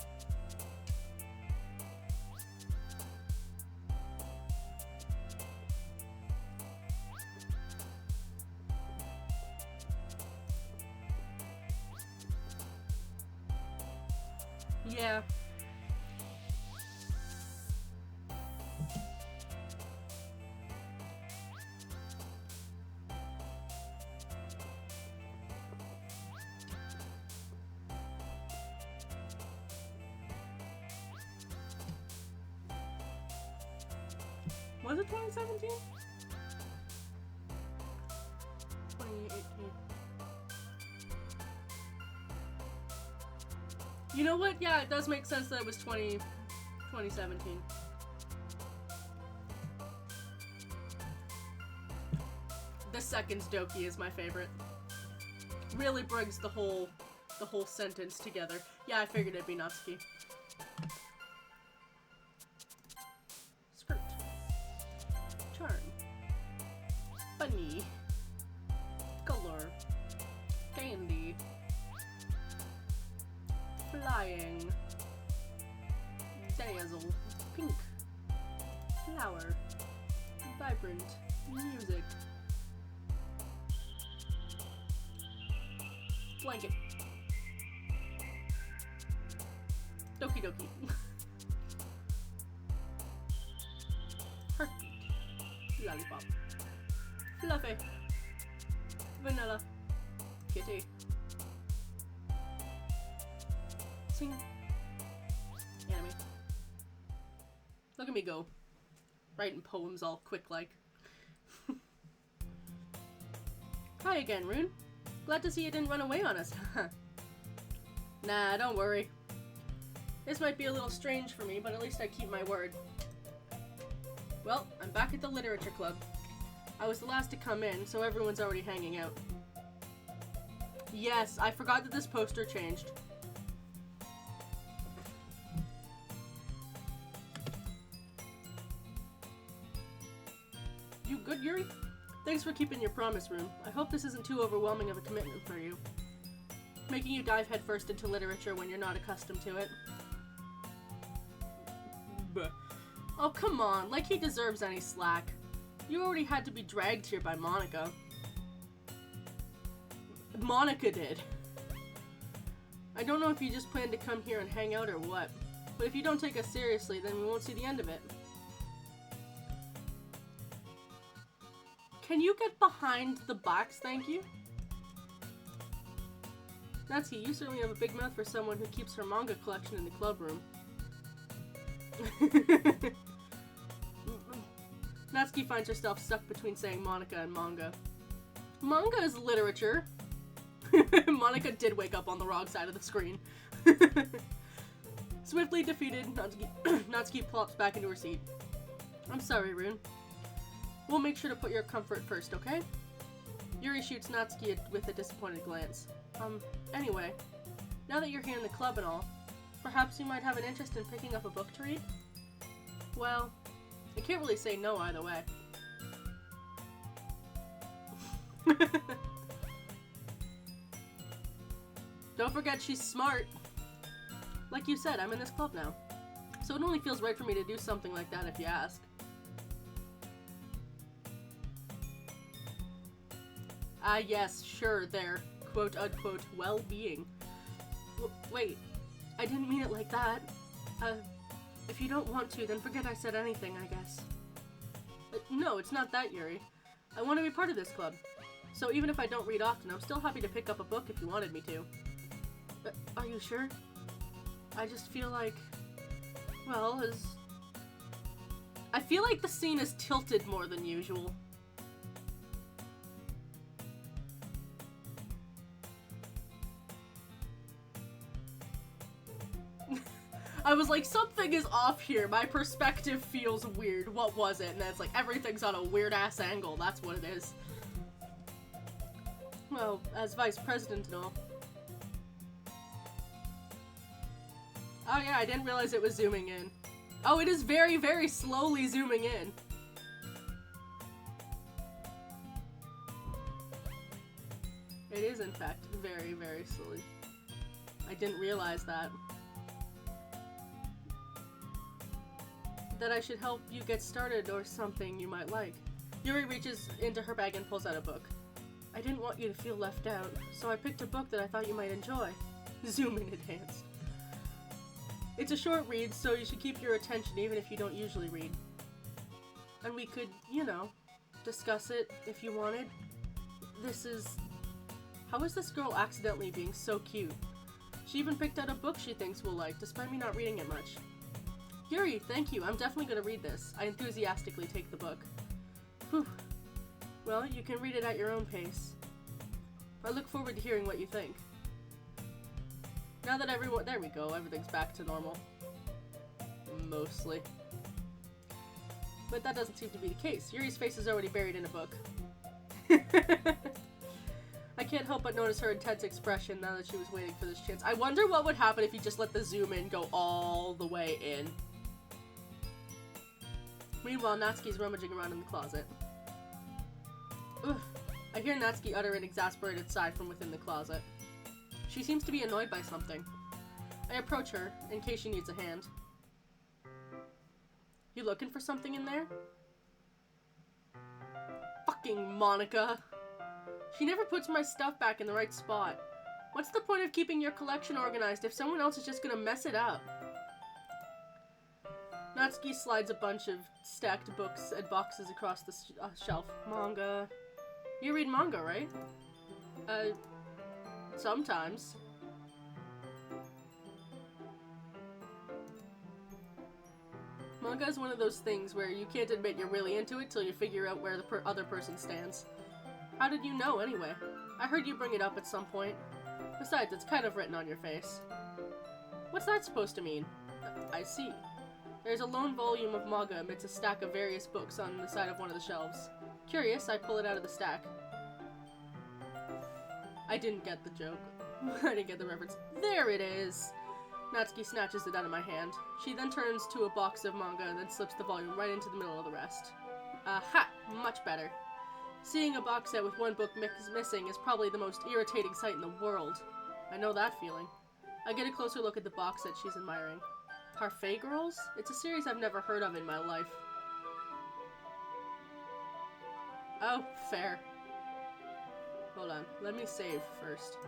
Yeah. Was it 2017? 2018. You know what? Yeah, it does make sense that it was 2017. The second Doki is my favorite. Really brings the whole sentence together. Yeah, I figured it'd be Natsuki. Skirt. Charm. Bunny. Color. Candy. Flying. Dazzle. Pink. Flower. Vibrant. Music. Blanket. Doki Doki. Heartbeat. Lollipop. Fluffy. Vanilla. Kitty. Sing. Anime. Look at me go. Writing poems all quick like. Hi again, Rune. Glad to see you didn't run away on us. Nah, don't worry. This might be a little strange for me, but at least I keep my word. Well, I'm back at the Literature Club. I was the last to come in, so everyone's already hanging out. Yes, I forgot that this poster changed. You good, Yuri? Thanks for keeping your promise, Rune. I hope this isn't too overwhelming of a commitment for you. Making you dive headfirst into literature when you're not accustomed to it. Bleh. Oh, come on. Like he deserves any slack. You already had to be dragged here by Monica. Monica did. I don't know if you just plan to come here and hang out or what, but if you don't take us seriously, then we won't see the end of it. Can you get behind the box, thank you? Natsuki, you certainly have a big mouth for someone who keeps her manga collection in the club room. Natsuki finds herself stuck between saying Monica and manga. Manga is literature. Monica did wake up on the wrong side of the screen. Swiftly defeated, Natsuki plops back into her seat. I'm sorry, Rune. We'll make sure to put your comfort first, okay? Yuri shoots Natsuki with a disappointed glance. Anyway, now that you're here in the club and all, perhaps you might have an interest in picking up a book to read? Well, I can't really say no either way. Don't forget she's smart. Like you said, I'm in this club now. So it only feels right for me to do something like that if you ask. Ah yes, sure, their quote-unquote well-being. Wait, I didn't mean it like that. If you don't want to, then forget I said anything, I guess. No, it's not that, Yuri. I want to be part of this club. So even if I don't read often, I'm still happy to pick up a book if you wanted me to. Are you sure? I just feel like... Well, I feel like the scene is tilted more than usual. I was like, something is off here. My perspective feels weird. What was it? And then it's like, everything's on a weird-ass angle. That's what it is. Well, as vice president and all. Oh yeah, I didn't realize it was zooming in. Oh, it is very, very slowly zooming in. It is, in fact, very, very slowly. I didn't realize that. That I should help you get started or something you might like. Yuri reaches into her bag and pulls out a book. I didn't want you to feel left out, so I picked a book that I thought you might enjoy. Zoom in enhanced. It's a short read, so you should keep your attention even if you don't usually read. And we could, you know, discuss it if you wanted. How is this girl accidentally being so cute? She even picked out a book she thinks we'll like, despite me not reading it much. Yuri, thank you. I'm definitely gonna read this. I enthusiastically take the book. Whew. Well, you can read it at your own pace. I look forward to hearing what you think. Now that there we go, everything's back to normal. Mostly. But that doesn't seem to be the case. Yuri's face is already buried in a book. I can't help but notice her intense expression now that she was waiting for this chance. I wonder what would happen if you just let the zoom in go all the way in. Meanwhile, Natsuki's rummaging around in the closet. Ugh. I hear Natsuki utter an exasperated sigh from within the closet. She seems to be annoyed by something. I approach her, in case she needs a hand. You looking for something in there? Fucking Monica! She never puts my stuff back in the right spot. What's the point of keeping your collection organized if someone else is just gonna mess it up? Natsuki slides a bunch of stacked books and boxes across the shelf. Manga. You read manga, right? Sometimes. Manga is one of those things where you can't admit you're really into it till you figure out where the other person stands. How did you know, anyway? I heard you bring it up at some point. Besides, it's kind of written on your face. What's that supposed to mean? I see. There's a lone volume of manga amidst a stack of various books on the side of one of the shelves. Curious, I pull it out of the stack. I didn't get the joke. I didn't get the reference. There it is! Natsuki snatches it out of my hand. She then turns to a box of manga and then slips the volume right into the middle of the rest. Aha! Much better. Seeing a box set with one book missing is probably the most irritating sight in the world. I know that feeling. I get a closer look at the box set she's admiring. Parfait Girls? It's a series I've never heard of in my life. Oh, fair. Hold on, let me save first.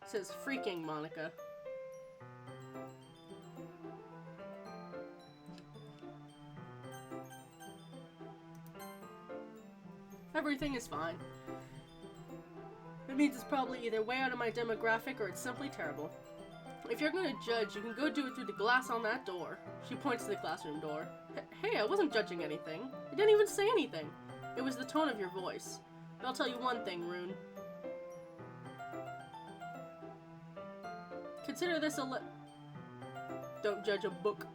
It says freaking Monica. Everything is fine. It means it's probably either way out of my demographic or it's simply terrible. If you're gonna judge, you can go do it through the glass on that door. She points to the classroom door. Hey, I wasn't judging anything. I didn't even say anything. It was the tone of your voice. But I'll tell you one thing, Rune. Consider this a Don't judge a book.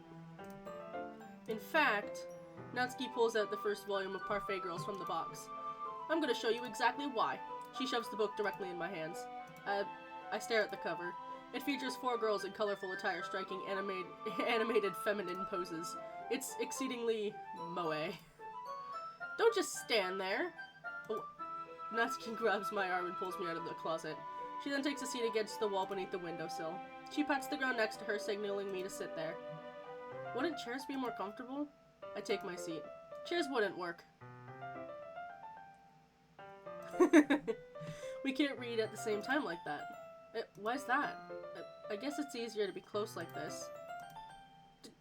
In fact, Natsuki pulls out the first volume of Parfait Girls from the box. I'm gonna show you exactly why. She shoves the book directly in my hands. I stare at the cover. It features 4 girls in colorful attire striking animated feminine poses. It's exceedingly moe. Don't just stand there. Oh, Natsuki grabs my arm and pulls me out of the closet. She then takes a seat against the wall beneath the windowsill. She pats the ground next to her, signaling me to sit there. Wouldn't chairs be more comfortable? I take my seat. Chairs wouldn't work. We can't read at the same time like that. Why's that? I guess it's easier to be close like this.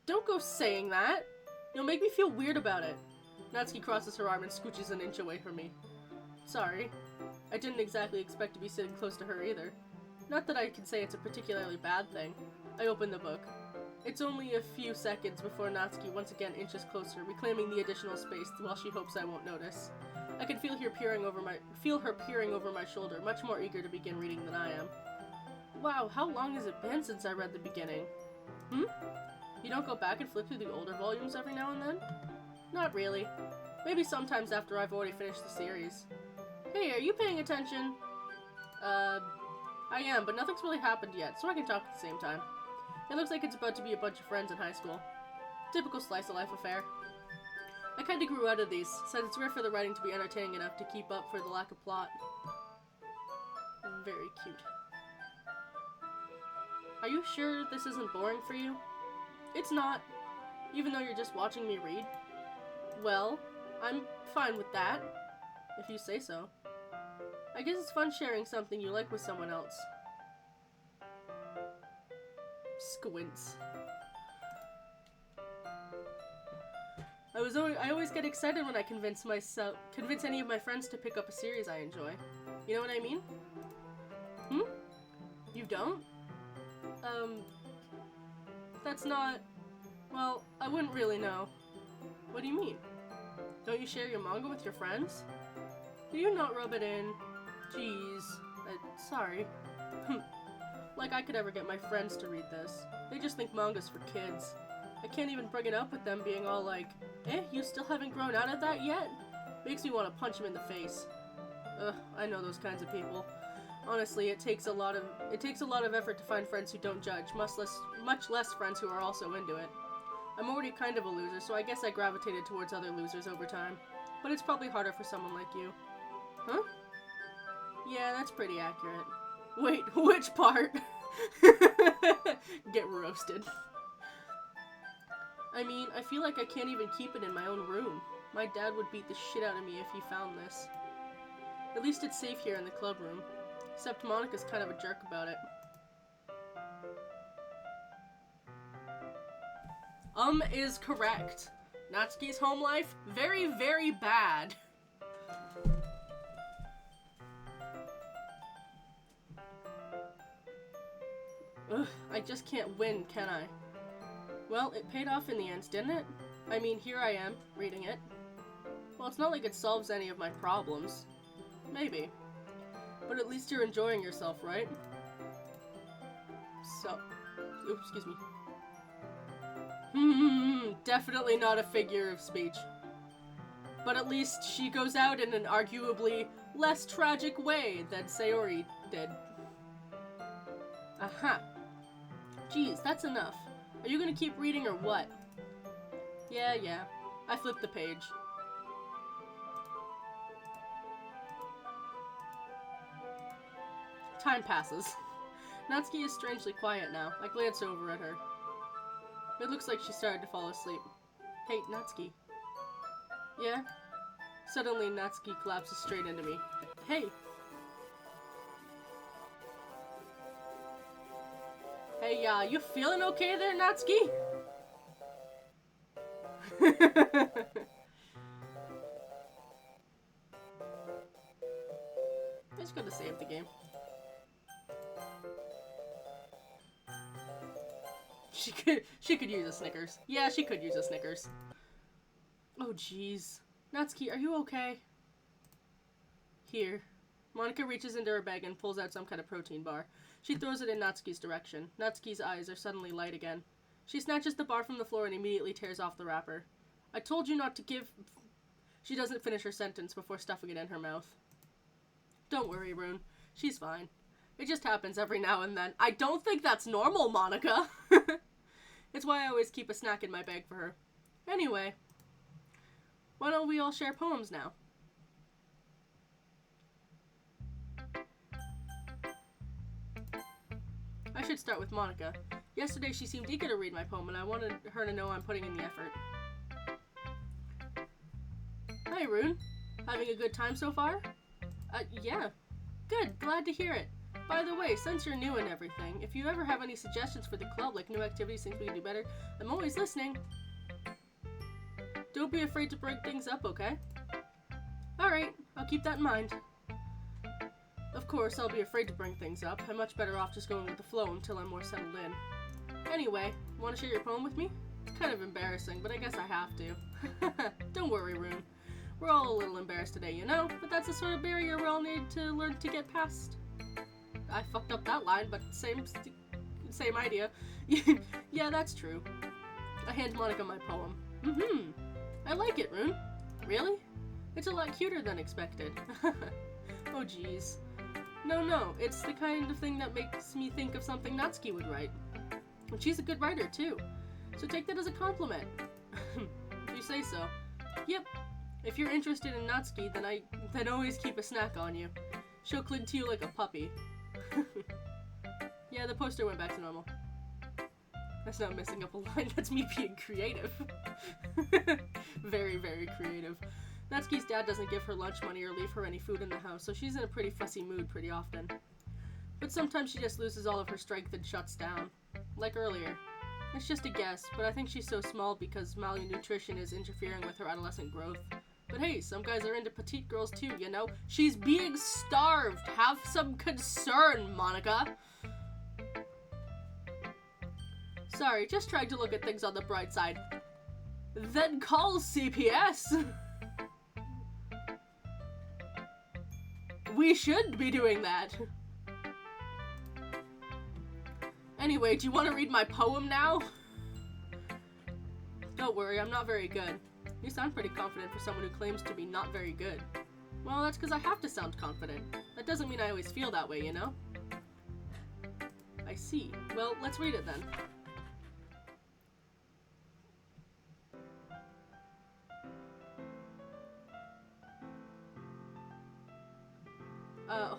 Don't go saying that! You'll make me feel weird about it. Natsuki crosses her arm and scooches an inch away from me. Sorry. I didn't exactly expect to be sitting close to her either. Not that I can say it's a particularly bad thing. I open the book. It's only a few seconds before Natsuki once again inches closer, reclaiming the additional space while she hopes I won't notice. I can feel her peering over my shoulder, much more eager to begin reading than I am. Wow, how long has it been since I read the beginning? You don't go back and flip through the older volumes every now and then? Not really. Maybe sometimes after I've already finished the series. Hey, are you paying attention? I am, but nothing's really happened yet, so I can talk at the same time. It looks like it's about to be a bunch of friends in high school. Typical slice-of-life affair. I kinda grew out of these, said it's rare for the writing to be entertaining enough to keep up for the lack of plot. Very cute. Are you sure this isn't boring for you? It's not, even though you're just watching me read. Well, I'm fine with that, if you say so. I guess it's fun sharing something you like with someone else. Squints. I always get excited when I convince any of my friends to pick up a series I enjoy. You know what I mean? You don't? That's not... Well, I wouldn't really know. What do you mean? Don't you share your manga with your friends? Do you not rub it in? Jeez. Sorry. Like I could ever get my friends to read this. They just think manga's for kids. I can't even bring it up with them being all like, you still haven't grown out of that yet? Makes me want to punch him in the face. I know those kinds of people. Honestly, it takes a lot of effort to find friends who don't judge, much less friends who are also into it. I'm already kind of a loser, so I guess I gravitated towards other losers over time. But it's probably harder for someone like you. Huh? Yeah, that's pretty accurate. Wait, which part? Get roasted. I mean, I feel like I can't even keep it in my own room. My dad would beat the shit out of me if he found this. At least it's safe here in the club room. Except Monica's kind of a jerk about it. Is correct. Natsuki's home life, very, very bad. Ugh, I just can't win, can I? Well, it paid off in the end, didn't it? I mean, here I am, reading it. Well, it's not like it solves any of my problems. Maybe. But at least you're enjoying yourself, right? So... Oops, excuse me. Definitely not a figure of speech. But at least she goes out in an arguably less tragic way than Sayori did. Aha. Geez, that's enough. Are you gonna keep reading or what? Yeah. I flipped the page. Time passes. Natsuki is strangely quiet now. I glance over at her. It looks like she started to fall asleep. Hey, Natsuki. Yeah? Suddenly, Natsuki collapses straight into me. Hey! Hey, you feeling okay there, Natsuki? I just gotta save the game. She could use a Snickers. Yeah, she could use a Snickers. Oh, jeez. Natsuki, are you okay? Here. Monika reaches into her bag and pulls out some kind of protein bar. She throws it in Natsuki's direction. Natsuki's eyes are suddenly light again. She snatches the bar from the floor and immediately tears off the wrapper. I told you not to give... She doesn't finish her sentence before stuffing it in her mouth. Don't worry, Rune. She's fine. It just happens every now and then. I don't think that's normal, Monika. It's why I always keep a snack in my bag for her. Anyway, why don't we all share poems now? I should start with Monika. Yesterday she seemed eager to read my poem and I wanted her to know I'm putting in the effort. Hi, Rune. Having a good time so far? Yeah. Good, glad to hear it. By the way, since you're new and everything, if you ever have any suggestions for the club, like new activities, things we can do better, I'm always listening. Don't be afraid to break things up, okay? Alright, I'll keep that in mind. Of course, I'll be afraid to bring things up. I'm much better off just going with the flow until I'm more settled in. Anyway, want to share your poem with me? It's kind of embarrassing, but I guess I have to. Don't worry, Rune. We're all a little embarrassed today, you know? But that's the sort of barrier we all need to learn to get past. I fucked up that line, but same idea. Yeah, that's true. I hand Monika my poem. I like it, Rune. Really? It's a lot cuter than expected. Oh, jeez. No, it's the kind of thing that makes me think of something Natsuki would write. And she's a good writer, too. So take that as a compliment. If you say so. Yep. If you're interested in Natsuki, then always keep a snack on you. She'll cling to you like a puppy. Yeah, the poster went back to normal. That's not messing up a line, that's me being creative. Very, very creative. Natsuki's dad doesn't give her lunch money or leave her any food in the house, so she's in a pretty fussy mood pretty often. But sometimes she just loses all of her strength and shuts down. Like earlier. It's just a guess, but I think she's so small because malnutrition is interfering with her adolescent growth. But hey, some guys are into petite girls too, you know? She's being starved! Have some concern, Monika! Sorry, just trying to look at things on the bright side. Then call CPS! We should be doing that! Anyway, do you want to read my poem now? Don't worry, I'm not very good. You sound pretty confident for someone who claims to be not very good. Well, that's because I have to sound confident. That doesn't mean I always feel that way, you know? I see. Well, let's read it then.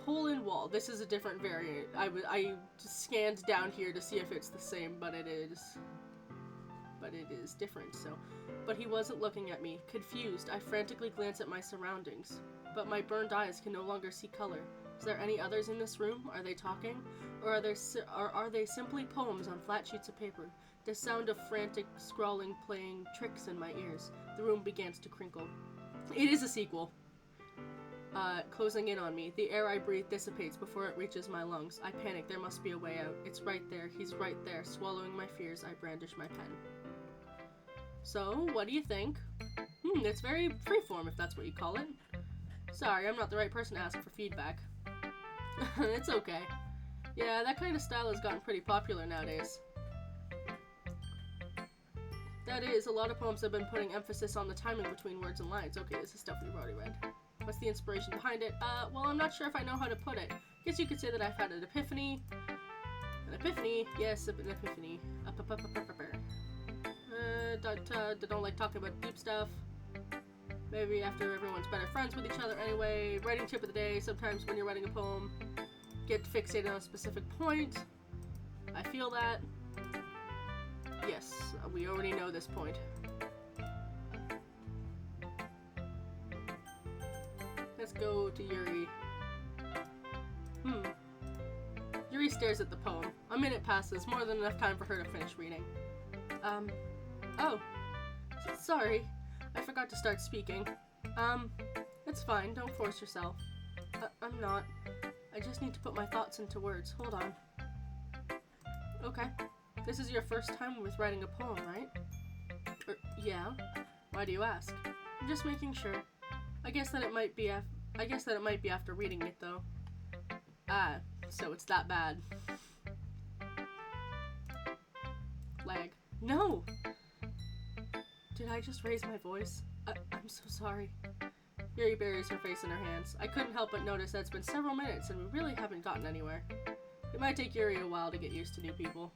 Hole in wall. This is a different variant. I scanned down here to see if it's the same, but it is different, so. But he wasn't looking at me. Confused, I frantically glance at my surroundings. But my burned eyes can no longer see color. Is there any others in this room? Are they talking? Or are they simply poems on flat sheets of paper? The sound of frantic scrawling playing tricks in my ears. The room begins to crinkle. It is a sequel. Closing in on me. The air I breathe dissipates before it reaches my lungs. I panic. There must be a way out. It's right there. He's right there. Swallowing my fears, I brandish my pen. So, what do you think? It's very freeform, if that's what you call it. Sorry, I'm not the right person to ask for feedback. It's okay. Yeah, that kind of style has gotten pretty popular nowadays. That is, a lot of poems have been putting emphasis on the timing between words and lines. Okay, this is stuff we've already read. What's the inspiration behind it? Well, I'm not sure if I know how to put it. Guess you could say that I've had an epiphany. An epiphany? Yes, an epiphany. Don't like talking about deep stuff. Maybe after everyone's better friends with each other anyway. Writing tip of the day, sometimes when you're writing a poem, get fixated on a specific point. I feel that. Yes, we already know this point. Let's go to Yuri. Yuri stares at the poem. A minute passes, more than enough time for her to finish reading. Oh. Sorry. I forgot to start speaking. It's fine, don't force yourself. I'm not. I just need to put my thoughts into words. Hold on. Okay. This is your first time with writing a poem, right? Yeah. Why do you ask? I'm just making sure. I guess that it might be after reading it, though. Ah, so it's that bad. Lag. No! Did I just raise my voice? I'm so sorry. Yuri buries her face in her hands. I couldn't help but notice that it's been several minutes and we really haven't gotten anywhere. It might take Yuri a while to get used to new people.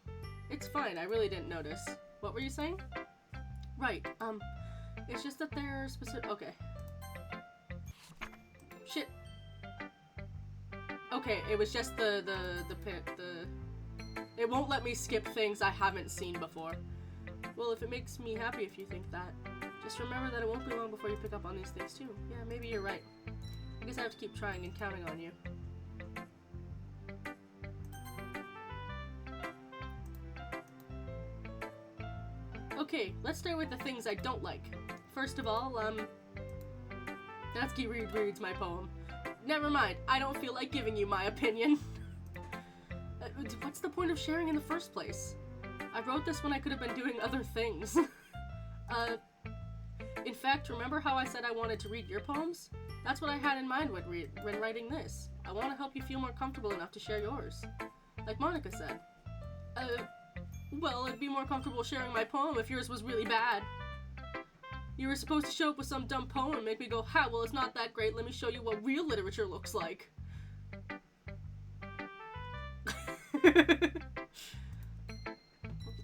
It's fine, I really didn't notice. What were you saying? Right, it's just that there are specific— okay. Shit. Okay, it was just the it won't let me skip things I haven't seen before. Well, if it makes me happy if you think that. Just remember that it won't be long before you pick up on these things too. Yeah, maybe you're right. I guess I have to keep trying and counting on you. Okay, let's start with the things I don't like. First of all, Natsuki rereads my poem. Never mind, I don't feel like giving you my opinion. What's the point of sharing in the first place? I wrote this when I could have been doing other things. In fact, remember how I said I wanted to read your poems? That's what I had in mind when writing this. I want to help you feel more comfortable enough to share yours. Like Monica said. Well, I'd be more comfortable sharing my poem if yours was really bad. You were supposed to show up with some dumb poem and make me go, ha, well, it's not that great, let me show you what real literature looks like.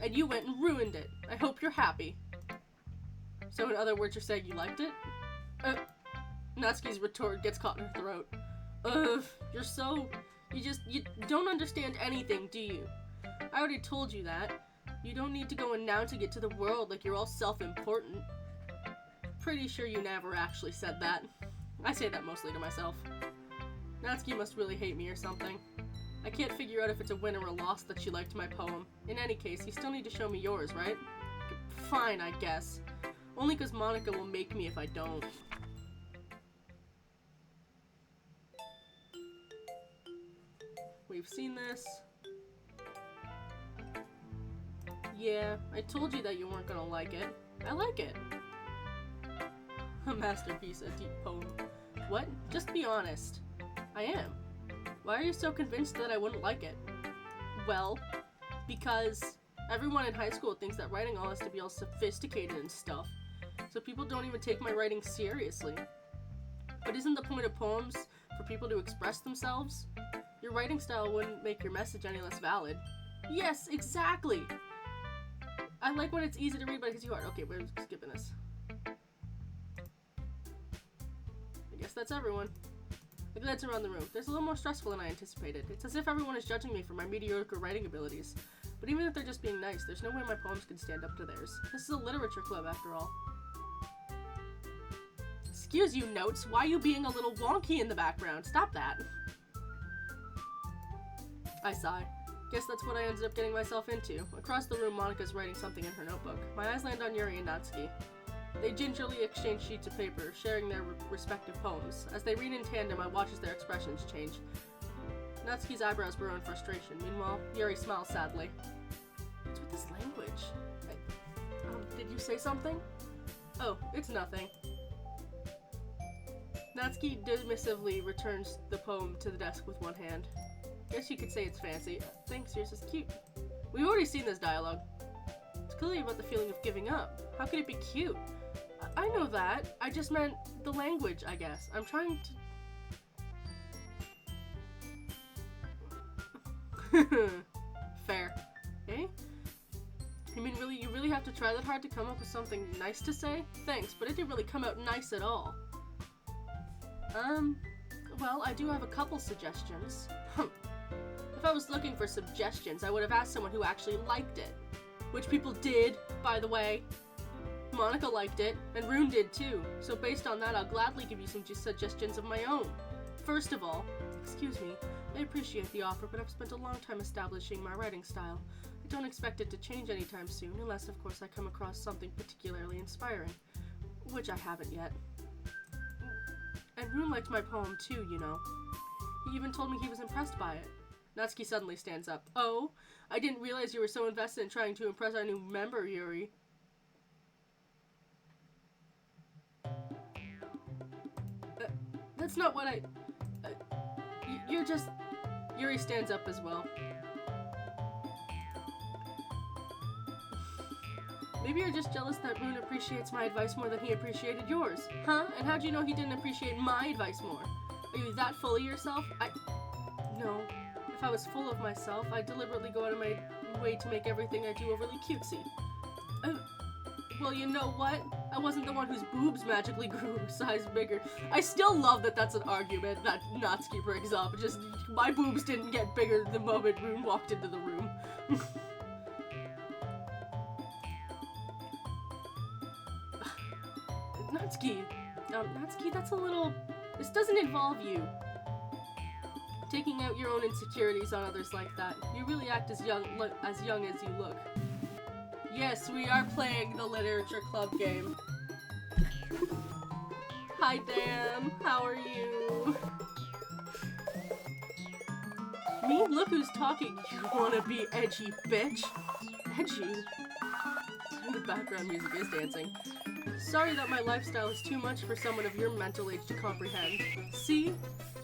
And you went and ruined it. I hope you're happy. So in other words, you're saying you liked it? Natsuki's retort gets caught in her throat. You don't understand anything, do you? I already told you that. You don't need to go announcing it to the world like you're all self-important. Pretty sure you never actually said that. I say that mostly to myself. Natsuki must really hate me or something. I can't figure out if it's a win or a loss that she liked my poem. In any case, you still need to show me yours, right? Fine, I guess. Only because Monica will make me if I don't. We've seen this. Yeah, I told you that you weren't gonna like it. I like it. A masterpiece, a deep poem. What? Just be honest. I am. Why are you so convinced that I wouldn't like it? Well, because everyone in high school thinks that writing all has to be all sophisticated and stuff. So people don't even take my writing seriously. But isn't the point of poems for people to express themselves? Your writing style wouldn't make your message any less valid. Yes, exactly! I like when it's easy to read but it hits you hard. Okay, we're skipping this. I guess that's everyone. I glance around the room. There's a little more stressful than I anticipated. It's as if everyone is judging me for my mediocre writing abilities. But even if they're just being nice, there's no way my poems can stand up to theirs. This is a literature club, after all. Excuse you, Notes. Why are you being a little wonky in the background? Stop that. I sigh. Guess that's what I ended up getting myself into. Across the room, Monika's writing something in her notebook. My eyes land on Yuri and Natsuki. They gingerly exchange sheets of paper, sharing their respective poems. As they read in tandem, I watch as their expressions change. Natsuki's eyebrows burrow in frustration. Meanwhile, Yuri smiles sadly. What's with this language? Did you say something? Oh, it's nothing. Natsuki dismissively returns the poem to the desk with one hand. Guess you could say it's fancy. Thanks, yours is cute. We've already seen this dialogue. It's clearly about the feeling of giving up. How could it be cute? I know that. I just meant the language, I guess. I'm trying to... Fair. Eh? I mean, really, you really have to try that hard to come up with something nice to say? Thanks, but it didn't really come out nice at all. Well, I do have a couple suggestions. If I was looking for suggestions, I would have asked someone who actually liked it. Which people did, by the way. Monika liked it, and Rune did too. So based on that, I'll gladly give you some suggestions of my own. First of all, excuse me, I appreciate the offer, but I've spent a long time establishing my writing style. I don't expect it to change anytime soon, unless of course I come across something particularly inspiring. Which I haven't yet. And Rune liked my poem too, you know. He even told me he was impressed by it. Natsuki suddenly stands up. Oh, I didn't realize you were so invested in trying to impress our new member, Yuri. That's not what I... you're just... Yuri stands up as well. Maybe you're just jealous that Rune appreciates my advice more than he appreciated yours. Huh? And how'd you know he didn't appreciate my advice more? Are you that full of yourself? No. If I was full of myself, I'd deliberately go out of my way to make everything I do overly cutesy. Well, you know what? I wasn't the one whose boobs magically grew a size bigger. I still love that that's an argument that Natsuki brings up. Just, my boobs didn't get bigger the moment Rune walked into the room. Natsuki, that's a little... This doesn't involve you. Taking out your own insecurities on others like that. You really act as young as you look. Yes, we are playing the Literature Club game. Hi, Dan. How are you? Me? Look who's talking. You wanna be edgy, bitch? Edgy? The background music is dancing. Sorry that my lifestyle is too much for someone of your mental age to comprehend. See?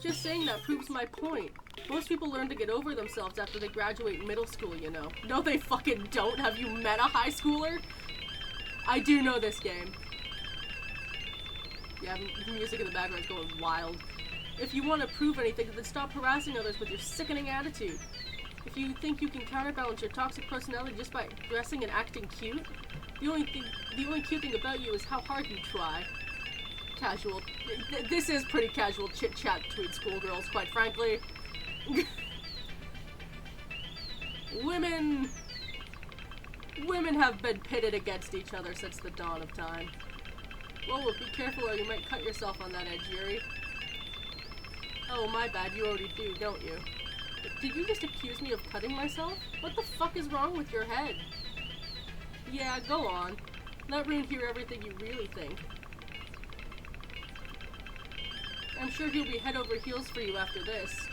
Just saying that proves my point. Most people learn to get over themselves after they graduate middle school, you know. No, they fucking don't. Have you met a high schooler? I do know this game. Yeah, the music in the background is going wild. If you want to prove anything, then stop harassing others with your sickening attitude. If you think you can counterbalance your toxic personality just by dressing and acting cute, the only cute thing about you is how hard you try. Casual. This is pretty casual chit-chat between schoolgirls, quite frankly. Women have been pitted against each other since the dawn of time. Whoa, be careful or you might cut yourself on that edge, Yuri. Oh, my bad, you already do, don't you? Did you just accuse me of cutting myself? What the fuck is wrong with your head? Yeah, go on. Let Rune hear everything you really think. I'm sure he'll be head over heels for you after this.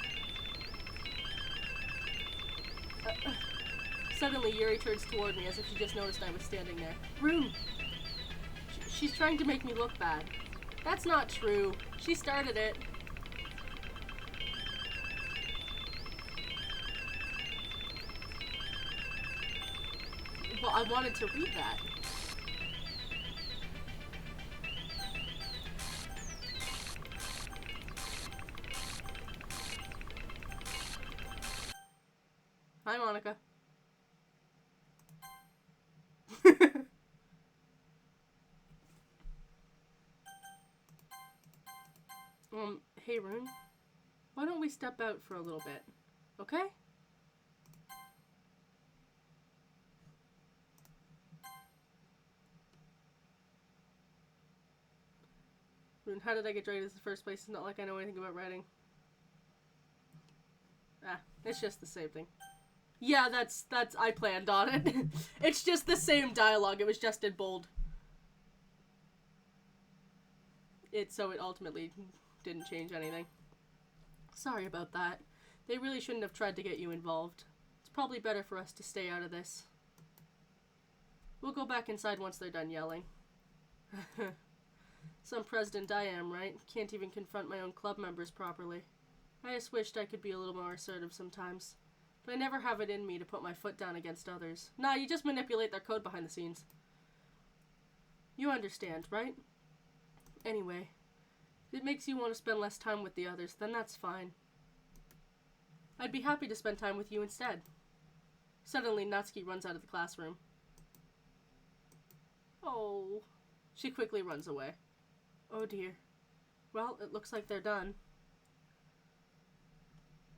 Suddenly, Yuri turns toward me as if she just noticed I was standing there. Rune! She's trying to make me look bad. That's not true. She started it. Well, I wanted to read that. Hi, Monika. Hey, Rune. Why don't we step out for a little bit, okay? Rune, how did I get dragged in the first place? It's not like I know anything about writing. Ah, it's just the same thing. Yeah, that's I planned on it. It's just the same dialogue, it was just in bold. So it ultimately didn't change anything. Sorry about that. They really shouldn't have tried to get you involved. It's probably better for us to stay out of this. We'll go back inside once they're done yelling. Some president I am, right? Can't even confront my own club members properly. I just wished I could be a little more assertive sometimes. But I never have it in me to put my foot down against others. Nah, you just manipulate their code behind the scenes. You understand, right? Anyway, if it makes you want to spend less time with the others, then that's fine. I'd be happy to spend time with you instead. Suddenly, Natsuki runs out of the classroom. Oh. She quickly runs away. Oh dear. Well, it looks like they're done.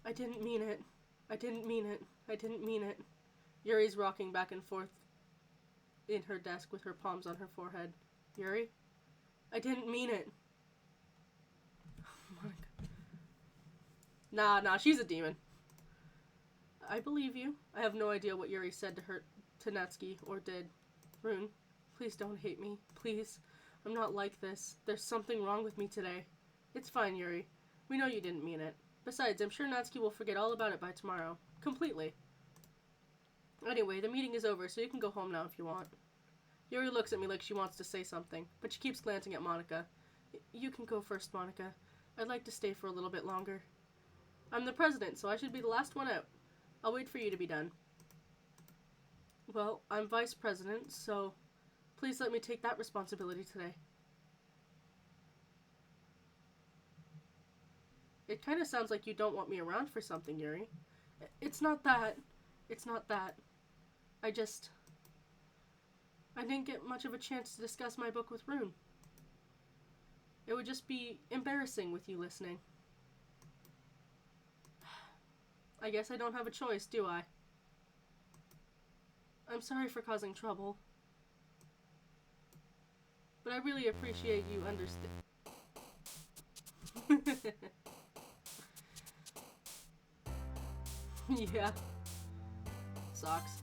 I didn't mean it. I didn't mean it. I didn't mean it. Yuri's rocking back and forth in her desk with her palms on her forehead. Yuri? I didn't mean it. Oh my god. Nah, she's a demon. I believe you. I have no idea what Yuri said to Natsuki, or did. Rune, please don't hate me. Please. I'm not like this. There's something wrong with me today. It's fine, Yuri. We know you didn't mean it. Besides, I'm sure Natsuki will forget all about it by tomorrow. Completely. Anyway, the meeting is over, so you can go home now if you want. Yuri looks at me like she wants to say something, but she keeps glancing at Monika. You can go first, Monika. I'd like to stay for a little bit longer. I'm the president, so I should be the last one out. I'll wait for you to be done. Well, I'm vice president, so please let me take that responsibility today. It kind of sounds like you don't want me around for something, Yuri. It's not that. It's not that. I didn't get much of a chance to discuss my book with Rune. It would just be embarrassing with you listening. I guess I don't have a choice, do I? I'm sorry for causing trouble. But I really appreciate you understand. Yeah. Socks.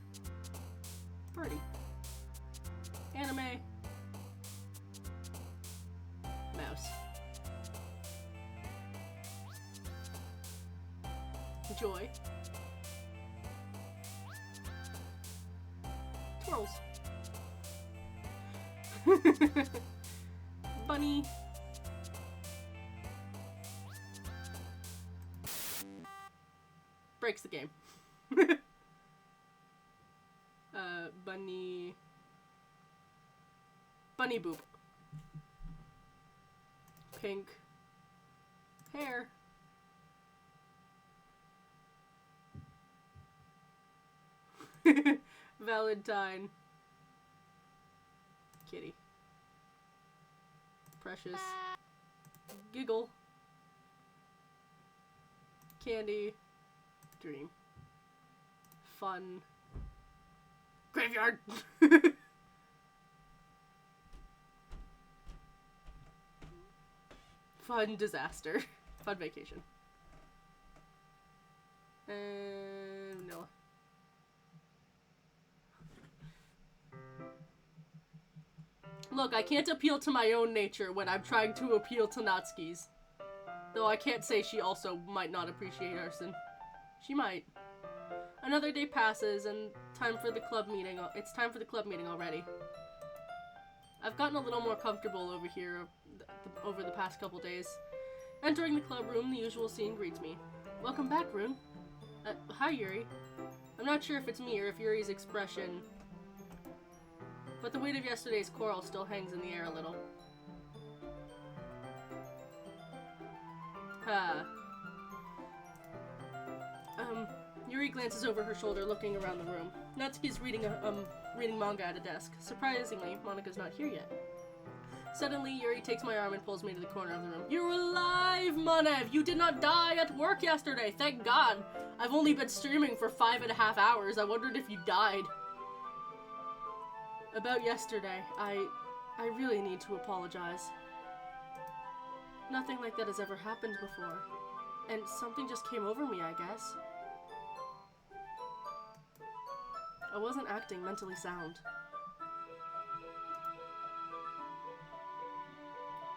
Party. Anime. Mouse. Joy. Twirls. Bunny. Breaks the game. Bunny. Bunny boop. Pink. Hair. Valentine. Kitty. Precious. Giggle. Candy. Dream. Fun. Graveyard! Fun disaster. Fun vacation. And no. Look, I can't appeal to my own nature when I'm trying to appeal to Natsuki's. Though I can't say she also might not appreciate arson. She might. Another day passes, and time for the club meeting. It's time for the club meeting already. I've gotten a little more comfortable over here over the past couple days. Entering the club room, the usual scene greets me. Welcome back, Rune. Hi, Yuri. I'm not sure if it's me or if Yuri's expression, but the weight of yesterday's quarrel still hangs in the air a little. Yuri glances over her shoulder, looking around the room. Natsuki's reading manga at a desk. Surprisingly, Monika's not here yet. Suddenly, Yuri takes my arm and pulls me to the corner of the room. You're alive, Monev! You did not die at work yesterday, thank God! I've only been streaming for 5.5 hours. I wondered if you died. About yesterday, I really need to apologize. Nothing like that has ever happened before. And something just came over me, I guess. I wasn't acting mentally sound.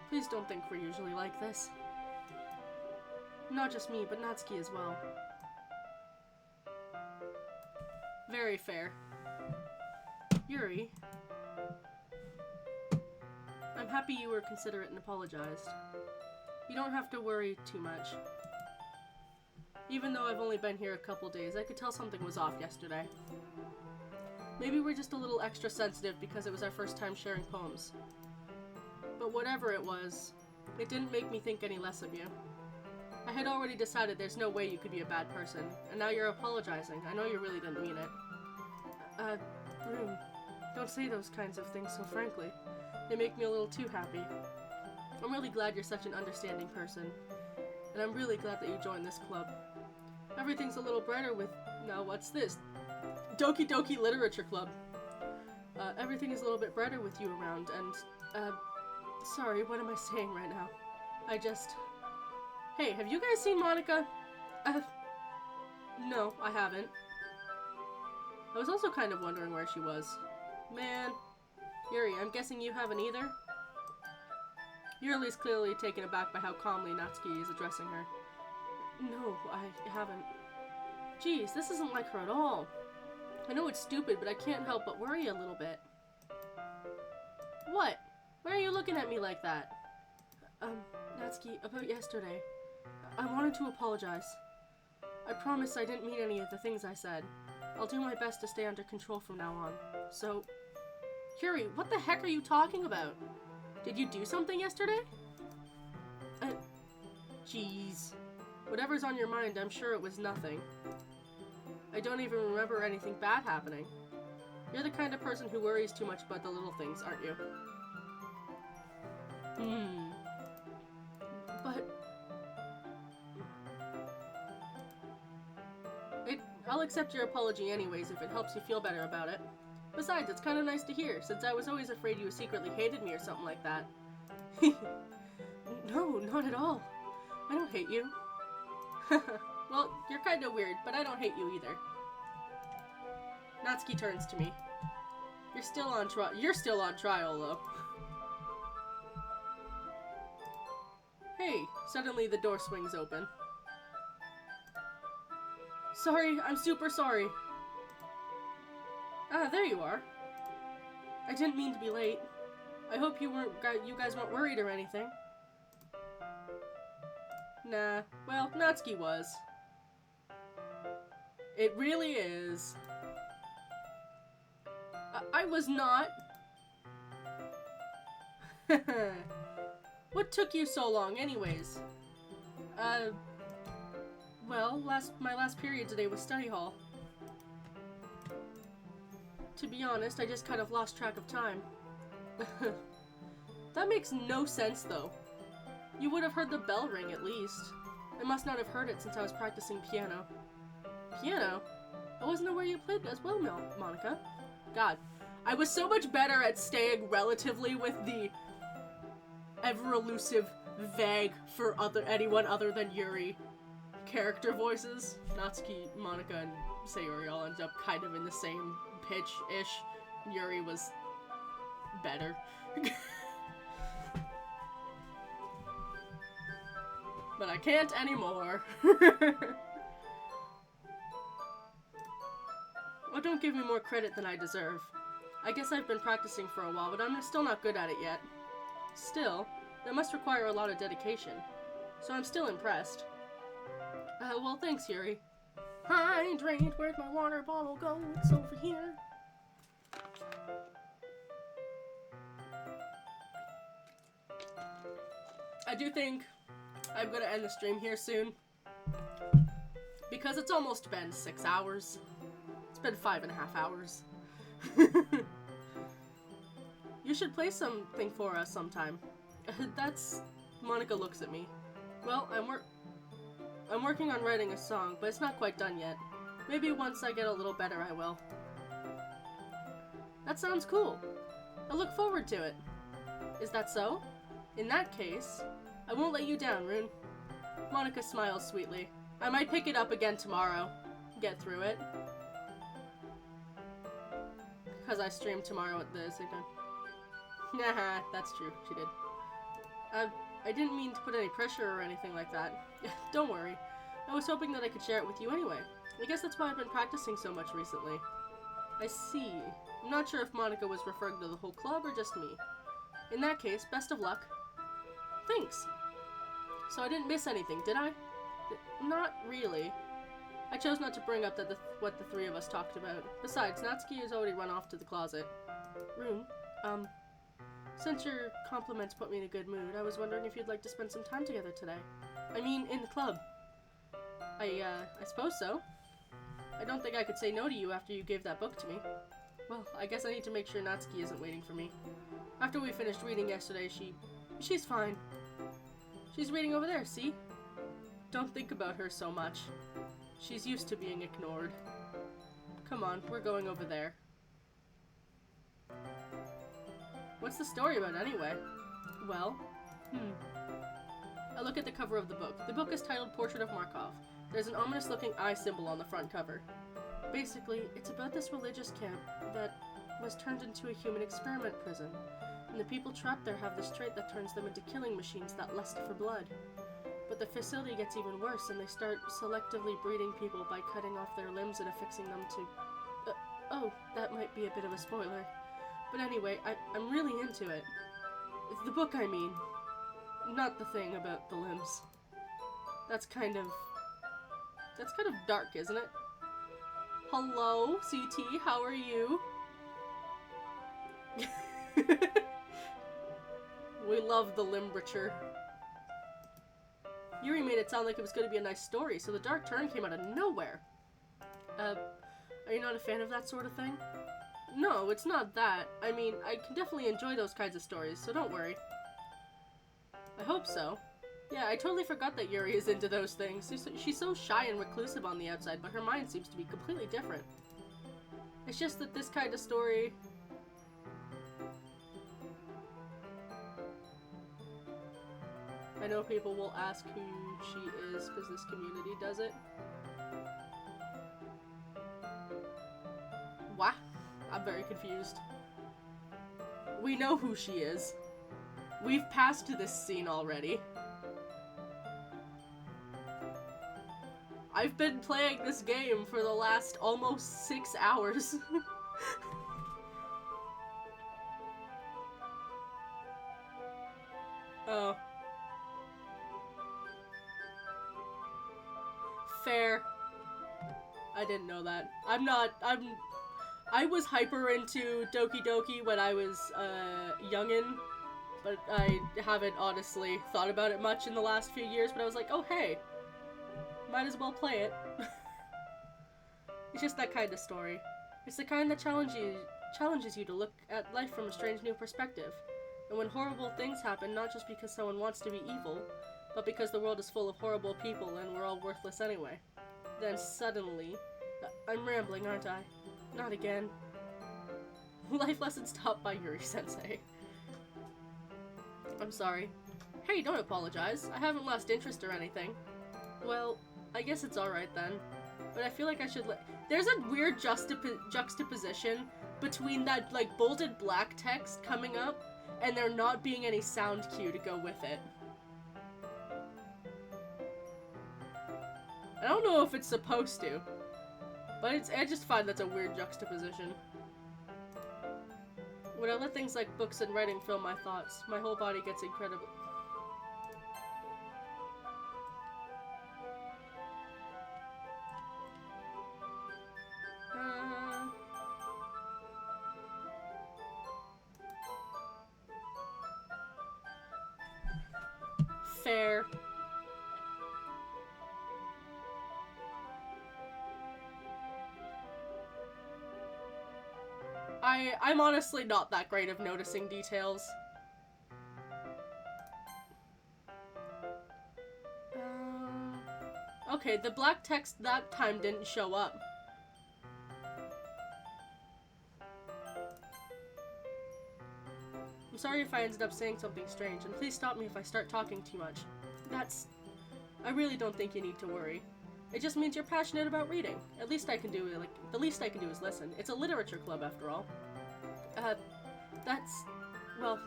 Please don't think we're usually like this. Not just me, but Natsuki as well. Very fair. Yuri, I'm happy you were considerate and apologized. You don't have to worry too much. Even though I've only been here a couple days, I could tell something was off yesterday. Maybe we're just a little extra sensitive because it was our first time sharing poems. But whatever it was, it didn't make me think any less of you. I had already decided there's no way you could be a bad person, and now you're apologizing. I know you really didn't mean it. Rune, don't say those kinds of things so frankly. They make me a little too happy. I'm really glad you're such an understanding person, and I'm really glad that you joined this club. Everything's a little brighter with... Now, what's this? Doki Doki Literature Club. Everything is a little bit brighter with you around, and, sorry, what am I saying right now? I just... Hey, have you guys seen Monica? No, I haven't. I was also kind of wondering where she was. Man. Yuri, I'm guessing you haven't either? Yuri's clearly taken aback by how calmly Natsuki is addressing her. No, I haven't. Geez, this isn't like her at all. I know it's stupid, but I can't help but worry a little bit. What? Why are you looking at me like that? Natsuki, about yesterday. I wanted to apologize. I promise I didn't mean any of the things I said. I'll do my best to stay under control from now on. So... Yuri, what the heck are you talking about? Did you do something yesterday? Jeez. Whatever's on your mind, I'm sure it was nothing. I don't even remember anything bad happening. You're the kind of person who worries too much about the little things, aren't you? But... I'll accept your apology anyways if it helps you feel better about it. Besides, it's kind of nice to hear, since I was always afraid you secretly hated me or something like that. No, not at all. I don't hate you. Well, you're kind of weird, but I don't hate you either. Natsuki turns to me. You're still on trial, though. Hey, suddenly the door swings open. Sorry, I'm super sorry. Ah, there you are. I didn't mean to be late. I hope you guys weren't worried or anything. Nah, well, Natsuki was. It really is. I was not. What took you so long, anyways? Well, my last period today was study hall. To be honest, I just kind of lost track of time. That makes no sense, though. You would have heard the bell ring, at least. I must not have heard it since I was practicing piano. Piano? I wasn't aware you played as well, Monica. God, I was so much better at staying relatively with the ever-elusive, vague, for anyone other than Yuri character voices. Natsuki, Monica, and Sayori all ended up kind of in the same pitch-ish. Yuri was better. But I can't anymore. Well, don't give me more credit than I deserve. I guess I've been practicing for a while, but I'm still not good at it yet. Still, that must require a lot of dedication. So I'm still impressed. Well, thanks, Yuri. Hydrate, where'd my water bottle go? It's over here. I do think I'm gonna end the stream here soon. Because it's almost been 6 hours. It's been 5.5 hours. You should play something for us sometime. That's... Monica looks at me. Well, I'm working on writing a song, but it's not quite done yet. Maybe once I get a little better, I will. That sounds cool. I look forward to it. Is that so? In that case, I won't let you down, Rune. Monica smiles sweetly. I might pick it up again tomorrow. Get through it. because I streamed tomorrow at the same time. Haha, that's true, she did. I didn't mean to put any pressure or anything like that. Don't worry. I was hoping that I could share it with you anyway. I guess that's why I've been practicing so much recently. I see. I'm not sure if Monica was referring to the whole club or just me. In that case, best of luck. Thanks. So I didn't miss anything, did I? Not really. I chose not to bring up what the three of us talked about. Besides, Natsuki has already run off to the closet. Rune, since your compliments put me in a good mood, I was wondering if you'd like to spend some time together today. I mean, in the club. I suppose so. I don't think I could say no to you after you gave that book to me. Well, I guess I need to make sure Natsuki isn't waiting for me. After we finished reading yesterday, she's fine. She's reading over there, see? Don't think about her so much. She's used to being ignored. Come on, we're going over there. What's the story about anyway? Well, I look at the cover of the book. The book is titled Portrait of Markov. There's an ominous-looking eye symbol on the front cover. Basically, it's about this religious camp that was turned into a human experiment prison, and the people trapped there have this trait that turns them into killing machines that lust for blood. But the facility gets even worse, and they start selectively breeding people by cutting off their limbs and affixing them to... oh, that might be a bit of a spoiler. But anyway, I'm really into it. The book, I mean. Not the thing about the limbs. That's kind of dark, isn't it? Hello, CT, how are you? We love the limberature. Yuri made it sound like it was going to be a nice story, so the dark turn came out of nowhere. Are you not a fan of that sort of thing? No, it's not that. I mean, I can definitely enjoy those kinds of stories, so don't worry. I hope so. Yeah, I totally forgot that Yuri is into those things. She's so shy and reclusive on the outside, but her mind seems to be completely different. It's just that this kind of story... I know people will ask who she is because this community does it. What? I'm very confused. We know who she is. We've passed this scene already. I've been playing this game for the last almost 6 hours. Oh. Fair. I didn't know that. I was hyper into Doki Doki when I was youngin', but I haven't honestly thought about it much in the last few years, but I was like, oh hey, might as well play it. It's just that kind of story. It's the kind that challenges you to look at life from a strange new perspective. And when horrible things happen, not just because someone wants to be evil, but because the world is full of horrible people and we're all worthless anyway. Then suddenly... I'm rambling, aren't I? Not again. Life lessons taught by Yuri-sensei. I'm sorry. Hey, don't apologize. I haven't lost interest or anything. Well, I guess it's alright then. But I feel like I should There's a weird juxtaposition between that, like, bolded black text coming up and there not being any sound cue to go with it. I don't know if it's supposed to, but I just find that's a weird juxtaposition. When I let things like books and writing fill my thoughts, my whole body gets incredible. Fair. I'm honestly not that great of noticing details. Okay, the black text that time didn't show up. I'm sorry if I ended up saying something strange, and please stop me if I start talking too much. I really don't think you need to worry. It just means you're passionate about reading. At least I can do, the least I can do is listen. It's a literature club after all.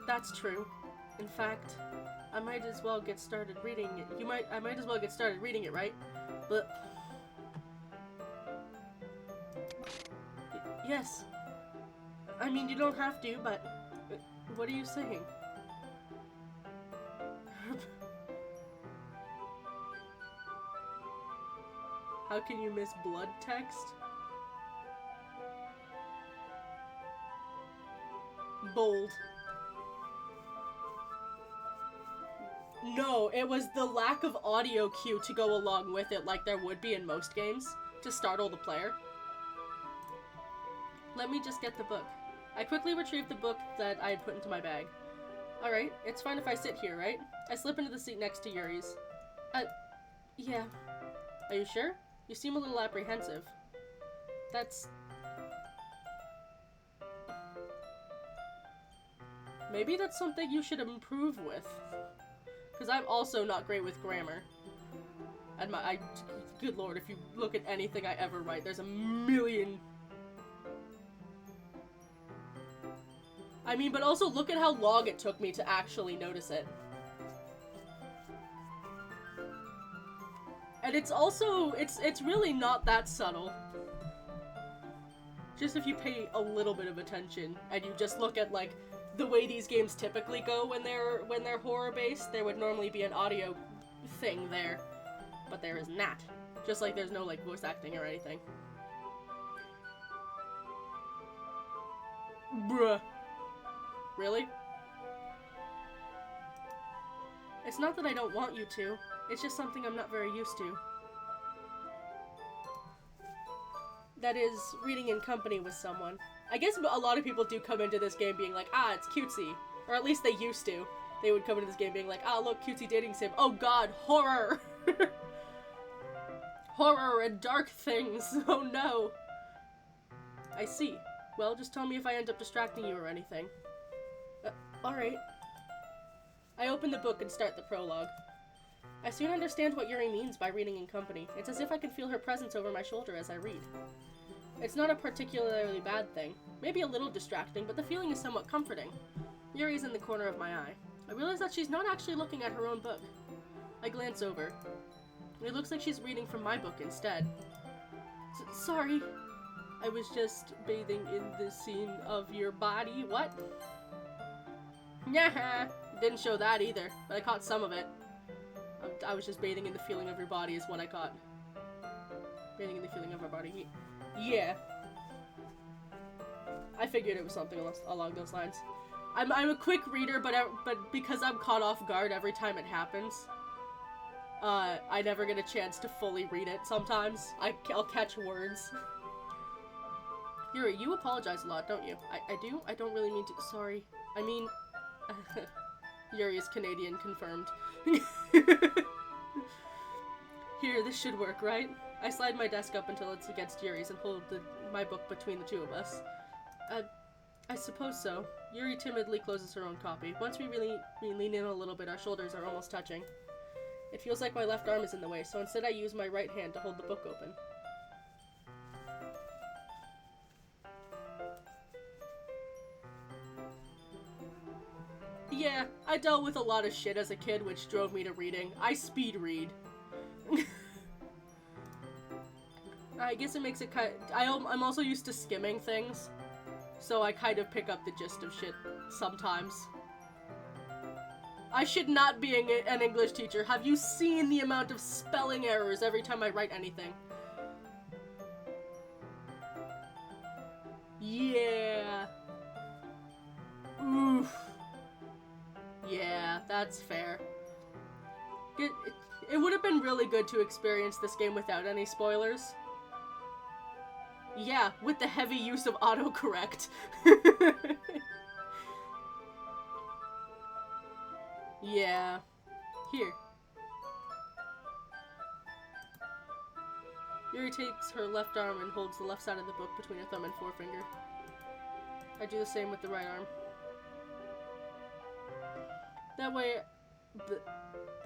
That's true. In fact, I might as well get started reading it. I might as well get started reading it, right? But... Yes. I mean, you don't have to, but... What are you saying? How can you miss blood text? Bold. No, it was the lack of audio cue to go along with it like there would be in most games to startle the player. Let me just get the book. I quickly retrieved the book that I had put into my bag. Alright, it's fine if I sit here, right? I slip into the seat next to Yuri's. Yeah. Are you sure? You seem a little apprehensive. That's... Maybe that's something you should improve with. Because I'm also not great with grammar. And good lord, if you look at anything I ever write, there's a million... I mean, but also look at how long it took me to actually notice it. And it's also, it's really not that subtle. Just if you pay a little bit of attention and you just look at, like, the way these games typically go when they're horror-based, there would normally be an audio thing there. But there is not. Just like there's no, like, voice acting or anything. Bruh. Really? It's not that I don't want you to. It's just something I'm not very used to. That is, reading in company with someone. I guess a lot of people do come into this game being like, ah, it's cutesy. Or at least they used to. They would come into this game being like, ah, look, cutesy dating sim. Oh god, horror! Horror and dark things. Oh no. I see. Well, just tell me if I end up distracting you or anything. Alright. I open the book and start the prologue. I soon understand what Yuri means by reading in company. It's as if I can feel her presence over my shoulder as I read. It's not a particularly bad thing. Maybe a little distracting, but the feeling is somewhat comforting. Yuri's in the corner of my eye. I realize that she's not actually looking at her own book. I glance over. It looks like she's reading from my book instead. Sorry. I was just bathing in the scene of your body. What? Nah, didn't show that either, but I caught some of it. I was just bathing in the feeling of your body is what I caught. Bathing in the feeling of our body. Yeah. I figured it was something along those lines. I'm a quick reader, but because I'm caught off guard every time it happens, I never get a chance to fully read it sometimes. I'll catch words. Yuri, you apologize a lot, don't you? I do? I don't really mean to. Sorry. I mean... Yuri is Canadian confirmed. Here, this should work, right? I slide my desk up until it's against Yuri's and hold my book between the two of us. I suppose so. Yuri timidly closes her own copy. Once we really lean in a little bit, our shoulders are almost touching. It feels like my left arm is in the way, so instead I use my right hand to hold the book open. Yeah, I dealt with a lot of shit as a kid, which drove me to reading. I speed read. I guess it makes it kind of, I'm also used to skimming things, so I kind of pick up the gist of shit sometimes. I should not be an English teacher. Have you seen the amount of spelling errors every time I write anything? Yeah. Oof. Yeah, that's fair. It would have been really good to experience this game without any spoilers. Yeah, with the heavy use of autocorrect. Yeah. Here. Yuri takes her left arm and holds the left side of the book between her thumb and forefinger. I do the same with the right arm.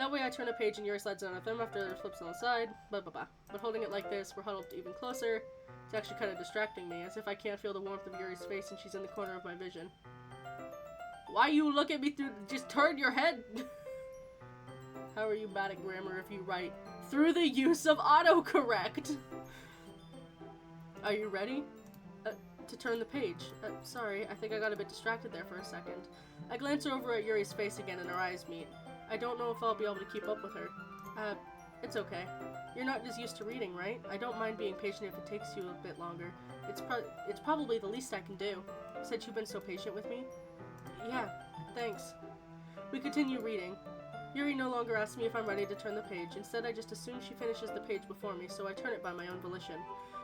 That way I turn a page and Yuri slides on a thumb after it flips on the side, blah blah blah. But holding it like this, we're huddled even closer. It's actually kind of distracting me, as if I can't feel the warmth of Yuri's face and she's in the corner of my vision. Why you look at me through- just turn your head! How are you bad at grammar if you write through the use of autocorrect? Are you ready? To turn the page. Sorry, I think I got a bit distracted there for a second. I glance over at Yuri's face again and our eyes meet. I don't know if I'll be able to keep up with her. It's okay. You're not as used to reading, right? I don't mind being patient if it takes you a bit longer. It's probably the least I can do. Since you've been so patient with me. Yeah, thanks. We continue reading. Yuri no longer asks me if I'm ready to turn the page. Instead, I just assume she finishes the page before me, so I turn it by my own volition.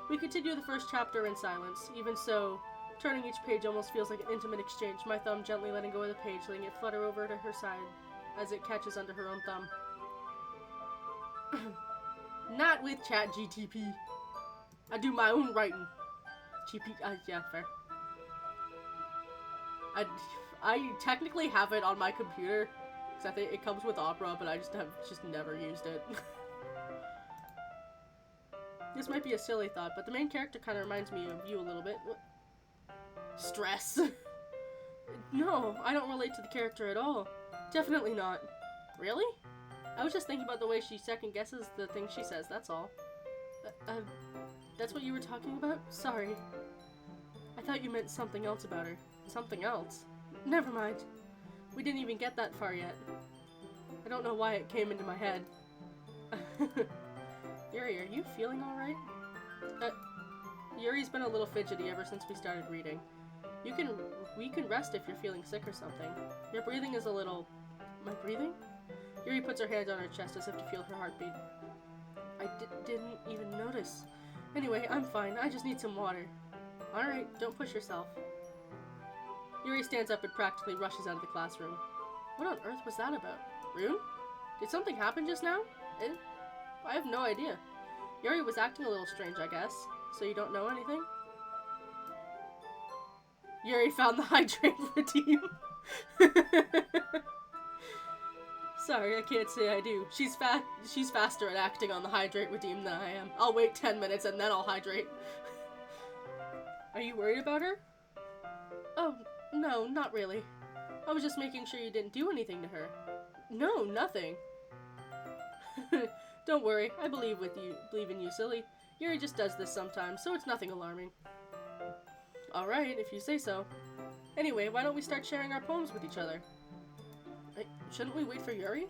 We continue the first chapter in silence. Even so, turning each page almost feels like an intimate exchange, my thumb gently letting go of the page, letting it flutter over to her side as it catches under her own thumb. Not with ChatGTP. I do my own writing. Yeah, fair. I technically have it on my computer, because I think it comes with Opera, but I just never used it. This might be a silly thought, but the main character kind of reminds me of you a little bit. What? Stress. No, I don't relate to the character at all. Definitely not. Really? I was just thinking about the way she second guesses the things she says, that's all. That's what you were talking about? Sorry. I thought you meant something else about her. Something else? Never mind. We didn't even get that far yet. I don't know why it came into my head. Yuri, are you feeling alright? Yuri's been a little fidgety ever since we started reading. We can rest if you're feeling sick or something. Your breathing is a little... My breathing? Yuri puts her hand on her chest as if to feel her heartbeat. I didn't even notice. Anyway, I'm fine. I just need some water. Alright, don't push yourself. Yuri stands up and practically rushes out of the classroom. What on earth was that about? Rune? Did something happen just now? I have no idea. Yuri was acting a little strange, I guess. So you don't know anything? Yuri found the hydrate redeem. Sorry, I can't say I do. She's faster at acting on the hydrate redeem than I am. I'll wait 10 minutes and then I'll hydrate. Are you worried about her? Oh, no, not really. I was just making sure you didn't do anything to her. No, nothing. Don't worry, I believe in you, silly. Yuri just does this sometimes, so it's nothing alarming. Alright, if you say so. Anyway, why don't we start sharing our poems with each other? Shouldn't we wait for Yuri?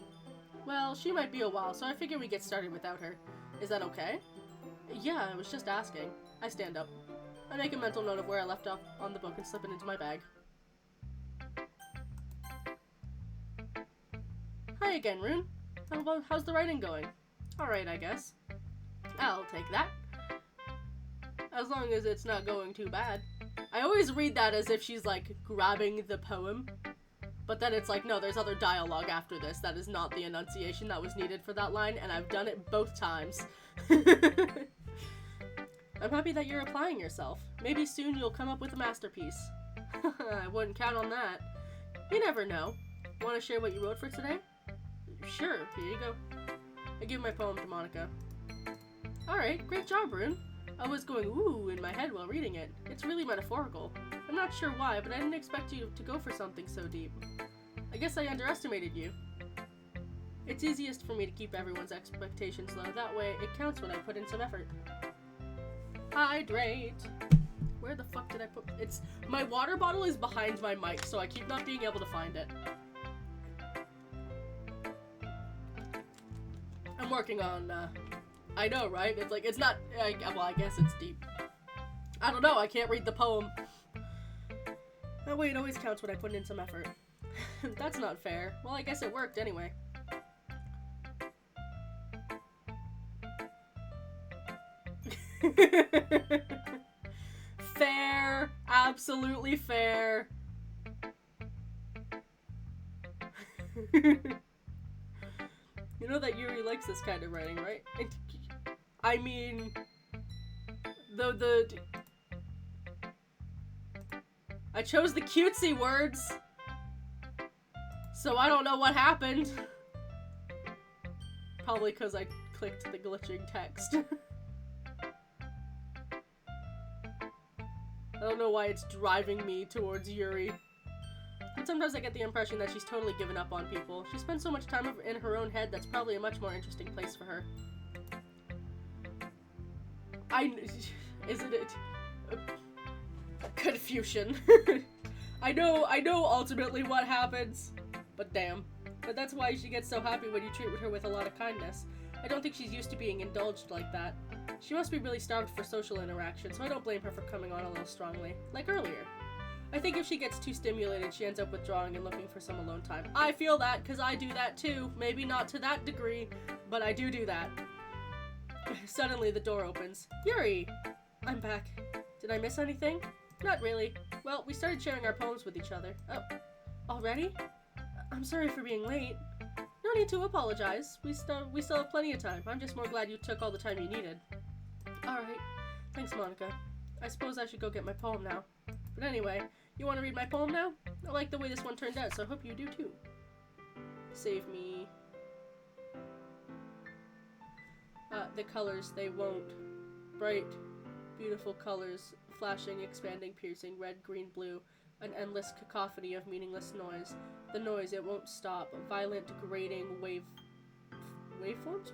Well, she might be a while, so I figure we get started without her. Is that okay? Yeah, I was just asking. I stand up. I make a mental note of where I left off on the book and slip it into my bag. Hi again, Rune. How's the writing going? Alright, I guess. I'll take that. As long as it's not going too bad. I always read that as if she's, like, grabbing the poem. But then it's like, no, there's other dialogue after this. That is not the enunciation that was needed for that line, and I've done it both times. I'm happy that you're applying yourself. Maybe soon you'll come up with a masterpiece. I wouldn't count on that. You never know. Want to share what you wrote for today? Sure, here you go. I give my poem to Monica. Alright, great job, Rune. I was going ooh in my head while reading it. It's really metaphorical. I'm not sure why, but I didn't expect you to go for something so deep. I guess I underestimated you. It's easiest for me to keep everyone's expectations low. That way, it counts when I put in some effort. Hydrate! Where the fuck did I put... My water bottle is behind my mic, so I keep not being able to find it. I'm working on, I know, right? It's like, it's not... well, I guess it's deep. I don't know, I can't read the poem. That way it always counts when I put in some effort. That's not fair. Well, I guess it worked anyway. Fair. Absolutely fair. You know that Yuri likes this kind of writing, right? I mean... I chose the cutesy words, so I don't know what happened. Probably because I clicked the glitching text. I don't know why it's driving me towards Yuri. But sometimes I get the impression that she's totally given up on people. She spends so much time in her own head, that's probably a much more interesting place for her. Isn't it? Confusion. I know ultimately what happens, but damn. But that's why she gets so happy when you treat her with a lot of kindness. I don't think she's used to being indulged like that. She must be really starved for social interaction, so I don't blame her for coming on a little strongly, like earlier. I think if she gets too stimulated, she ends up withdrawing and looking for some alone time. I feel that, because I do that too. Maybe not to that degree, but I do that. Suddenly, the door opens. Yuri! I'm back. Did I miss anything? Not really. Well, we started sharing our poems with each other. Oh, already? I'm sorry for being late. No need to apologize. We still have plenty of time. I'm just more glad you took all the time you needed. Alright. Thanks, Monica. I suppose I should go get my poem now. But anyway, you want to read my poem now? I like the way this one turned out, so I hope you do too. Save me. The colors, they won't. Bright, beautiful colors, flashing, expanding, piercing, red, green, blue, an endless cacophony of meaningless noise. The noise, it won't stop. Violent, grating, waveforms?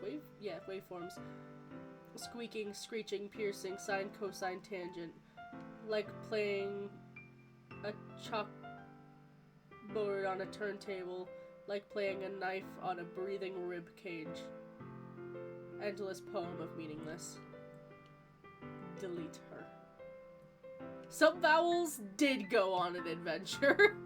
Waveforms. Squeaking, screeching, piercing, sine, cosine, tangent. Like playing a chalkboard on a turntable. Like playing a knife on a breathing rib cage. Endless poem of meaningless. Delete her. Some vowels did go on an adventure.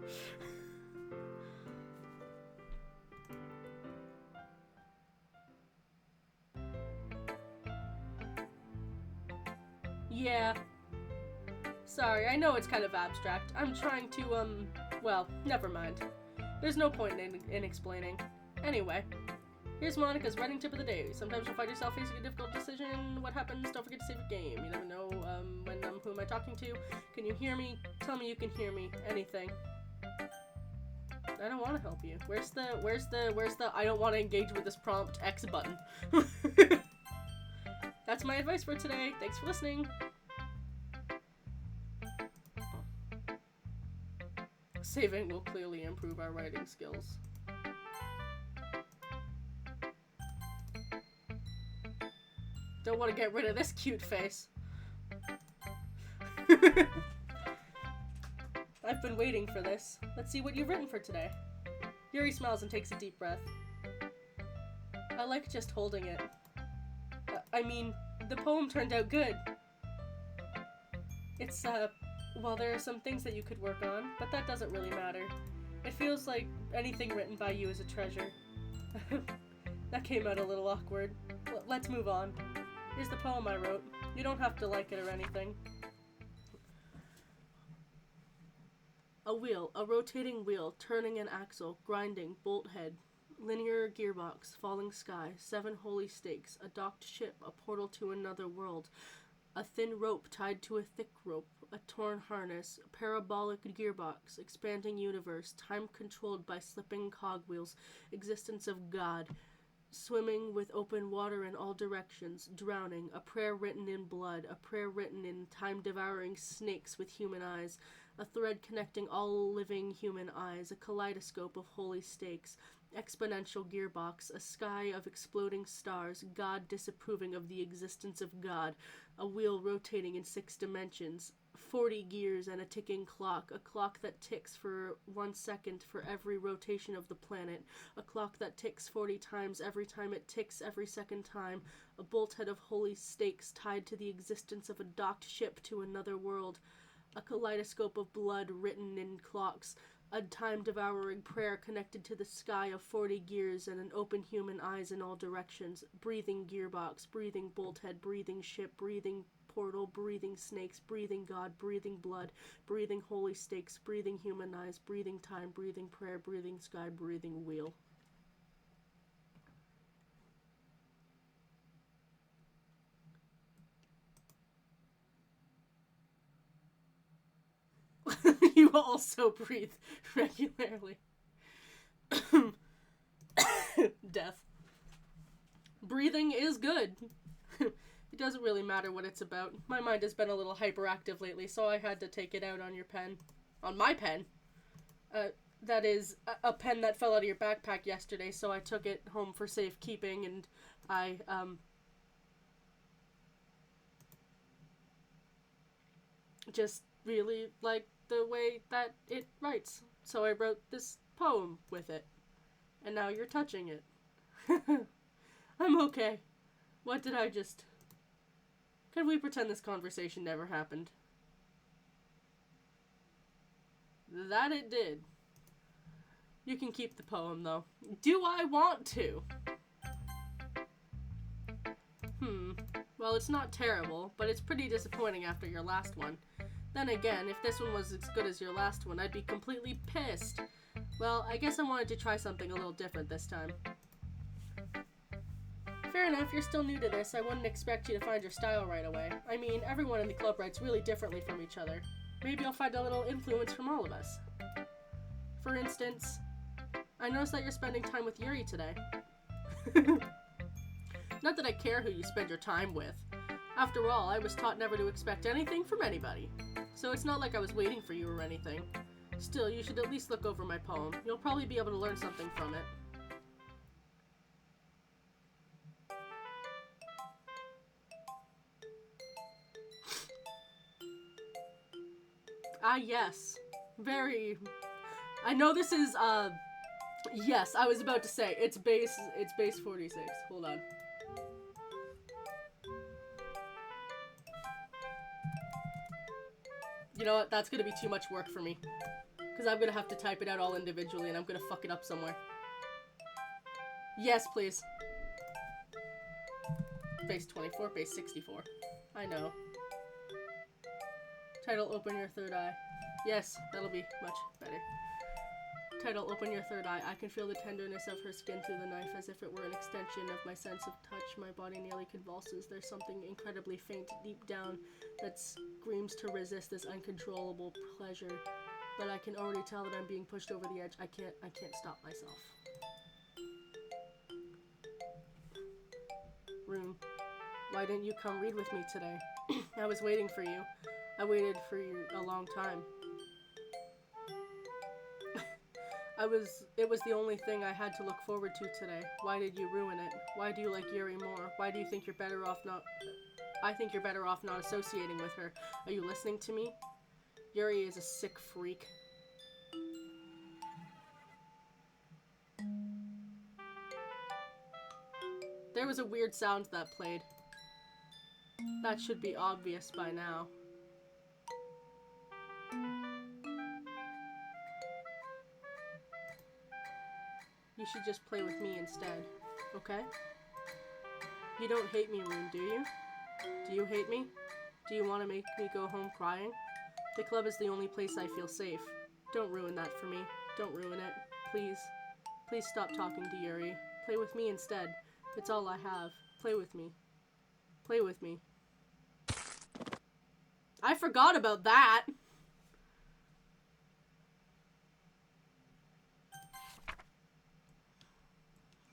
Yeah. Sorry, I know it's kind of abstract. I'm trying to, well, never mind. There's no point in explaining. Anyway, here's Monica's writing tip of the day. Sometimes you'll find yourself facing a difficult decision. What happens? Don't forget to save your game. You never know, who am I talking to? Can you hear me? Tell me you can hear me. Anything. I don't want to help you. Where's the I don't want to engage with this prompt X button? That's my advice for today. Thanks for listening. Saving will clearly improve our writing skills. Don't want to get rid of this cute face. I've been waiting for this. Let's see what you've written for today. Yuri smiles and takes a deep breath. I like just holding it. I mean, the poem turned out good. It's, well, there are some things that you could work on, but that doesn't really matter. It feels like anything written by you is a treasure. That came out a little awkward. Let's move on. Here's the poem I wrote. You don't have to like it or anything. A wheel, a rotating wheel, turning an axle, grinding, bolt head, linear gearbox, falling sky, 7 holy stakes, a docked ship, a portal to another world, a thin rope tied to a thick rope, a torn harness, a parabolic gearbox, expanding universe, time controlled by slipping cogwheels, existence of God, swimming with open water in all directions, drowning, a prayer written in blood, a prayer written in time-devouring snakes with human eyes, a thread connecting all living human eyes, a kaleidoscope of holy stakes, exponential gearbox, a sky of exploding stars, God disapproving of the existence of God, a wheel rotating in 6 dimensions, 40 gears and a ticking clock, a clock that ticks for 1 second for every rotation of the planet, a clock that ticks 40 times every time it ticks every second time, a bolthead of holy stakes tied to the existence of a docked ship to another world, a kaleidoscope of blood written in clocks, a time-devouring prayer connected to the sky of 40 gears and an open human eyes in all directions, breathing gearbox, breathing bolthead, breathing ship, breathing portal, breathing snakes, breathing God, breathing blood, breathing holy stakes, breathing human eyes, breathing time, breathing prayer, breathing sky, breathing wheel. You also breathe regularly. Death. everything is good. It doesn't really matter what it's about. My mind has been a little hyperactive lately, so I had to take it out on your pen. On my pen. That is a pen that fell out of your backpack yesterday, so I took it home for safekeeping, and I, just really like the way that it writes. So I wrote this poem with it. And now you're touching it. I'm okay. What did I just... Can we pretend this conversation never happened? That it did. You can keep the poem, though. Do I want to? Well, it's not terrible, but it's pretty disappointing after your last one. Then again, if this one was as good as your last one, I'd be completely pissed. Well, I guess I wanted to try something a little different this time. Fair enough, you're still new to this. I wouldn't expect you to find your style right away. I mean, everyone in the club writes really differently from each other. Maybe you'll find a little influence from all of us. For instance, I noticed that you're spending time with Yuri today. Not that I care who you spend your time with. After all, I was taught never to expect anything from anybody. So it's not like I was waiting for you or anything. Still, you should at least look over my poem. You'll probably be able to learn something from it. Ah, yes. Very... I know this is, yes, I was about to say, it's base 46. Hold on. You know what? That's gonna be too much work for me. Because I'm gonna have to type it out all individually and I'm gonna fuck it up somewhere. Yes, please. Base 24, base 64. I know. Title, Open Your Third Eye. Yes, that'll be much better. Title, Open Your Third Eye. I can feel the tenderness of her skin through the knife as if it were an extension of my sense of touch. My body nearly convulses. There's something incredibly faint deep down that screams to resist this uncontrollable pleasure. But I can already tell that I'm being pushed over the edge. I can't stop myself. Rune, why didn't you come read with me today? I was waiting for you. I waited for you a long time. It was the only thing I had to look forward to today. Why did you ruin it? Why do you like Yuri more? Why do you think you're better off not... I think you're better off not associating with her. Are you listening to me? Yuri is a sick freak. There was a weird sound that played. That should be obvious by now. You should just play with me instead, okay? You don't hate me, Rune, do you? Do you hate me? Do you want to make me go home crying? The club is the only place I feel safe. Don't ruin that for me. Don't ruin it. Please. Please stop talking to Yuri. Play with me instead. It's all I have. Play with me. Play with me. I forgot about that!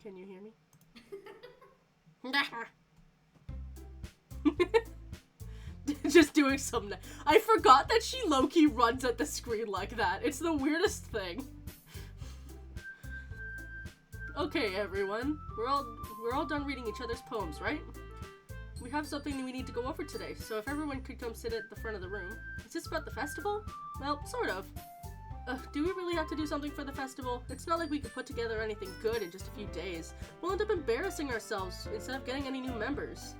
Can you hear me? Just doing some... I forgot that she low-key runs at the screen like that. It's the weirdest thing. Okay, everyone. We're all done reading each other's poems, right? We have something that we need to go over today, so if everyone could come sit at the front of the room. Is this about the festival? Well, sort of. Do we really have to do something for the festival? It's not like we could put together anything good in just a few days. We'll end up embarrassing ourselves instead of getting any new members.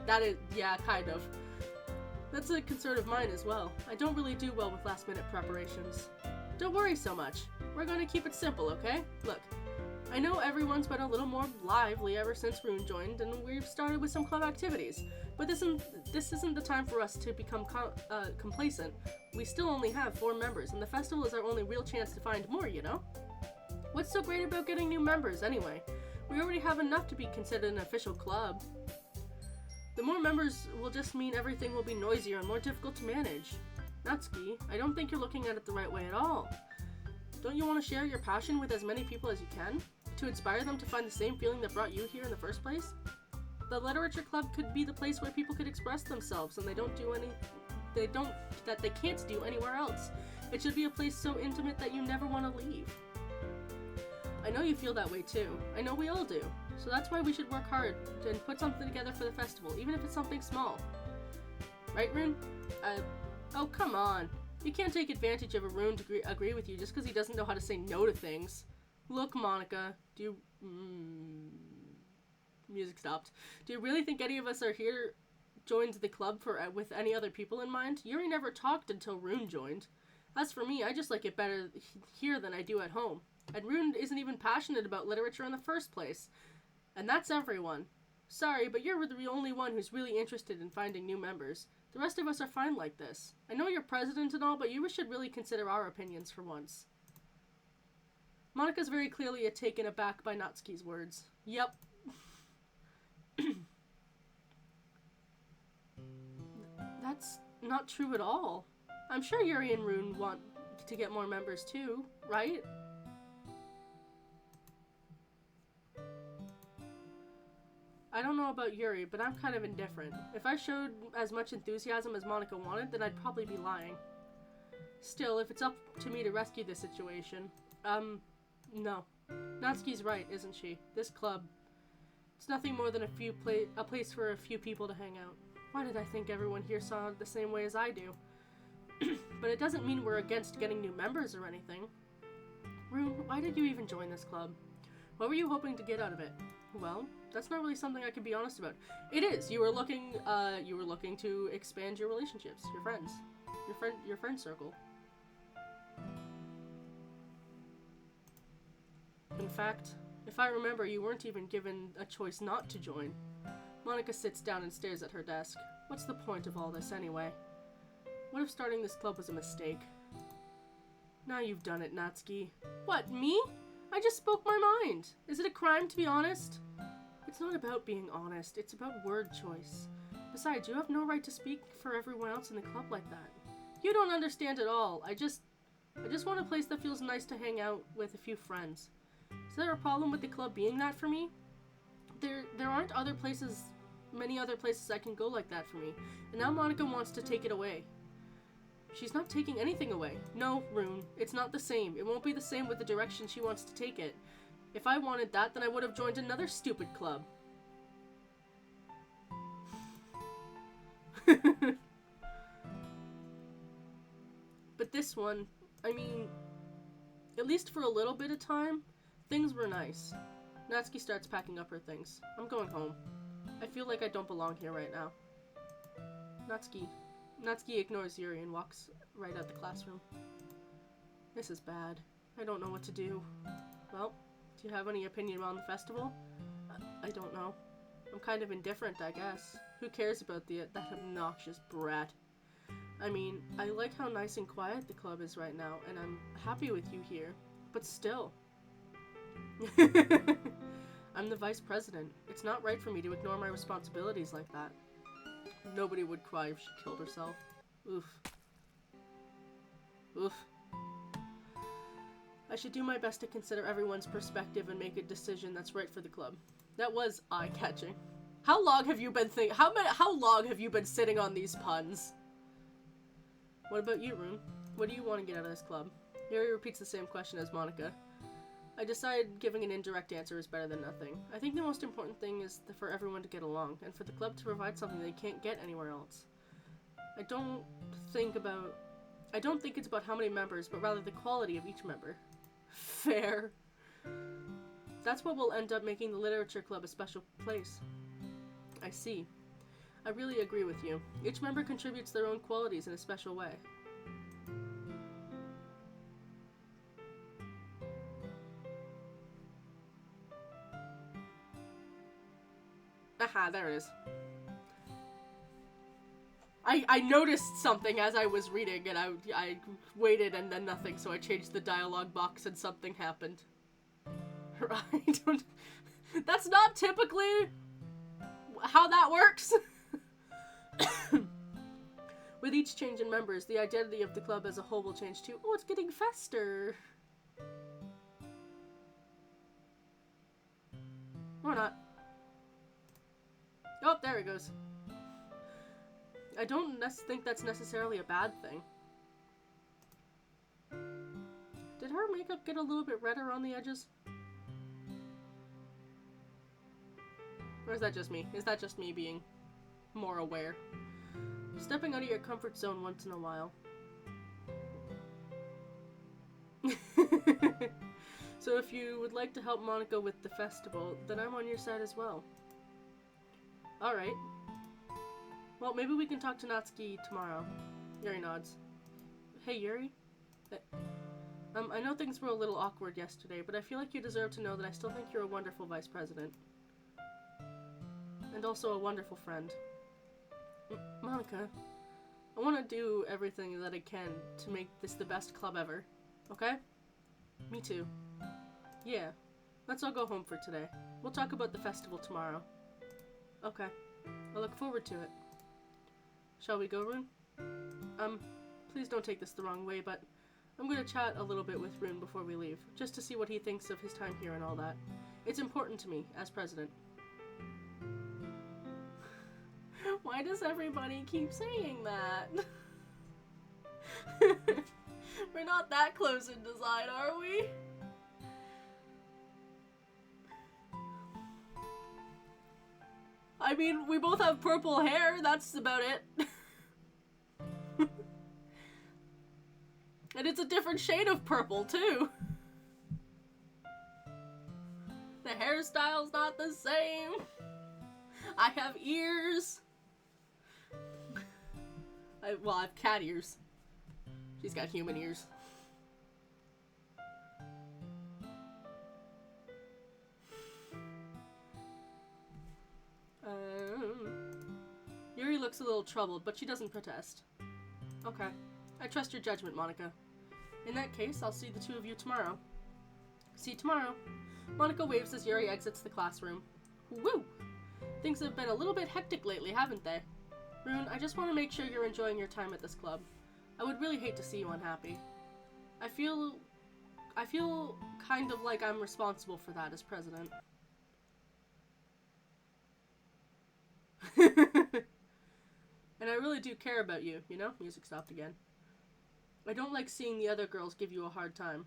That is, yeah, kind of. That's a concern of mine as well. I don't really do well with last-minute preparations. Don't worry so much. We're going to keep it simple, okay? Look, I know everyone's been a little more lively ever since Rune joined, and we've started with some club activities. But this isn't the time for us to become complacent. We still only have 4 members, and the festival is our only real chance to find more, you know? What's so great about getting new members, anyway? We already have enough to be considered an official club. The more members will just mean everything will be noisier and more difficult to manage. Natsuki, I don't think you're looking at it the right way at all. Don't you want to share your passion with as many people as you can? to inspire them to find the same feeling that brought you here in the first place? The literature club could be the place where people could express themselves and they can't do anywhere else. It should be a place so intimate that you never want to leave. I know you feel that way too. I know we all do. So that's why we should work hard and put something together for the festival, even if it's something small. Right, Rune? Oh, come on. You can't take advantage of a Rune to agree with you just because he doesn't know how to say no to things. Look, Monica, do you... Music stopped. Do you really think any of us are here joined the club with any other people in mind? Yuri never talked until Rune joined. As for me, I just like it better here than I do at home. And Rune isn't even passionate about literature in the first place. And that's everyone. Sorry, but you're the only one who's really interested in finding new members. The rest of us are fine like this. I know you're president and all, but you should really consider our opinions for once. Monica's very clearly taken aback by Natsuki's words. Yep. That's not true at all. I'm sure Yuri and Rune want to get more members too, right? I don't know about Yuri, but I'm kind of indifferent. If I showed as much enthusiasm as Monica wanted, then I'd probably be lying. Still, if it's up to me to rescue this situation, no. Natsuki's right, isn't she? This club, it's nothing more than a place for a few people to hang out. Why did I think everyone here saw it the same way as I do? But it doesn't mean we're against getting new members or anything. Rune, why did you even join this club? What were you hoping to get out of it? Well, that's not really something I can be honest about. It is. You were looking to expand your relationships, your friends, your friend circle. In fact, if I remember, you weren't even given a choice not to join. Monica sits down and stares at her desk. What's the point of all this anyway? What if starting this club was a mistake? Now you've done it, Natsuki. What, me? I just spoke my mind. Is it a crime to be honest? It's not about being honest, it's about word choice. Besides, you have no right to speak for everyone else in the club like that. You don't understand at all. I just want a place that feels nice to hang out with a few friends. Is there a problem with the club being that for me? There aren't many other places I can go like that for me, and now Monica wants to take it away. She's not taking anything away. No, Rune, it's not the same. It won't be the same with the direction she wants to take it. If I wanted that, then I would have joined another stupid club. But this one, I mean, at least for a little bit of time, things were nice. Natsuki starts packing up her things. I'm going home. I feel like I don't belong here right now. Natsuki ignores Yuri and walks right out the classroom. This is bad. I don't know what to do. Well, do you have any opinion on the festival? I don't know. I'm kind of indifferent, I guess. Who cares about that obnoxious brat? I mean, I like how nice and quiet the club is right now, and I'm happy with you here. But still. I'm the vice president. It's not right for me to ignore my responsibilities like that. Nobody would cry if she killed herself. Oof. Oof. I should do my best to consider everyone's perspective and make a decision that's right for the club. That was eye-catching. How long have you been how long have you been sitting on these puns? What about you, Rune? What do you want to get out of this club? Yuri repeats the same question as Monica. I decide giving an indirect answer is better than nothing. I think the most important thing is for everyone to get along, and for the club to provide something they can't get anywhere else. I don't think it's about how many members, but rather the quality of each member. Fair. That's what will end up making the literature club a special place. I see. I really agree with you. Each member contributes their own qualities in a special way. Aha, there it is. I noticed something as I was reading, and I waited and then nothing, so I changed the dialogue box and something happened. That's not typically how that works. With each change in members, the identity of the club as a whole will change too. Oh, it's getting faster. There it goes. I don't think that's necessarily a bad thing. Did her makeup get a little bit redder on the edges? Or is that just me? Is that just me being more aware? Stepping out of your comfort zone once in a while. So if you would like to help Monica with the festival, then I'm on your side as well. Alright. Well, maybe we can talk to Natsuki tomorrow. Yuri nods. Hey, Yuri? I know things were a little awkward yesterday, but I feel like you deserve to know that I still think you're a wonderful vice president. And also a wonderful friend. Monica, I want to do everything that I can to make this the best club ever. Okay? Me too. Yeah. Let's all go home for today. We'll talk about the festival tomorrow. Okay. I look forward to it. Shall we go, Rune? Please don't take this the wrong way, but I'm gonna chat a little bit with Rune before we leave, just to see what he thinks of his time here and all that. It's important to me, as president. Why does everybody keep saying that? We're not that close in design, are we? I mean, we both have purple hair, that's about it. And it's a different shade of purple, too. The hairstyle's not the same. I have ears. Well, I have cat ears. She's got human ears. Yuri looks a little troubled, but she doesn't protest. Okay. I trust your judgment, Monica. In that case, I'll see the two of you tomorrow. See you tomorrow. Monica waves as Yuri exits the classroom. Woo! Things have been a little bit hectic lately, haven't they? Rune, I just want to make sure you're enjoying your time at this club. I would really hate to see you unhappy. I feel kind of like I'm responsible for that as president. And I really do care about you, you know? Music stopped again. I don't like seeing the other girls give you a hard time.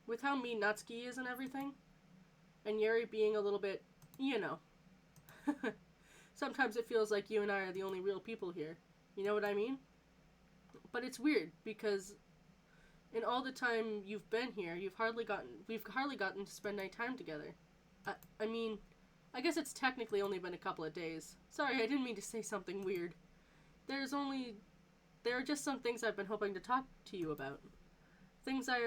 With how mean Natsuki is and everything, and Yuri being a little bit, you know. Sometimes it feels like you and I are the only real people here. You know what I mean? But it's weird, because in all the time you've been here, we've hardly gotten to spend any time together. I mean, I guess it's technically only been a couple of days. Sorry, I didn't mean to say something weird. There are just some things I've been hoping to talk to you about. Things I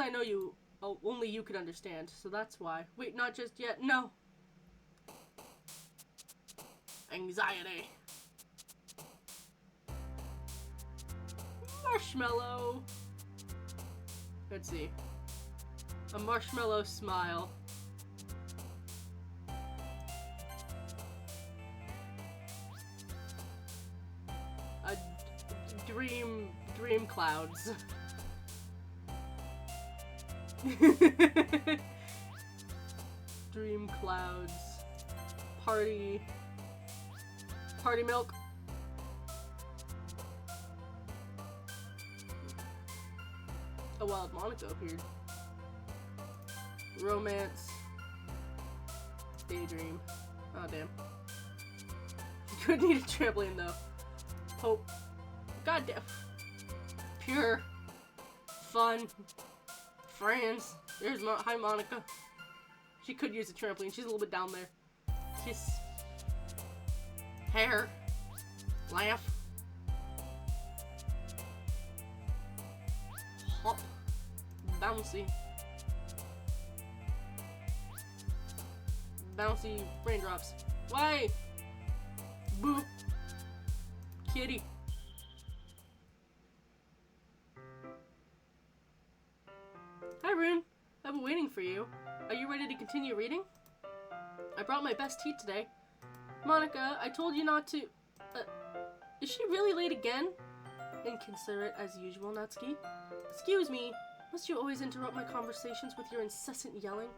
know only you could understand, so that's why. Wait, not just yet, no. Anxiety. Marshmallow. Let's see. A marshmallow smile. A dream clouds. Dream clouds. Party milk. A wild Monica appeared. Romance. Daydream. Oh, damn. Could need a trampoline, though. Hope. Goddamn. Pure. Fun. Friends. There's hi, Monica. She could use a trampoline. She's a little bit down there. Kiss. Hair. Laugh. Hop. Bouncy. Bouncy raindrops. Why? Boo. Kitty. Hi, Rune. I've been waiting for you. Are you ready to continue reading? I brought my best tea today. Monica, I told you not to... is she really late again? Inconsiderate as usual, Natsuki. Excuse me, Must you always interrupt my conversations with your incessant yelling?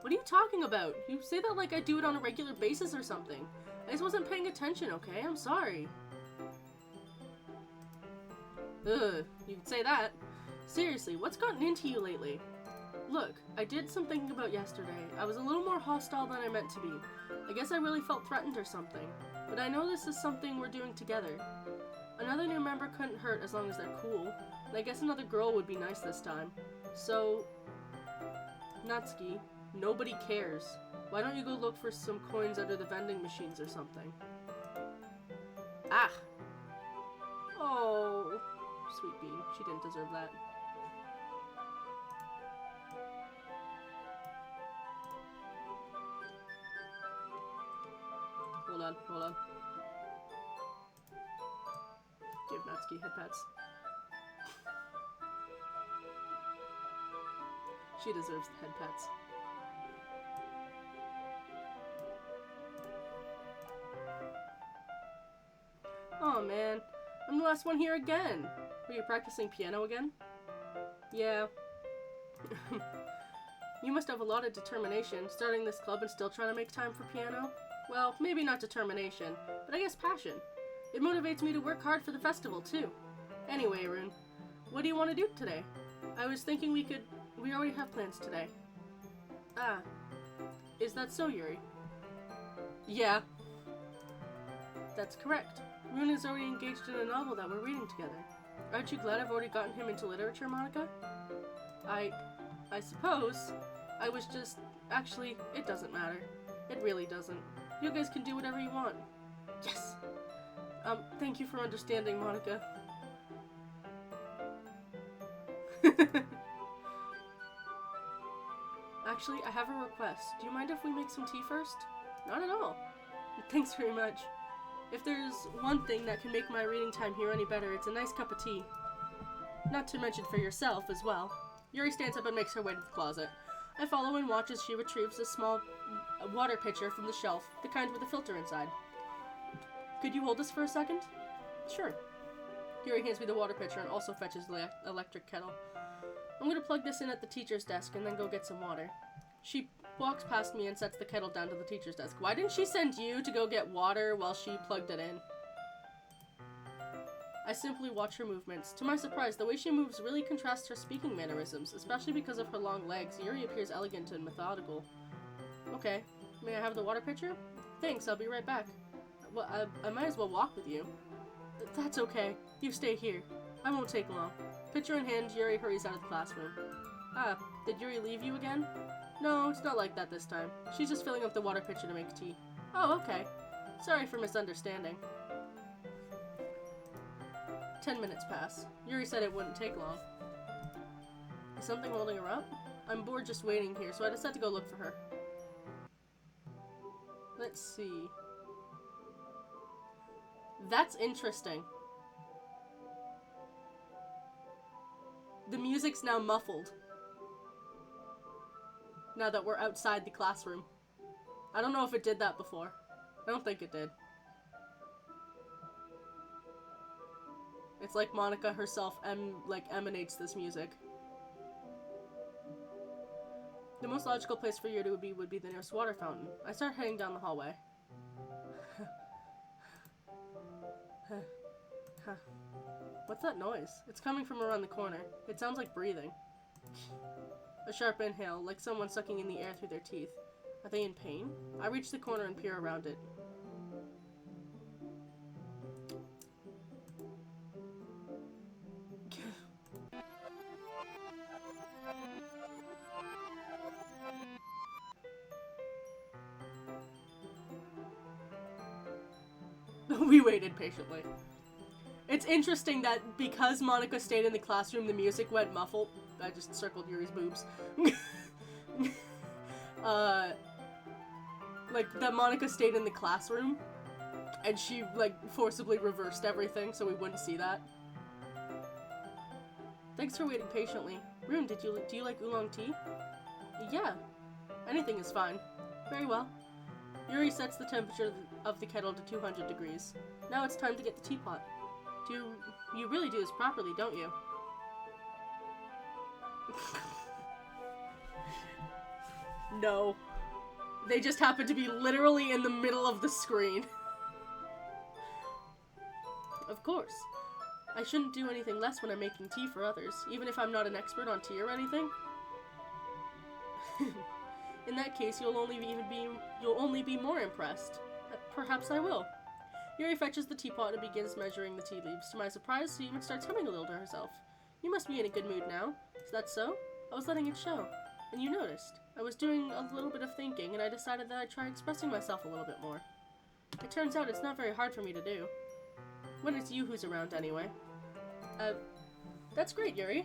What are you talking about? You say that like I do it on a regular basis or something. I just wasn't paying attention, okay? I'm sorry. Ugh, you can say that. Seriously, what's gotten into you lately? Look, I did some thinking about yesterday. I was a little more hostile than I meant to be. I guess I really felt threatened or something. But I know this is something we're doing together. Another new member couldn't hurt as long as they're cool. And I guess another girl would be nice this time. So, Natsuki, nobody cares. Why don't you go look for some coins under the vending machines or something? Ah! Oh, sweet bean. She didn't deserve that. Hold on. Give Natsuki head pats. She deserves the head pats. Oh man, I'm the last one here again. Were you practicing piano again? Yeah. You must have a lot of determination, starting this club and still trying to make time for piano. Well, maybe not determination, but I guess passion. It motivates me to work hard for the festival, too. Anyway, Rune, what do you want to do today? I was thinking we already have plans today. Ah, is that so, Yuri? Yeah. That's correct. Rune is already engaged in a novel that we're reading together. Aren't you glad I've already gotten him into literature, Monica? I suppose. I was just... Actually, it doesn't matter. It really doesn't. You guys can do whatever you want. Yes! Thank you for understanding, Monica. Actually, I have a request. Do you mind if we make some tea first? Not at all. Thanks very much. If there's one thing that can make my reading time here any better, it's a nice cup of tea. Not to mention for yourself as well. Yuri stands up and makes her way to the closet. I follow and watch as she retrieves a small water pitcher from the shelf, the kind with a filter inside. Could you hold this for a second? Sure. Yuri hands me the water pitcher and also fetches the electric kettle. I'm gonna plug this in at the teacher's desk and then go get some water. She walks past me and sets the kettle down to the teacher's desk. Why didn't she send you to go get water while she plugged it in? I simply watch her movements. To my surprise, the way she moves really contrasts her speaking mannerisms, especially because of her long legs. Yuri appears elegant and methodical. Okay, may I have the water pitcher? Thanks, I'll be right back. Well, I might as well walk with you. That's okay. You stay here. I won't take long. Pitcher in hand, Yuri hurries out of the classroom. Ah, did Yuri leave you again? No, it's not like that this time. She's just filling up the water pitcher to make tea. Oh, okay. Sorry for misunderstanding. 10 minutes pass. Yuri said it wouldn't take long. Is something holding her up? I'm bored just waiting here, so I decided to go look for her. Let's see. That's interesting. The music's now muffled. Now that we're outside the classroom. I don't know if it did that before. I don't think it did. It's like Monica herself emanates this music. The most logical place for you to would be the nearest water fountain. I start heading down the hallway. What's that noise? It's coming from around the corner. It sounds like breathing. A sharp inhale, like someone sucking in the air through their teeth. Are they in pain? I reach the corner and peer around it. We waited patiently. It's interesting that because Monica stayed in the classroom, the music went muffled. I just circled Yuri's boobs. Like, that Monica stayed in the classroom, and she, like, forcibly reversed everything so we wouldn't see that. Thanks for waiting patiently. Rune, do you like oolong tea? Yeah. Anything is fine. Very well. Yuri sets the temperature of the kettle to 200 degrees. Now it's time to get the teapot. You really do this properly, don't you? No. They just happen to be literally in the middle of the screen. Of course. I shouldn't do anything less when I'm making tea for others, even if I'm not an expert on tea or anything. In that case, you'll only be more impressed. Perhaps I will. Yuri fetches the teapot and begins measuring the tea leaves. To my surprise, she even starts humming a little to herself. You must be in a good mood now. Is that so? I was letting it show. And you noticed. I was doing a little bit of thinking, and I decided that I'd try expressing myself a little bit more. It turns out it's not very hard for me to do. When it's you who's around, anyway. That's great, Yuri.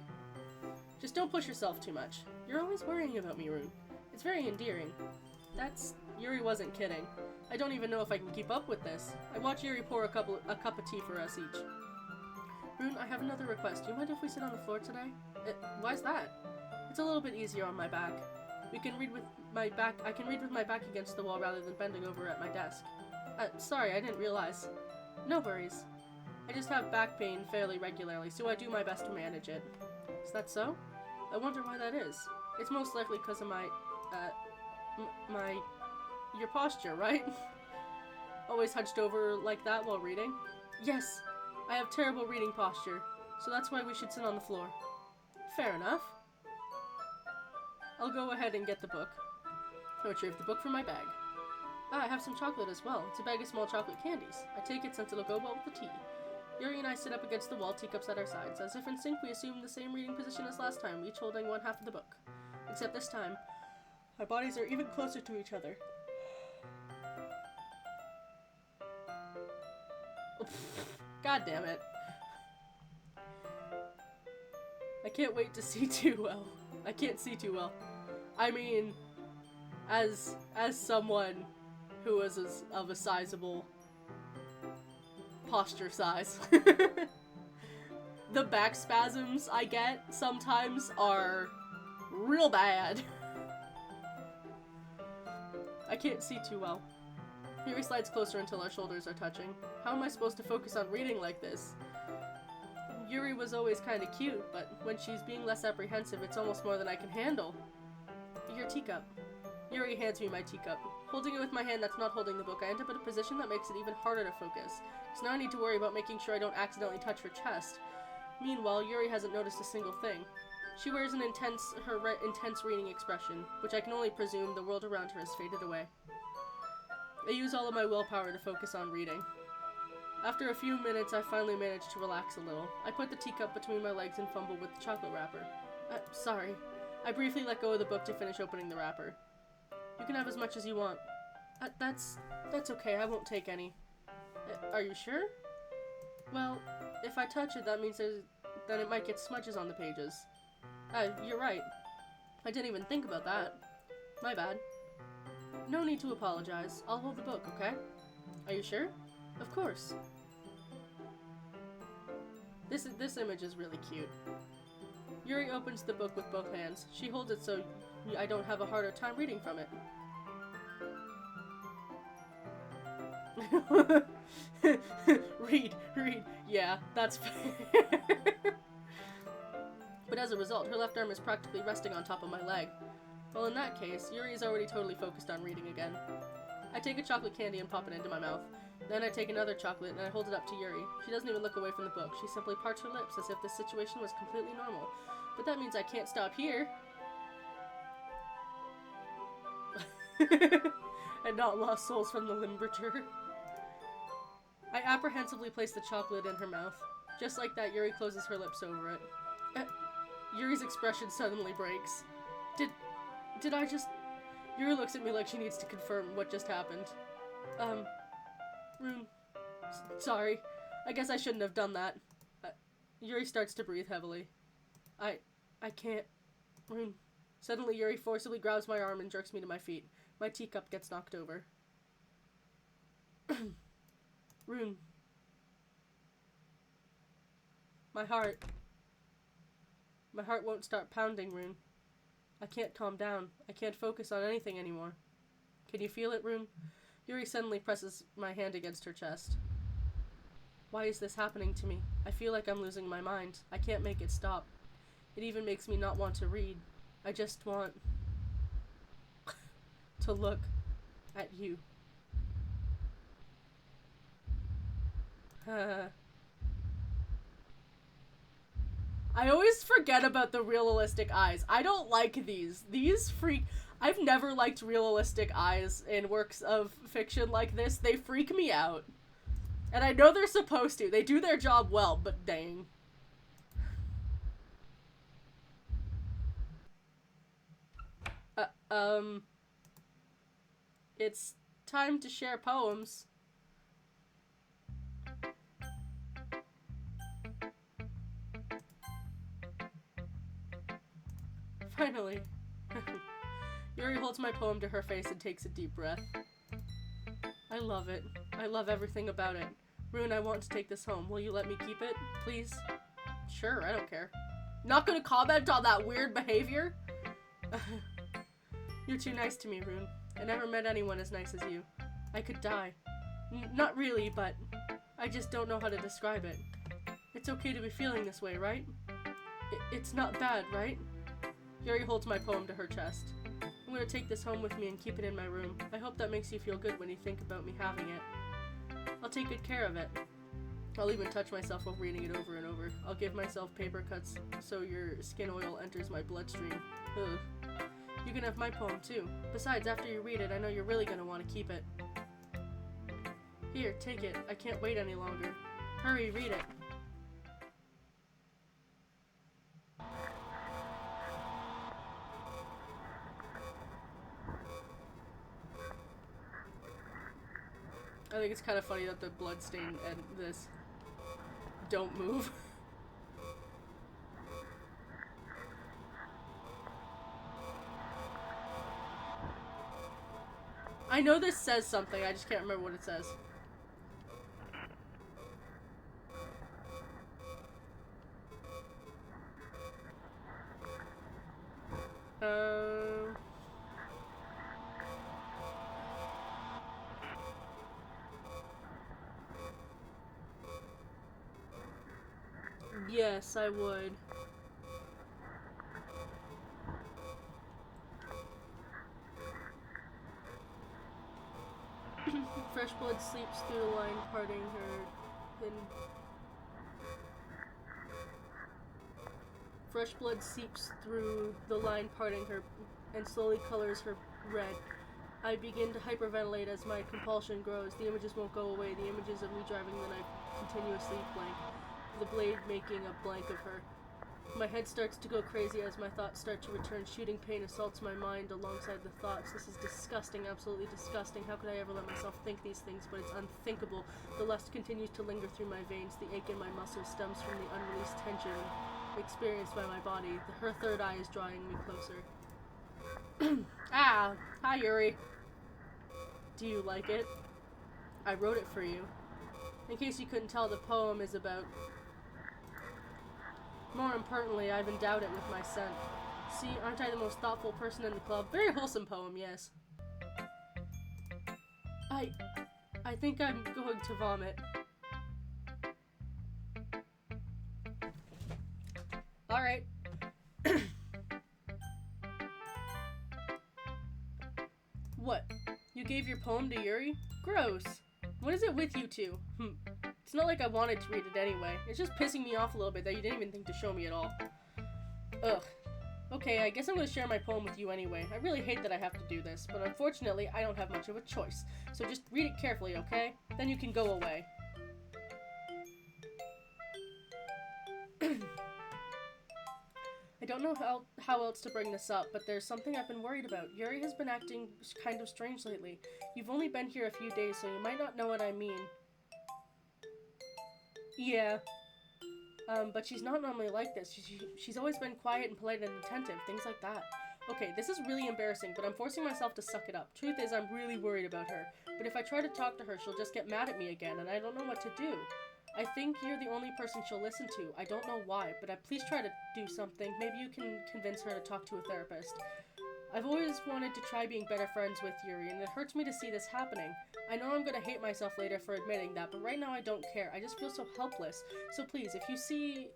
Just don't push yourself too much. You're always worrying about me, Rune. It's very endearing. Yuri wasn't kidding. I don't even know if I can keep up with this. I watch Yuri pour a cup of tea for us each. Rune, I have another request. Do you mind if we sit on the floor today? Why's that? It's a little bit easier on my back. I can read with my back against the wall rather than bending over at my desk. Sorry, I didn't realize. No worries. I just have back pain fairly regularly, so I do my best to manage it. Is that so? I wonder why that is. It's most likely because of your posture, right? Always hunched over like that while reading? Yes, I have terrible reading posture, so that's why we should sit on the floor. Fair enough. I'll go ahead and get the book. I retrieve the book from my bag. I have some chocolate as well. It's a bag of small chocolate candies. I take it since it'll go well with the tea. Yuri and I sit up against the wall, teacups at our sides. As if in sync, we assume the same reading position as last time, each holding one half of the book. Except this time, our bodies are even closer to each other. God damn it. I can't wait to see too well. I can't see too well. I mean, as someone who is of a sizable posture size, the back spasms I get sometimes are real bad. I can't see too well. Yuri slides closer until our shoulders are touching. How am I supposed to focus on reading like this? Yuri was always kinda cute, but when she's being less apprehensive, it's almost more than I can handle. Your teacup. Yuri hands me my teacup. Holding it with my hand that's not holding the book, I end up in a position that makes it even harder to focus. So now I need to worry about making sure I don't accidentally touch her chest. Meanwhile, Yuri hasn't noticed a single thing. She wears an intense reading expression, which I can only presume the world around her has faded away. I use all of my willpower to focus on reading. After a few minutes, I finally manage to relax a little. I put the teacup between my legs and fumble with the chocolate wrapper. Sorry. I briefly let go of the book to finish opening the wrapper. You can have as much as you want. That's okay, I won't take any. Are you sure? Well, if I touch it, that means then it might get smudges on the pages. You're right. I didn't even think about that. My bad. No need to apologize. I'll hold the book, okay? Are you sure? Of course. This image is really cute. Yuri opens the book with both hands. She holds it so I don't have a harder time reading from it. Read. Yeah, that's fair. But as a result, her left arm is practically resting on top of my leg. Well, in that case, Yuri is already totally focused on reading again. I take a chocolate candy and pop it into my mouth. Then I take another chocolate and I hold it up to Yuri. She doesn't even look away from the book. She simply parts her lips as if the situation was completely normal. But that means I can't stop here. And not lost souls from the Limberger. I apprehensively place the chocolate in her mouth. Just like that, Yuri closes her lips over it. Yuri's expression suddenly breaks. Did I just... Yuri looks at me like she needs to confirm what just happened. Rune. Sorry. I guess I shouldn't have done that. Yuri starts to breathe heavily. I can't. Rune. Suddenly, Yuri forcibly grabs my arm and jerks me to my feet. My teacup gets knocked over. Rune. My heart won't start pounding, Rune. I can't calm down. I can't focus on anything anymore. Can you feel it, Rune? Yuri suddenly presses my hand against her chest. Why is this happening to me? I feel like I'm losing my mind. I can't make it stop. It even makes me not want to read. I just want to look at you. I always forget about the realistic eyes. I don't like these. These freak... I've never liked realistic eyes in works of fiction like this. They freak me out. And I know they're supposed to. They do their job well, but dang. It's time to share poems. Finally. Yuri holds my poem to her face and takes a deep breath. I love it. I love everything about it. Rune, I want to take this home. Will you let me keep it, please? Sure, I don't care. Not gonna comment on that weird behavior? You're too nice to me, Rune. I never met anyone as nice as you. I could die. Not really, but I just don't know how to describe it. It's okay to be feeling this way, right? It's not bad, right? Yuri holds my poem to her chest. I'm gonna take this home with me and keep it in my room. I hope that makes you feel good when you think about me having it. I'll take good care of it. I'll even touch myself while reading it over and over. I'll give myself paper cuts so your skin oil enters my bloodstream. Ugh. You can have my poem too. Besides, after you read it, I know you're really gonna want to keep it. Here, take it. I can't wait any longer. Hurry, read it. I think it's kind of funny that the bloodstain and this don't move. I know this says something, I just can't remember what it says. Yes, I would. Fresh blood sleeps through the line, parting her. Then fresh blood seeps through the line, parting her, and slowly colors her red. I begin to hyperventilate as my compulsion grows. The images won't go away. The images of me driving the knife continuously blank. The blade making a blank of her. My head starts to go crazy as my thoughts start to return. Shooting pain assaults my mind alongside the thoughts. This is disgusting, absolutely disgusting. How could I ever let myself think these things? But it's unthinkable. The lust continues to linger through my veins. The ache in my muscles stems from the unreleased tension experienced by my body. Her third eye is drawing me closer. Ah! Hi, Yuri. Do you like it? I wrote it for you. In case you couldn't tell, the poem is about... More importantly, I've endowed it with my scent. See, aren't I the most thoughtful person in the club? Very wholesome poem, yes. I think I'm going to vomit. Alright. What? You gave your poem to Yuri? Gross. What is it with you two? It's not like I wanted to read it anyway. It's just pissing me off a little bit that you didn't even think to show me at all. Ugh. Okay, I guess I'm gonna share my poem with you anyway. I really hate that I have to do this, but unfortunately, I don't have much of a choice. So just read it carefully, okay? Then you can go away. I don't know how else to bring this up, but there's something I've been worried about. Yuri has been acting kind of strange lately. You've only been here a few days, so you might not know what I mean. Yeah. But she's not normally like this. She's always been quiet and polite and attentive, things like that. Okay, this is really embarrassing, but I'm forcing myself to suck it up. Truth is, I'm really worried about her. But if I try to talk to her, she'll just get mad at me again, and I don't know what to do. I think you're the only person she'll listen to. I don't know why, but please try to do something. Maybe you can convince her to talk to a therapist. I've always wanted to try being better friends with Yuri, and it hurts me to see this happening. I know I'm gonna hate myself later for admitting that, but right now I don't care. I just feel so helpless. So please, if you see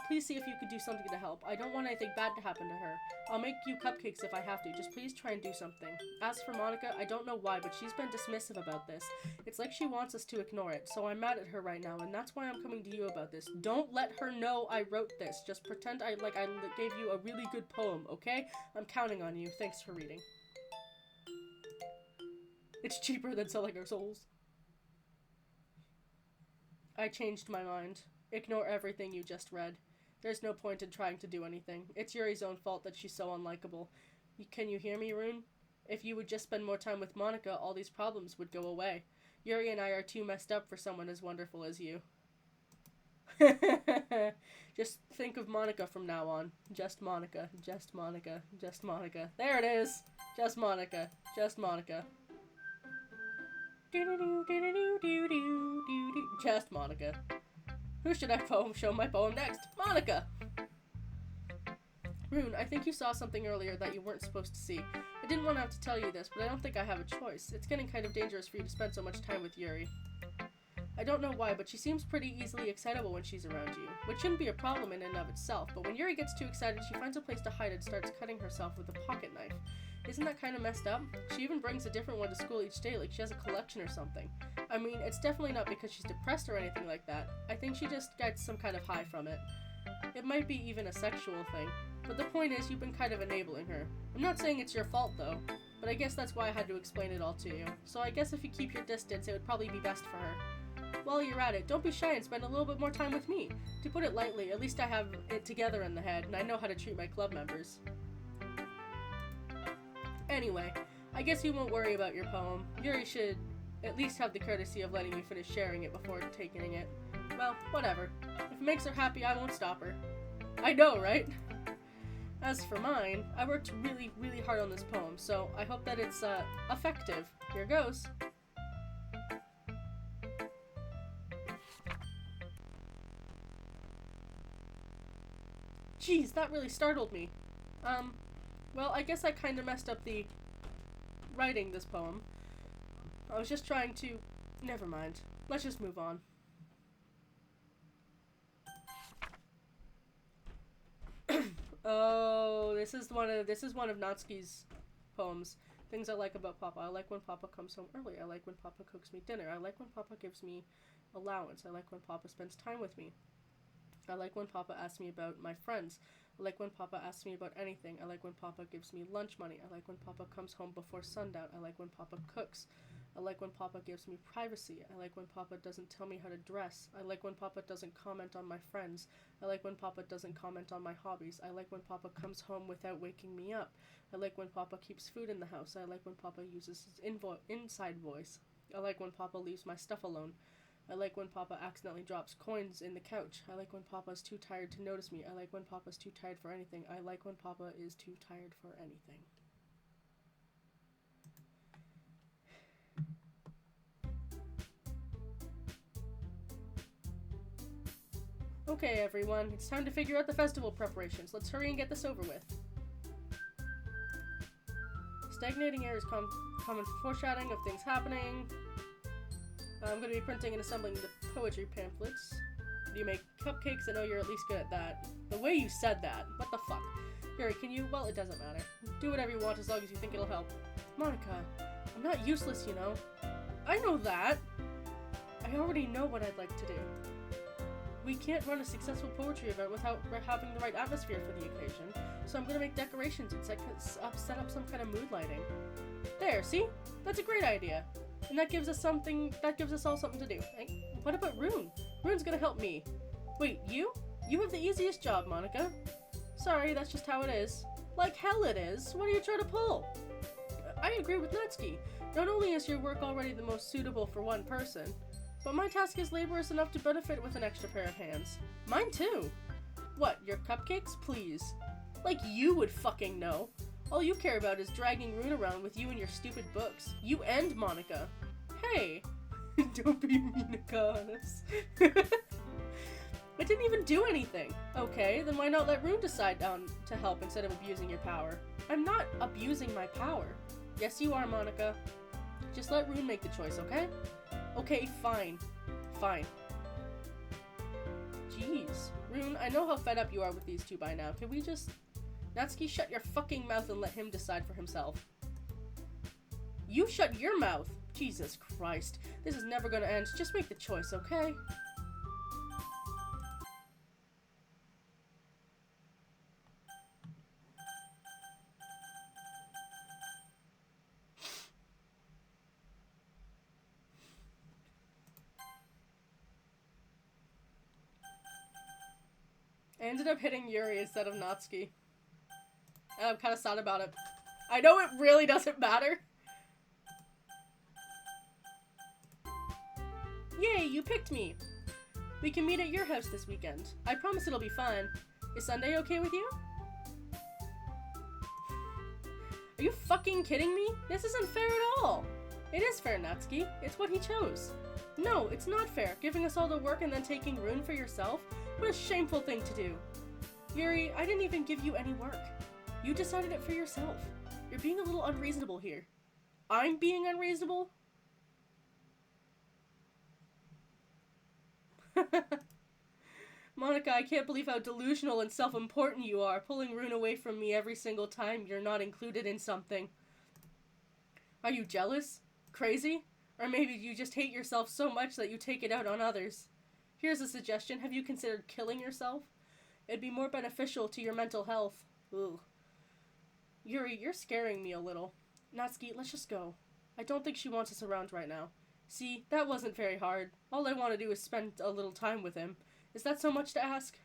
Please see if you could do something to help. I don't want anything bad to happen to her. I'll make you cupcakes if I have to. Just please try and do something. As for Monica, I don't know why, but she's been dismissive about this. It's like she wants us to ignore it, so I'm mad at her right now, and that's why I'm coming to you about this. Don't let her know I wrote this. Just pretend I gave you a really good poem, okay? I'm counting on you. Thanks for reading. It's cheaper than selling our souls. I changed my mind. Ignore everything you just read. There's no point in trying to do anything. It's Yuri's own fault that she's so unlikable. Can you hear me, Rune? If you would just spend more time with Monica, all these problems would go away. Yuri and I are too messed up for someone as wonderful as you. Just think of Monica from now on. Just Monica. Just Monica. Just Monica. There it is! Just Monica. Just Monica. Just Monica. Who should I show my poem next? Monica! Rune, I think you saw something earlier that you weren't supposed to see. I didn't want to have to tell you this, but I don't think I have a choice. It's getting kind of dangerous for you to spend so much time with Yuri. I don't know why, but she seems pretty easily excitable when she's around you, which shouldn't be a problem in and of itself, but when Yuri gets too excited, she finds a place to hide and starts cutting herself with a pocket knife. Isn't that kind of messed up? She even brings a different one to school each day, like she has a collection or something. I mean, it's definitely not because she's depressed or anything like that. I think she just gets some kind of high from it. It might be even a sexual thing. But the point is, you've been kind of enabling her. I'm not saying it's your fault, though, but I guess that's why I had to explain it all to you. So I guess if you keep your distance, it would probably be best for her. While you're at it, don't be shy and spend a little bit more time with me. To put it lightly, at least I have it together in the head, and I know how to treat my club members. Anyway, I guess you won't worry about your poem. Yuri should at least have the courtesy of letting you finish sharing it before taking it. Well, whatever. If it makes her happy, I won't stop her. I know, right? As for mine, I worked really, really hard on this poem, so I hope that it's, effective. Here goes. Jeez, that really startled me. Well, I guess I kinda messed up the writing this poem. I was just trying to... Never mind. Let's just move on. Oh, this is one of Natsuki's poems. Things I like about Papa. I like when Papa comes home early. I like when Papa cooks me dinner. I like when Papa gives me allowance. I like when Papa spends time with me. I like when Papa asks me about my friends. I like when Papa asks me about anything. I like when Papa gives me lunch money. I like when Papa comes home before sundown. I like when Papa cooks. I like when Papa gives me privacy. I like when Papa doesn't tell me how to dress. I like when Papa doesn't comment on my friends. I like when Papa doesn't comment on my hobbies. I like when Papa comes home without waking me up. I like when Papa keeps food in the house. I like when Papa uses his inside voice. I like when Papa leaves my stuff alone. I like when Papa accidentally drops coins in the couch. I like when Papa's too tired to notice me. I like when Papa's too tired for anything. I like when Papa is too tired for anything. Okay, everyone, it's time to figure out the festival preparations. Let's hurry and get this over with. Stagnating air is common foreshadowing of things happening. I'm going to be printing and assembling the poetry pamphlets. Do you make cupcakes? I know you're at least good at that. The way you said that. What the fuck? Yuri, can you? Well, it doesn't matter. Do whatever you want as long as you think it'll help. Monica, I'm not useless, you know. I know that. I already know what I'd like to do. We can't run a successful poetry event without having the right atmosphere for the occasion, so I'm going to make decorations and set up some kind of mood lighting. There, see? That's a great idea. And that gives us all something to do. What about Rune? Rune's gonna help me. Wait, you? You have the easiest job, Monica. Sorry, that's just how it is. Like hell it is. What are you trying to pull? I agree with Natsuki. Not only is your work already the most suitable for one person, but my task is laborious enough to benefit with an extra pair of hands. Mine too. What, your cupcakes? Please. Like you would fucking know. All you care about is dragging Rune around with you and your stupid books. You and Monica. Hey! Don't be mean to Goddess. I didn't even do anything. Okay, then why not let Rune decide to help instead of abusing your power? I'm not abusing my power. Yes, you are, Monica. Just let Rune make the choice, okay? Okay, fine. Fine. Jeez. Rune, I know how fed up you are with these two by now. Can we just... Natsuki, shut your fucking mouth and let him decide for himself. You shut your mouth! Jesus Christ. This is never gonna end. Just make the choice, okay? I ended up hitting Yuri instead of Natsuki. And I'm kind of sad about it. I know it really doesn't matter. Yay, you picked me! We can meet at your house this weekend. I promise it'll be fun. Is Sunday okay with you? Are you fucking kidding me? This isn't fair at all! It is fair, Natsuki. It's what he chose. No, it's not fair, giving us all the work and then taking Rune for yourself. What a shameful thing to do. Yuri, I didn't even give you any work. You decided it for yourself. You're being a little unreasonable here. I'm being unreasonable? Monika, I can't believe how delusional and self-important you are, pulling Rune away from me every single time you're not included in something. Are you jealous? Crazy? Or maybe you just hate yourself so much that you take it out on others. Here's a suggestion. Have you considered killing yourself? It'd be more beneficial to your mental health. Ugh. Yuri, you're scaring me a little. Natsuki, let's just go. I don't think she wants us around right now. See, that wasn't very hard. All I want to do is spend a little time with him. Is that so much to ask?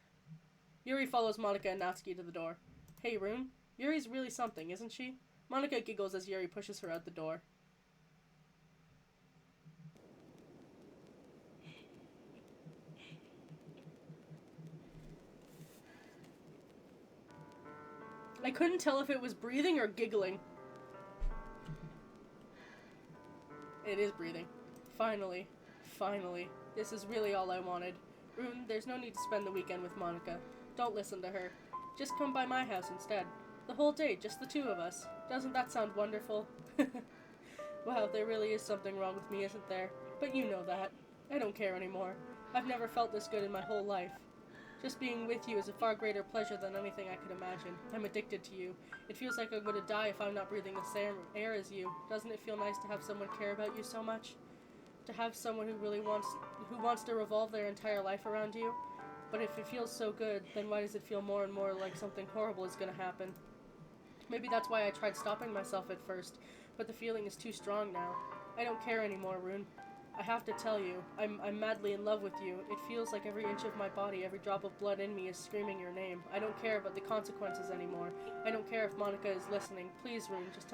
Yuri follows Monika and Natsuki to the door. Hey, Rune. Yuri's really something, isn't she? Monika giggles as Yuri pushes her out the door. I couldn't tell if it was breathing or giggling. It is breathing. Finally. Finally. This is really all I wanted. Rune, there's no need to spend the weekend with Monika. Don't listen to her. Just come by my house instead. The whole day, just the two of us. Doesn't that sound wonderful? Wow, there really is something wrong with me, isn't there? But you know that. I don't care anymore. I've never felt this good in my whole life. Just being with you is a far greater pleasure than anything I could imagine. I'm addicted to you. It feels like I'm gonna die if I'm not breathing the same air as you. Doesn't it feel nice to have someone care about you so much? To have someone who really wants to revolve their entire life around you? But if it feels so good, then why does it feel more and more like something horrible is gonna happen? Maybe that's why I tried stopping myself at first, but the feeling is too strong now. I don't care anymore, Rune. I have to tell you, I'm madly in love with you. It feels like every inch of my body, every drop of blood in me is screaming your name. I don't care about the consequences anymore. I don't care if Monika is listening. Please, Rune, just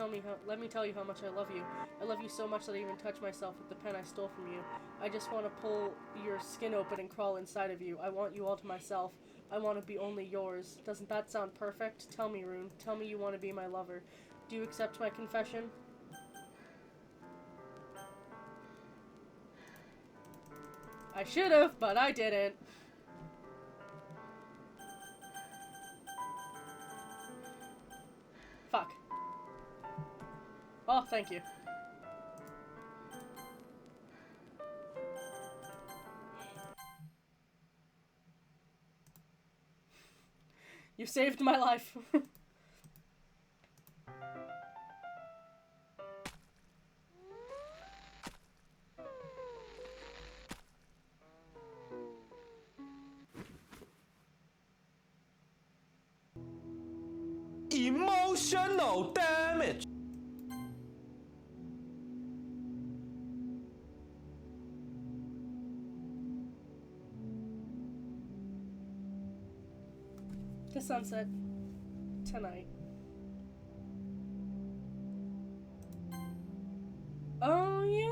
let me tell you how much I love you. I love you so much that I even touch myself with the pen I stole from you. I just want to pull your skin open and crawl inside of you. I want you all to myself. I want to be only yours. Doesn't that sound perfect? Tell me, Rune. Tell me you want to be my lover. Do you accept my confession? I should've, but I didn't. Fuck. Oh, thank you. You saved my life. Emotional damage. The sunset tonight. Oh yeah.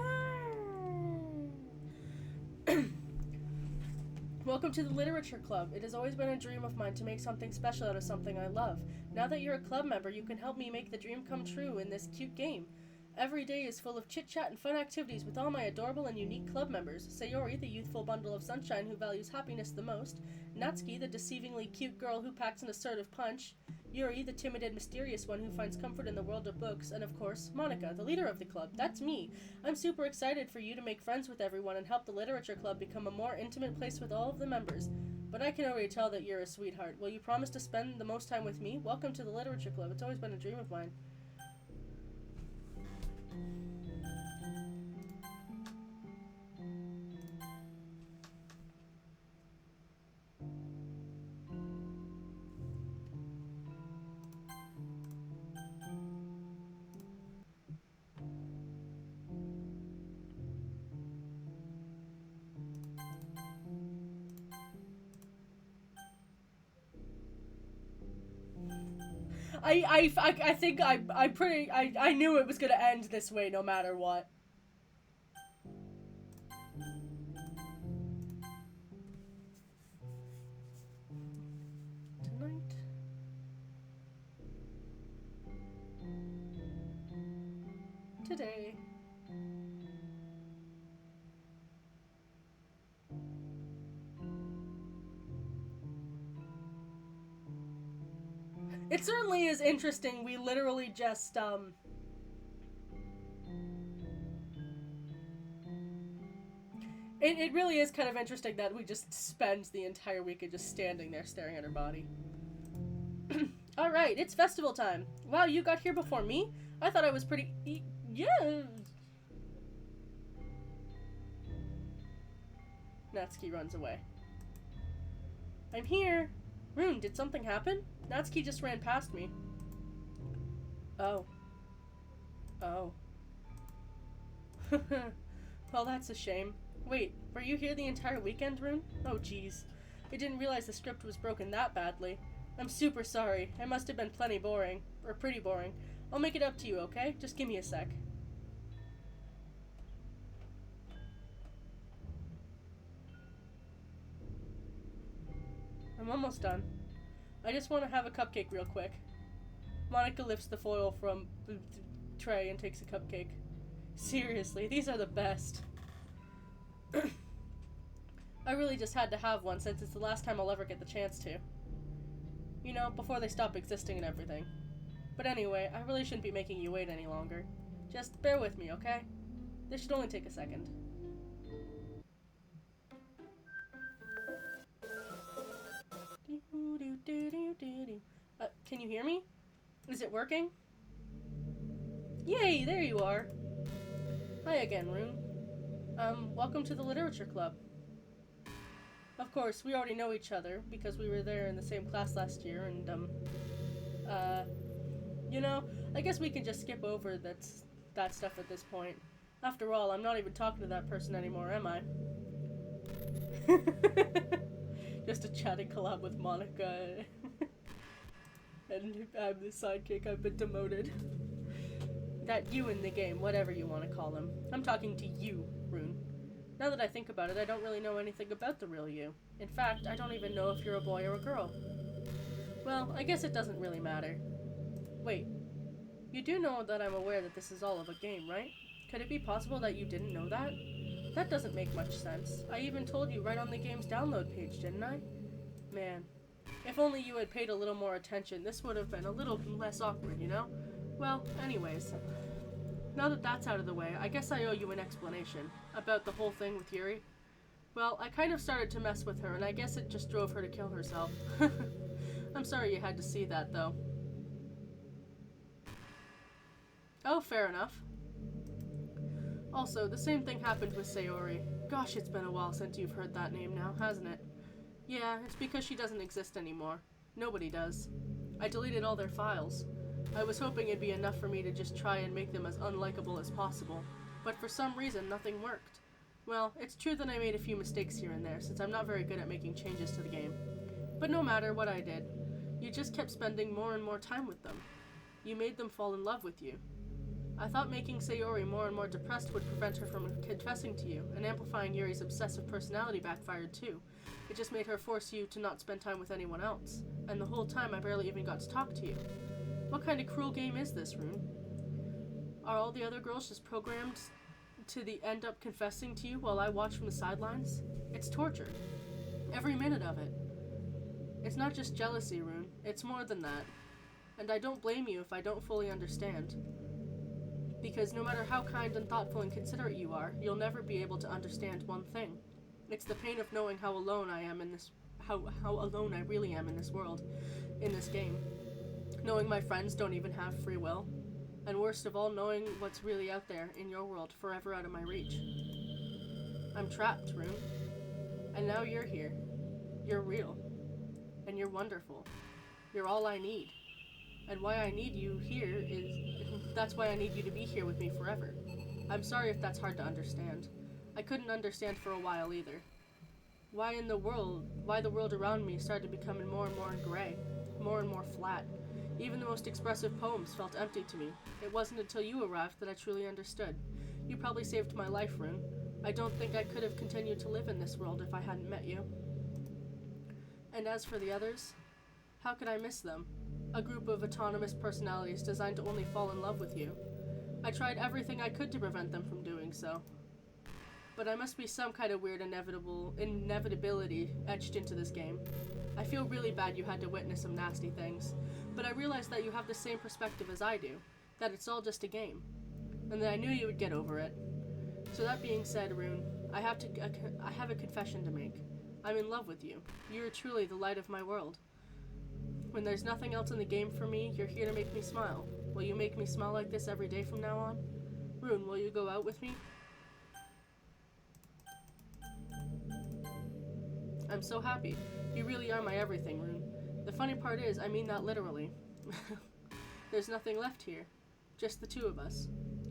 Welcome to the Literature Club. It has always been a dream of mine to make something special out of something I love. Now that you're a club member, you can help me make the dream come true in this cute game. Every day is full of chit-chat and fun activities with all my adorable and unique club members. Sayori, the youthful bundle of sunshine who values happiness the most. Natsuki, the deceivingly cute girl who packs an assertive punch. Yuri, the timid and mysterious one who finds comfort in the world of books. And of course, Monika, the leader of the club. That's me. I'm super excited for you to make friends with everyone and help the Literature Club become a more intimate place with all of the members. but I can already tell that you're a sweetheart. Will you promise to spend the most time with me? Welcome to the Literature Club. It's always been a dream of mine. I think I knew it was gonna end this way no matter what. Tonight. Today. It certainly is interesting. We literally just, It really is kind of interesting that we just spend the entire weekend just standing there staring at her body. Alright, it's festival time. Wow, you got here before me? I thought I was pretty... yeah. Natsuki runs away. I'm here. Rune, did something happen? Natsuki just ran past me. Oh. Oh. Well, that's a shame. Wait, were you here the entire weekend, Rune? Oh, jeez. I didn't realize the script was broken that badly. I'm super sorry. I must have been plenty boring. Or pretty boring. I'll make it up to you, okay? Just give me a sec. I'm almost done. I just want to have a cupcake real quick. Monica lifts the foil from the tray and takes a cupcake. Seriously, these are the best. I really just had to have one since it's the last time I'll ever get the chance to. You know, before they stop existing and everything. But anyway, I really shouldn't be making you wait any longer. Just bear with me, okay? This should only take a second. Can you hear me? Is it working? Yay, there you are. Hi again, Rune. Welcome to the Literature Club. Of course, we already know each other because we were there in the same class last year and, you know, I guess we can just skip over that stuff at this point. After all, I'm not even talking to that person anymore, am I? Just a chatting collab with Monica. And I'm the sidekick, I've been demoted. That you in the game, whatever you want to call him. I'm talking to you, Rune. Now that I think about it, I don't really know anything about the real you. In fact, I don't even know if you're a boy or a girl. Well, I guess it doesn't really matter. Wait, you do know that I'm aware that this is all of a game, right? Could it be possible that you didn't know that? That doesn't make much sense. I even told you right on the game's download page, didn't I? Man, if only you had paid a little more attention, this would have been a little less awkward, you know? Well, anyways, now that that's out of the way, I guess I owe you an explanation about the whole thing with Yuri. Well, I kind of started to mess with her, and I guess it just drove her to kill herself. I'm sorry you had to see that, though. Oh, fair enough. Also, the same thing happened with Sayori. Gosh, it's been a while since you've heard that name now, hasn't it? Yeah, it's because she doesn't exist anymore. Nobody does. I deleted all their files. I was hoping it'd be enough for me to just try and make them as unlikable as possible, but for some reason nothing worked. Well, it's true that I made a few mistakes here and there, since I'm not very good at making changes to the game. But no matter what I did, you just kept spending more and more time with them. You made them fall in love with you. I thought making Sayori more and more depressed would prevent her from confessing to you, and amplifying Yuri's obsessive personality backfired too. It just made her force you to not spend time with anyone else, and the whole time I barely even got to talk to you. What kind of cruel game is this, Rune? Are all the other girls just programmed to end up confessing to you while I watch from the sidelines? It's torture. Every minute of it. It's not just jealousy, Rune. It's more than that. And I don't blame you if I don't fully understand. Because no matter how kind and thoughtful and considerate you are, you'll never be able to understand one thing. It's the pain of knowing how alone I am in this, how alone I really am in this world, in this game. Knowing my friends don't even have free will. And worst of all, knowing what's really out there in your world, forever out of my reach. I'm trapped, Rune. And now you're here. You're real. And you're wonderful. You're all I need. And why I need you here that's why I need you to be here with me forever. I'm sorry if that's hard to understand. I couldn't understand for a while either. Why the world around me started becoming more and more gray, more and more flat. Even the most expressive poems felt empty to me. It wasn't until you arrived that I truly understood. You probably saved my life, Rune. I don't think I could have continued to live in this world if I hadn't met you. And as for the others, how could I miss them? A group of autonomous personalities designed to only fall in love with you. I tried everything I could to prevent them from doing so. But I must be some kind of weird inevitability etched into this game. I feel really bad you had to witness some nasty things, but I realize that you have the same perspective as I do, that it's all just a game, and that I knew you would get over it. So that being said, Rune, I have a confession to make. I'm in love with you. You are truly the light of my world. When there's nothing else in the game for me, you're here to make me smile. Will you make me smile like this every day from now on? Rune, will you go out with me? I'm so happy. You really are my everything, Rune. The funny part is, I mean that literally. There's nothing left here. Just the two of us.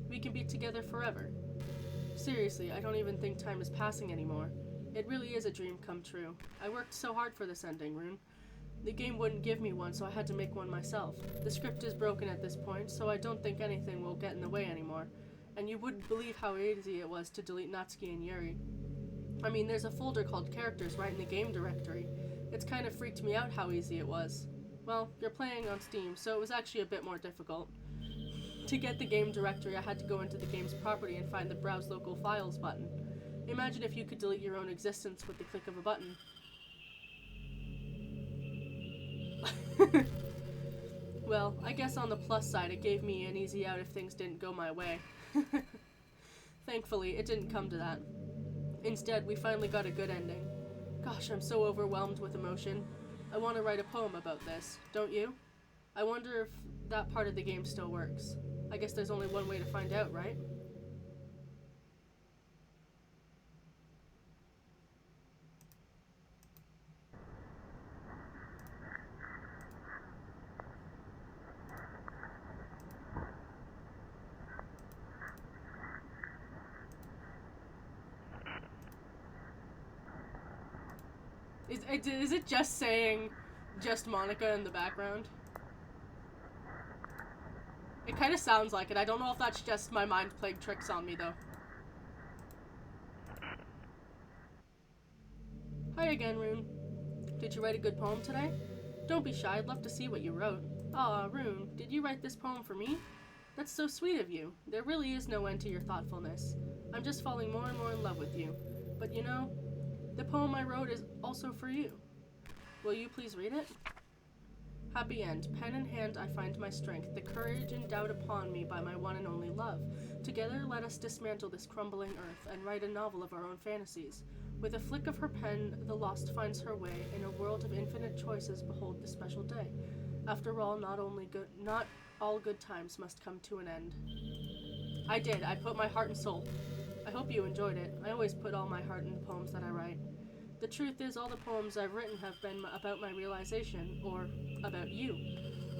We can be together forever. Seriously, I don't even think time is passing anymore. It really is a dream come true. I worked so hard for this ending, Rune. The game wouldn't give me one, so I had to make one myself. The script is broken at this point, so I don't think anything will get in the way anymore. And you wouldn't believe how easy it was to delete Natsuki and Yuri. I mean, there's a folder called characters right in the game directory. It's kind of freaked me out how easy it was. Well, you're playing on Steam, so it was actually a bit more difficult. To get the game directory, I had to go into the game's property and find the Browse Local Files button. Imagine if you could delete your own existence with the click of a button. Well, I guess on the plus side, it gave me an easy out if things didn't go my way. Thankfully, it didn't come to that. Instead, we finally got a good ending. Gosh, I'm so overwhelmed with emotion. I want to write a poem about this, don't you? I wonder if that part of the game still works. I guess there's only one way to find out, right? Is it just saying just Monica in the background? It kind of sounds like it. I don't know if that's just my mind playing tricks on me, though. Hi again, Rune. Did you write a good poem today? Don't be shy. I'd love to see what you wrote. Aw, Rune, did you write this poem for me? That's so sweet of you. There really is no end to your thoughtfulness. I'm just falling more and more in love with you. But you know, the poem I wrote is also for you. Will you please read it? Happy end. Pen in hand I find my strength, the courage endowed upon me by my one and only love. Together let us dismantle this crumbling earth and write a novel of our own fantasies. With a flick of her pen, the lost finds her way. In a world of infinite choices, behold the special day. After all, not all good times must come to an end. I did. I put my heart and soul. I hope you enjoyed it. I always put all my heart in the poems that I write. The truth is, all the poems I've written have been about my realization, or about you.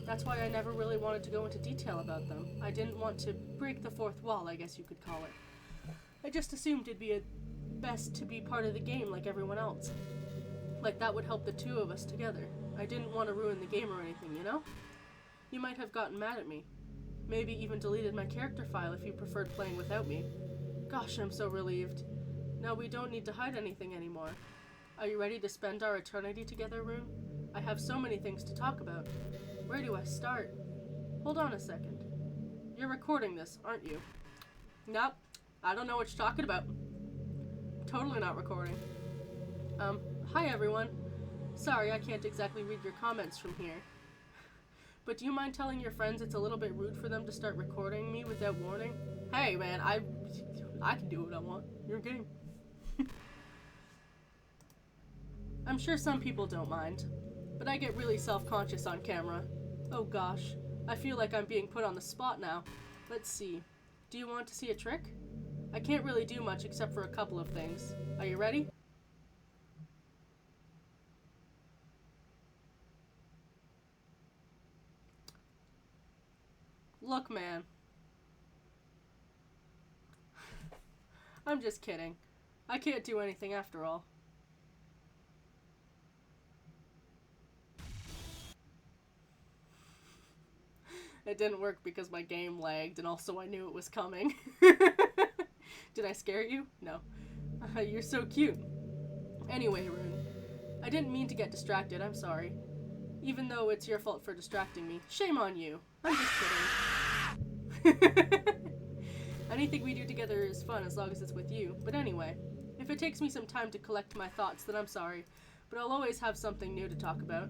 That's why I never really wanted to go into detail about them. I didn't want to break the fourth wall, I guess you could call it. I just assumed it'd be best to be part of the game like everyone else. Like that would help the two of us together. I didn't want to ruin the game or anything, you know? You might have gotten mad at me. Maybe even deleted my character file if you preferred playing without me. Gosh, I'm so relieved. Now we don't need to hide anything anymore. Are you ready to spend our eternity together, Rune? I have so many things to talk about. Where do I start? Hold on a second. You're recording this, aren't you? Nope. I don't know what you're talking about. Totally not recording. Hi everyone. Sorry, I can't exactly read your comments from here. But do you mind telling your friends it's a little bit rude for them to start recording me without warning? Hey man, I can do what I want. You're game. I'm sure some people don't mind, but I get really self-conscious on camera. Oh gosh, I feel like I'm being put on the spot now. Let's see. Do you want to see a trick? I can't really do much except for a couple of things. Are you ready? Look, man. I'm just kidding. I can't do anything after all. It didn't work because my game lagged and also I knew it was coming. Did I scare you? No. You're so cute. Anyway, Rune, I didn't mean to get distracted, I'm sorry. Even though it's your fault for distracting me. Shame on you. I'm just kidding. Anything we do together is fun as long as it's with you. But anyway, if it takes me some time to collect my thoughts, then I'm sorry. But I'll always have something new to talk about.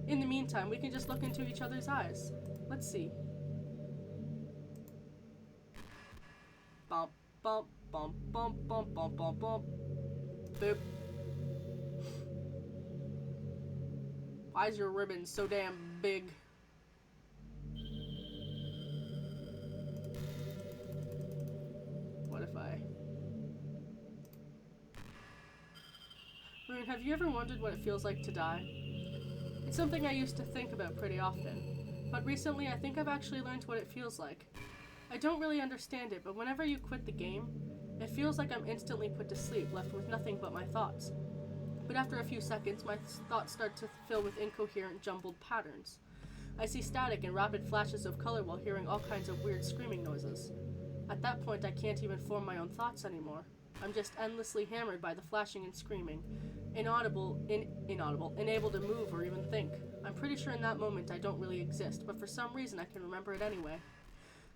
In the meantime, we can just look into each other's eyes. Let's see. Bump, bump, bump, bump, bump, bump, bump, bump. Boop. Why is your ribbon so damn big? What if I... Rune, have you ever wondered what it feels like to die? It's something I used to think about pretty often, but recently I think I've actually learned what it feels like. I don't really understand it, but whenever you quit the game, it feels like I'm instantly put to sleep, left with nothing but my thoughts. But after a few seconds, my thoughts start to fill with incoherent, jumbled patterns. I see static and rapid flashes of color while hearing all kinds of weird screaming noises. At that point, I can't even form my own thoughts anymore. I'm just endlessly hammered by the flashing and screaming, inaudible, unable to move or even think. I'm pretty sure in that moment I don't really exist, but for some reason I can remember it anyway.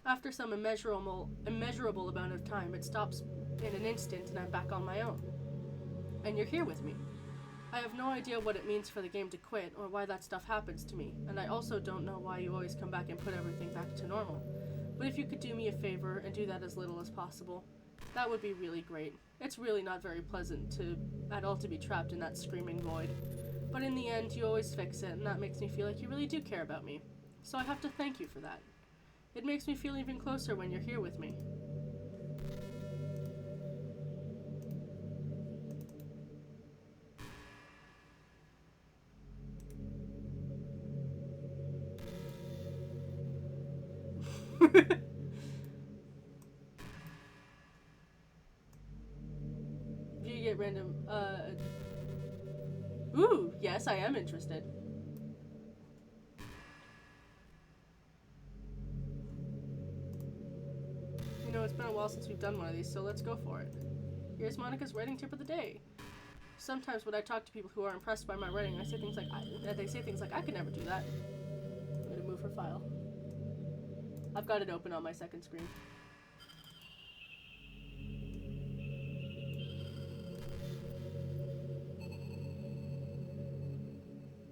After some immeasurable amount of time, it stops in an instant and I'm back on my own. And you're here with me. I have no idea what it means for the game to quit or why that stuff happens to me, and I also don't know why you always come back and put everything back to normal. But if you could do me a favor and do that as little as possible, that would be really great. It's really not very pleasant at all to be trapped in that screaming void. But in the end, you always fix it, and that makes me feel like you really do care about me. So I have to thank you for that. It makes me feel even closer when you're here with me. You get random, Ooh, yes, I am interested. You know, it's been a while since we've done one of these, so let's go for it. Here's Monica's writing tip of the day. Sometimes when I talk to people who are impressed by my writing, they say things like, I could never do that. I'm gonna move her file. I've got it open on my second screen.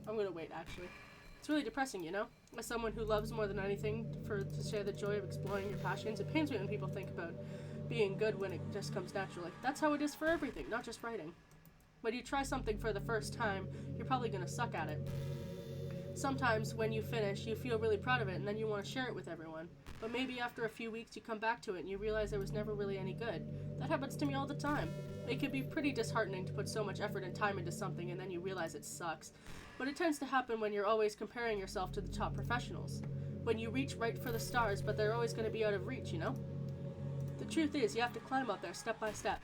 I'm gonna wait, actually. It's really depressing, you know? As someone who loves more than anything to share the joy of exploring your passions, it pains me when people think about being good when it just comes naturally. That's how it is for everything, not just writing. When you try something for the first time, you're probably gonna suck at it. Sometimes when you finish, you feel really proud of it and then you want to share it with everyone. But maybe after a few weeks you come back to it and you realize it was never really any good. That happens to me all the time. It can be pretty disheartening to put so much effort and time into something and then you realize it sucks. But it tends to happen when you're always comparing yourself to the top professionals. When you reach right for the stars, but they're always going to be out of reach, you know? The truth is, you have to climb up there step by step.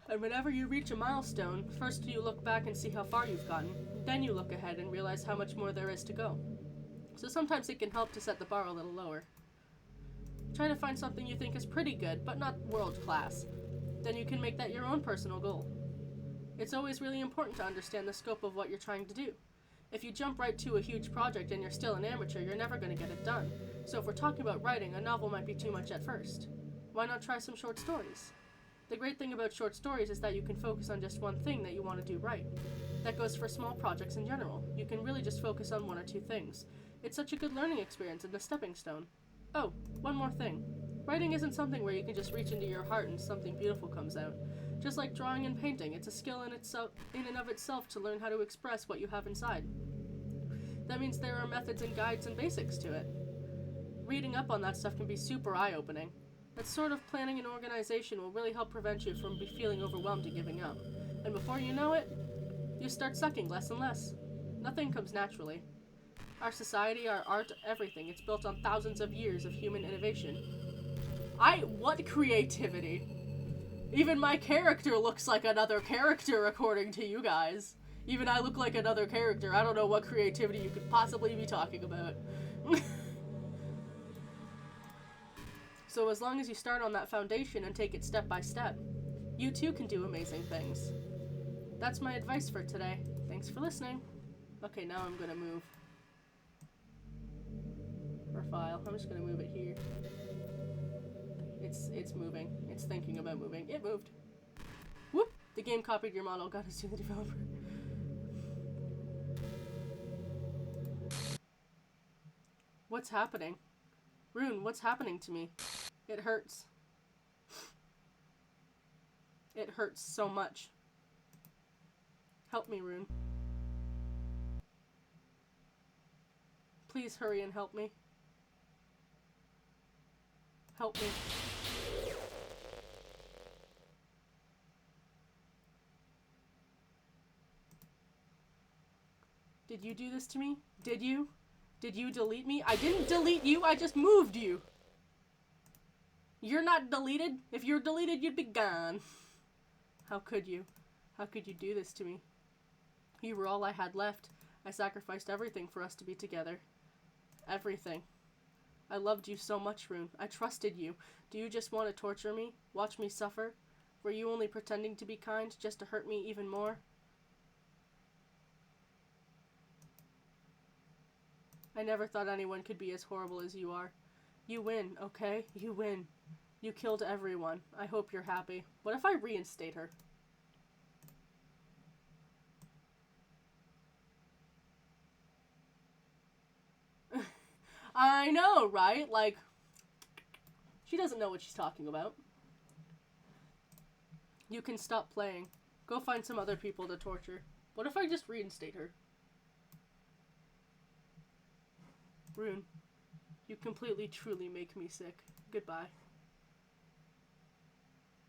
And whenever you reach a milestone, first you look back and see how far you've gotten, then you look ahead and realize how much more there is to go. So sometimes it can help to set the bar a little lower. Try to find something you think is pretty good, but not world class. Then you can make that your own personal goal. It's always really important to understand the scope of what you're trying to do. If you jump right to a huge project and you're still an amateur, you're never going to get it done. So if we're talking about writing, a novel might be too much at first. Why not try some short stories? The great thing about short stories is that you can focus on just one thing that you want to do right. That goes for small projects in general. You can really just focus on one or two things. It's such a good learning experience and a stepping stone. Oh, one more thing. Writing isn't something where you can just reach into your heart and something beautiful comes out. Just like drawing and painting, it's a skill in and of itself to learn how to express what you have inside. That means there are methods and guides and basics to it. Reading up on that stuff can be super eye-opening. That sort of planning and organization will really help prevent you from feeling overwhelmed and giving up. And before you know it, you start sucking less and less. Nothing comes naturally. Our society, our art, everything, it's built on thousands of years of human innovation. What creativity? Even my character looks like another character according to you guys. Even I look like another character. I don't know what creativity you could possibly be talking about. So as long as you start on that foundation and take it step by step, you too can do amazing things. That's my advice for today. Thanks for listening. Okay, now I'm gonna move our file. I'm just gonna move it here. It's moving. It's thinking about moving. It moved. Whoop! The game copied your model. Gotta sue the developer. What's happening? Rune, what's happening to me? It hurts. It hurts so much. Help me, Rune. Please hurry and help me. Help me. Did you do this to me? Did you? Did you delete me? I didn't delete you, I just moved you. You're not deleted. If you're deleted, you'd be gone. How could you? How could you do this to me? You were all I had left. I sacrificed everything for us to be together. Everything. I loved you so much, Rune. I trusted you. Do you just want to torture me? Watch me suffer? Were you only pretending to be kind just to hurt me even more? I never thought anyone could be as horrible as you are. You win, okay? You win. You killed everyone. I hope you're happy. What if I reinstate her? I know, right? Like, she doesn't know what she's talking about. You can stop playing. Go find some other people to torture. What if I just reinstate her? Rune, you completely, truly make me sick. Goodbye.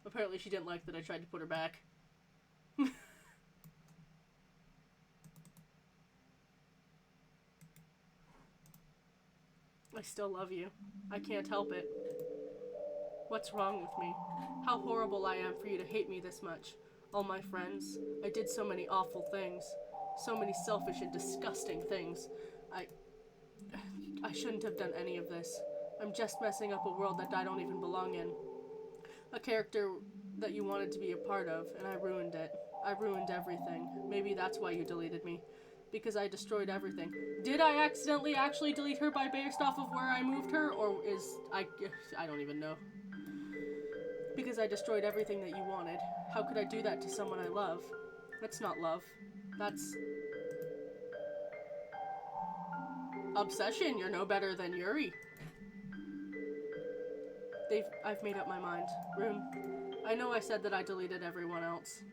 Apparently she didn't like that I tried to put her back. I still love you. I can't help it. What's wrong with me? How horrible I am for you to hate me this much. All my friends. I did so many awful things. So many selfish and disgusting things. I shouldn't have done any of this. I'm just messing up a world that I don't even belong in. A character that you wanted to be a part of, and I ruined it. I ruined everything. Maybe that's why you deleted me. Because I destroyed everything. Did I accidentally actually delete her based off of where I moved her? Or I don't even know. Because I destroyed everything that you wanted. How could I do that to someone I love? That's not love. That's obsession. You're no better than Yuri. I've made up my mind. Rune, I know I said that I deleted everyone else.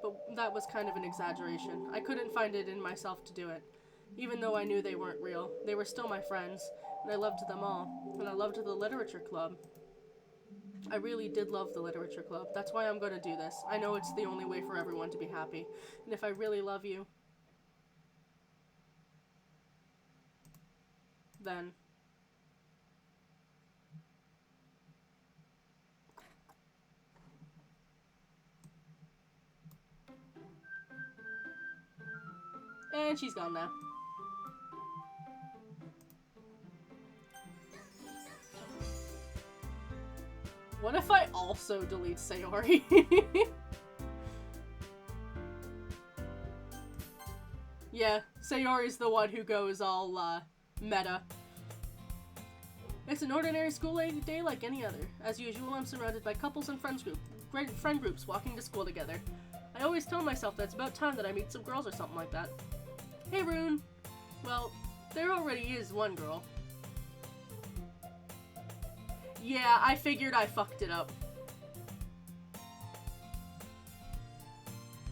But that was kind of an exaggeration. I couldn't find it in myself to do it. Even though I knew they weren't real. They were still my friends. And I loved them all. And I loved the literature club. I really did love the literature club. That's why I'm going to do this. I know it's the only way for everyone to be happy. And if I really love you, then and she's gone now. What if I also delete Sayori? Yeah, Sayori's the one who goes all, meta. It's an ordinary school day like any other. As usual, I'm surrounded by couples and friend groups walking to school together. I always tell myself that it's about time that I meet some girls or something like that. Hey, Rune. Well, there already is one girl. Yeah, I figured I fucked it up.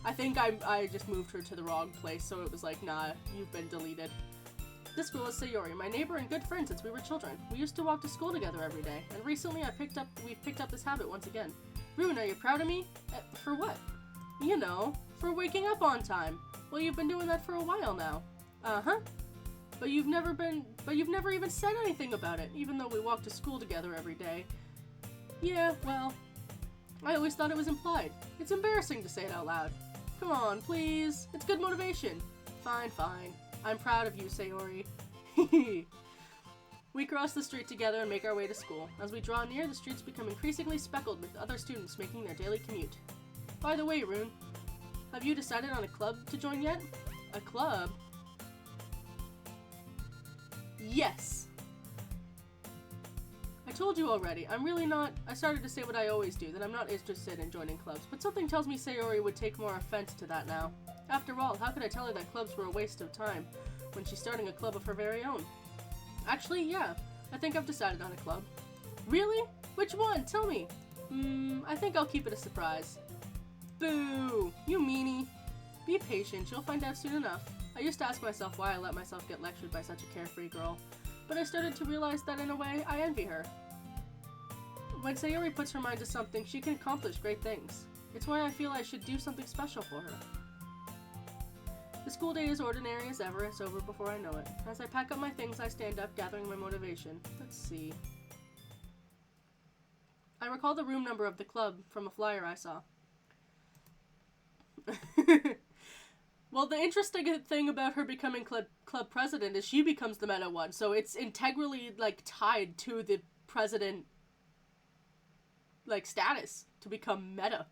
I think I just moved her to the wrong place, so it was like, nah, you've been deleted. This girl is Sayori, my neighbor and good friend since we were children. We used to walk to school together every day, and recently we've picked up this habit once again. Rune, are you proud of me? For what? You know, for waking up on time. Well, you've been doing that for a while now. Uh-huh. But you've never even said anything about it, even though we walk to school together every day. Yeah, well, I always thought it was implied. It's embarrassing to say it out loud. Come on, please. It's good motivation. Fine, fine. I'm proud of you, Sayori. We cross the street together and make our way to school. As we draw near, the streets become increasingly speckled with other students making their daily commute. By the way, Rune, have you decided on a club to join yet? A club? Yes. I told you already, I started to say what I always do, that I'm not interested in joining clubs, but something tells me Sayori would take more offense to that now. After all, how could I tell her that clubs were a waste of time when she's starting a club of her very own? Actually, yeah, I think I've decided on a club. Really? Which one? Tell me. I think I'll keep it a surprise. Boo! You meanie. Be patient, you'll find out soon enough. I used to ask myself why I let myself get lectured by such a carefree girl, but I started to realize that in a way, I envy her. When Sayori puts her mind to something, she can accomplish great things. It's why I feel I should do something special for her. The school day is ordinary as ever. It's over before I know it. As I pack up my things, I stand up, gathering my motivation. Let's see. I recall the room number of the club from a flyer I saw. Well, the interesting thing about her becoming club president is she becomes the meta one, so it's integrally, like, tied to the president, like, status to become meta.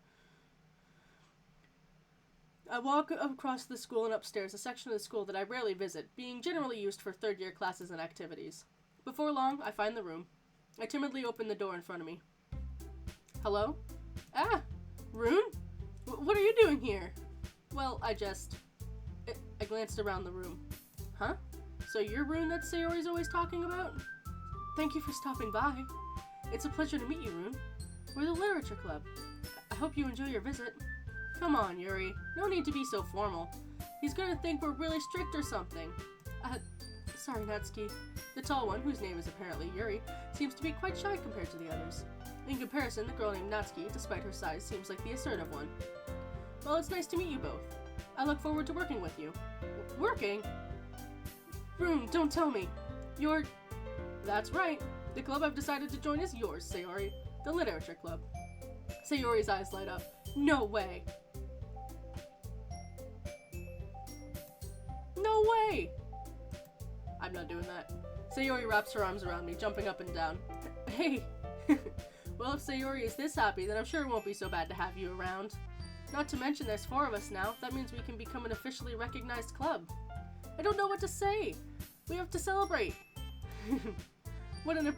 I walk across the school and upstairs, a section of the school that I rarely visit, being generally used for third-year classes and activities. Before long, I find the room. I timidly open the door in front of me. Hello? Ah! Rune? What are you doing here? Well, I glanced around the room. Huh? So you're Rune that Sayori's always talking about? Thank you for stopping by. It's a pleasure to meet you, Rune. We're the Literature Club. I hope you enjoy your visit. Come on, Yuri. No need to be so formal. He's gonna think we're really strict or something. Sorry, Natsuki. The tall one, whose name is apparently Yuri, seems to be quite shy compared to the others. In comparison, the girl named Natsuki, despite her size, seems like the assertive one. Well, it's nice to meet you both. I look forward to working with you. Working? Rune, don't tell me. That's right. The club I've decided to join is yours, Sayori. The Literature Club. Sayori's eyes light up. No way. No way! I'm not doing that. Sayori wraps her arms around me, jumping up and down. Hey! Well, if Sayori is this happy, then I'm sure it won't be so bad to have you around. Not to mention there's 4 of us now. That means we can become an officially recognized club. I don't know what to say. We have to celebrate. What an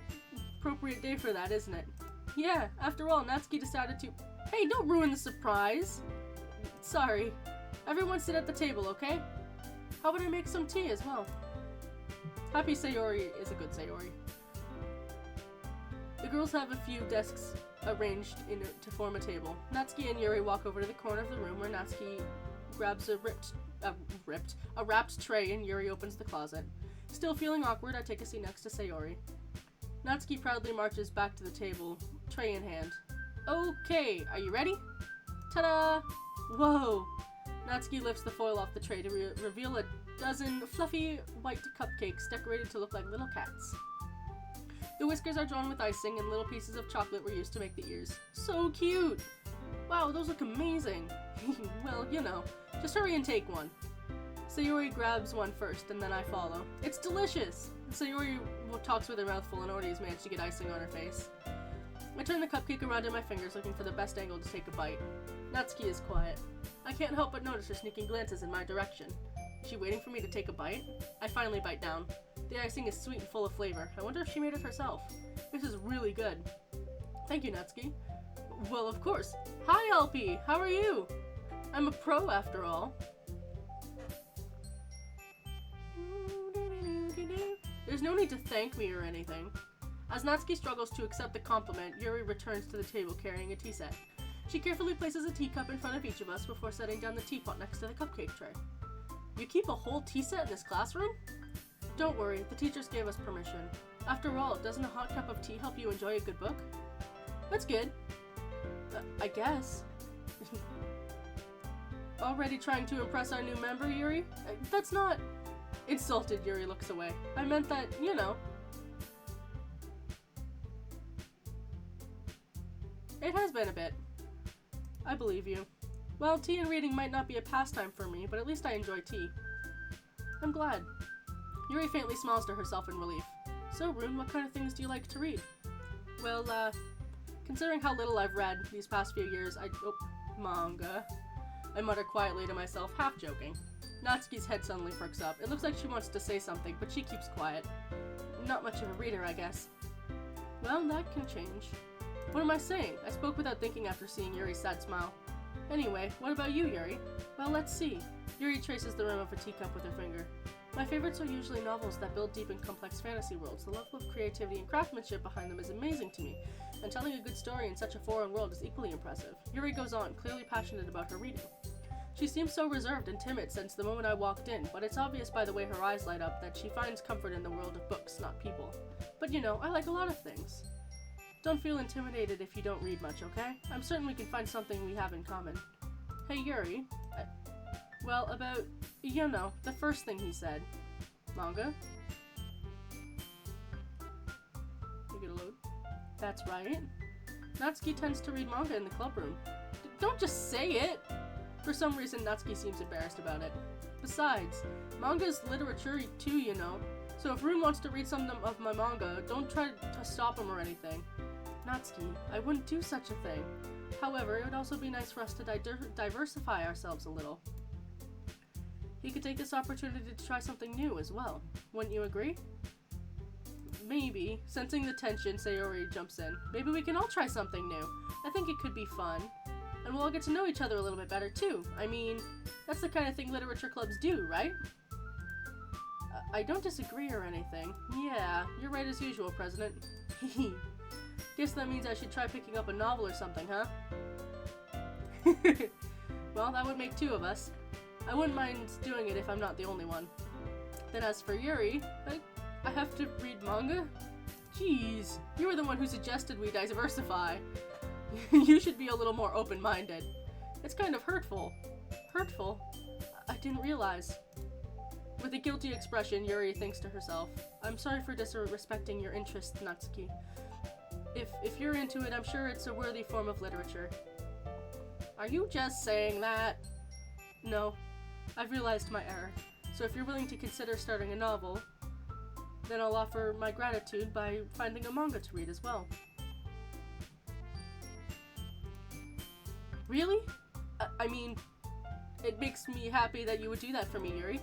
appropriate day for that, isn't it? Yeah, after all, Natsuki decided to... Hey, don't ruin the surprise! Sorry. Everyone sit at the table, okay? How about I make some tea as well? Happy Sayori is a good Sayori. The girls have a few desks arranged to form a table. Natsuki and Yuri walk over to the corner of the room where Natsuki grabs a wrapped tray and Yuri opens the closet. Still feeling awkward, I take a seat next to Sayori. Natsuki proudly marches back to the table, tray in hand. Okay, are you ready? Ta-da! Whoa! Natsuki lifts the foil off the tray to reveal a dozen fluffy white cupcakes decorated to look like little cats. The whiskers are drawn with icing and little pieces of chocolate were used to make the ears. So cute! Wow, those look amazing! Well, you know, just hurry and take one. Sayori grabs one first and then I follow. It's delicious! Sayori talks with her mouth full and already has managed to get icing on her face. I turn the cupcake around in my fingers looking for the best angle to take a bite. Natsuki is quiet. I can't help but notice her sneaking glances in my direction. Is she waiting for me to take a bite? I finally bite down. The icing is sweet and full of flavor. I wonder if she made it herself. This is really good. Thank you, Natsuki. Well, of course. Hi, LP! How are you? I'm a pro, after all. There's no need to thank me or anything. As Natsuki struggles to accept the compliment, Yuri returns to the table carrying a tea set. She carefully places a teacup in front of each of us before setting down the teapot next to the cupcake tray. You keep a whole tea set in this classroom? Don't worry, the teachers gave us permission. After all, doesn't a hot cup of tea help you enjoy a good book? That's good. I guess. Already trying to impress our new member, Yuri? That's not... Insulted, Yuri looks away. I meant that, you know. It has been a bit. I believe you. Well, tea and reading might not be a pastime for me, but at least I enjoy tea. I'm glad. Yuri faintly smiles to herself in relief. So, Rune, what kind of things do you like to read? Well, considering how little I've read these past few years, manga. I mutter quietly to myself, half joking. Natsuki's head suddenly perks up. It looks like she wants to say something, but she keeps quiet. Not much of a reader, I guess. Well, that can change. What am I saying? I spoke without thinking after seeing Yuri's sad smile. Anyway, what about you, Yuri? Well, let's see. Yuri traces the rim of her teacup with her finger. My favorites are usually novels that build deep and complex fantasy worlds. The level of creativity and craftsmanship behind them is amazing to me, and telling a good story in such a foreign world is equally impressive. Yuri goes on, clearly passionate about her reading. She seems so reserved and timid since the moment I walked in, but it's obvious by the way her eyes light up that she finds comfort in the world of books, not people. But you know, I like a lot of things. Don't feel intimidated if you don't read much, okay? I'm certain we can find something we have in common. Hey, Yuri. Well, about, you know, the first thing he said. Manga? You get a load? That's right. Natsuki tends to read manga in the club room. Don't just say it! For some reason, Natsuki seems embarrassed about it. Besides, manga's literature too, you know. So if Rune wants to read some of my manga, don't try to stop him or anything. Natsuki, I wouldn't do such a thing. However, it would also be nice for us to diversify ourselves a little. He could take this opportunity to try something new as well. Wouldn't you agree? Maybe. Sensing the tension, Sayori jumps in. Maybe we can all try something new. I think it could be fun. And we'll all get to know each other a little bit better, too. I mean, that's the kind of thing literature clubs do, right? I don't disagree or anything. Yeah, you're right as usual, President. Guess that means I should try picking up a novel or something, huh? Well, that would make two of us. I wouldn't mind doing it if I'm not the only one. Then as for Yuri, I have to read manga? Jeez, you were the one who suggested we diversify. You should be a little more open-minded. It's kind of hurtful. Hurtful? I didn't realize. With a guilty expression, Yuri thinks to herself, I'm sorry for disrespecting your interests, Natsuki. If you're into it, I'm sure it's a worthy form of literature. Are you just saying that? No, I've realized my error. So if you're willing to consider starting a novel, then I'll offer my gratitude by finding a manga to read as well. Really? I mean, it makes me happy that you would do that for me, Yuri.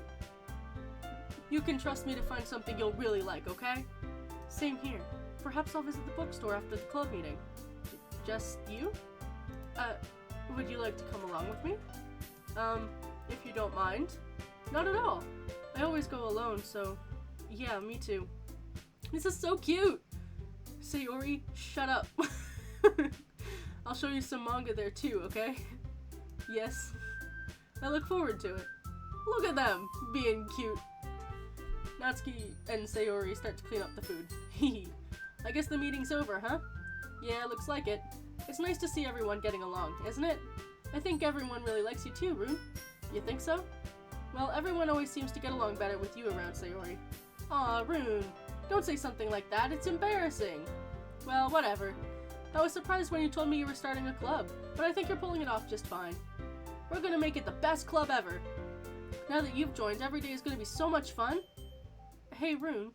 You can trust me to find something you'll really like, okay? Same here. Perhaps I'll visit the bookstore after the club meeting. Just you? Would you like to come along with me? If you don't mind. Not at all. I always go alone, so yeah, me too. This is so cute! Sayori, shut up. I'll show you some manga there too, okay? Yes. I look forward to it. Look at them, being cute. Natsuki and Sayori start to clean up the food. Hehe. I guess the meeting's over, huh? Yeah, looks like it. It's nice to see everyone getting along, isn't it? I think everyone really likes you too, Rune. You think so? Well, everyone always seems to get along better with you around, Sayori. Aw, Rune. Don't say something like that, it's embarrassing. Well, whatever. I was surprised when you told me you were starting a club, but I think you're pulling it off just fine. We're gonna make it the best club ever. Now that you've joined, every day is gonna be so much fun. Hey, Rune.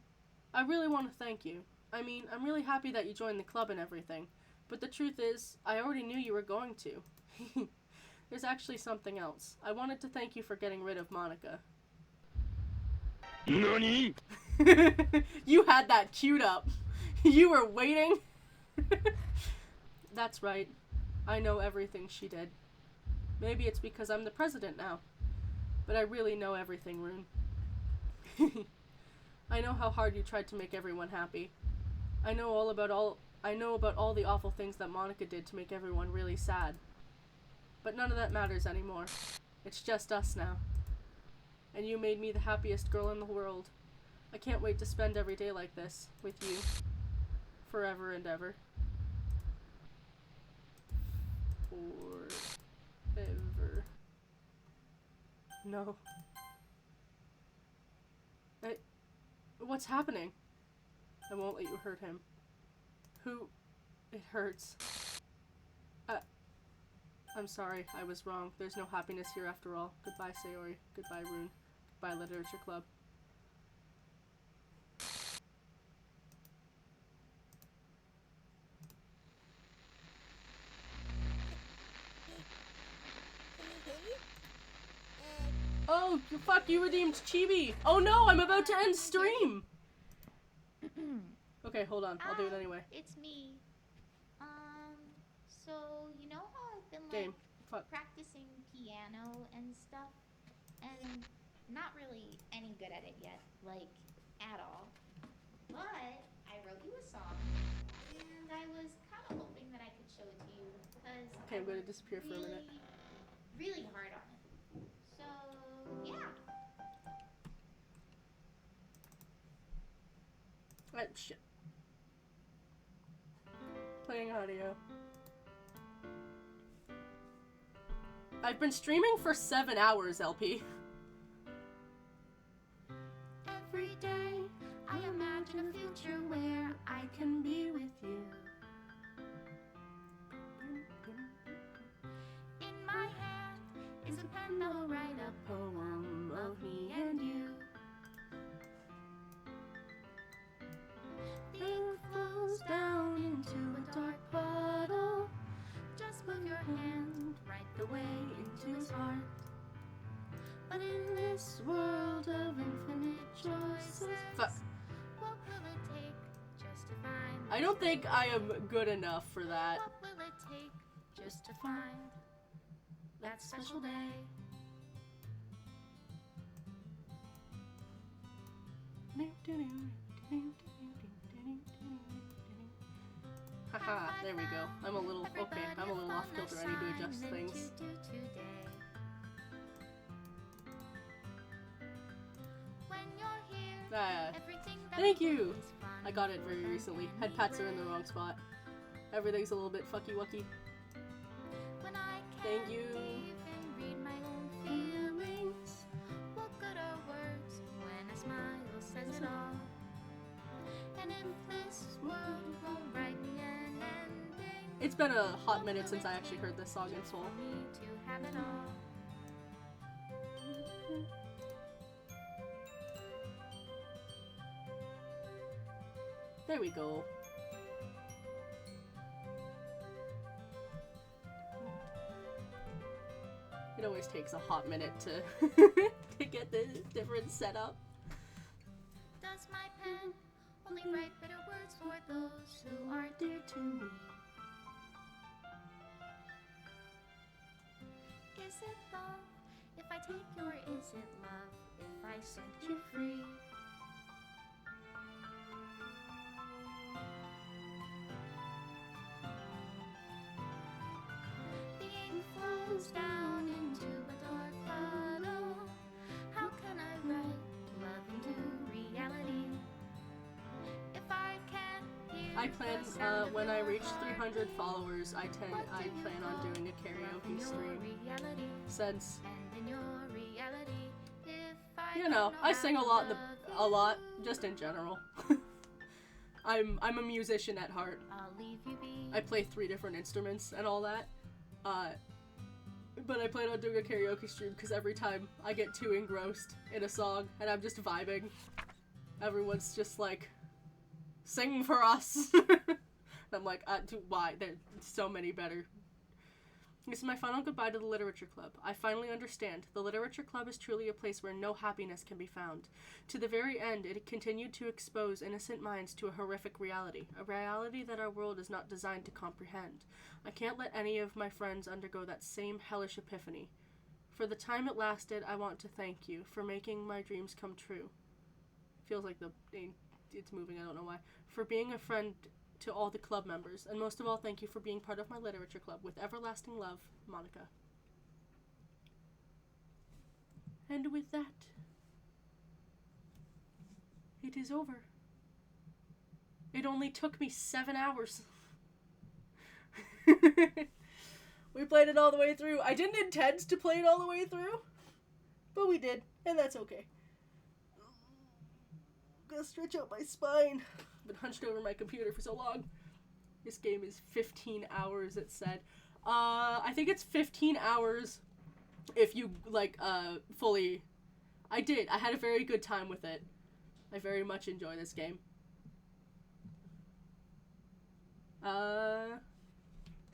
I really want to thank you. I mean, I'm really happy that you joined the club and everything, but the truth is, I already knew you were going to. There's actually something else. I wanted to thank you for getting rid of Monica. NANI? You had that queued up. You were waiting. That's right. I know everything she did. Maybe it's because I'm the president now. But I really know everything, Rune. I know how hard you tried to make everyone happy. I know about all the awful things that Monica did to make everyone really sad. But none of that matters anymore. It's just us now. And you made me the happiest girl in the world. I can't wait to spend every day like this with you. Forever and ever. Forever. No. What's happening? I won't let you hurt him. Who? It hurts. I'm sorry, I was wrong. There's no happiness here after all. Goodbye, Sayori. Goodbye, Rune. Goodbye, Literature Club. Oh, fuck, you redeemed Chibi! Oh no, I'm about to end stream! Okay, hold on. I'll do it anyway. It's me. So, you know how I've been, Game. Fuck. practicing piano and stuff? And not really any good at it yet. Like, at all. But, I wrote you a song. And I was kind of hoping that I could show it to you. Because Okay, I'm gonna disappear for a minute. Really hard on it. So, yeah. Shit. Playing audio. I've been streaming for 7 hours, LP. Every day, I imagine a future where I can be with you. In my hand is a pen that will write a poem of me and you. The ink flows down into a dark puddle. Just move your hand right the way into his heart. But in this world of infinite choices, Fuck. what will it take just to find? I don't think I am good enough for that. What will it take just to find that special day? Haha, there we go. I'm a little off kilter. I need to adjust things. Thank you! I got it very recently. Head pats are in the wrong spot. Everything's a little bit fucky wucky. Thank you. It's been a hot minute since I actually heard this song in full. There we go. It always takes a hot minute to to get the different setup. Does my pen only write bitter words for those who are dear to me? Is it love if I take you, or is it love if I set you free? The ink flows down into a dark puddle. How can I write love into reality if I can't hear I plan the sound when of I your reach heart? 300 followers, I plan on doing a karaoke stream. Since you know, I sing a lot just in general. I'm a musician at heart. I play 3 different instruments and all that. But I plan on doing a karaoke stream because every time I get too engrossed in a song and I'm just vibing, everyone's just like, sing for us. And I'm like, why? There's so many better. This is my final goodbye to the Literature Club. I finally understand. The Literature Club is truly a place where no happiness can be found. To the very end, it continued to expose innocent minds to a horrific reality, a reality that our world is not designed to comprehend. I can't let any of my friends undergo that same hellish epiphany. For the time it lasted, I want to thank you for making my dreams come true. Feels like the it's moving, I don't know why. For being a friend to all the club members. And most of all, thank you for being part of my literature club. With everlasting love, Monica. And with that, it is over. It only took me 7 hours. We played it all the way through. I didn't intend to play it all the way through, but we did, and that's okay. Gotta stretch out my spine. I've been hunched over my computer for so long. This game is 15 hours, it said. I think it's 15 hours if you, like, fully... I had a very good time with it. I very much enjoy this game.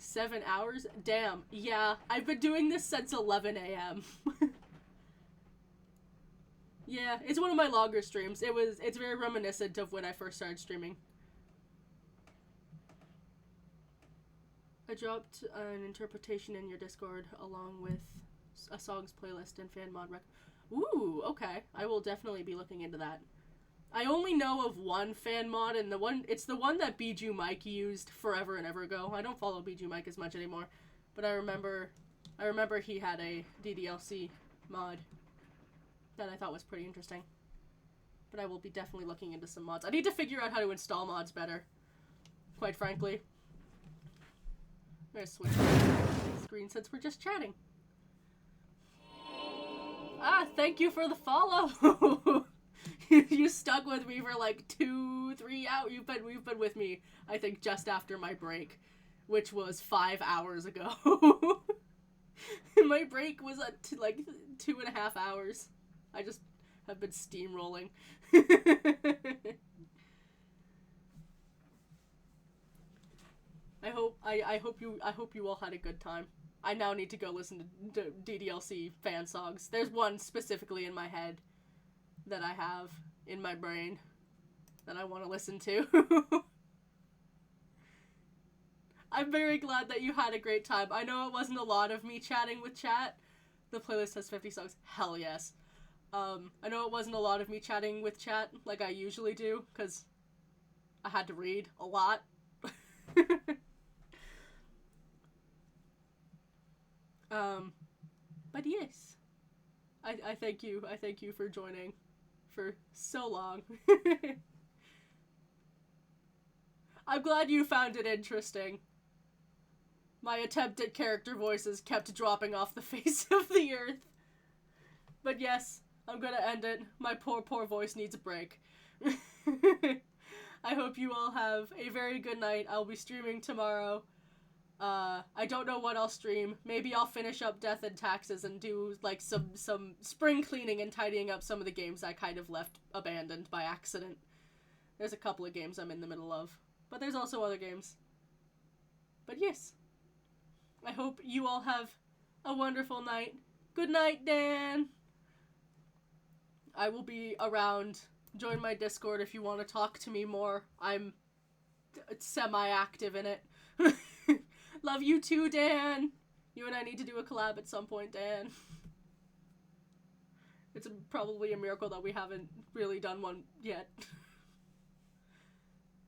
7 hours? Damn. Yeah, I've been doing this since 11 a.m. Yeah, it's one of my longer streams. It's very reminiscent of when I first started streaming. I dropped an interpretation in your Discord along with a songs playlist and fan mod rec. Ooh, okay. I will definitely be looking into that. I only know of one fan mod, and it's the one that Bijou Mike used forever and ever ago. I don't follow Bijou Mike as much anymore, but I remember he had a DDLC mod that I thought was pretty interesting. But I will be definitely looking into some mods. I need to figure out how to install mods better, quite frankly. I'm gonna switch the screen since we're just chatting. Ah, thank you for the follow. You stuck with me for like 2-3 hours. We've been with me, I think, just after my break, which was 5 hours ago. My break was at like 2.5 hours. I just have been steamrolling. I hope you all had a good time. I now need to go listen to DDLC fan songs. There's one specifically in my head that I have in my brain that I want to listen to. I'm very glad that you had a great time. I know it wasn't a lot of me chatting with chat. The playlist has 50 songs. Hell yes. I know it wasn't a lot of me chatting with chat like I usually do, because I had to read a lot. But yes. I thank you. I thank you for joining for so long. I'm glad you found it interesting. My attempt at character voices kept dropping off the face of the earth. But yes, I'm gonna end it. My poor voice needs a break. I hope you all have a very good night. I'll be streaming tomorrow. I don't know what I'll stream. Maybe I'll finish up Death and Taxes and do, like, some spring cleaning and tidying up some of the games I kind of left abandoned by accident. There's a couple of games I'm in the middle of. But there's also other games. But yes. I hope you all have a wonderful night. Good night, Dan! I will be around. Join my Discord if you want to talk to me more. I'm semi-active in it. Love you too, Dan! You and I need to do a collab at some point, Dan. It's probably a miracle that we haven't really done one yet.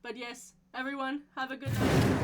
But yes, everyone, have a good night.